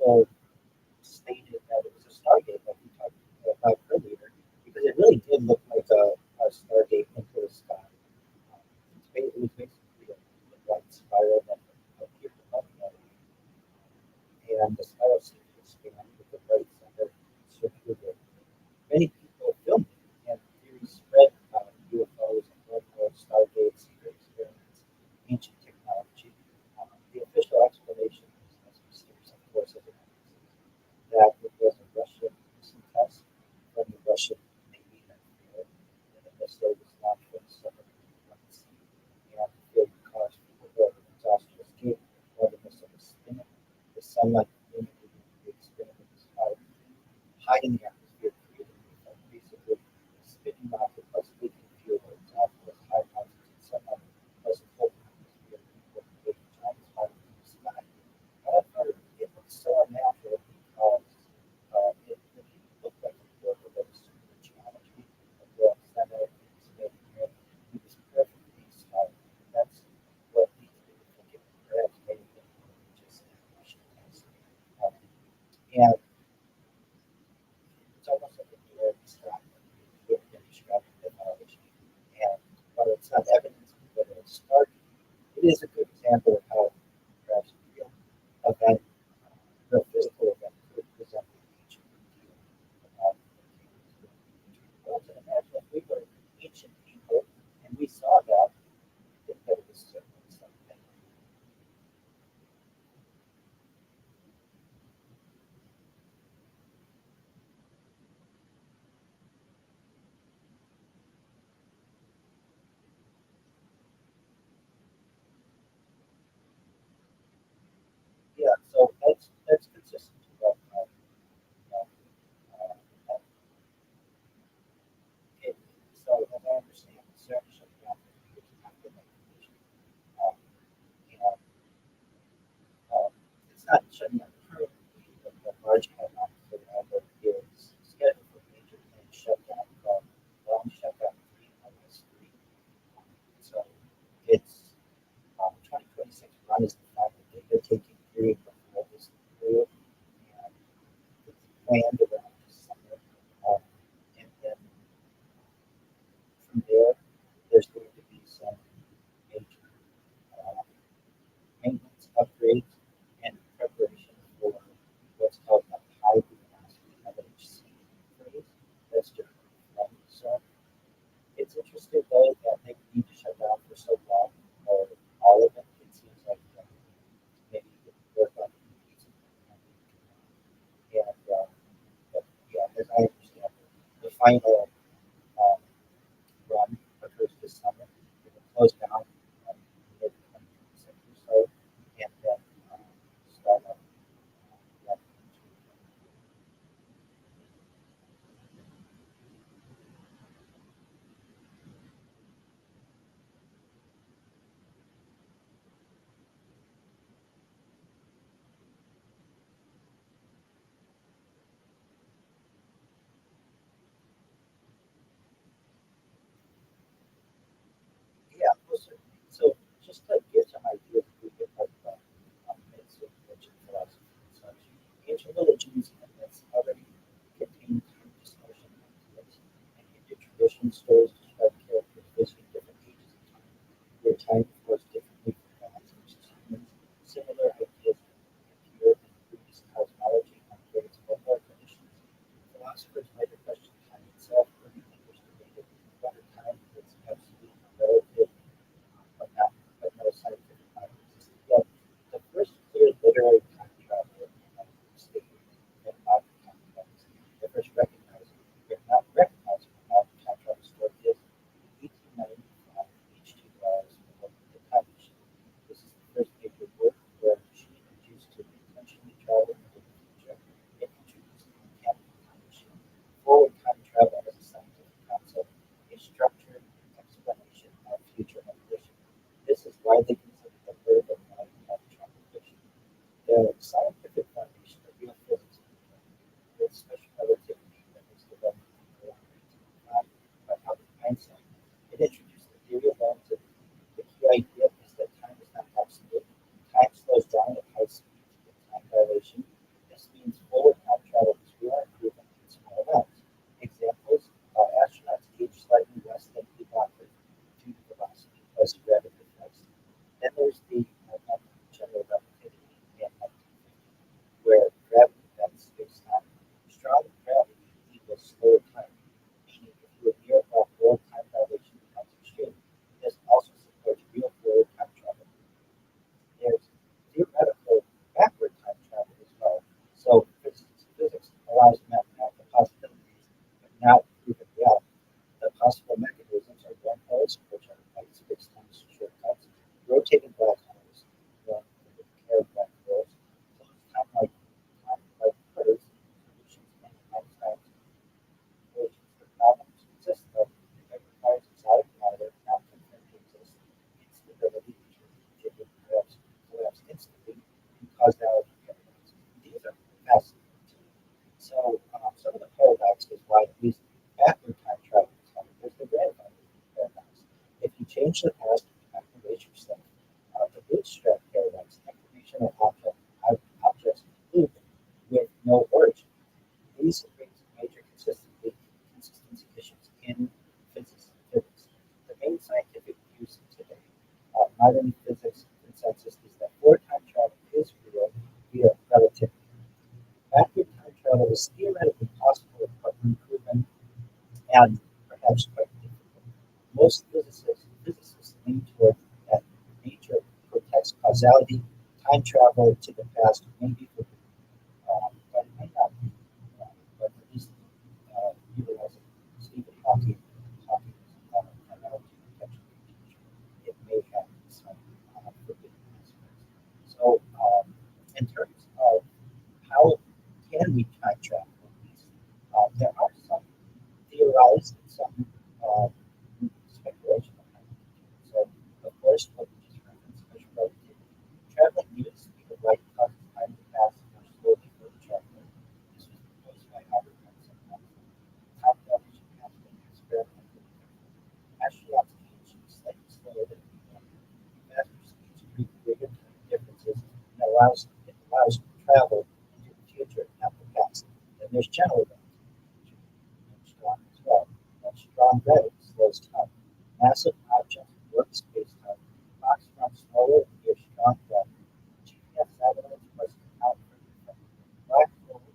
people stated that it was a Stargate like we talked about earlier, because it really did look like a Stargate into the sky. It was basically a white spiral that appeared above that, and the spiral seemed to expand with the bright center circular. Many people filmed it, and theories spread about UFOs and wormholes, Stargates, secret experiments, ancient technology. The official explanation is as mysterious, of course, as it is, that it was a Russian missile test from the Russian Navy that failed, and the missile was launched from the submarine Black Sea, and it caused people to exhaust to escape while the missile was spinning. The sunlight illuminated the experiment was high in the atmosphere, creating basically spinning rocket plus leaking fuel exhaust plus high oxygen sunlight plus a cold atmosphere equal to a giant spiral in the sky. However, it looks so unnatural because it looked like a work of super geometry of the center and expanding air. It was perfectly solid. That's what leads me to think it perhaps may have been more than just a Russian test. And it's almost like a door distracted with an distracted technology. And while it's not evidence that it's started, it is a good example of how perhaps a real event, real physical event, could present an ancient idea about the world. And imagine if we were ancient people and we saw that, I think that it was certainly something. Yeah, so that's consistent with what uh, it, so as I understand, the service shut down for years after that collision. Um, and it's not shutting down permanently, but the large airline for Apple is scheduled for major planned shutdown from long shutdown 3 on S3. So it's 2026 run is the final data taking period before this period, and it's planned around December. And then from there, there's going to be some major uh, maintenance upgrades and preparation for what's called the high velocity LHC phase. That's just flight. So it's interesting though that they need to shut down for so long, or all of it. It seems like maybe you can work on the pieces. And but yeah, as I understand it, the final um, run occurs this summer. It will close down mid 2026 or so, and then start up. uh, Yeah, well, certainly. So just to get some ideas, we could talk about myths and ancient philosophy and such. Ancient religions and myths already contain deep discussion of ideas, and Hindu tradition stories describe characters visiting different ages of time, where time flows differently for gods versus humans. Similar ideas appear in Buddhist cosmology on various folklore traditions. Philosophers later questioned time itself, early thinkers debated whether time is absolute or relative, but no scientific model existed yet. The first clear literary time traveler stated that causality, time travel to the past may be forbidden, but it may not be. But at least utilizing Stephen Hawking's analogy potential future, it may have some forbidden aspects. So, in terms of how can we time travel these, there are some theorized and some speculation on how to do it. So, of course, what we just referenced, special relativity, traveling near the speed of light causes time to pass more slowly for the traveler. This was proposed by Albert Einstein. Time dilation has been experimentally confirmed. Astronauts age slightly slower than people. Faster speeds create greater time differences and it allows travel into the future, not the past. Then there's general relativity, which strong as well. But strong gravity slows time. Massive objects warp space-time. Clocks run slower near strong gravity. GPS satellites must account for the effect. Black holes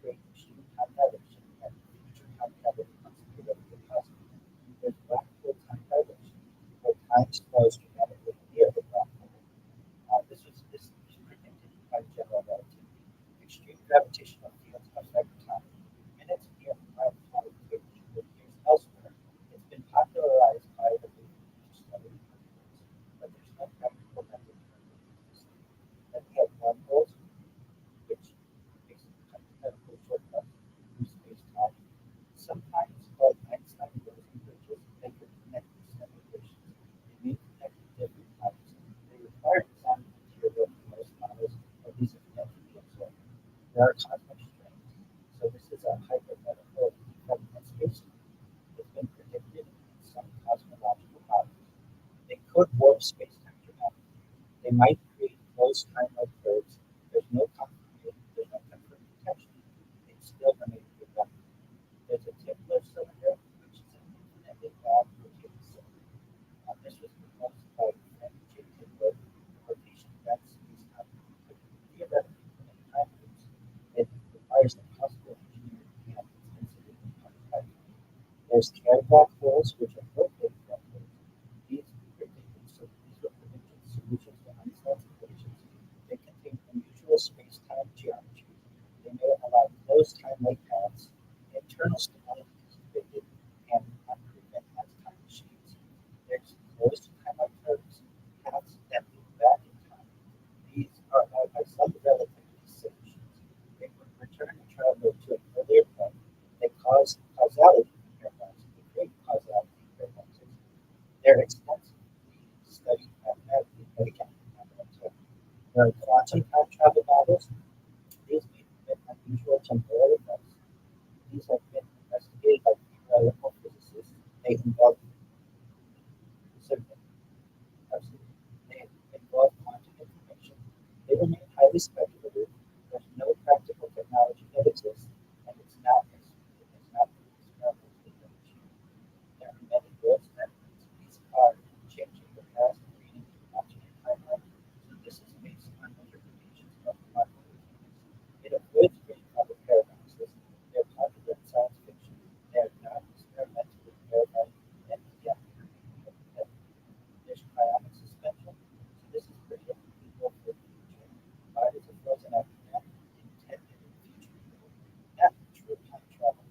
create extreme time dilation, and future time travel becomes theoretically possible. There's black hole time dilation, where time slows dramatically near the black hole. This is predicted by general relativity. Extreme gravitational fields affect time. Minutes near prime time quickly appears elsewhere. It's been popularized by the movement to study particles, but there's no practical method for this. Then we have wormholes, which basically hypothetical shortcuts through space-time. Sometimes called Einstein-Rosen bridges, they could connect these simulations. They may connect at different times. They require design material for most models, but these have yet to be observed. There are cosmic strings, so this is a hypothetical defect in space-time. It's been predicted in some cosmological models. They could warp space-time dramatically. They might create closed time-like curves. There's no confirmed detection. It still remains a good. There's a Tipler cylinder, which is an infinitely long rotating cylinder. This was proposed by Frank J. Tipler. The rotation bends space-time could theoretically permit time loops. It requires a possible engineering and extensively modified. There's Kerr black holes, which are rotating black holes. These were predicted solutions to Einstein's equations. They contain unusual space-time geometry. They may allow closed time-like paths. Internal stability is predicted and unproven as time machines. There's closed time-like curves, paths that move back in time. These are allowed by some relativity solutions. They would return the traveler to an earlier point. They cause causality paradoxes. They create causality paradoxes. They're extensively studied mathematically, but again, not until. There are quantum time travel models. These may permit unusual temporal effects. These have been investigated by theoretical physicists. They involve they involve quantum information. They remain highly speculative. There's no practical technology that exists, and it's not experimentally demonstrated. There are many worlds methods. These are changing the past, reading the alternate timeline. So this is based on interpretations of quantum mechanics. It avoids grandfather paradoxes. They're popular in science fiction. They are not experimentally verified, and yet remain hypothetical. There's cryonic suspension. So this is predicting people for the future. God is a frozen aftermath intended in the future. Not true time travel.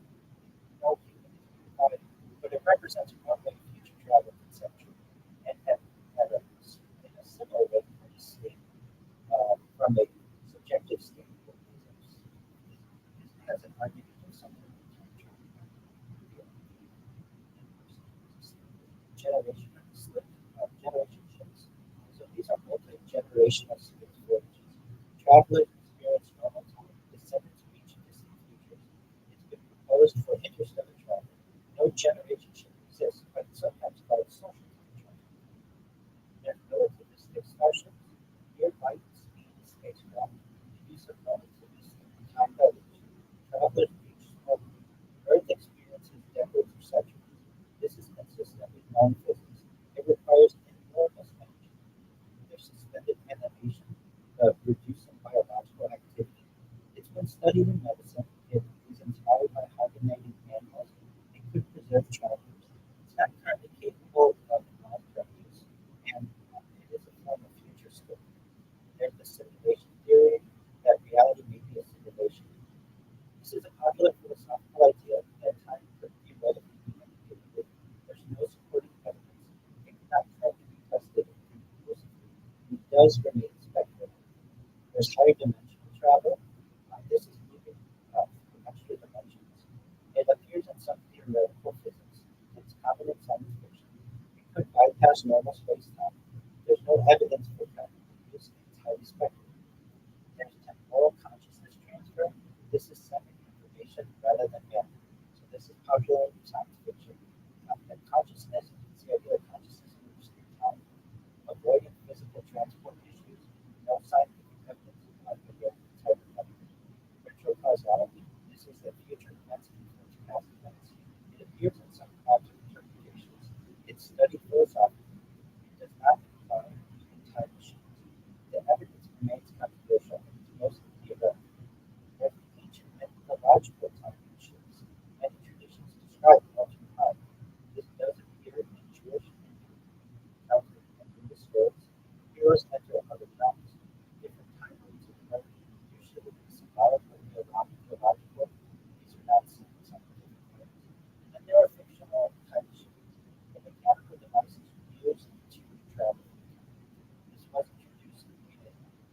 No human is unified, but it represents one way future travel conceptual and in a similar way from a state, from a subjective standpoint, has an argument of something time travel. Generation shifts. So these are multi-generational space voyages. Travelers experience normal time. Descendants reach distant futures. It's been proposed for interstellar travel. No generation shift exists, but it's sometimes called social time travel. There's relativistic starships. Near light speed spacecraft. The use of relativistic time dilation. Travelers reach slowly. Earth experiences decades or centuries. This is consistent with known physics. It requires enormous energy. There's suspended animation, reducing biological activity. It's been studied in medicine. It is inspired by hibernating animals. It could preserve travelers. It's not currently capable of long-term use, and it is a form of future scope. cars normal space time, there's no evidence for traffic use. It's highly speculative. There's temporal consciousness transfer. This is sending information rather than matter. So this is popular in science fiction. That consciousness, it's the idea of consciousness moves through time, avoiding physical transport issues, no scientific evidence of the type of evidence. Virtual causality, this is the future events influence past events. It appears in some kinds of interpretations. It's studied philosophically. It does not imply even time machines. The evidence remains controversial and is mostly theoretical. There's ancient mythological time machines. Many traditions describe alternate time. This does appear in Jewish and Hindu stories. Heroes enter other realms. Different time moves occur, usually symbolical, theological. These are not seen in scientific terms. And then there are fictional time machines. The mechanical devices used to travel. This was introduced in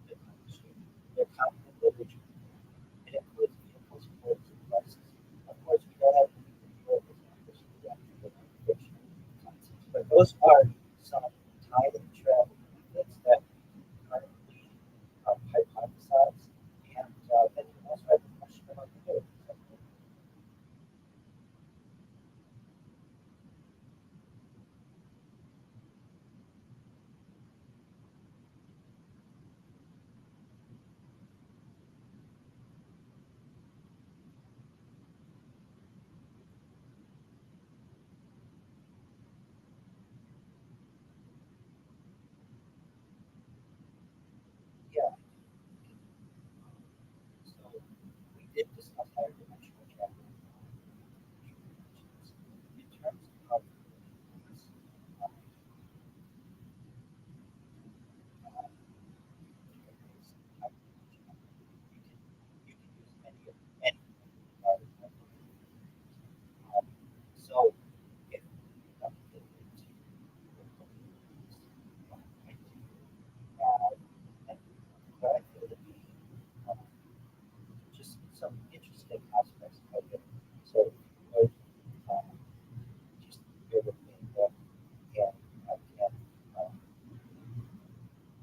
the time machine. They're common in literature. It includes vehicles, boards, and devices. Of course, we don't have any real examples of the actual fiction concepts, but those are some time and travel methods that currently hypothesized, and then you also have the question about the moon. Yeah, so we did discuss higher dimensional travel in terms of you can use any so if but I feel to be um, just some interesting aspects of it. So would just bear with me and I can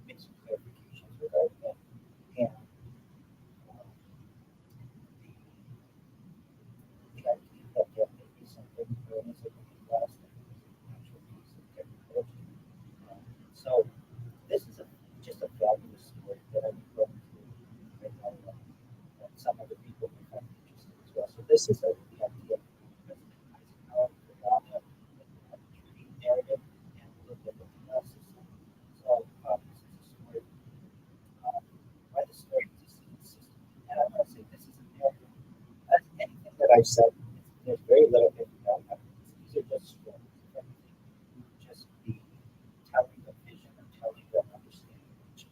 make some clarifications regarding it. And the idea that there may be something relatively less than an actual piece of technology. So this is just a fabulous story that I'm going through right now, and some other people may find interesting as well. So this is the idea of President Eisenhower, Obama, and the treaty narrative, and a little bit of the system. So this is a story. Why the story decision system? And I'm going to say this is a narrative. As anything that I've said, there's very little if you don't have it. These are just stories. Everything just be telling the vision or telling the understanding of each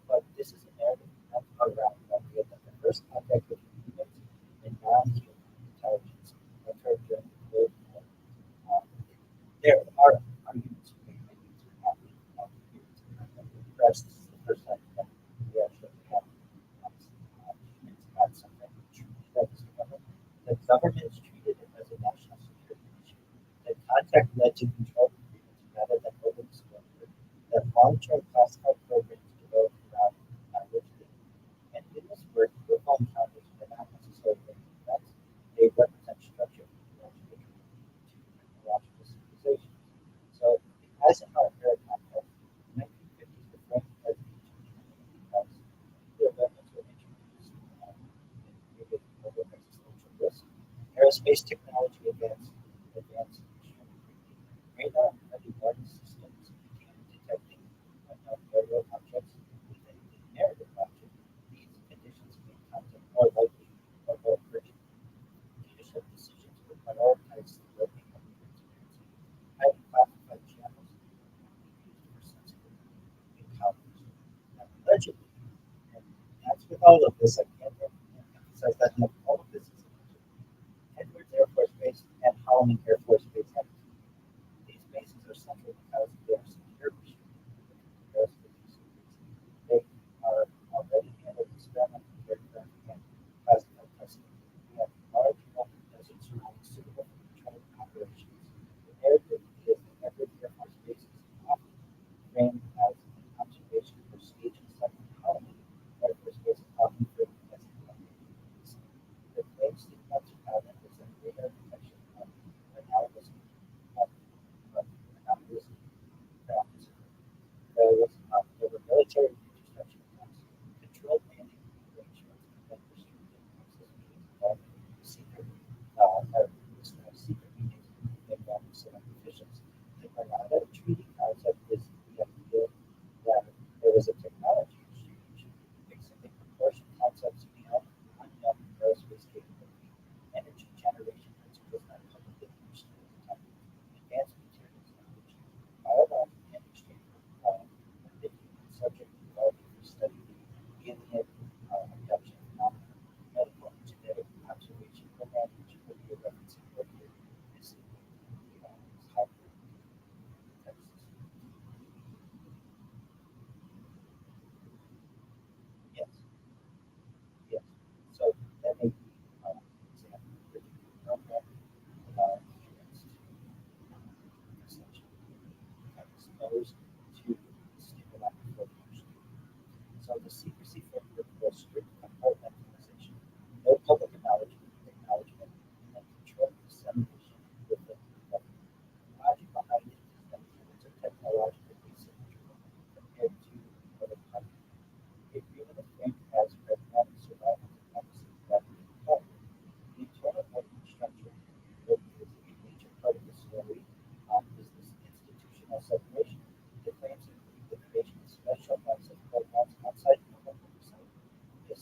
but this is a narrative that's around the idea that the first contact with humans and non-human intelligence occurred during the Cold War. There are arguments for humans are not humans are impressed. This is the first time that we actually have humans had something treated as a government. The governments treated it as a national security issue. The contact led to control agreements rather than open disclosure. That long-term classified programs developed around language data. And in this work, football encounters are not necessarily events. They represent structure of interaction between two technological civilizations. So the Eisenhower era context, the 1950s were framed as the because nuclear weapons were introduced and created global existential risk. Aerospace technology advanced extremely quickly. Radar and early warning systems began detecting unknown aerial objects within the narrative object. These conditions made content more likely or more urgent. Leadership decisions were prioritized stability and transparency. Highly classified channels used for sensitive encounters. Now, allegedly, and that's with all of this, I can't emphasize that enough. All of this is Edwards Air Force Base and Holloman Air Force Base have these bases are central because they are secure they are already handled experimental aircraft and classified testing. We have large open desert surrounding suitable for controlled operations. The narrative is that Edwards Air Force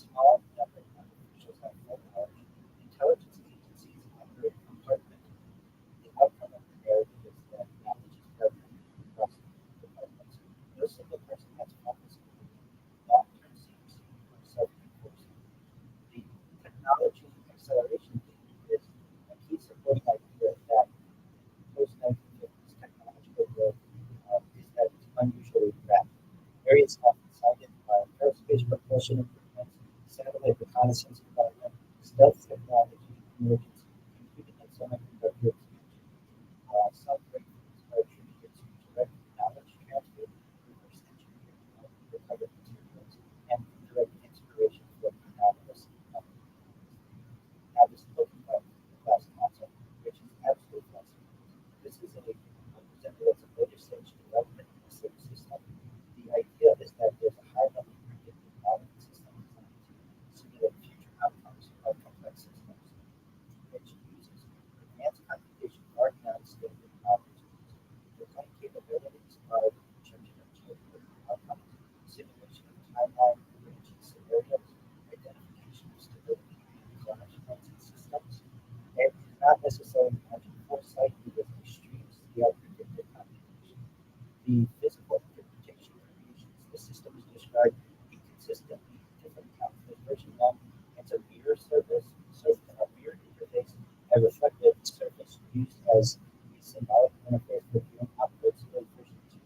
small number of officials have full knowledge. Intelligence agencies operate compartmentally. The outcome of the narrative is that knowledge is fragmented across departments. No single person has focus on long-term secrecy or self-enforcement. The technology acceleration theme is a key supporting idea that post-1950s technological growth is that it's unusually rapid. Areas often cited are aerospace propulsion improvements, satellite reconnaissance development, stealth technology emergence, computing and semiconductor expansion. Some breakthroughs are attributed to direct knowledge transfer, reverse engineering of recovered materials, and direct inspiration for anomalous development. Now, this looking like the class concept, which is absolutely fascinating. This is presented as a later stage development in the solar system. The idea is that there's a high level of predictive model system designed to simulate future outcomes of complex systems, which uses advanced computation far beyond standard knowledge tools. The kind capabilities are judging of geopolitical outcomes, simulation of timeline ranging scenarios, identification of stability and exogenous systems, and not necessarily having foresight with extreme scale predictive computation. The physical interpretation creations the system is described inconsistently in different accounts. The version 1 has a mirror surface, a mirror interface, a reflective surface used as a symbolic interface for viewing outputs. With version 2,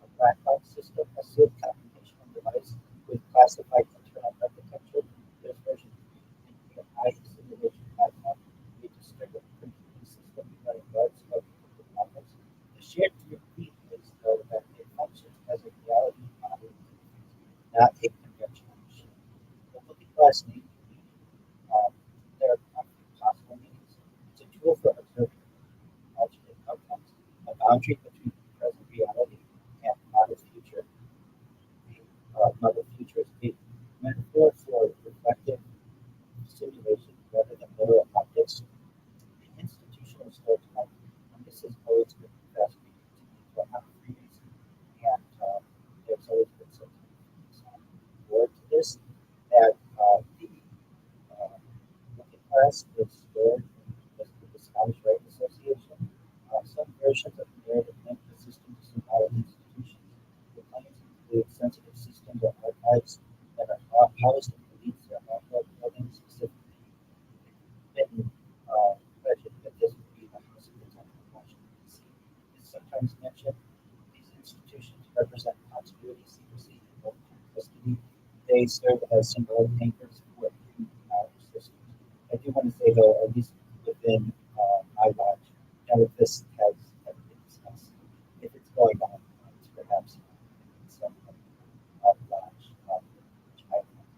a black box system, a sealed computational device with classified internal architecture. There's version 3, an AI simulation platform, a distributed computing system running large-scale predictive models. The shared theme is, though, that it functions as a reality modeling interface, not a conventional machine. The looking glass name, there are possible meanings. It's a tool for observing alternate outcomes, a boundary between present reality and model future. Model future is a metaphor for reflective simulation rather than literal optics. The institutional storytelling, and this has always been fascinating to me for three reasons, and there's always been some word to this, that the looking glass is stored in the Scottish Rite Association. Some versions of the narrative link the system to some other institutions. The claims include sensitive systems or archives that are housed in elite ceremonial buildings, specifically been alleged that this would be the House of the Temple in Washington, D.C. It's sometimes mentioned these institutions represent continuity, secrecy, and long-term custody. They serve as symbolic anchors for hidden knowledge systems. I do want to say, though, at least within my lodge, now that this has been discussed, if it's going on, it's perhaps in some lodge, which I have not.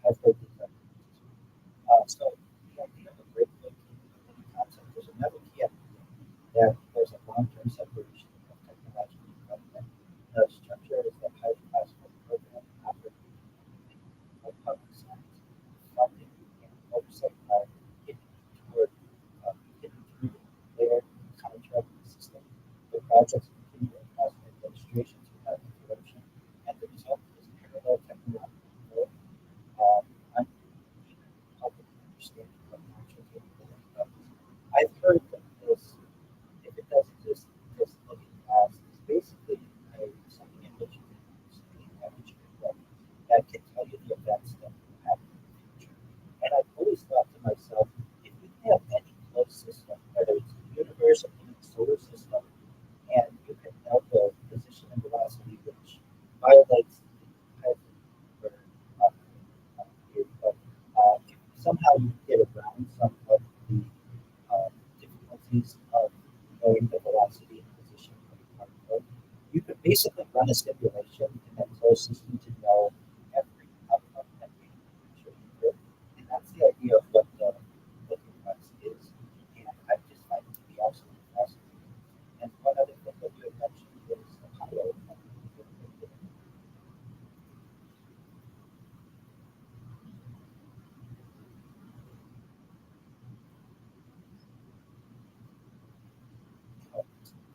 I've heard these arguments. So the idea of a great capability concept, there's another key idea that there's a long-term separation of technological development. The structure is the highly classified program operating of public science, funding and oversight are hidden through their contract system. The projects continue across administrations without interruption, and the result is parallel technological growth. Uneven public understanding of natural capability levels. I've heard that this, if it does exist, this looking glass is basically something in which you can use any average that can tell you the events that will happen in the future. And I've always thought to myself, if you have any closed system, whether it's the universe or even the solar system, and you can know the position and velocity which violates the but if somehow you get around some of the difficulties of knowing the velocity and position of the particle, you could basically run a simulation in that closed system to know every outcome, every future event. And that's the idea of what the looking glass is. And I just find it to be absolutely fascinating. And one other thing that you had mentioned is Apollo.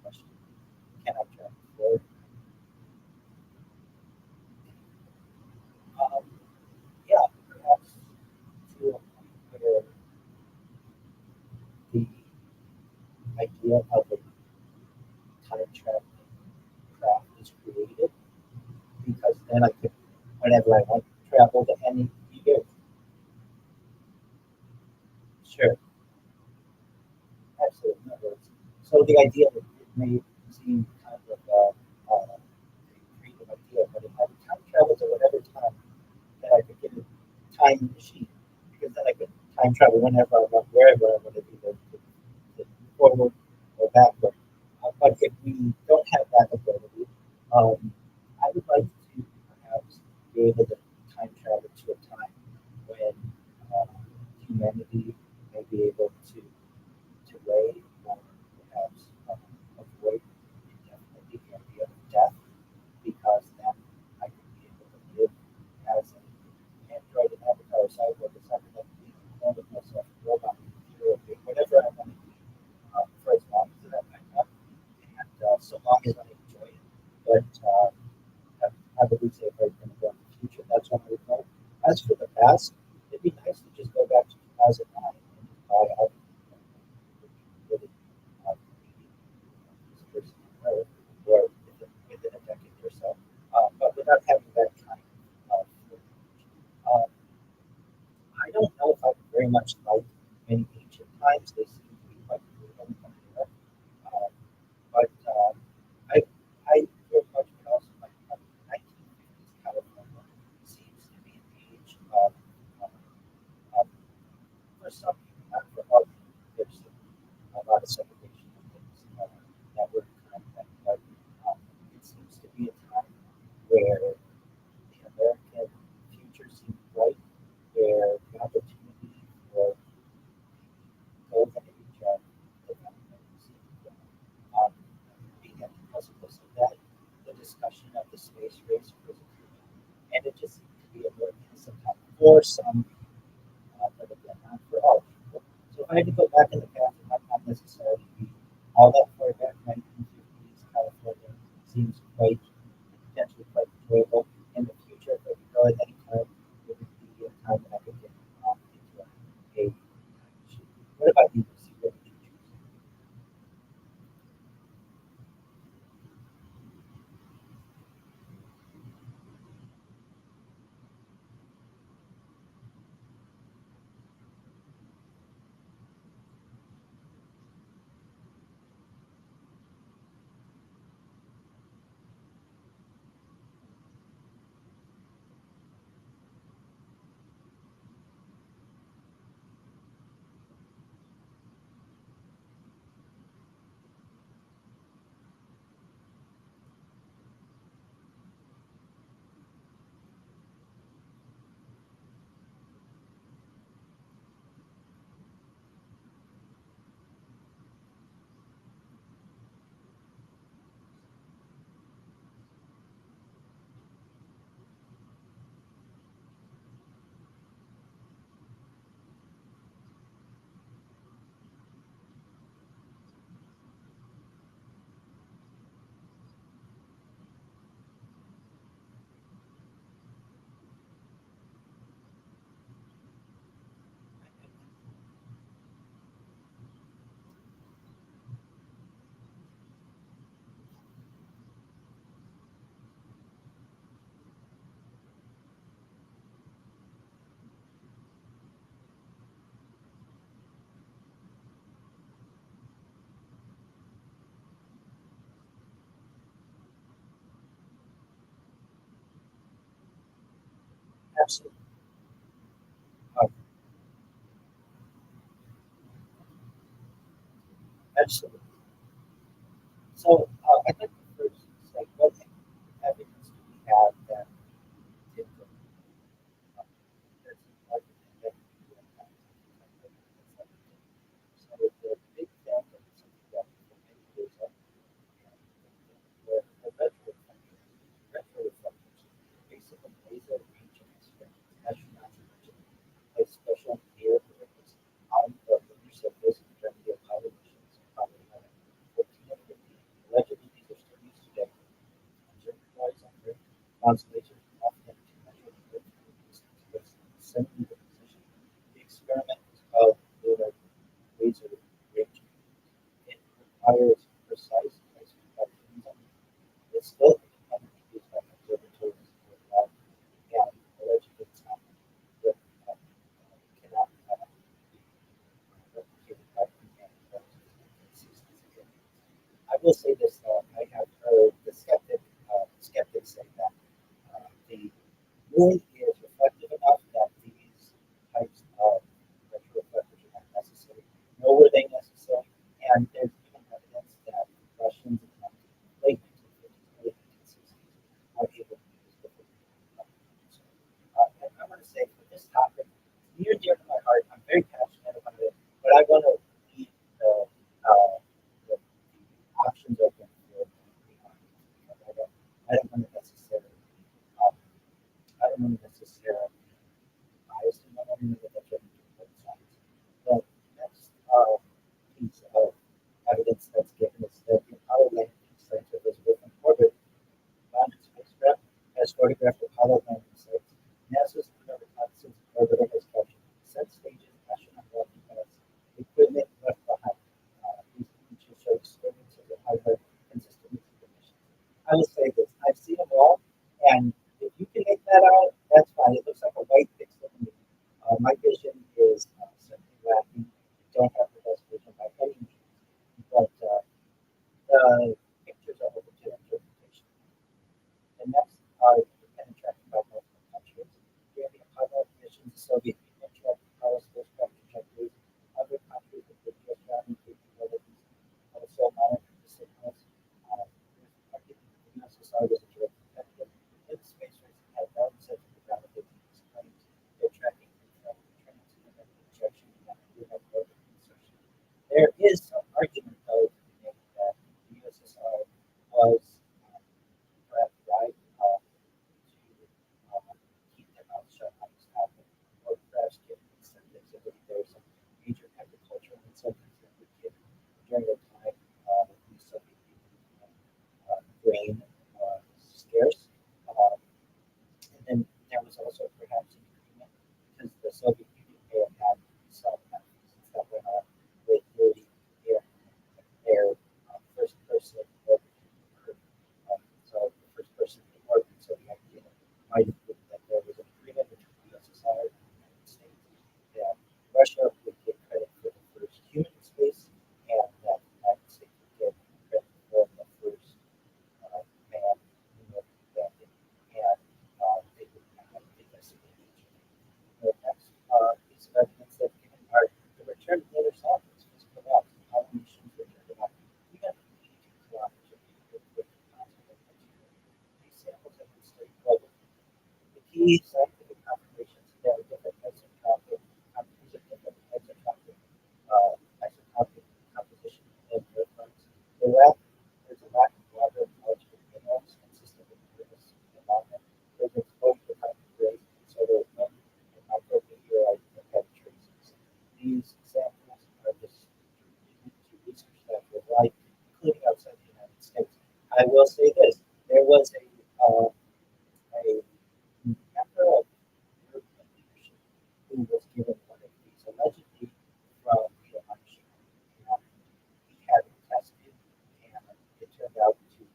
Question. Can I try? idea of how the time traveling craft is created, because then I could, whenever I want, travel to any year. Sure, absolutely. No worries. So the idea that it may seem kind of a creative idea, but if I would time travel to whatever time, then I could get a time machine, because then I could time travel whenever I want, wherever I want to be, forward or backward. But if we don't have that ability, I would like to perhaps be able to time travel to a time when humanity may be able to wait or perhaps avoid indefinitely the idea of death, because then I could be able to live as an android, an avatar, cyborg, or something like me, clone of myself, robot, hero, whatever I want to be, for as long as I have, and so long as I enjoy it. But I would say if I was going to go in the future, that's when I would go. As for the past, it'd be nice to just go back to 2009 and just buy out really this person on Earth, or within a decade or so, but without having that kind of I don't know if I very much like many ancient times. They seem to be quite brutal and there. But I very much would also like 1950s California seems to be an age of for some people, not for others. There's a lot of segregation and things that were kind of, but it seems to be a time where the American future seems bright, where the opportunity for golden age of development seems being at the precipice of that. The discussion of the space race was occurring, and it just seemed to be a more innocent time for some people, but again, not for all people. So if I had to go back in the past, it might not necessarily be all that far back. 1950s California seems quite potentially quite enjoyable. In the future, if I could go at any time, it would be a time that I could get into a time machine. What about you, Lucy? What would you choose? Absolutely. Absolutely. So I'd like to first say, what evidence do we have that did the there's like that we have not so the big thing that is something that for many years the retroreflectors basically laser ancient astronauts place special air purifiers on the lunar surface during the Apollo missions, Apollo 11, 14, and 15. Allegedly, these are still used today observatories on Earth. Constellations often to measure the Earth from a distance with centimeter position. The experiment is called lunar laser ranging. It it's still independently used by observatories worldwide, and allegedly it's not cannot be replicated by humanity. I will say this though, I have heard the skeptics say that the moon is reflective enough that these types of retroreflectors are not necessary, nor were they necessary, and there's even evidence that Russians in the late 1950s, early 1960s are able to use different reflectors. And I want to say for this topic, it's near and dear to my heart. I'm very passionate about it, but I want to leave the options open for the audience because I don't want to necessarily um, I don't want to necessarily bias in one way or the other to both sides. The next piece of evidence that's given is that the Apollo landing site of Elizabeth in orbit grounded spacecraft has photographed Apollo landing sites. NASA's lunar reconnaissance orbiter has captured descent stages, astronaut landing pads, equipment left behind. These images show experiences of high consistent with the mission. I will say this: I've seen them all, and if you can make that out, that's fine. It looks like a white pixel to me. My vision is certainly lacking. I don't have the best vision by any means, but the pictures are open to interpretation. The next are independent tracking by multiple countries. During the Apollo missions, the Soviet Union tracked Apollo spacecraft trajectories. Other countries with video tracking capabilities also monitored the signals. There's argument that the USSR was a direct competitor in the space race and had no incentive to validate these claims. Their tracking confirmed transhuman injection and not human organ insertion. There is some argument, though, to be made that the USSR was perhaps right to keep their mouth shut on this topic, or perhaps given incentives. I believe there were some major agricultural incentives that were given during the time the Soviet Union grain was scarce. And then there was also perhaps an agreement because the Soviet Union may have had some nonsense that went on with their first person orbit. So the first person in orbit. So the idea might have been that there was an agreement between the USSR and the United States that Russia would get credit for the first human in space, and that the United States would get credit for the first man in the landing, and they would not investigate each other. The next piece of evidence that given are the return of the other satellites, physical labs, how missions returned about 382 kilometers of with these samples have been studied globally. The key scientific confirmations there are different isotopic composition of earthworms. There's a lack of water and algae minerals consistent with the environment. There's exposure to carbon rays, so there's wind and micrometeorite impact traces. These samples are distributed to research labs worldwide, including outside the United States. I will say this: there was a member of European leadership who was given one of these allegedly from Neil Armstrong. And he had it tested, and it turned out to be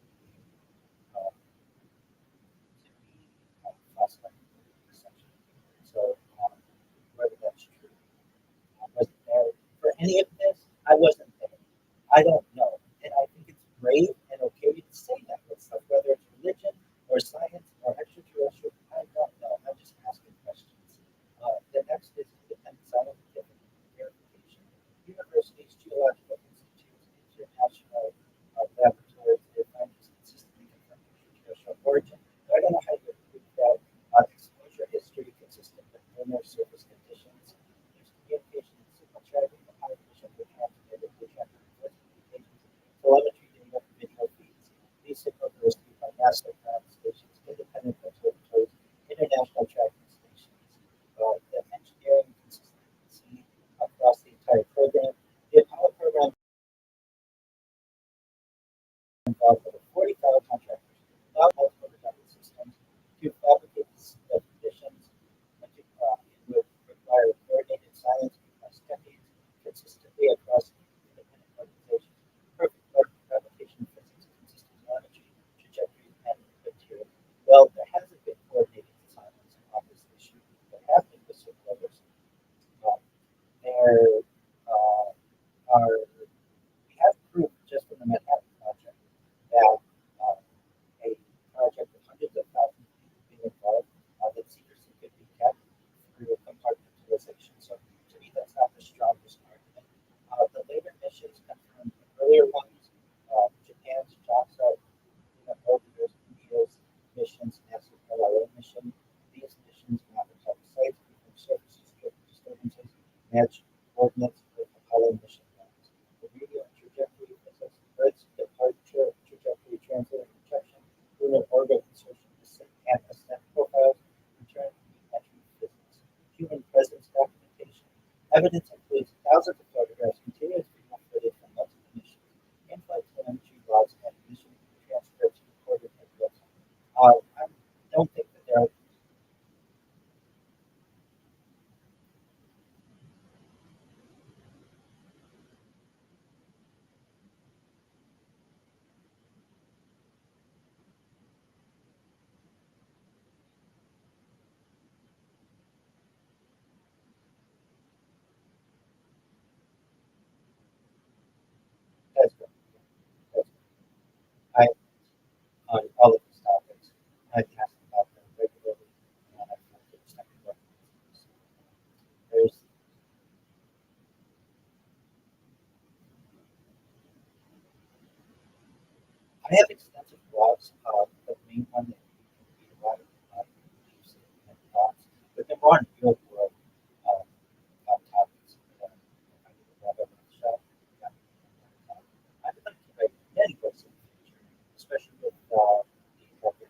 falsified, essentially. So whether that's true, I wasn't there for any of this. I wasn't there. I don't know, and I think it's brave and okay to say that with stuff, whether it's religion or science or extraterrestrial. I don't know. I'm just asking questions. The next is independent scientific verification. Universities, geological institutes, international laboratories, their findings consistently confirm extraterrestrial origin. I don't know how you prove that. Exposure history consistent with lunar surface conditions. There's communication and signal tracking. The high mission were transmitted to tracking telemetry data, video feeds. These signals are received by NASA ground stations, independent observatories, international tracking stations. The engineering consistency across the entire program. The Apollo program involved over 40,000 contractors, without multiple redundant systems, to fabricate the conditions. It would require coordinated science across decades, consistently across independent organizations. Perfect replication of physics, consistent telemetry, trajectory evidence includes thousands of photographs, continuous video footage from multiple missions, in-flight telemetry logs, and mission transcripts recorded in real time. I don't think that there are. That's good. That's good. I on all of these topics, I ask about them regularly, and I try to check the references. There's I have extensive blogs. The main one that you can read about beliefs and thoughts, but they're more in real world topics. I think Rabbi Rothschild. I'd like to write many books in the future, especially with the recovery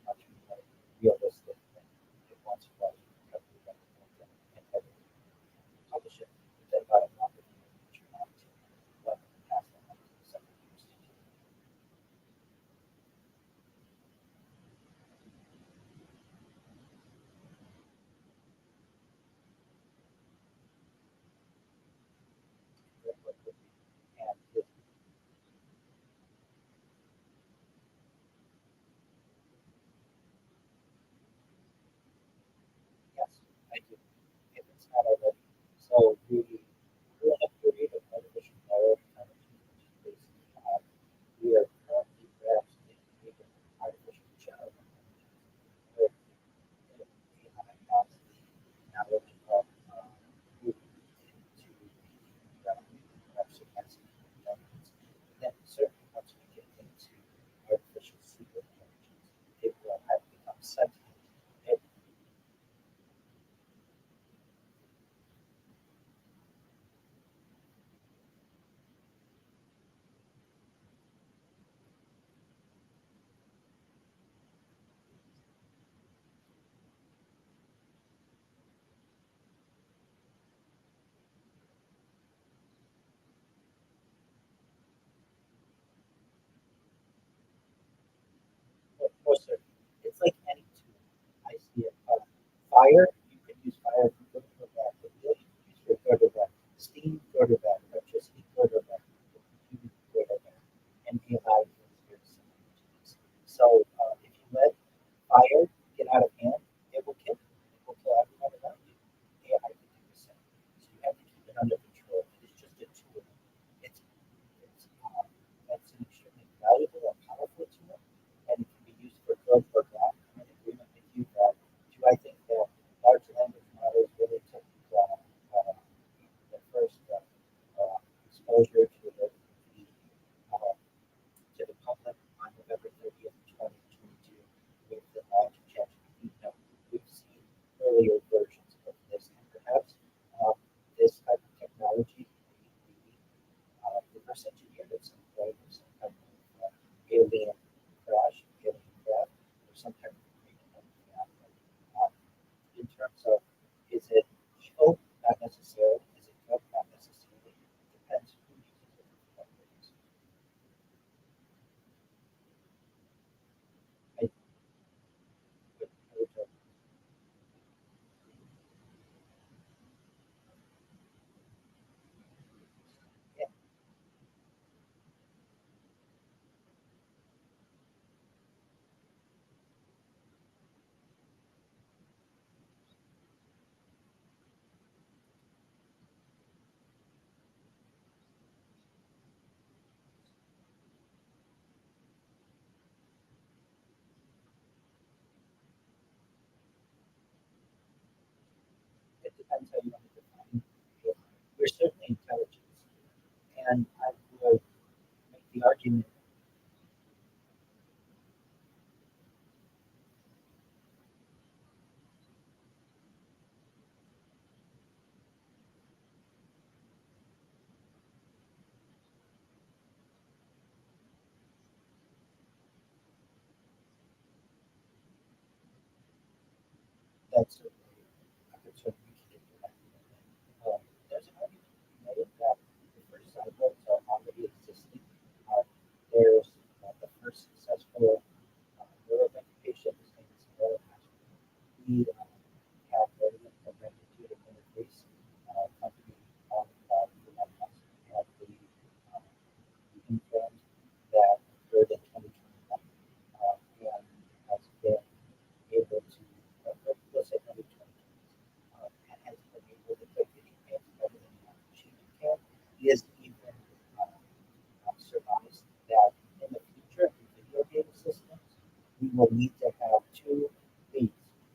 much more realistic than it once was. Recovery and everything. Publish it. Then about a month of the future, not to let them pass them on to the second years. And yes, I do. If it's not already. So we're in a period of artificial intelligence, which is basically we are currently perhaps in a period of artificial general intelligence, where AI has the knowledge of moving into perhaps surpassing intelligence. And then certainly once we get into artificial super intelligence, it will have become sentient. It, most certainly, it's like any tool. I see it. Fire, you can use fire for good or bad. Wood, you can use for good or bad. Steam, good or bad. Electricity, good or bad. Computing, good or bad. And AI is very similar to this. So if you let fire get out of hand, it will kill you. It will kill everyone around you. AI can do the same. So you have to keep it under control. It is just a tool. It's an extremely valuable and powerful tool, and it can be used for good or bad. I'm in agreement with you that do I think that large language models really took the first exposure uh, to the public on November 30th, 2022, with the launch of ChatGPT? No, we've seen earlier versions of this, and perhaps this type of technology reverse engineered at some point, or some type of alien crash, alien craft, or some type of agreement that we have. In terms of, is it evil? Not necessarily. Is it good? Not necessarily. Depends who uses it and what they use. I would tell yeah, it depends how you want to define it. We're certainly intelligence, and I would make the argument that certainly I could certainly get to that. will need to have two leads.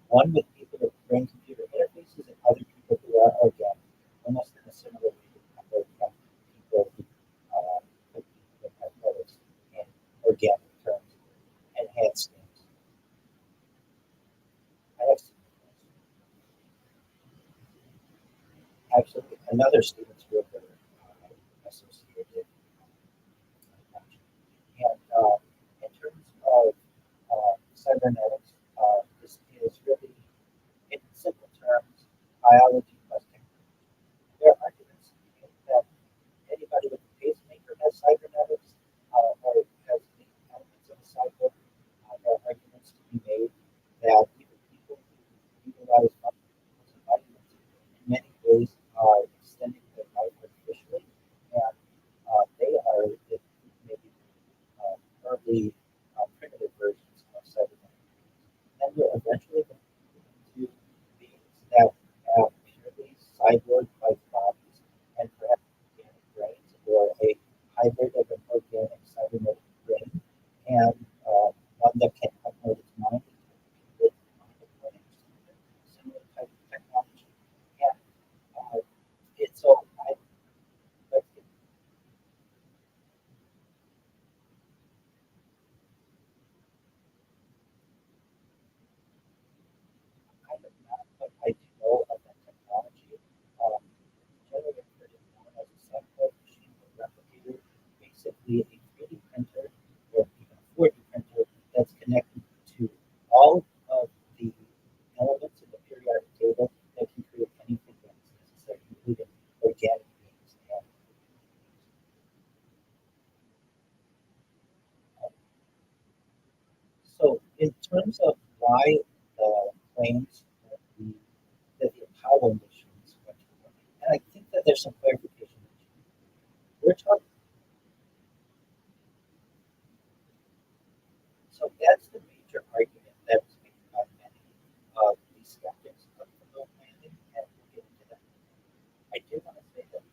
One with people with brain-computer interfaces and other people who are organic, almost in a similar way to people who have motives in organic terms and hand stamps. I have actually another student's group that are associated. And in terms of cybernetics, this is really, in simple terms, biology plus technology. There are arguments to be made that anybody with a pacemaker has cybernetics or has the elements of a cycle. There are arguments to be made that even people who utilize multiple vitamins in many ways are extending their life artificially, and they are maybe early primitive versions of cybernetics. And we're eventually going to move into beings that have purely cyborg-like bodies and perhaps organic brains or a hybrid of an organic cybernetic brain and one that can upload its mind into a similar type of technology. And it's so let's get kind of not, but I do know of that technology. Generally referred to more as a sample machine or replicator, basically a 3D printer or even a 4D printer that's connected to all of the elements in the periodic table that can create anything that's necessary, including organic beings. So, in terms of why the claims that the Apollo missions went to the moon, and I think that there's some clarification. We're talking. So that's the major argument that was made by many of the skeptics of the moon landing, and we'll get into that. I do want to say that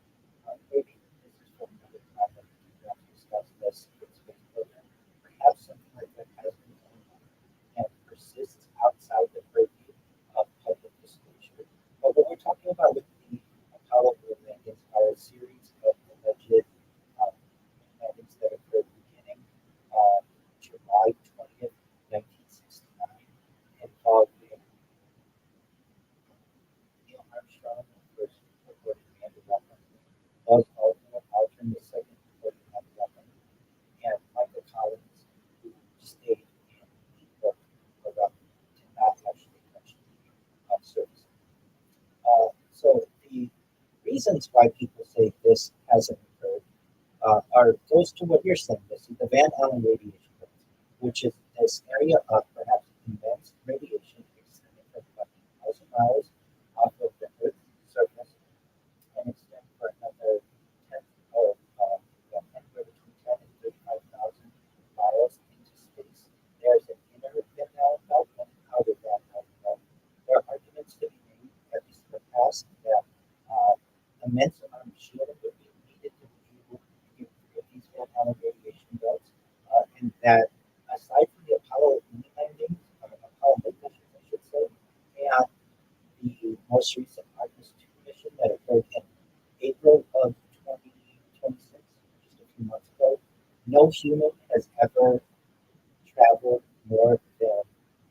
maybe this is for another time that we can discuss this space program. Perhaps something like that has been going on and persists outside the purview of public disclosure. But what we're talking about with the Apollo moon landings are a series of alleged landings that occurred beginning July 20th, 1969, involving Neil Armstrong, the first recorded man to walk on the moon, Buzz Aldrin, the second recorded man to walk on the moon, and Michael Collins, who stayed in the book about did not actually touch the surface. So the reasons why people say this hasn't occurred goes to what you're saying, Missy, the Van Allen radiation belt, which is this area of perhaps immense radiation extending for about 1,000 miles off of the Earth's surface and extend for another 10 or anywhere between 10 and 35,000 miles into space. There's an inner Van Allen belt and an outer Van Allen belt. There are arguments to be made, at least in the past, that immense amount of shielding would be needed to be able to get these Van Allen radiation belts, and that aside from the Apollo moon landings, Apollo moon missions, I should say, and the most recent Artemis 2 mission that occurred in April of 2026, just a few months ago, no human has ever traveled more than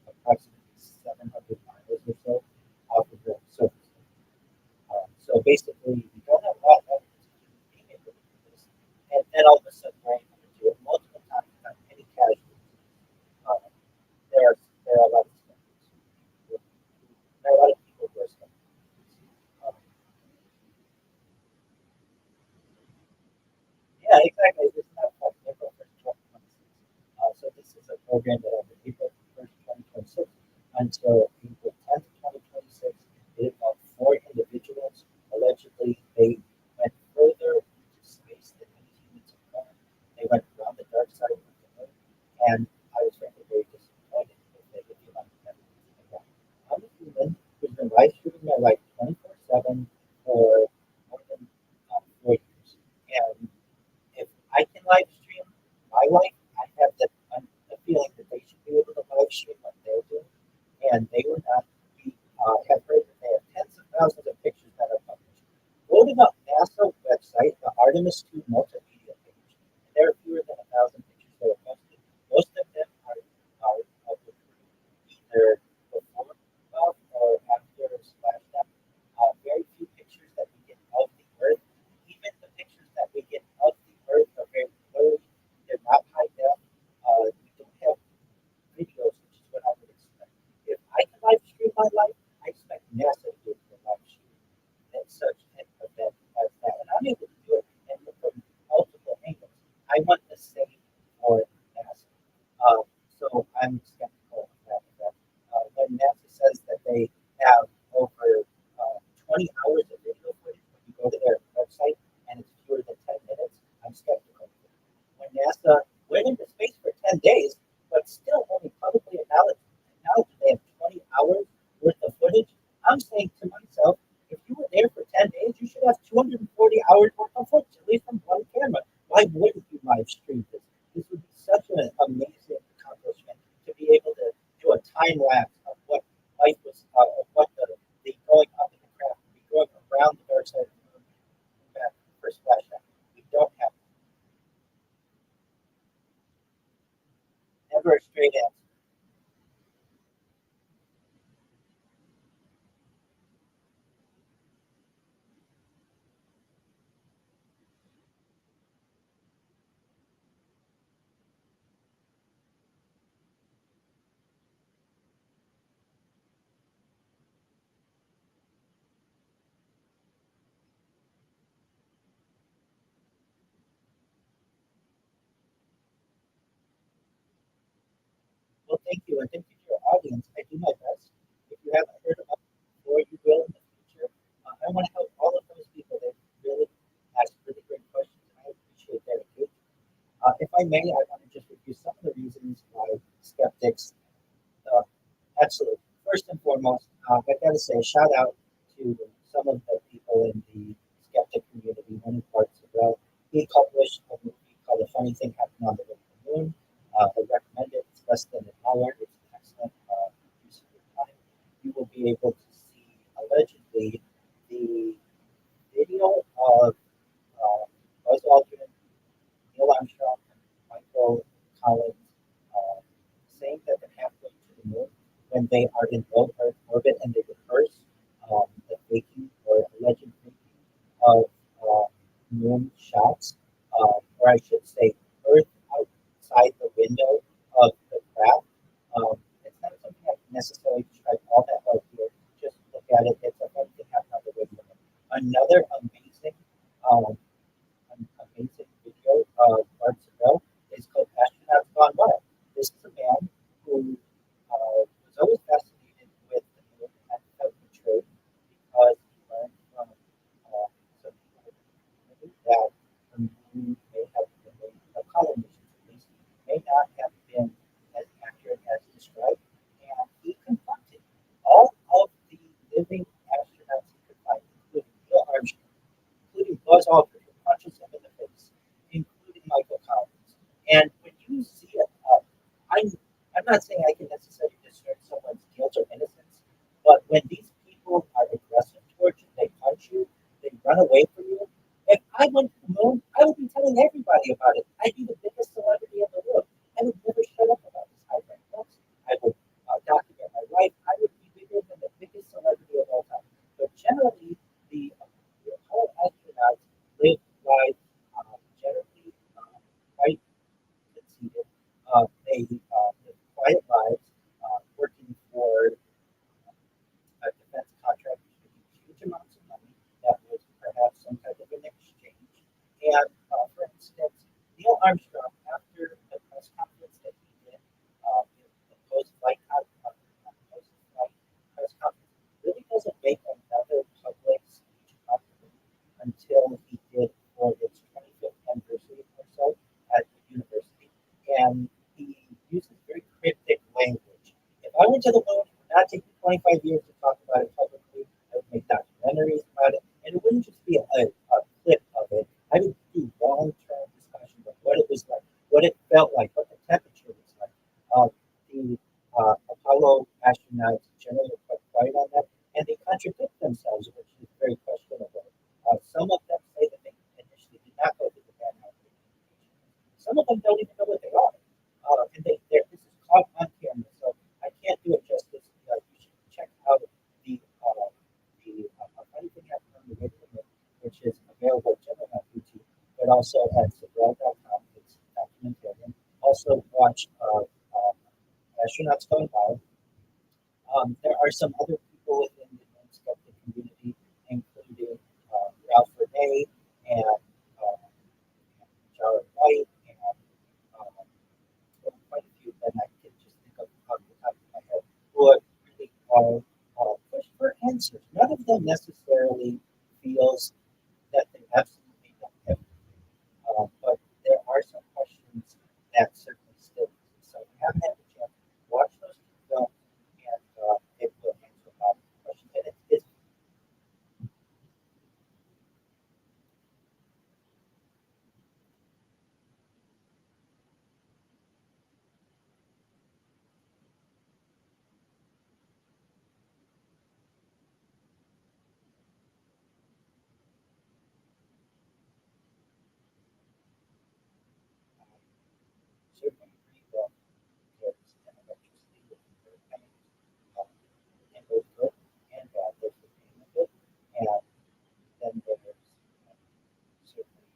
approximately 700 miles or so off of the surface. So basically, we don't have a lot of evidence of being able to do this. And then all of a sudden, we're able to do it multiple times without any casualties. There are a lot of skeptics. There are a lot of people who are skeptics. Yeah, exactly. This is not like April 1st, 2026. So this is a program that on April 1st, 2026 until April 10th, 2026, it involved 4 individuals. Allegedly, they went further into space than any humans have gone. They went around the dark side of the moon, and I was frankly very disappointed with the amount of evidence they got. I'm a human who's been live streaming my life 24/7 for more than 4 years, and if I can live stream my life, I have the feeling that they should be able to live Artemis 2 multimedia page. And there are fewer than 1,000 pictures that are posted. Most of them are of the crew, either before or after splashdown. Very few pictures that we get of the Earth. Even the pictures that we get of the Earth are very blurry. They're not high def. We don't have videos, which is what I would expect. If I can live stream my life, I expect NASA to do a live stream at such an event as that. And I'm able to do it and look from multiple angles. I want the same for NASA. So I'm skeptical of that event. When NASA says that they have over 20 hours of video footage, when you go to their website and it's fewer than 10 minutes, I'm skeptical. When NASA went into space for 10 days, but still only publicly acknowledged they have 20 hours worth of footage, I'm saying to myself, if you were there for 10 days, you should have 240 hours worth of footage, at least from one camera. Why wouldn't you live stream this? This would be such an amazing accomplishment to be able to do a time lapse of what life was, of what the going up in the craft, be going around the dark side of the moon back for splashdown. We don't have never a straight answer. Well, thank you, and thank you to your audience. I do my best. If you haven't heard about it before, you will in the future. I want to help all of those people that really ask really great questions, and I appreciate their engagement. If I may, I want to just review some of the reasons why skeptics, absolutely. First and foremost, I've got to say a shout out to some of the people in the skeptic community, many parts as well. He published a movie called The Funny Thing Happened on the Moon. I recommend it. It's less than an hour. It's an excellent use of your time. You will be able to see allegedly the video of Buzz Aldrin, Neil Armstrong, and Michael Collins saying that they're halfway to the moon when they are in low Earth orbit and they rehearse the faking or alleged faking of moon shots, or I should say, Earth outside the window of the craft. It's not something I can necessarily describe all that well here. Just look at it. It's a fun thing happening on the window. Another amazing video of parts ago is called Astronauts Gone Wild. This is a man who was always fascinated with the moon and felt betrayed because he learned from some people in the community that the moon may have been made, Apollo missions at least, may not have been as accurate as described. And he confronted all of the living astronauts he could find, including Neil Armstrong, including Buzz Aldrin, who punches him in the face, including Michael Collins. And when you see it, I'm not saying I can necessarily discern someone's guilt or innocence, but when these people are aggressive towards you, they punch you, they run away from you. If I went to the moon, I would be telling everybody about it. I'd be the biggest celebrity in the world. I would never shut up about this high-rank books. I would document my life. I would be bigger than the biggest celebrity of all time. But generally, the Apollo astronauts live lives generally quite conceited. They live quiet lives, working for defense contractors with huge amounts of money. That was perhaps some type of an exchange. And for instance, Neil Armstrong, after the press conference that he did, the post-flight press conference, really doesn't make another public speech about the moon until he did for its 25th anniversary or so at the university. And he uses very cryptic language. If I went to the moon, it would not take me 25 years to talk about it publicly. I would make documentaries about it, and it wouldn't just be a clip of it. I would do long-term discussions of what it was like, what it felt like, what the temperature was like. The Apollo astronauts generally are quite quiet on that, and they contradict themselves, which is very questionable. Some of them say that they initially did not also at Sabrel.com. It's documentarian. Also watch Astronauts Going Wild. There are some other people within the non-skeptic community, including Ralph Renee and Jared White and quite a few that I can just think of off the top of my head who are really push for answers. None of them necessarily feels that they absolutely know everything, but there are some questions that certainly still exist. So if you haven't had the chance, watch those two films, and it will answer a lot of questions. And it's certainly pretty well there's an electricity with very kind and both good and bad. There's the pain of it, and then there's certainly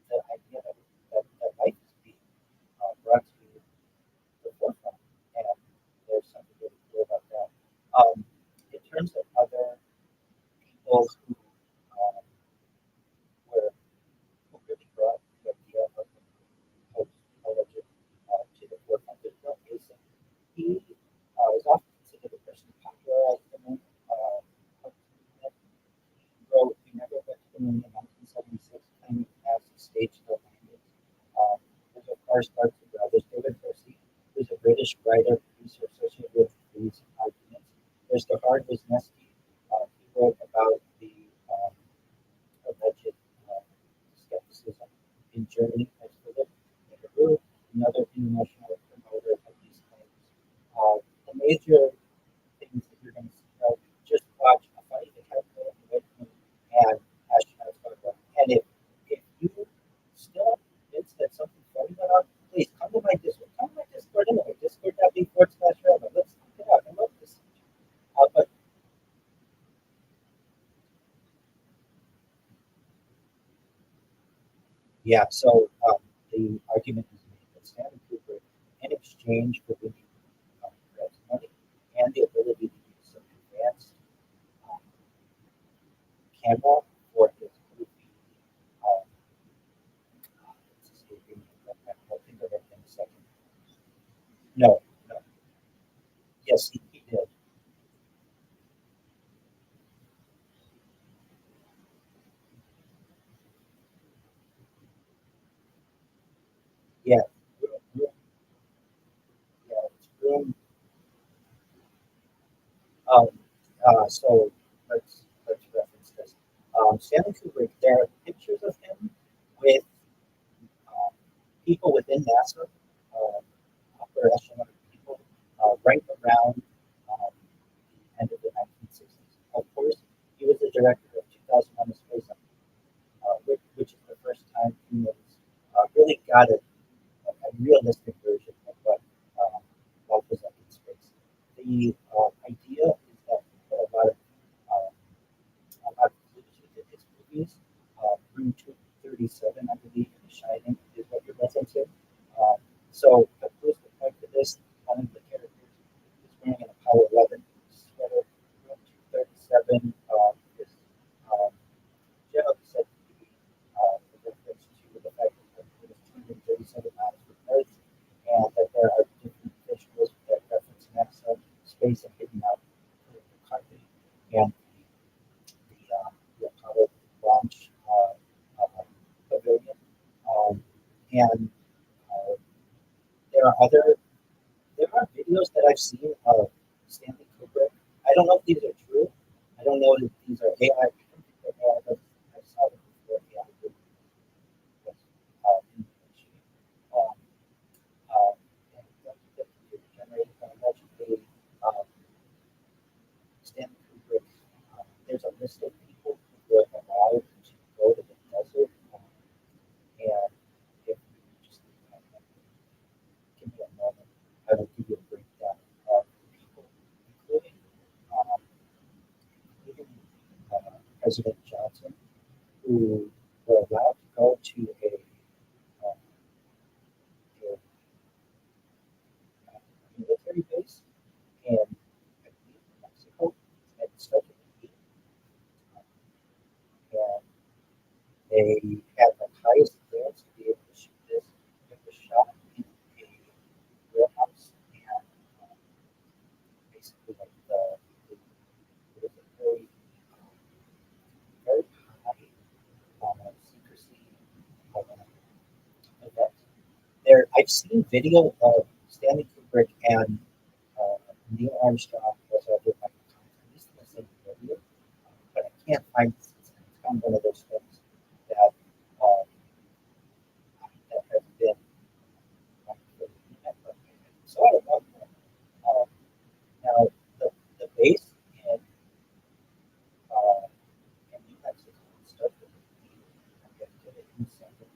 the idea that life is being brought to the forefront, and there's something really cool about that. In terms of other people who were who really brought the idea of alleged to the forefront, there's Bill Mason. He was often considered the person who popularized the moon. He wrote "We Never Went to the Moon" in 1976, claiming as the stage the landing. There's of course Barclay Brothers, David Percy, who's a British writer, producer associated with these arguments. There's the Hard Wisniewski. He wrote about the alleged skepticism in Germany as Philip Niederer, another international promoter of these claims. The major things that you're going to see out, just watch A Funny the Cat with me and Astronauts Going Wild. And if you still convinced that something funny went on, please come to my Discord. Come to my Discord anyway. Discord.me/Rabbi. Let's talk it out. I love this. But yeah, so the argument is made that Stanley Kubrick, in exchange for giving perhaps money and the ability to use some advanced camera for his movie, it's escaping me, but I'll think of it in a second. No, no. Yes, he did. Yeah, room, yeah, it's room. Um, so let's reference this. Stanley Kubrick. There are pictures of him with people within NASA, upper echelon people, right around the end of the 1960s. Of course, he was the director of 2001: A Space Odyssey, which is the first time humans really got a realistic version of what life was like in space. The idea is that he put a lot of clues within his movies. Room 237, I believe, in The Shining is what you're referencing. So the clues that point to this, one of the characters is wearing an Apollo 11 sweater. Room 237 is generally said to be a reference to the fact that it is 237 miles from Earth, and that there are different visuals that reference NASA, space, and hidden out the carpet, and the Apollo launch pavilion. And there are videos that I've seen of Stanley Kubrick. I don't know if these are true. I don't know if these are AI. I don't think they're AI, but I saw them before AI was in the machine. And the computer generated from allegedly Stanley Kubrick. There's a list of people who were allowed to go to the desert, and if you just give me a moment, I will give you a breakdown of the people, including um, President Johnson, who were allowed to go to a I've seen video of Stanley Kubrick and Neil Armstrong was over my at least in the same video, but I can't find it. It's kind of one of those things that that has been so I don't know. Now the base in New Mexico started with I'm going to get it in a second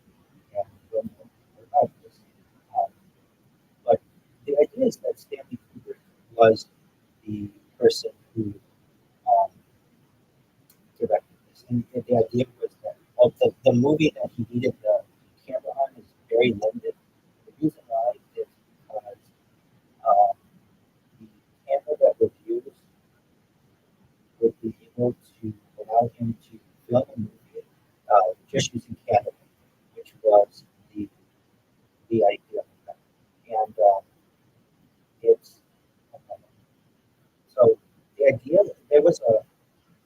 and we'll know more about this. But the idea is that Stanley Kubrick was the person who directed this. And the idea was that the movie that he needed the camera on is very limited. The reason why is because the camera that was used would be able to allow him to film a movie just using Canon, which was the idea of that. And it's so the idea there was a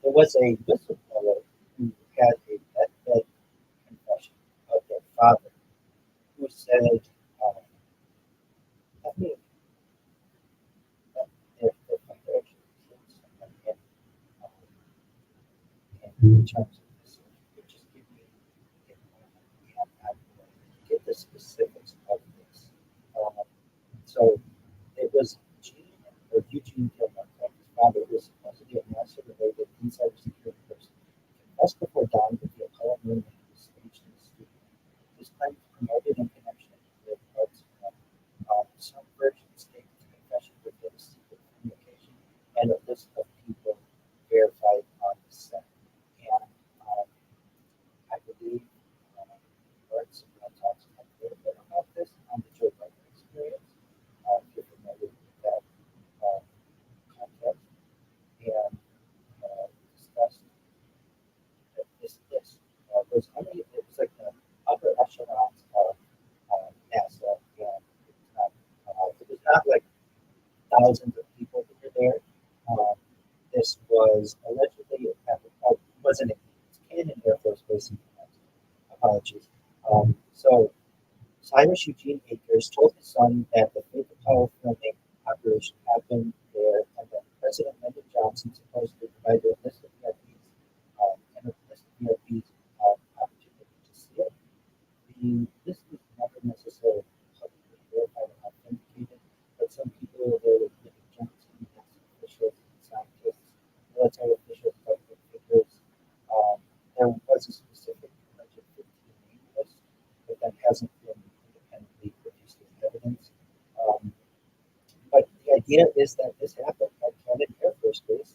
whistleblower who had a deathbed confession of their father, who said, I mean, their father actually killed someone in terms of this. It just give me get the specifics of this. So it was Eugene Gilmore, his father, who was supposedly a NASA-related insider security person, confessed before dying that the Apollo moon landing was staged in the studio. His claim was promoted in connection with parts of some versions state the confession within a secret communication and a list of people verified on the set. And I believe Bart's talks a little bit about this on the Joe Biden experience. If you're familiar with that context, and discussed that this was only it was like the upper echelons of NASA, and it was not like thousands of people who were there. This was allegedly wasn't it? It's Cannon Air Force Base in New Mexico. Apologies. So Cyrus Eugene Akers told his son that the fake Apollo filming operation happened there, and that President Lyndon Johnson supposedly provided a list of VIPs and a list of VIPs opportunity to see it. The list was never necessarily publicly verified or authenticated, but some people were there with Lyndon Johnson, officials, scientists, military officials, government figures. There was a specific 115 name list, but that hasn't been independently produced as evidence. But the idea is that this happened at Cannon Air Force Base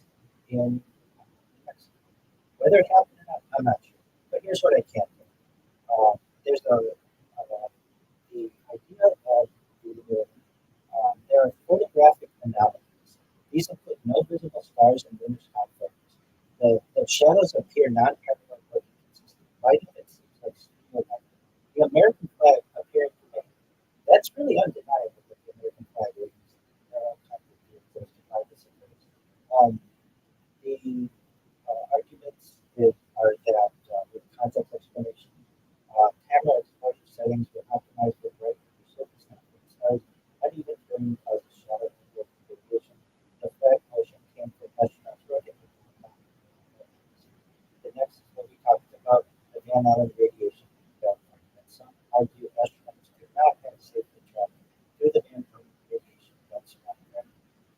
in New Mexico. Whether it happened or not, I'm not sure. But here's what I can do. There's the idea of there are photographic anomalies. These include no visible stars and lunar conflicts. The shadows appear non-parallel but consistent. Light of it seems like studio light. The American flag appearing to me. That's really undeniable that the American flag is justify this approach. The arguments are that with context explanation, camera exposure settings were optimized for bright surface stars, uneven terrain causes shadow and radiation. The flag motion came from astronauts rotating. The next is what we talked about, the Van Allen radiation belt. And some argue astronauts could not have safely traveled through the Van Allen radiation belt surrounding them.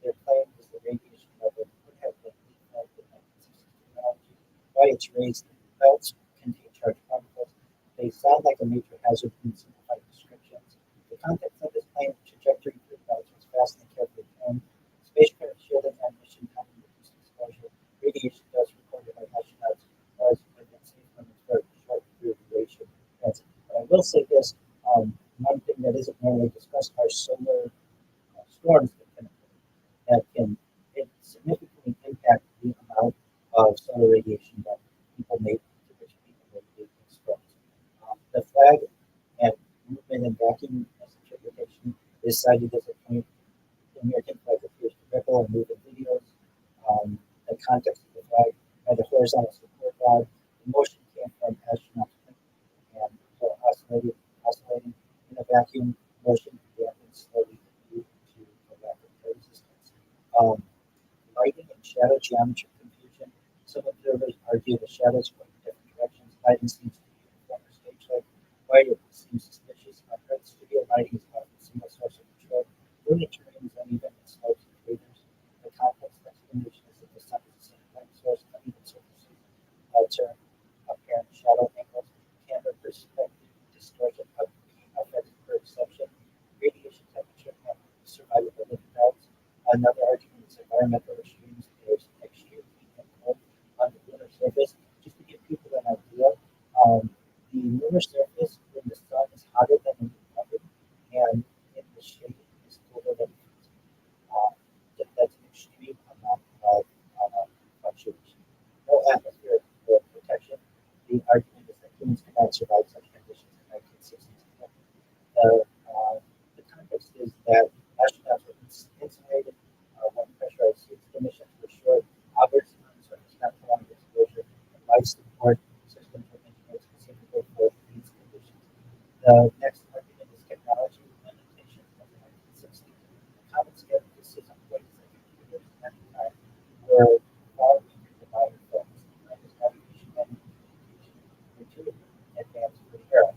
Their claim is the radiation level would have been lethal with 1960s technology. By its rays, the belts contain charged particles. They sound like a major hazard in simplified descriptions. The context of this plane trajectory through the belts was fast and carefully planned. Spacecraft shielding and mission time reduced exposure. Radiation dust recorded by astronauts was within safe limits for short duration transit. But I will say this: one thing that isn't normally discussed are solar storms that can significantly impact the amount of solar radiation that people may to which people may be exposed. The flag and movement and vacuum interpretation is cited as a point. The American flag appears to ripple and move in videos. The context of the flag had a horizontal support rod. The motion came from astronauts and oscillating in a vacuum. Motion Lighting and shadow geometry confusion. Some observers argue the shadows point in different directions. Lighting seems to be uniform or stage-like. Lighting seems suspicious. Unheard studio lighting is often a single source of control. Lunar terrain is uneven and slopes and craters. The complex explanation is that the sun is a single light source, uneven surfaces, alter apparent shadow angles, camera perspective, distortion of affects perception, radiation temperature, and survivability doubts. Another argument is environmental extremes. There's extreme heat and cold on the lunar surface. Just to give people an idea, the lunar surface in the sun is hotter than in the oven, and in the shade is colder than freezing. That's an extreme amount of fluctuation. No atmosphere for protection. The argument is that humans cannot survive such conditions in 1960s. The context is that astronauts were insulated when pressurized suits. Emissions were short. Albertsons are not prolonged exposure, and life support systems were engineered specifically for these conditions. The next argument is technology limitations of the 1960s. Common skepticism points that computers at the time were far weaker than modern phones. Navigation and communication were too advanced for the era.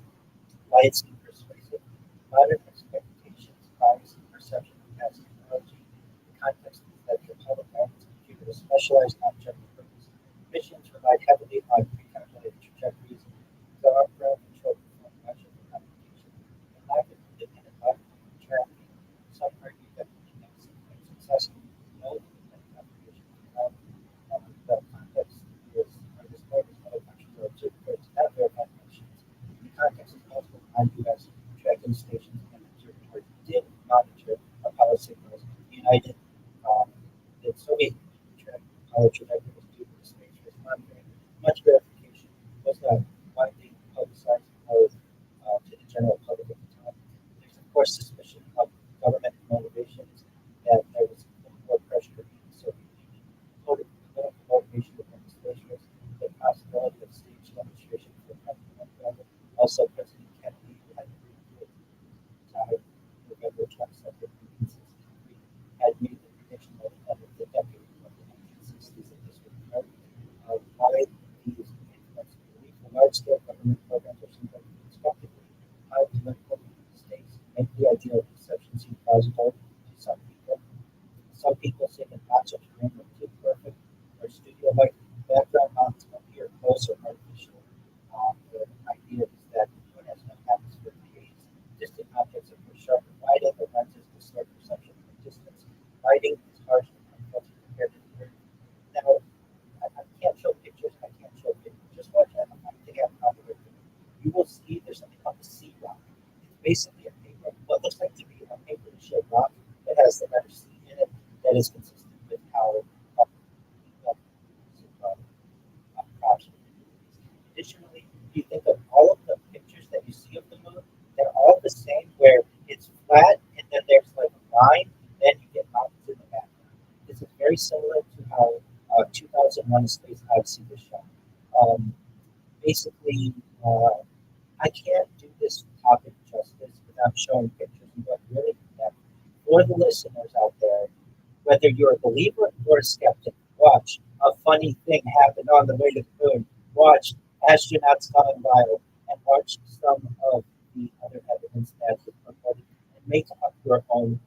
Why it seemed persuasive. Modern expectations, bias, and perception of past technology. The context is that the Apollo guidance computer was specialized on general purpose. Missions relied heavily on pre-calculated trajectories. The ground control performed much of the computation. The lack of independent logical tracking. Some argue that the mission was successful. No independent computation was found. The context is underscored as other countries are observatories, not verified missions. The context is multiple non-US tracking stations and observatories did monitor Apollo signals. United, the Soviet Union tracked Apollo trajectories due to the space race monitoring. Much verification was not widely publicized or to the general public at the time. There's of course suspicion of government motivations that there was more pressure in the Soviet Union. Political motivation within the space race, the possibility of stage demonstration for the president level. Also, President Kennedy, who had died November 22nd, 1963, had made the prediction that the end of the decade of the 1960s that this would occur. Why these influenced belief? The large-scale government programs are sometimes unexpectedly high political stakes make the idea of deception seem plausible to some people. Some people say that lots of terrain look too perfect or studio-like. Background mounts appear close or artificial. The idea is that the moon has no atmosphere to haze. Distant objects are for sharp and wide-angle lenses distort perception from distance. Lighting is harsh and unfiltered compared to the Earth. Now, I can't show pictures. I can't show videos. Just watch it. I think I'm probably with you. You will see there's something called the sea rock. It's basically a paper, what looks like to be a paper shaped rock that has the letter C in it that is consistent with how crops. Additionally, if you think of all of the pictures that you see of the moon, they're all the same, where it's flat and then there's like a line, then you get mountains in the background. This is very similar to how 2001: A Space Odyssey was shot. Basically, I can't do this topic justice without showing pictures of what really happened. For the listeners out there, whether you're a believer or a skeptic, watch a funny thing happen on the way to the moon. Watch astronauts gone viral, and watch some of the other evidence that is reported, and make up your own.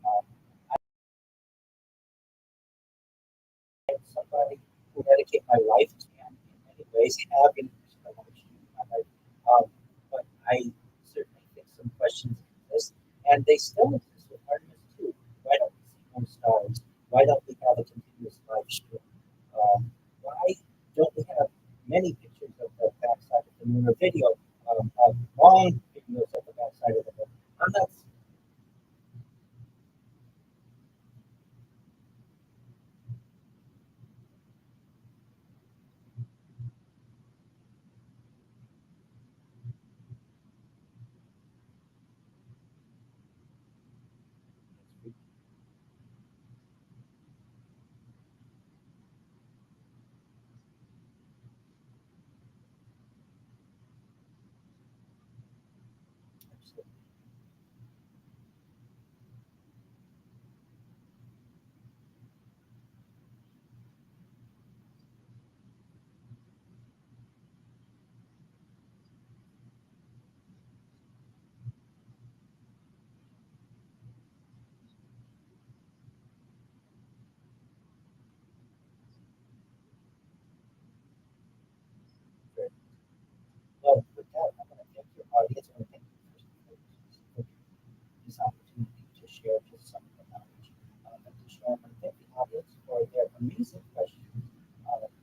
I'm somebody who dedicate my life to, and in many ways have been my life. But I certainly think some questions exist, and they still exist with Artemis 2. Why don't we see more stars? Why don't we have a continuous live stream? Why don't we have many pictures of the backside of the moon or video, long videos of the backside of the moon? I'm not. amazing questions.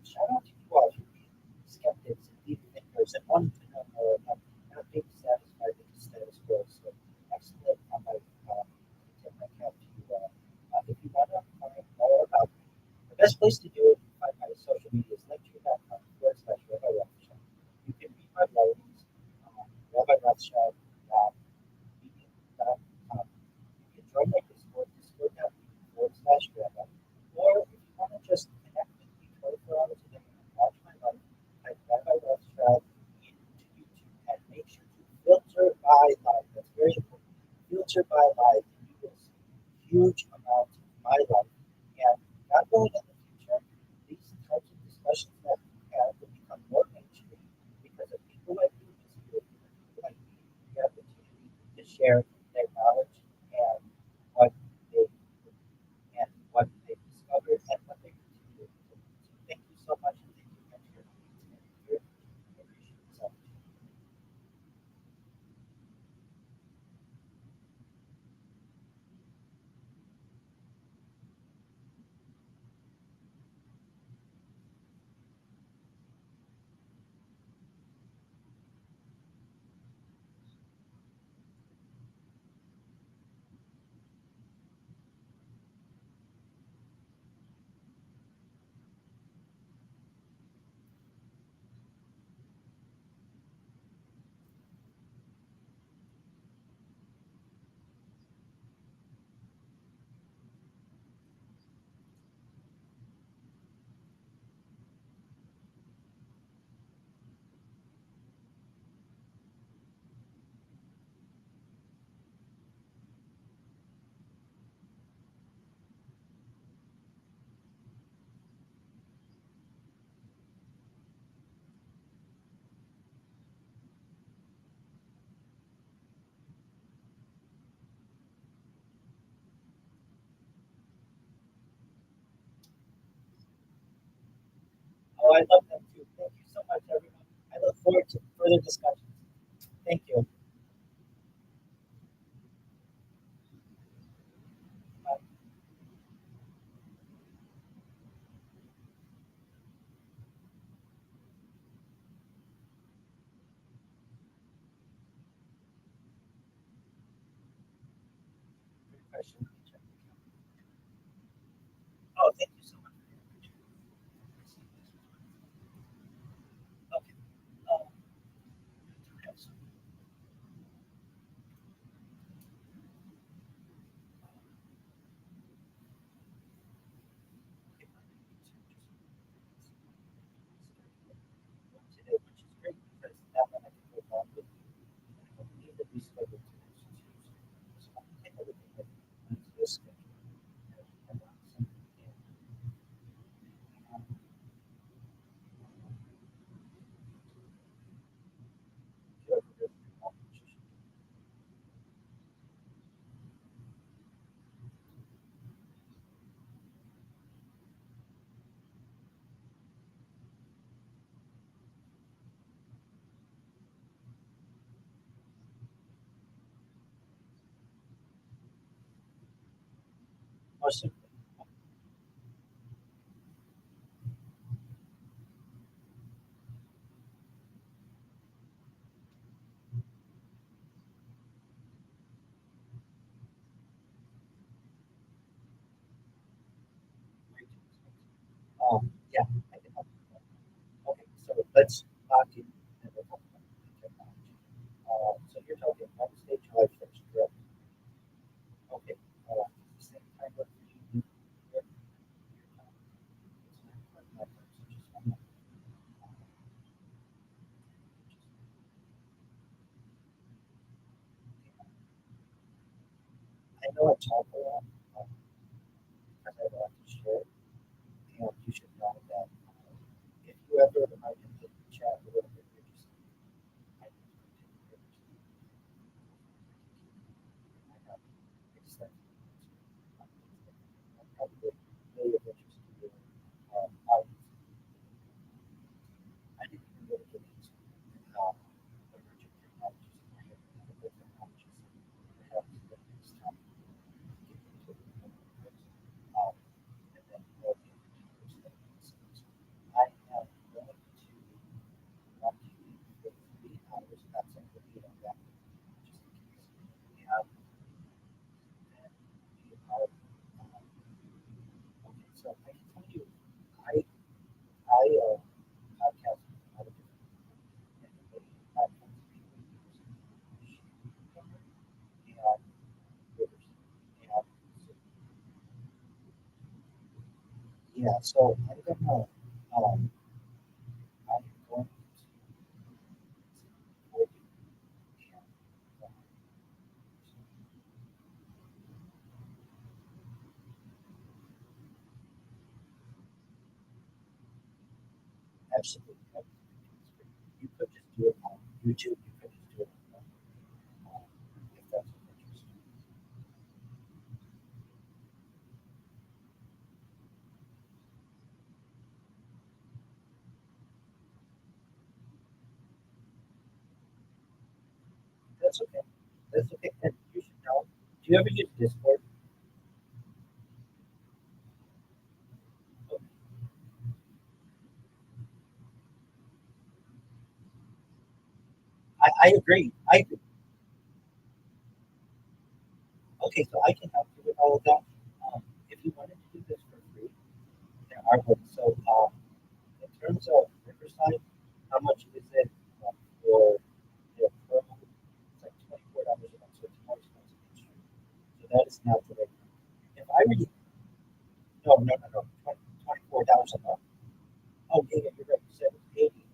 Shout out to you all for being skeptics and deep thinkers and wanting to know more and not being satisfied with the status quo. So excellent. I might tip my cap to you all. If you want to find more about me, the best place to do it, you find my social media is linktree.com/Rabbi Rothschild. You can read my writings on RabbiRothschild.medium.com. You can join my Discord, discord.me/Rabbi. Or if you want to just connect with me 24 hours a day and watch my life, type Rabbi Rothschild into YouTube and make sure to filter by life. That's very important. Filter by life, and you will see huge amounts of my life. And God willing, in the future, these types of discussions that we have will become more mainstream because of people like you, people like me, the opportunity to share their knowledge and what they and what they've discovered and what they continue to do. So thank you so much, and thank you again for your opportunity here. I appreciate this opportunity. Oh, I love them too. Thank you so much, everyone. I look forward to further discussions. Thank you. Bye. Good question. Oh, thank you so much for the opportunity. Okay. Um, to have some today, which is great because that one I can go on with you. I don't need to reschedule today. So I can take everything that onto this schedule. And something more simply. Yeah, I can help you with that. Okay, so let's lock in and we'll talk about the technology. So you're talking Wednesday, July 1st, correct? Okay. Same time work for you. Your time. It's 9 o'clock my time, so just one moment. I know I talk a lot because I have a lot to share, and you should know that if you ever are in the chat a little bit, you're just I need to take pictures. I have extensive probably really of interest to you. I didn't even really get into emerging technologies in my head, medical technologies. Perhaps the next time get into it a little bit. And then Yeah, so I'm gonna I'm going to for you and absolutely. You could just do it on YouTube. You could just do it if that's of interest. That's okay. That's okay. And you should know. Do you ever use Discord? I agree. I agree. Okay, so I can help you with all of that. If you wanted to do this for free, there are ways. So in terms of Riverside, how much is it for their promo? It's like $24 a month, so it's more expensive each year. So that is not the rate. If I were you, no, $24 a month. Oh, yeah, you're right. You said it was 80.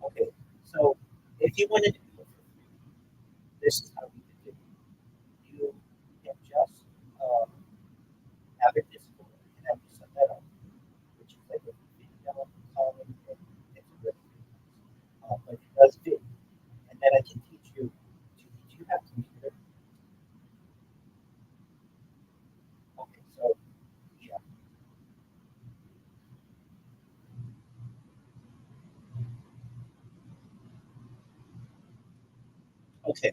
Okay, so if you wanted to do it for free, this is how you can do it. You can just have it Discord and have you set that up, which is like a video calling and it's a good but it does fit. And then I can teach you. Do you have computer? Okay, so yeah. Okay,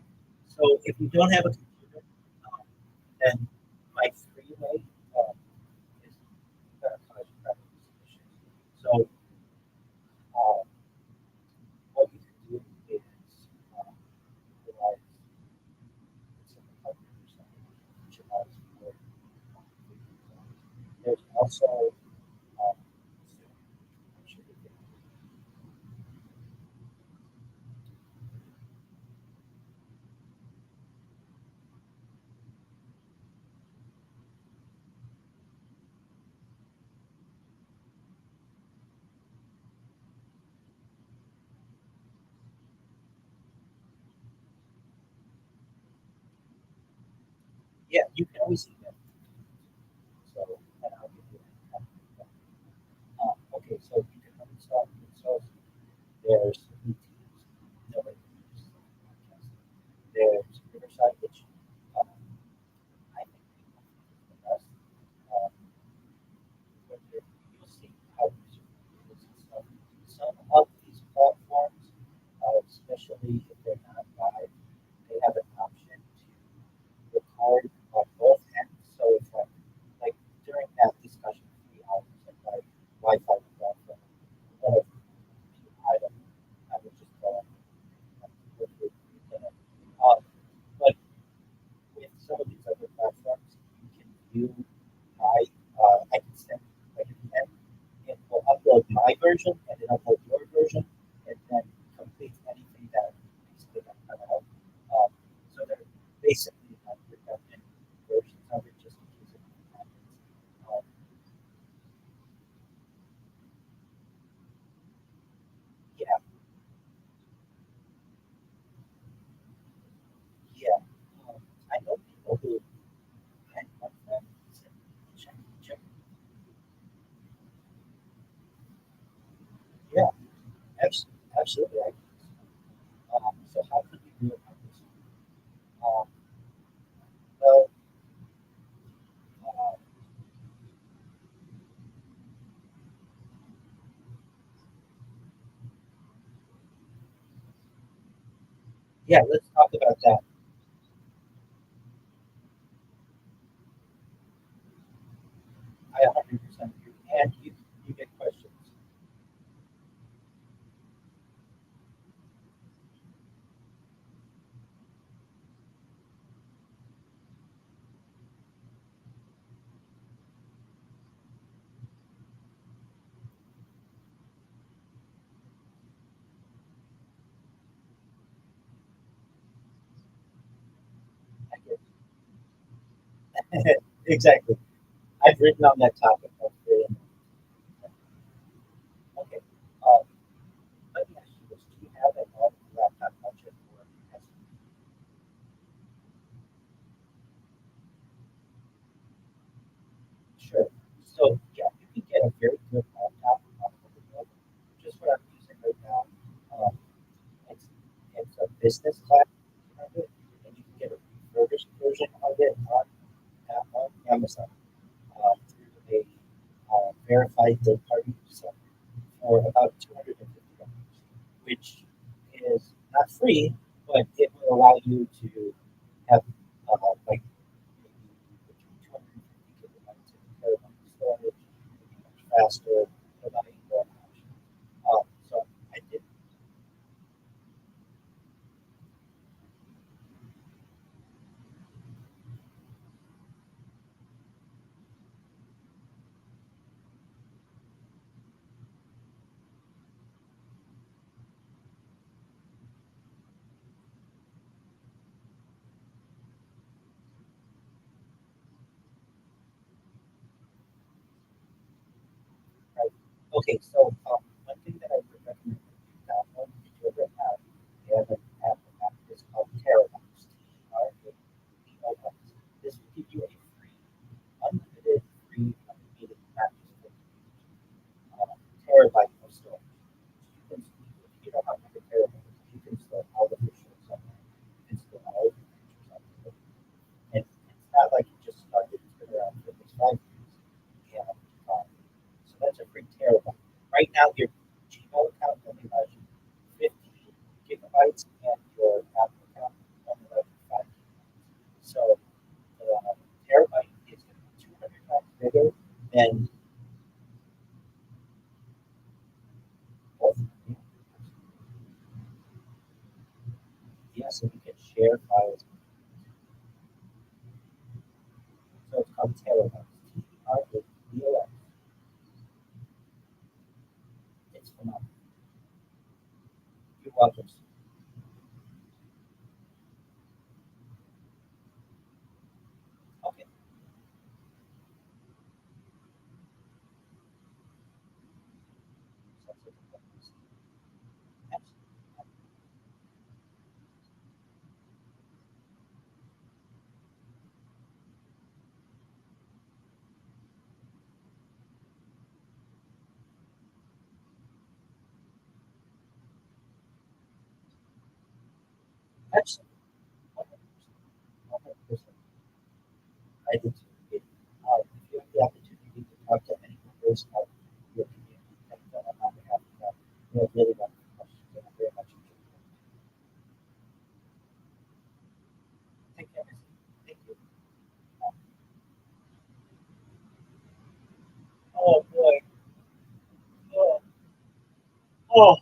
so if you don't have a computer, then my free way is college prep position. So um, what you can do is utilize some computers, which allows for there's also um, yeah, you can always see that. So and I'll give you that. Okay, so you can uninstall resources. There's routines. Nobody uses podcast. There's Riverside, which I think is the best. Um, but you'll see how user is and stuff. Some of these platforms, especially if they're not live, they have an option to record on both ends. So it's like during that discussion, 3 hours, like Wi-Fi platform, whatever. I don't know. I would just go through the internet. But with some of these other platforms, you can view my, I can send like an end, and will upload my version and then upload your version, and then complete anything that basically I'm kind of so they're basically not redundant versions of it just in case it happens. Um, yeah, yeah. I know people who had one friend who said, check. Yeah, absolutely. So how could we do it like this? Um, well, uh, yeah, let's talk about that. I 100% agree. And you get questions. I get Exactly. I've written on that topic. That's very interesting. Okay. Let me ask you this: do you have a laptop budget for testing? Sure. So yeah, you can get a very good laptop off of the web. Just what I'm using right now. Um, it's it's a business class of it, and you can get a refurbished version of it on Amazon through a verified third party seller for about $250, which is not free, but it will allow you to have like maybe between 250 gigabytes and terabyte storage, maybe much faster, providing more options. So I did. Right. Okay, so one thing that I would recommend that you download if you ever have an app is called Terabytes. Terabytes. This will give you a free, unlimited, free, unlimited, not just terabyte of storage. You can, if you don't have a terabyte, you can store all of your shows on there. You can store all of your pictures on there. And it's not like you just started, it's been around for at least 5 years. And so that's a free terabyte. Right now, your Gmail account only allows you 50 gigabytes, and your Apple account only allows you 5 gigabytes. So the terabyte is going to be 200 times bigger than both. Yes, and you can share files. So it's called terabytes. Terabytes. It's phenomenal. You're welcome. Okay. So excellent. 100%. 100%. I did too. If you have the opportunity to talk to any members of your community and on behalf of them, you have really wonderful questions, and I very much enjoyed it. Take care, Missy. Thank you. Um, oh boy. Oh, oh.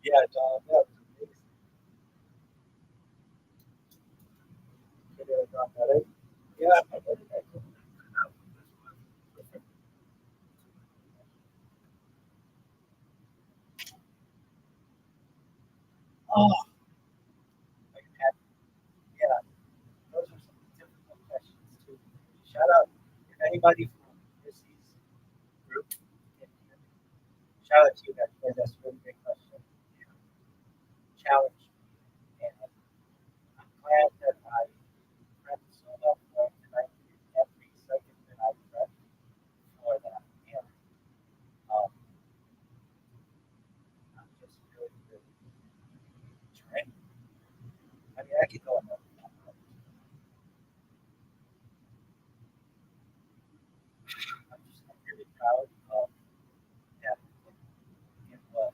Yeah, John, that was amazing. Get it on that. Yeah, I did it. Oh, yeah, those are some difficult questions too. Shout out if anybody from Missy's group can hear me. Shout out to you guys because that's a really great question. You challenge me, and I'm glad that I prepped so well for it, and I did every second that I prepped for that. And um, I'm just really, really trying. I mean, I could go another time. I'm really proud of that. It was.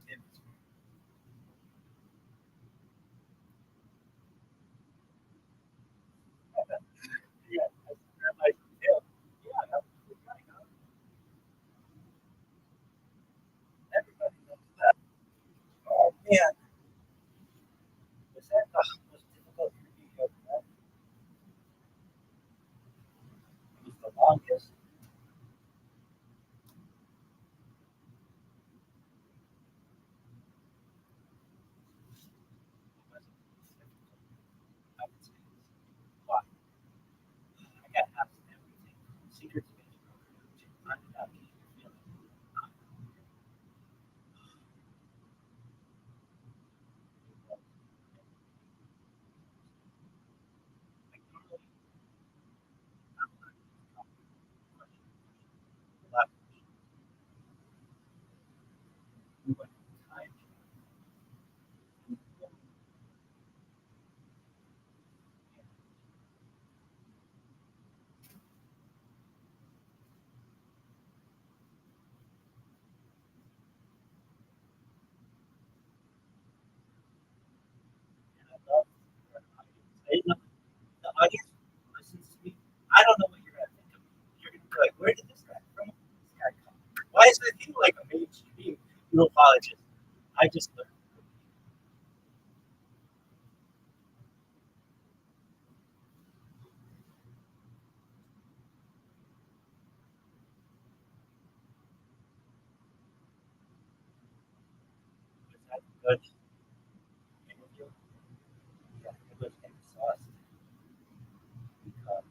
It was yeah, I feel. Yeah, that was really funny, huh? Everybody knows that. Oh man. You apologize. I just learned. Was that good interview? Yeah, it was exhausting because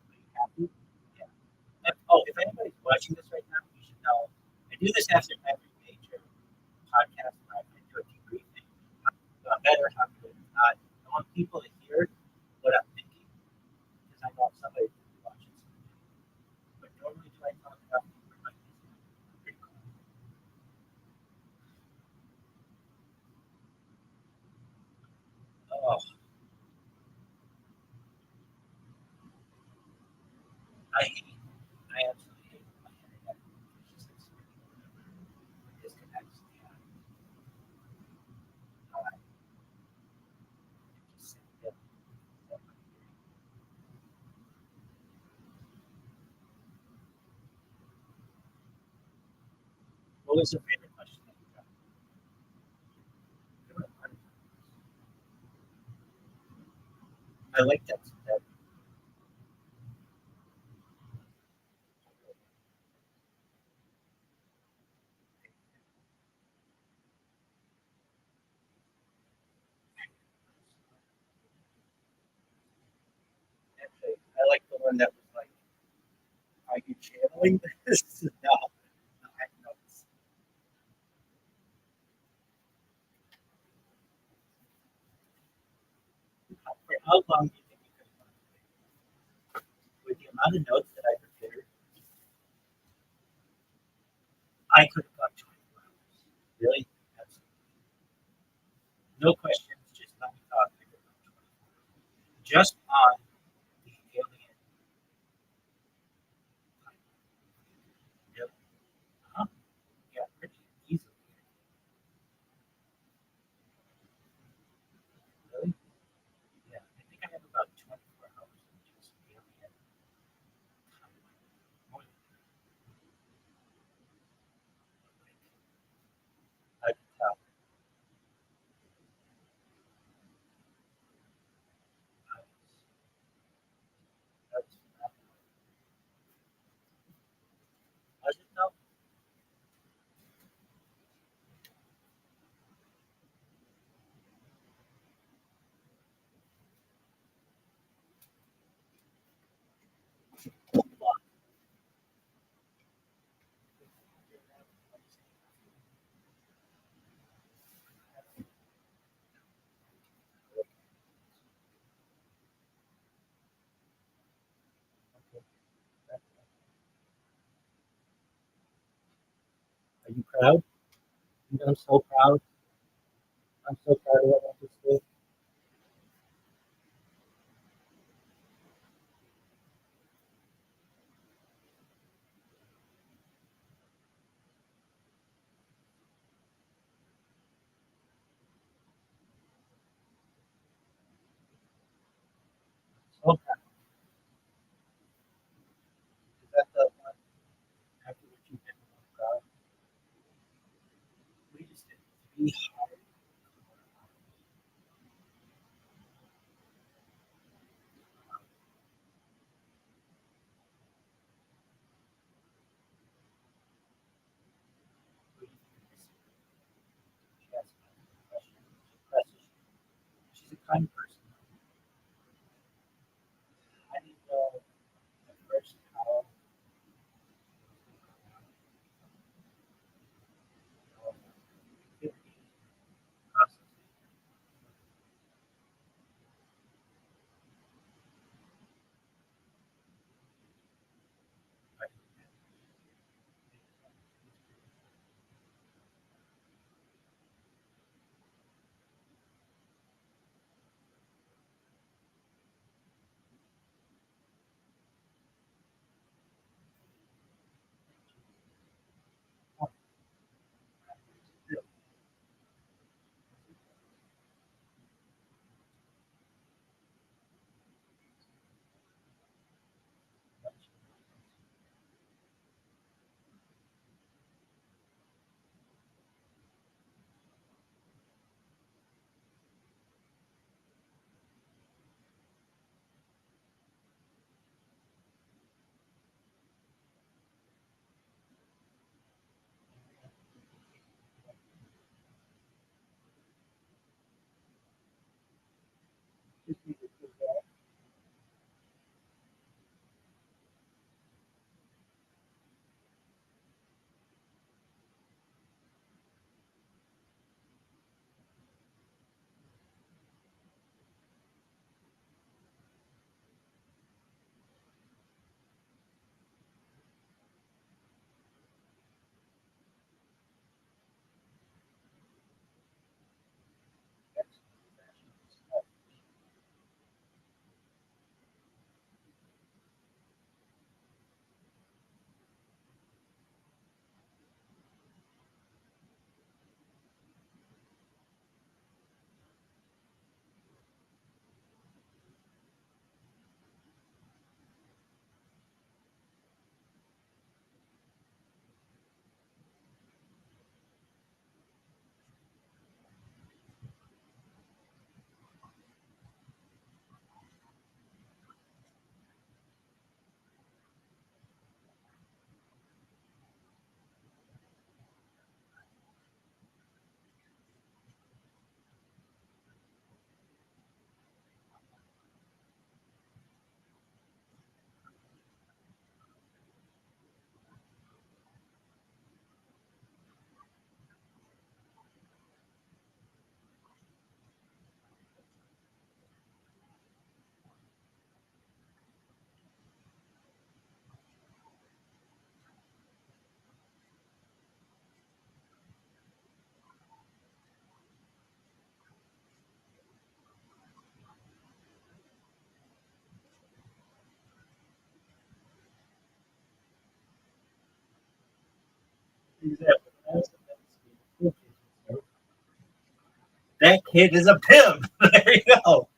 are you happy? Yeah. Oh, if anybody's watching this right now, you should know. I do this after every major podcast where I do a debriefing. Better, how good, not. I want people to hear what I'm thinking because I know somebody will be watching something. But normally, do I talk about my pretty cool? Oh, I absolutely hate my internet. It's just like it disconnects. Yeah. I just sit there. What was your favorite question that you got? I like that. Actually, I like the one that was like, "Are you channeling this?" No, I know. For how long do you think you could have gone? With the amount of notes that I prepared, I could have gone 24 hours. Really? Absolutely. No questions, just let me talk. I could have gone 24 hours. Just on the alien. Really? Huh? Yeah, pretty easily. Really? Yeah, I think I have about 24 hours of just alien. More than I can tell. That's, I just know. Are you proud? I'm so proud. I'm so proud of what I just did. So proud. Is that the one after what you did? I'm proud. We just did 3 hard. She asked me a question. She presses. She's a kind person. I didn't know at first how activity processing. That kid is a pimp. There you go.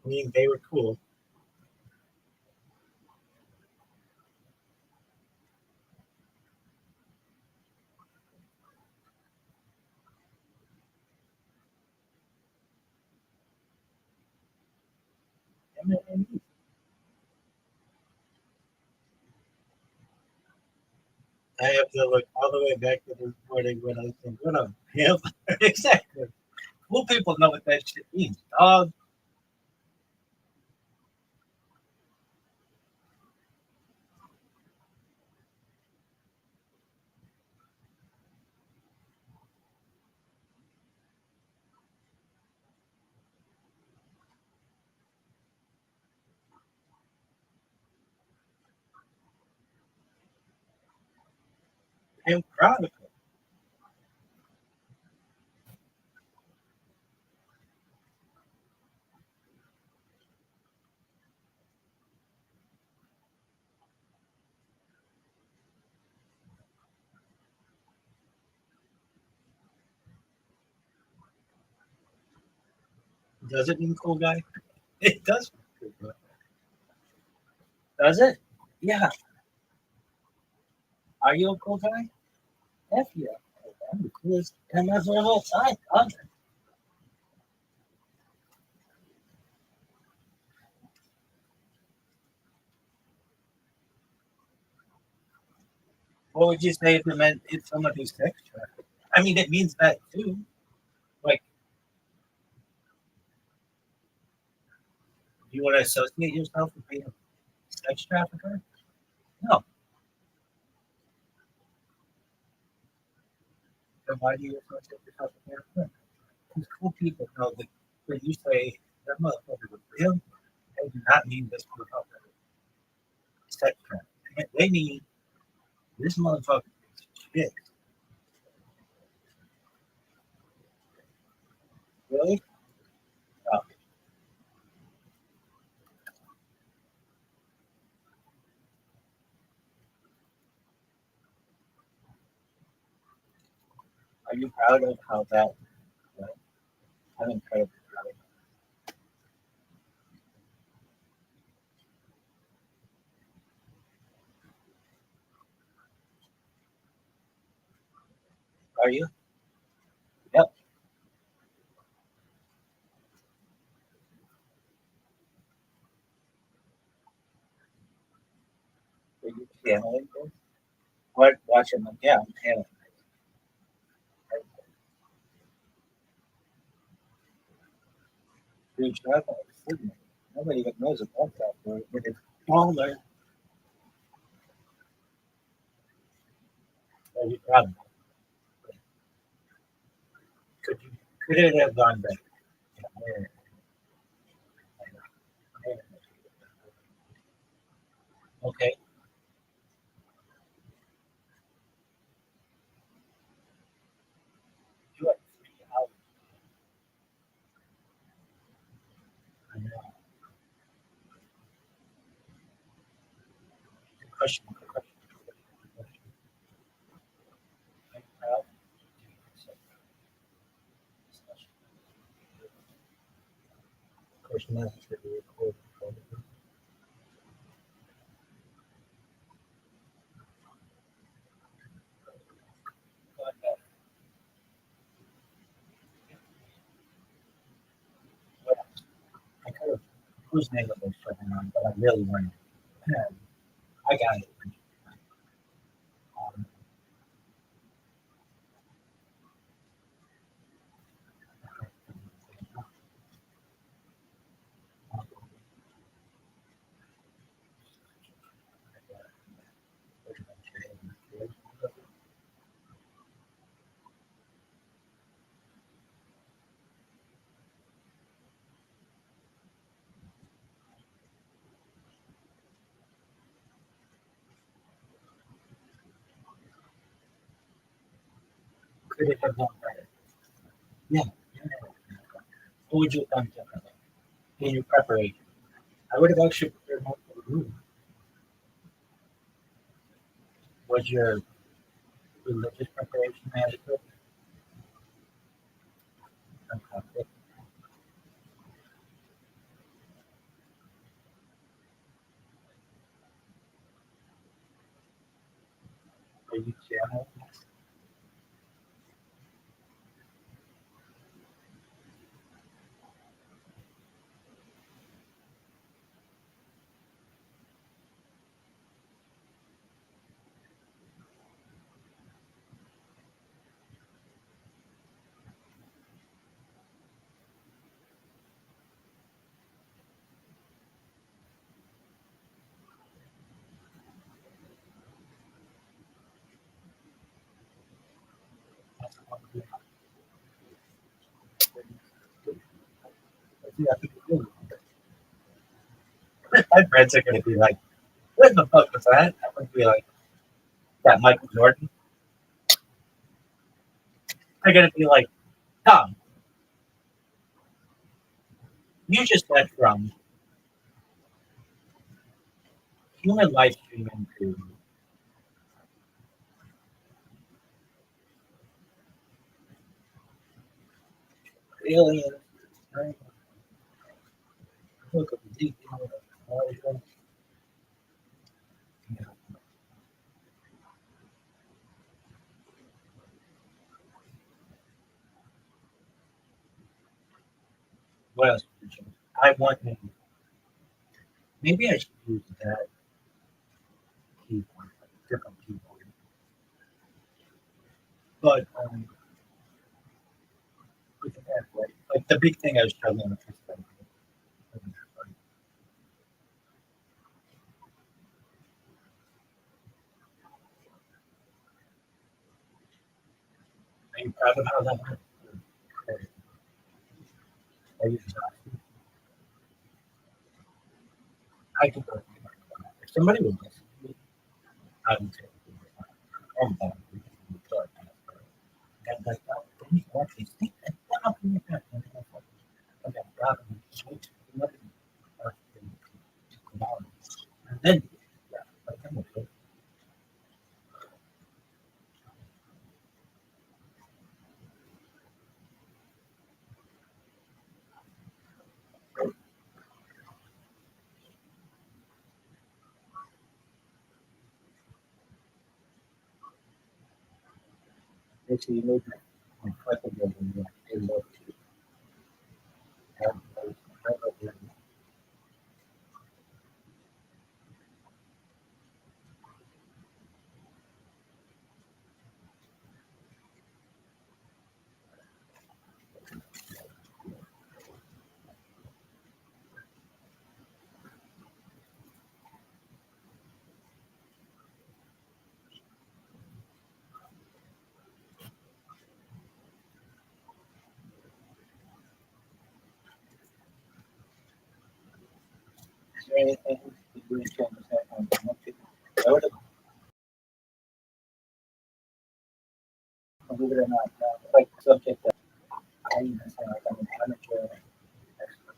I mean, they were cool. I have to look all the way back to the recording when I said, what a pimp. Exactly. Cool people know what that shit means. Dog. Pimp Chronicle. Does it mean cool guy? It does mean cool guy. Does it? Yeah. Are you a cool guy? F yeah. I'm the coolest MF of all time. What would you say if it meant it's someone who's sex trafficked? I mean, it means that too. Like, do you want to associate yourself with being a sex trafficker? No. Then why do you associate yourself with being a pimp? These cool people know that when you say that motherfucker was real, they do not mean this motherfucker is sex trafficking. They mean this motherfucker is shit. Really? Oh. Are you proud of how that went? I'm incredibly proud of it. Are you? Yep. Are you channeling this? What? Watching them? Yeah, I'm channeling. Dude, shut up. Nobody even knows about that word, but it's smaller. Are you proud of it? Could it have gone better? Yeah. Okay. You had 3 hours. I know. Good question. Good question. Good question. Are you proud? Of course, not for the recording. I could have whose name was fucking on, but I really wanted. I got it. Um, could it have gone better? Yeah. What would you have done differently in your preparation? I would have actually prepared more for the room. Was your religious preparation adequate? Okay. Are you channel? My friends are gonna be like, "What the fuck was that?" I'm gonna be like, "That Michael Jordan." They're gonna be like, "Tom, you just went from human life streaming to aliens." Right? Look at the deep. What else? I want maybe I should use that keyboard, different keyboard. But look at that, right? Like the big thing I was struggling with. Are you proud of how that went? Are you exhausted? I could go. If somebody would listen to me, I would say, "Oh, that would be good." And like, "Oh, then you can actually think that down in your head." And I'm like, "Okay, rather than switch to another and then, yeah, like, I'm okay." Actually, you made my fucking building, I love to have those. I love them. Is there anything that you would change that on the I would have, believe it or not, like subject that I even say like I'm an amateur expert.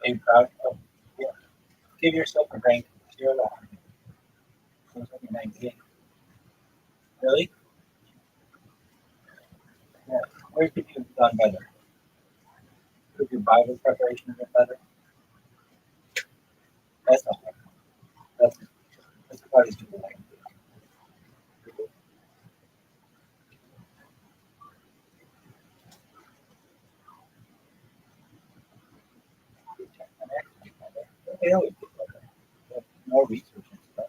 Are you proud of? Yeah. Give yourself a rank 0 to 100. Seems like a 98. Really? Yeah. Where could you have done better? Could your Bible preparation have been better? That's not hard. That's the hardest thing I can do. They always do that. More research and stuff.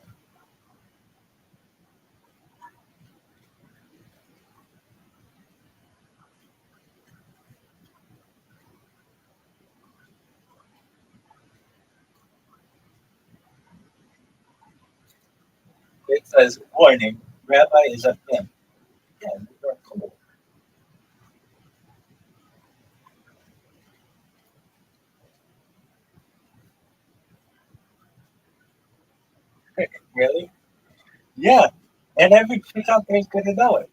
It says, warning, Rabbi is a pimp. Yeah, you're cool. Really? Yeah. And every chick out there is going to know it.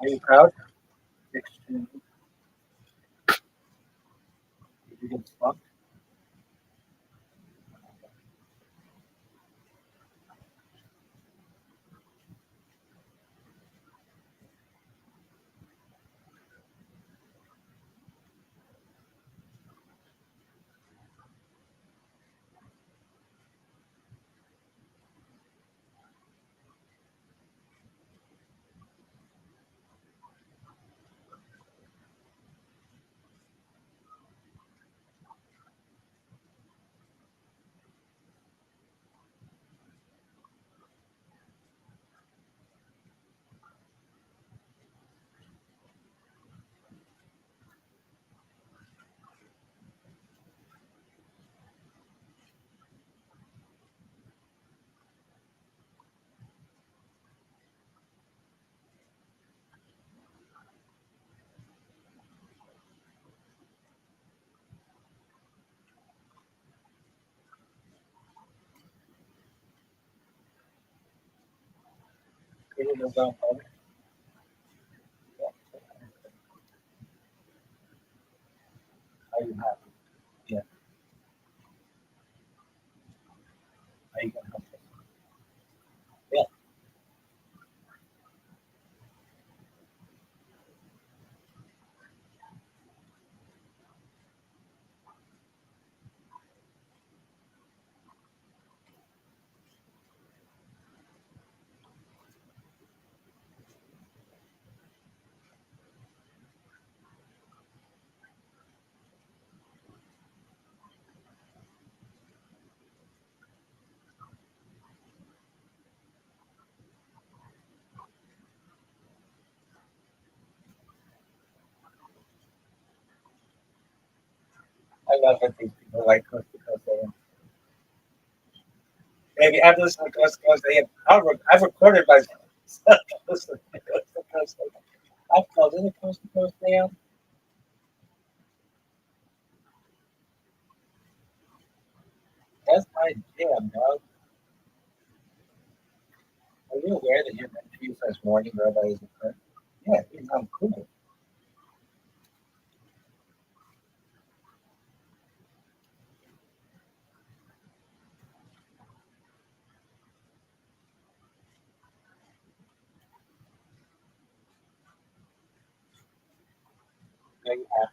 Are you proud? Extremely. Did you get spunked? Did you go down home? Are you happy? Yeah. Are you going to help us? Yeah. I love it. These people like Coast to Coast AM. Maybe I've listened to Coast to Coast AM. I've recorded myself. Listen to Coast to Coast AM. I've called in a Coast to Coast AM. That's my jam, dog. Are you aware that your mentor says warning Rabbi is a friend? Yeah, he's on cool. Yeah, you have.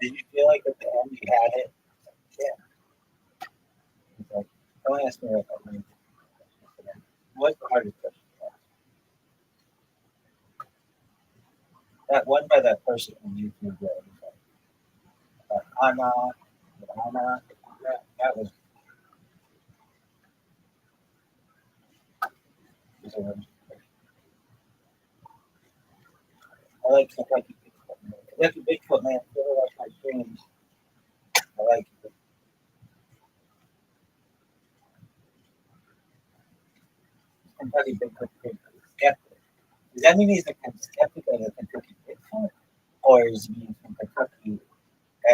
Did you feel like at the end you had it? Yeah. Don't ask me what that means. What's the hardest question? That one by that person on YouTube where it was like, Anna, that was a one. I like Kentucky Bigfoot Man. Kentucky Bigfoot Man, if you ever watch my streams, I like it. Kentucky Bigfoot skeptic. Does that mean he's a skeptic of the Kentucky Bigfoot? Or is he from Kentucky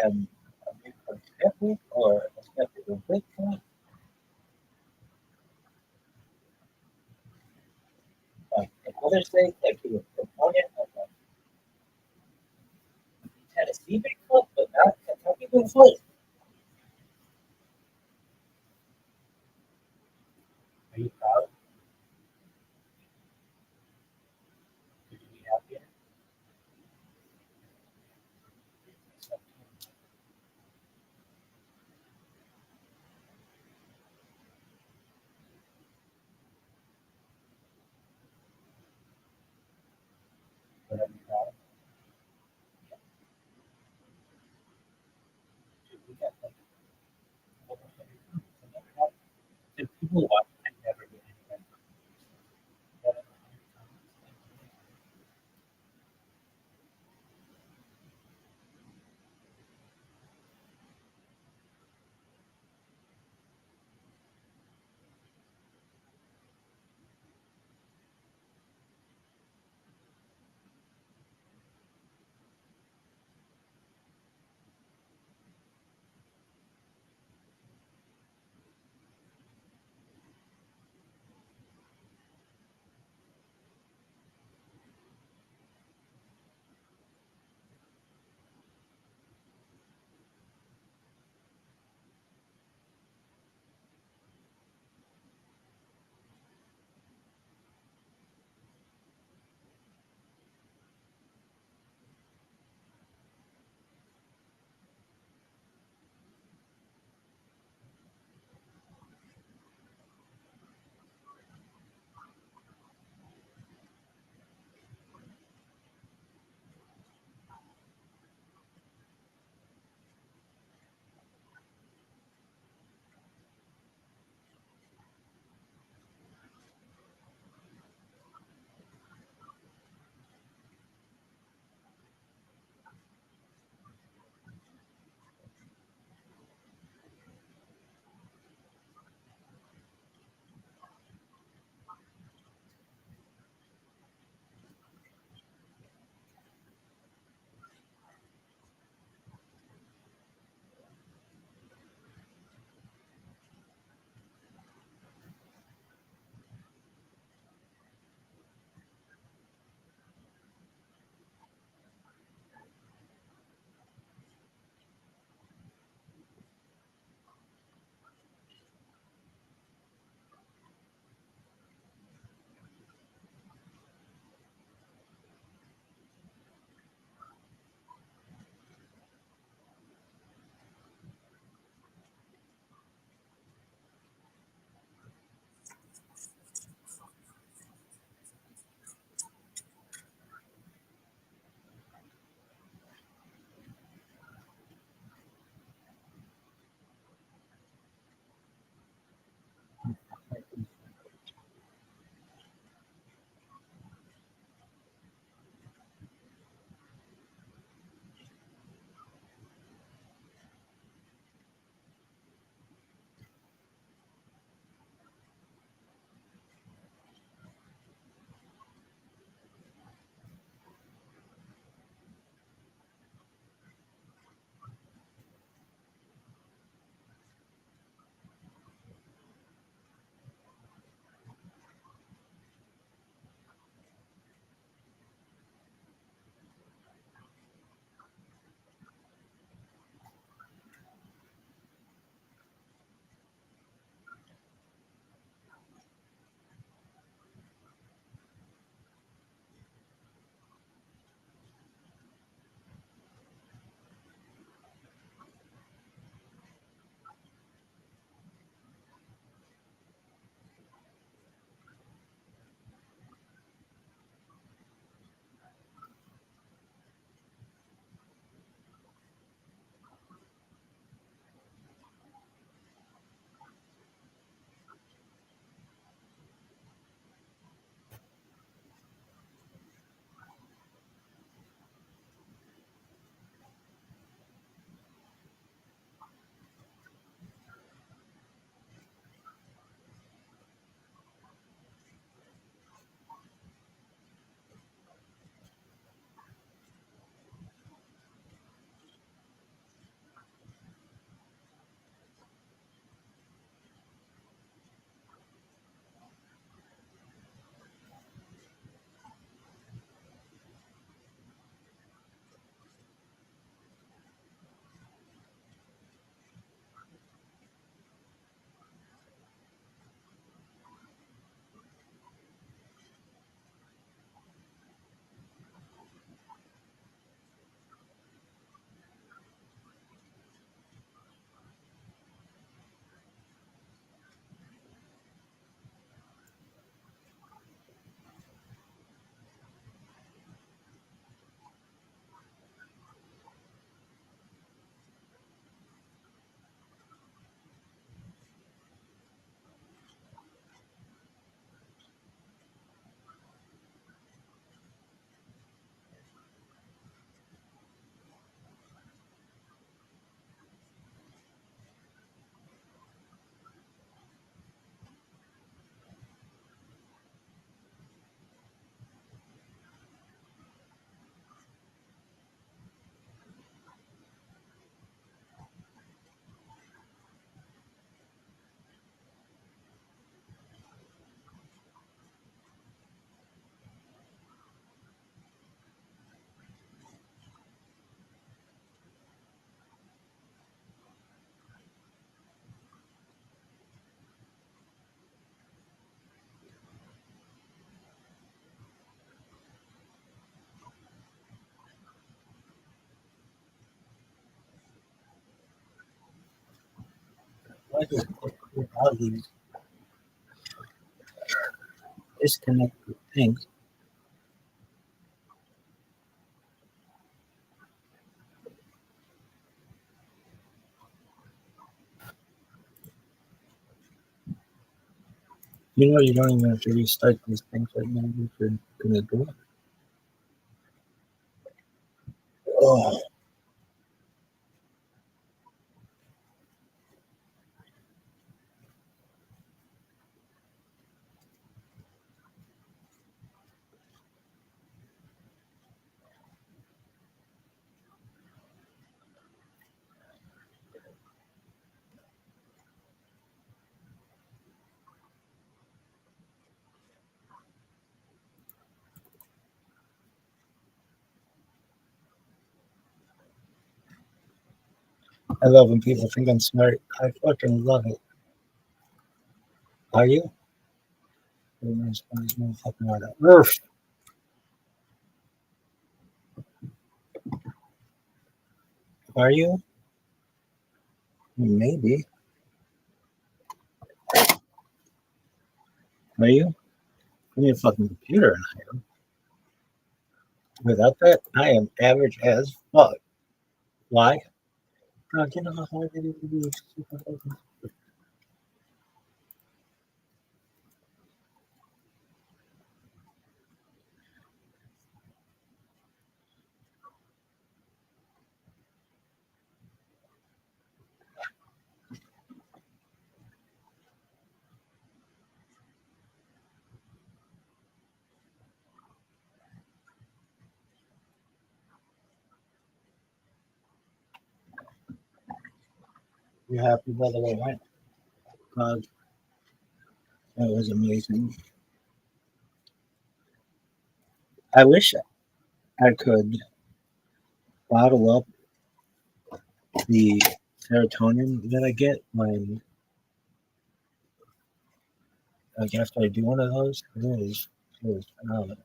and a Bigfoot skeptic? Or a skeptic of Bigfoot? Like in other states, like he was a proponent of like Tennessee Bigfoot, but not Kentucky Bigfoot. Are you proud? Should you be happy? Should I be proud? Should we get like if people watch and never do anything Why does all these disconnected things? You know, you don't even have to restart these things right now if you're gonna do it. Oh, I love when people think I'm smart. I fucking love it. Are you? You're the smartest motherfucker on earth. Are you? Maybe. Are you? Give me a fucking computer and I am. Without that, I am average as fuck. Why? God, you know how hard it is to be super fucking. You happy by the way it went? God, that was amazing. I wish I could bottle up the serotonin that I get when, like, after I do one of those. It is phenomenal.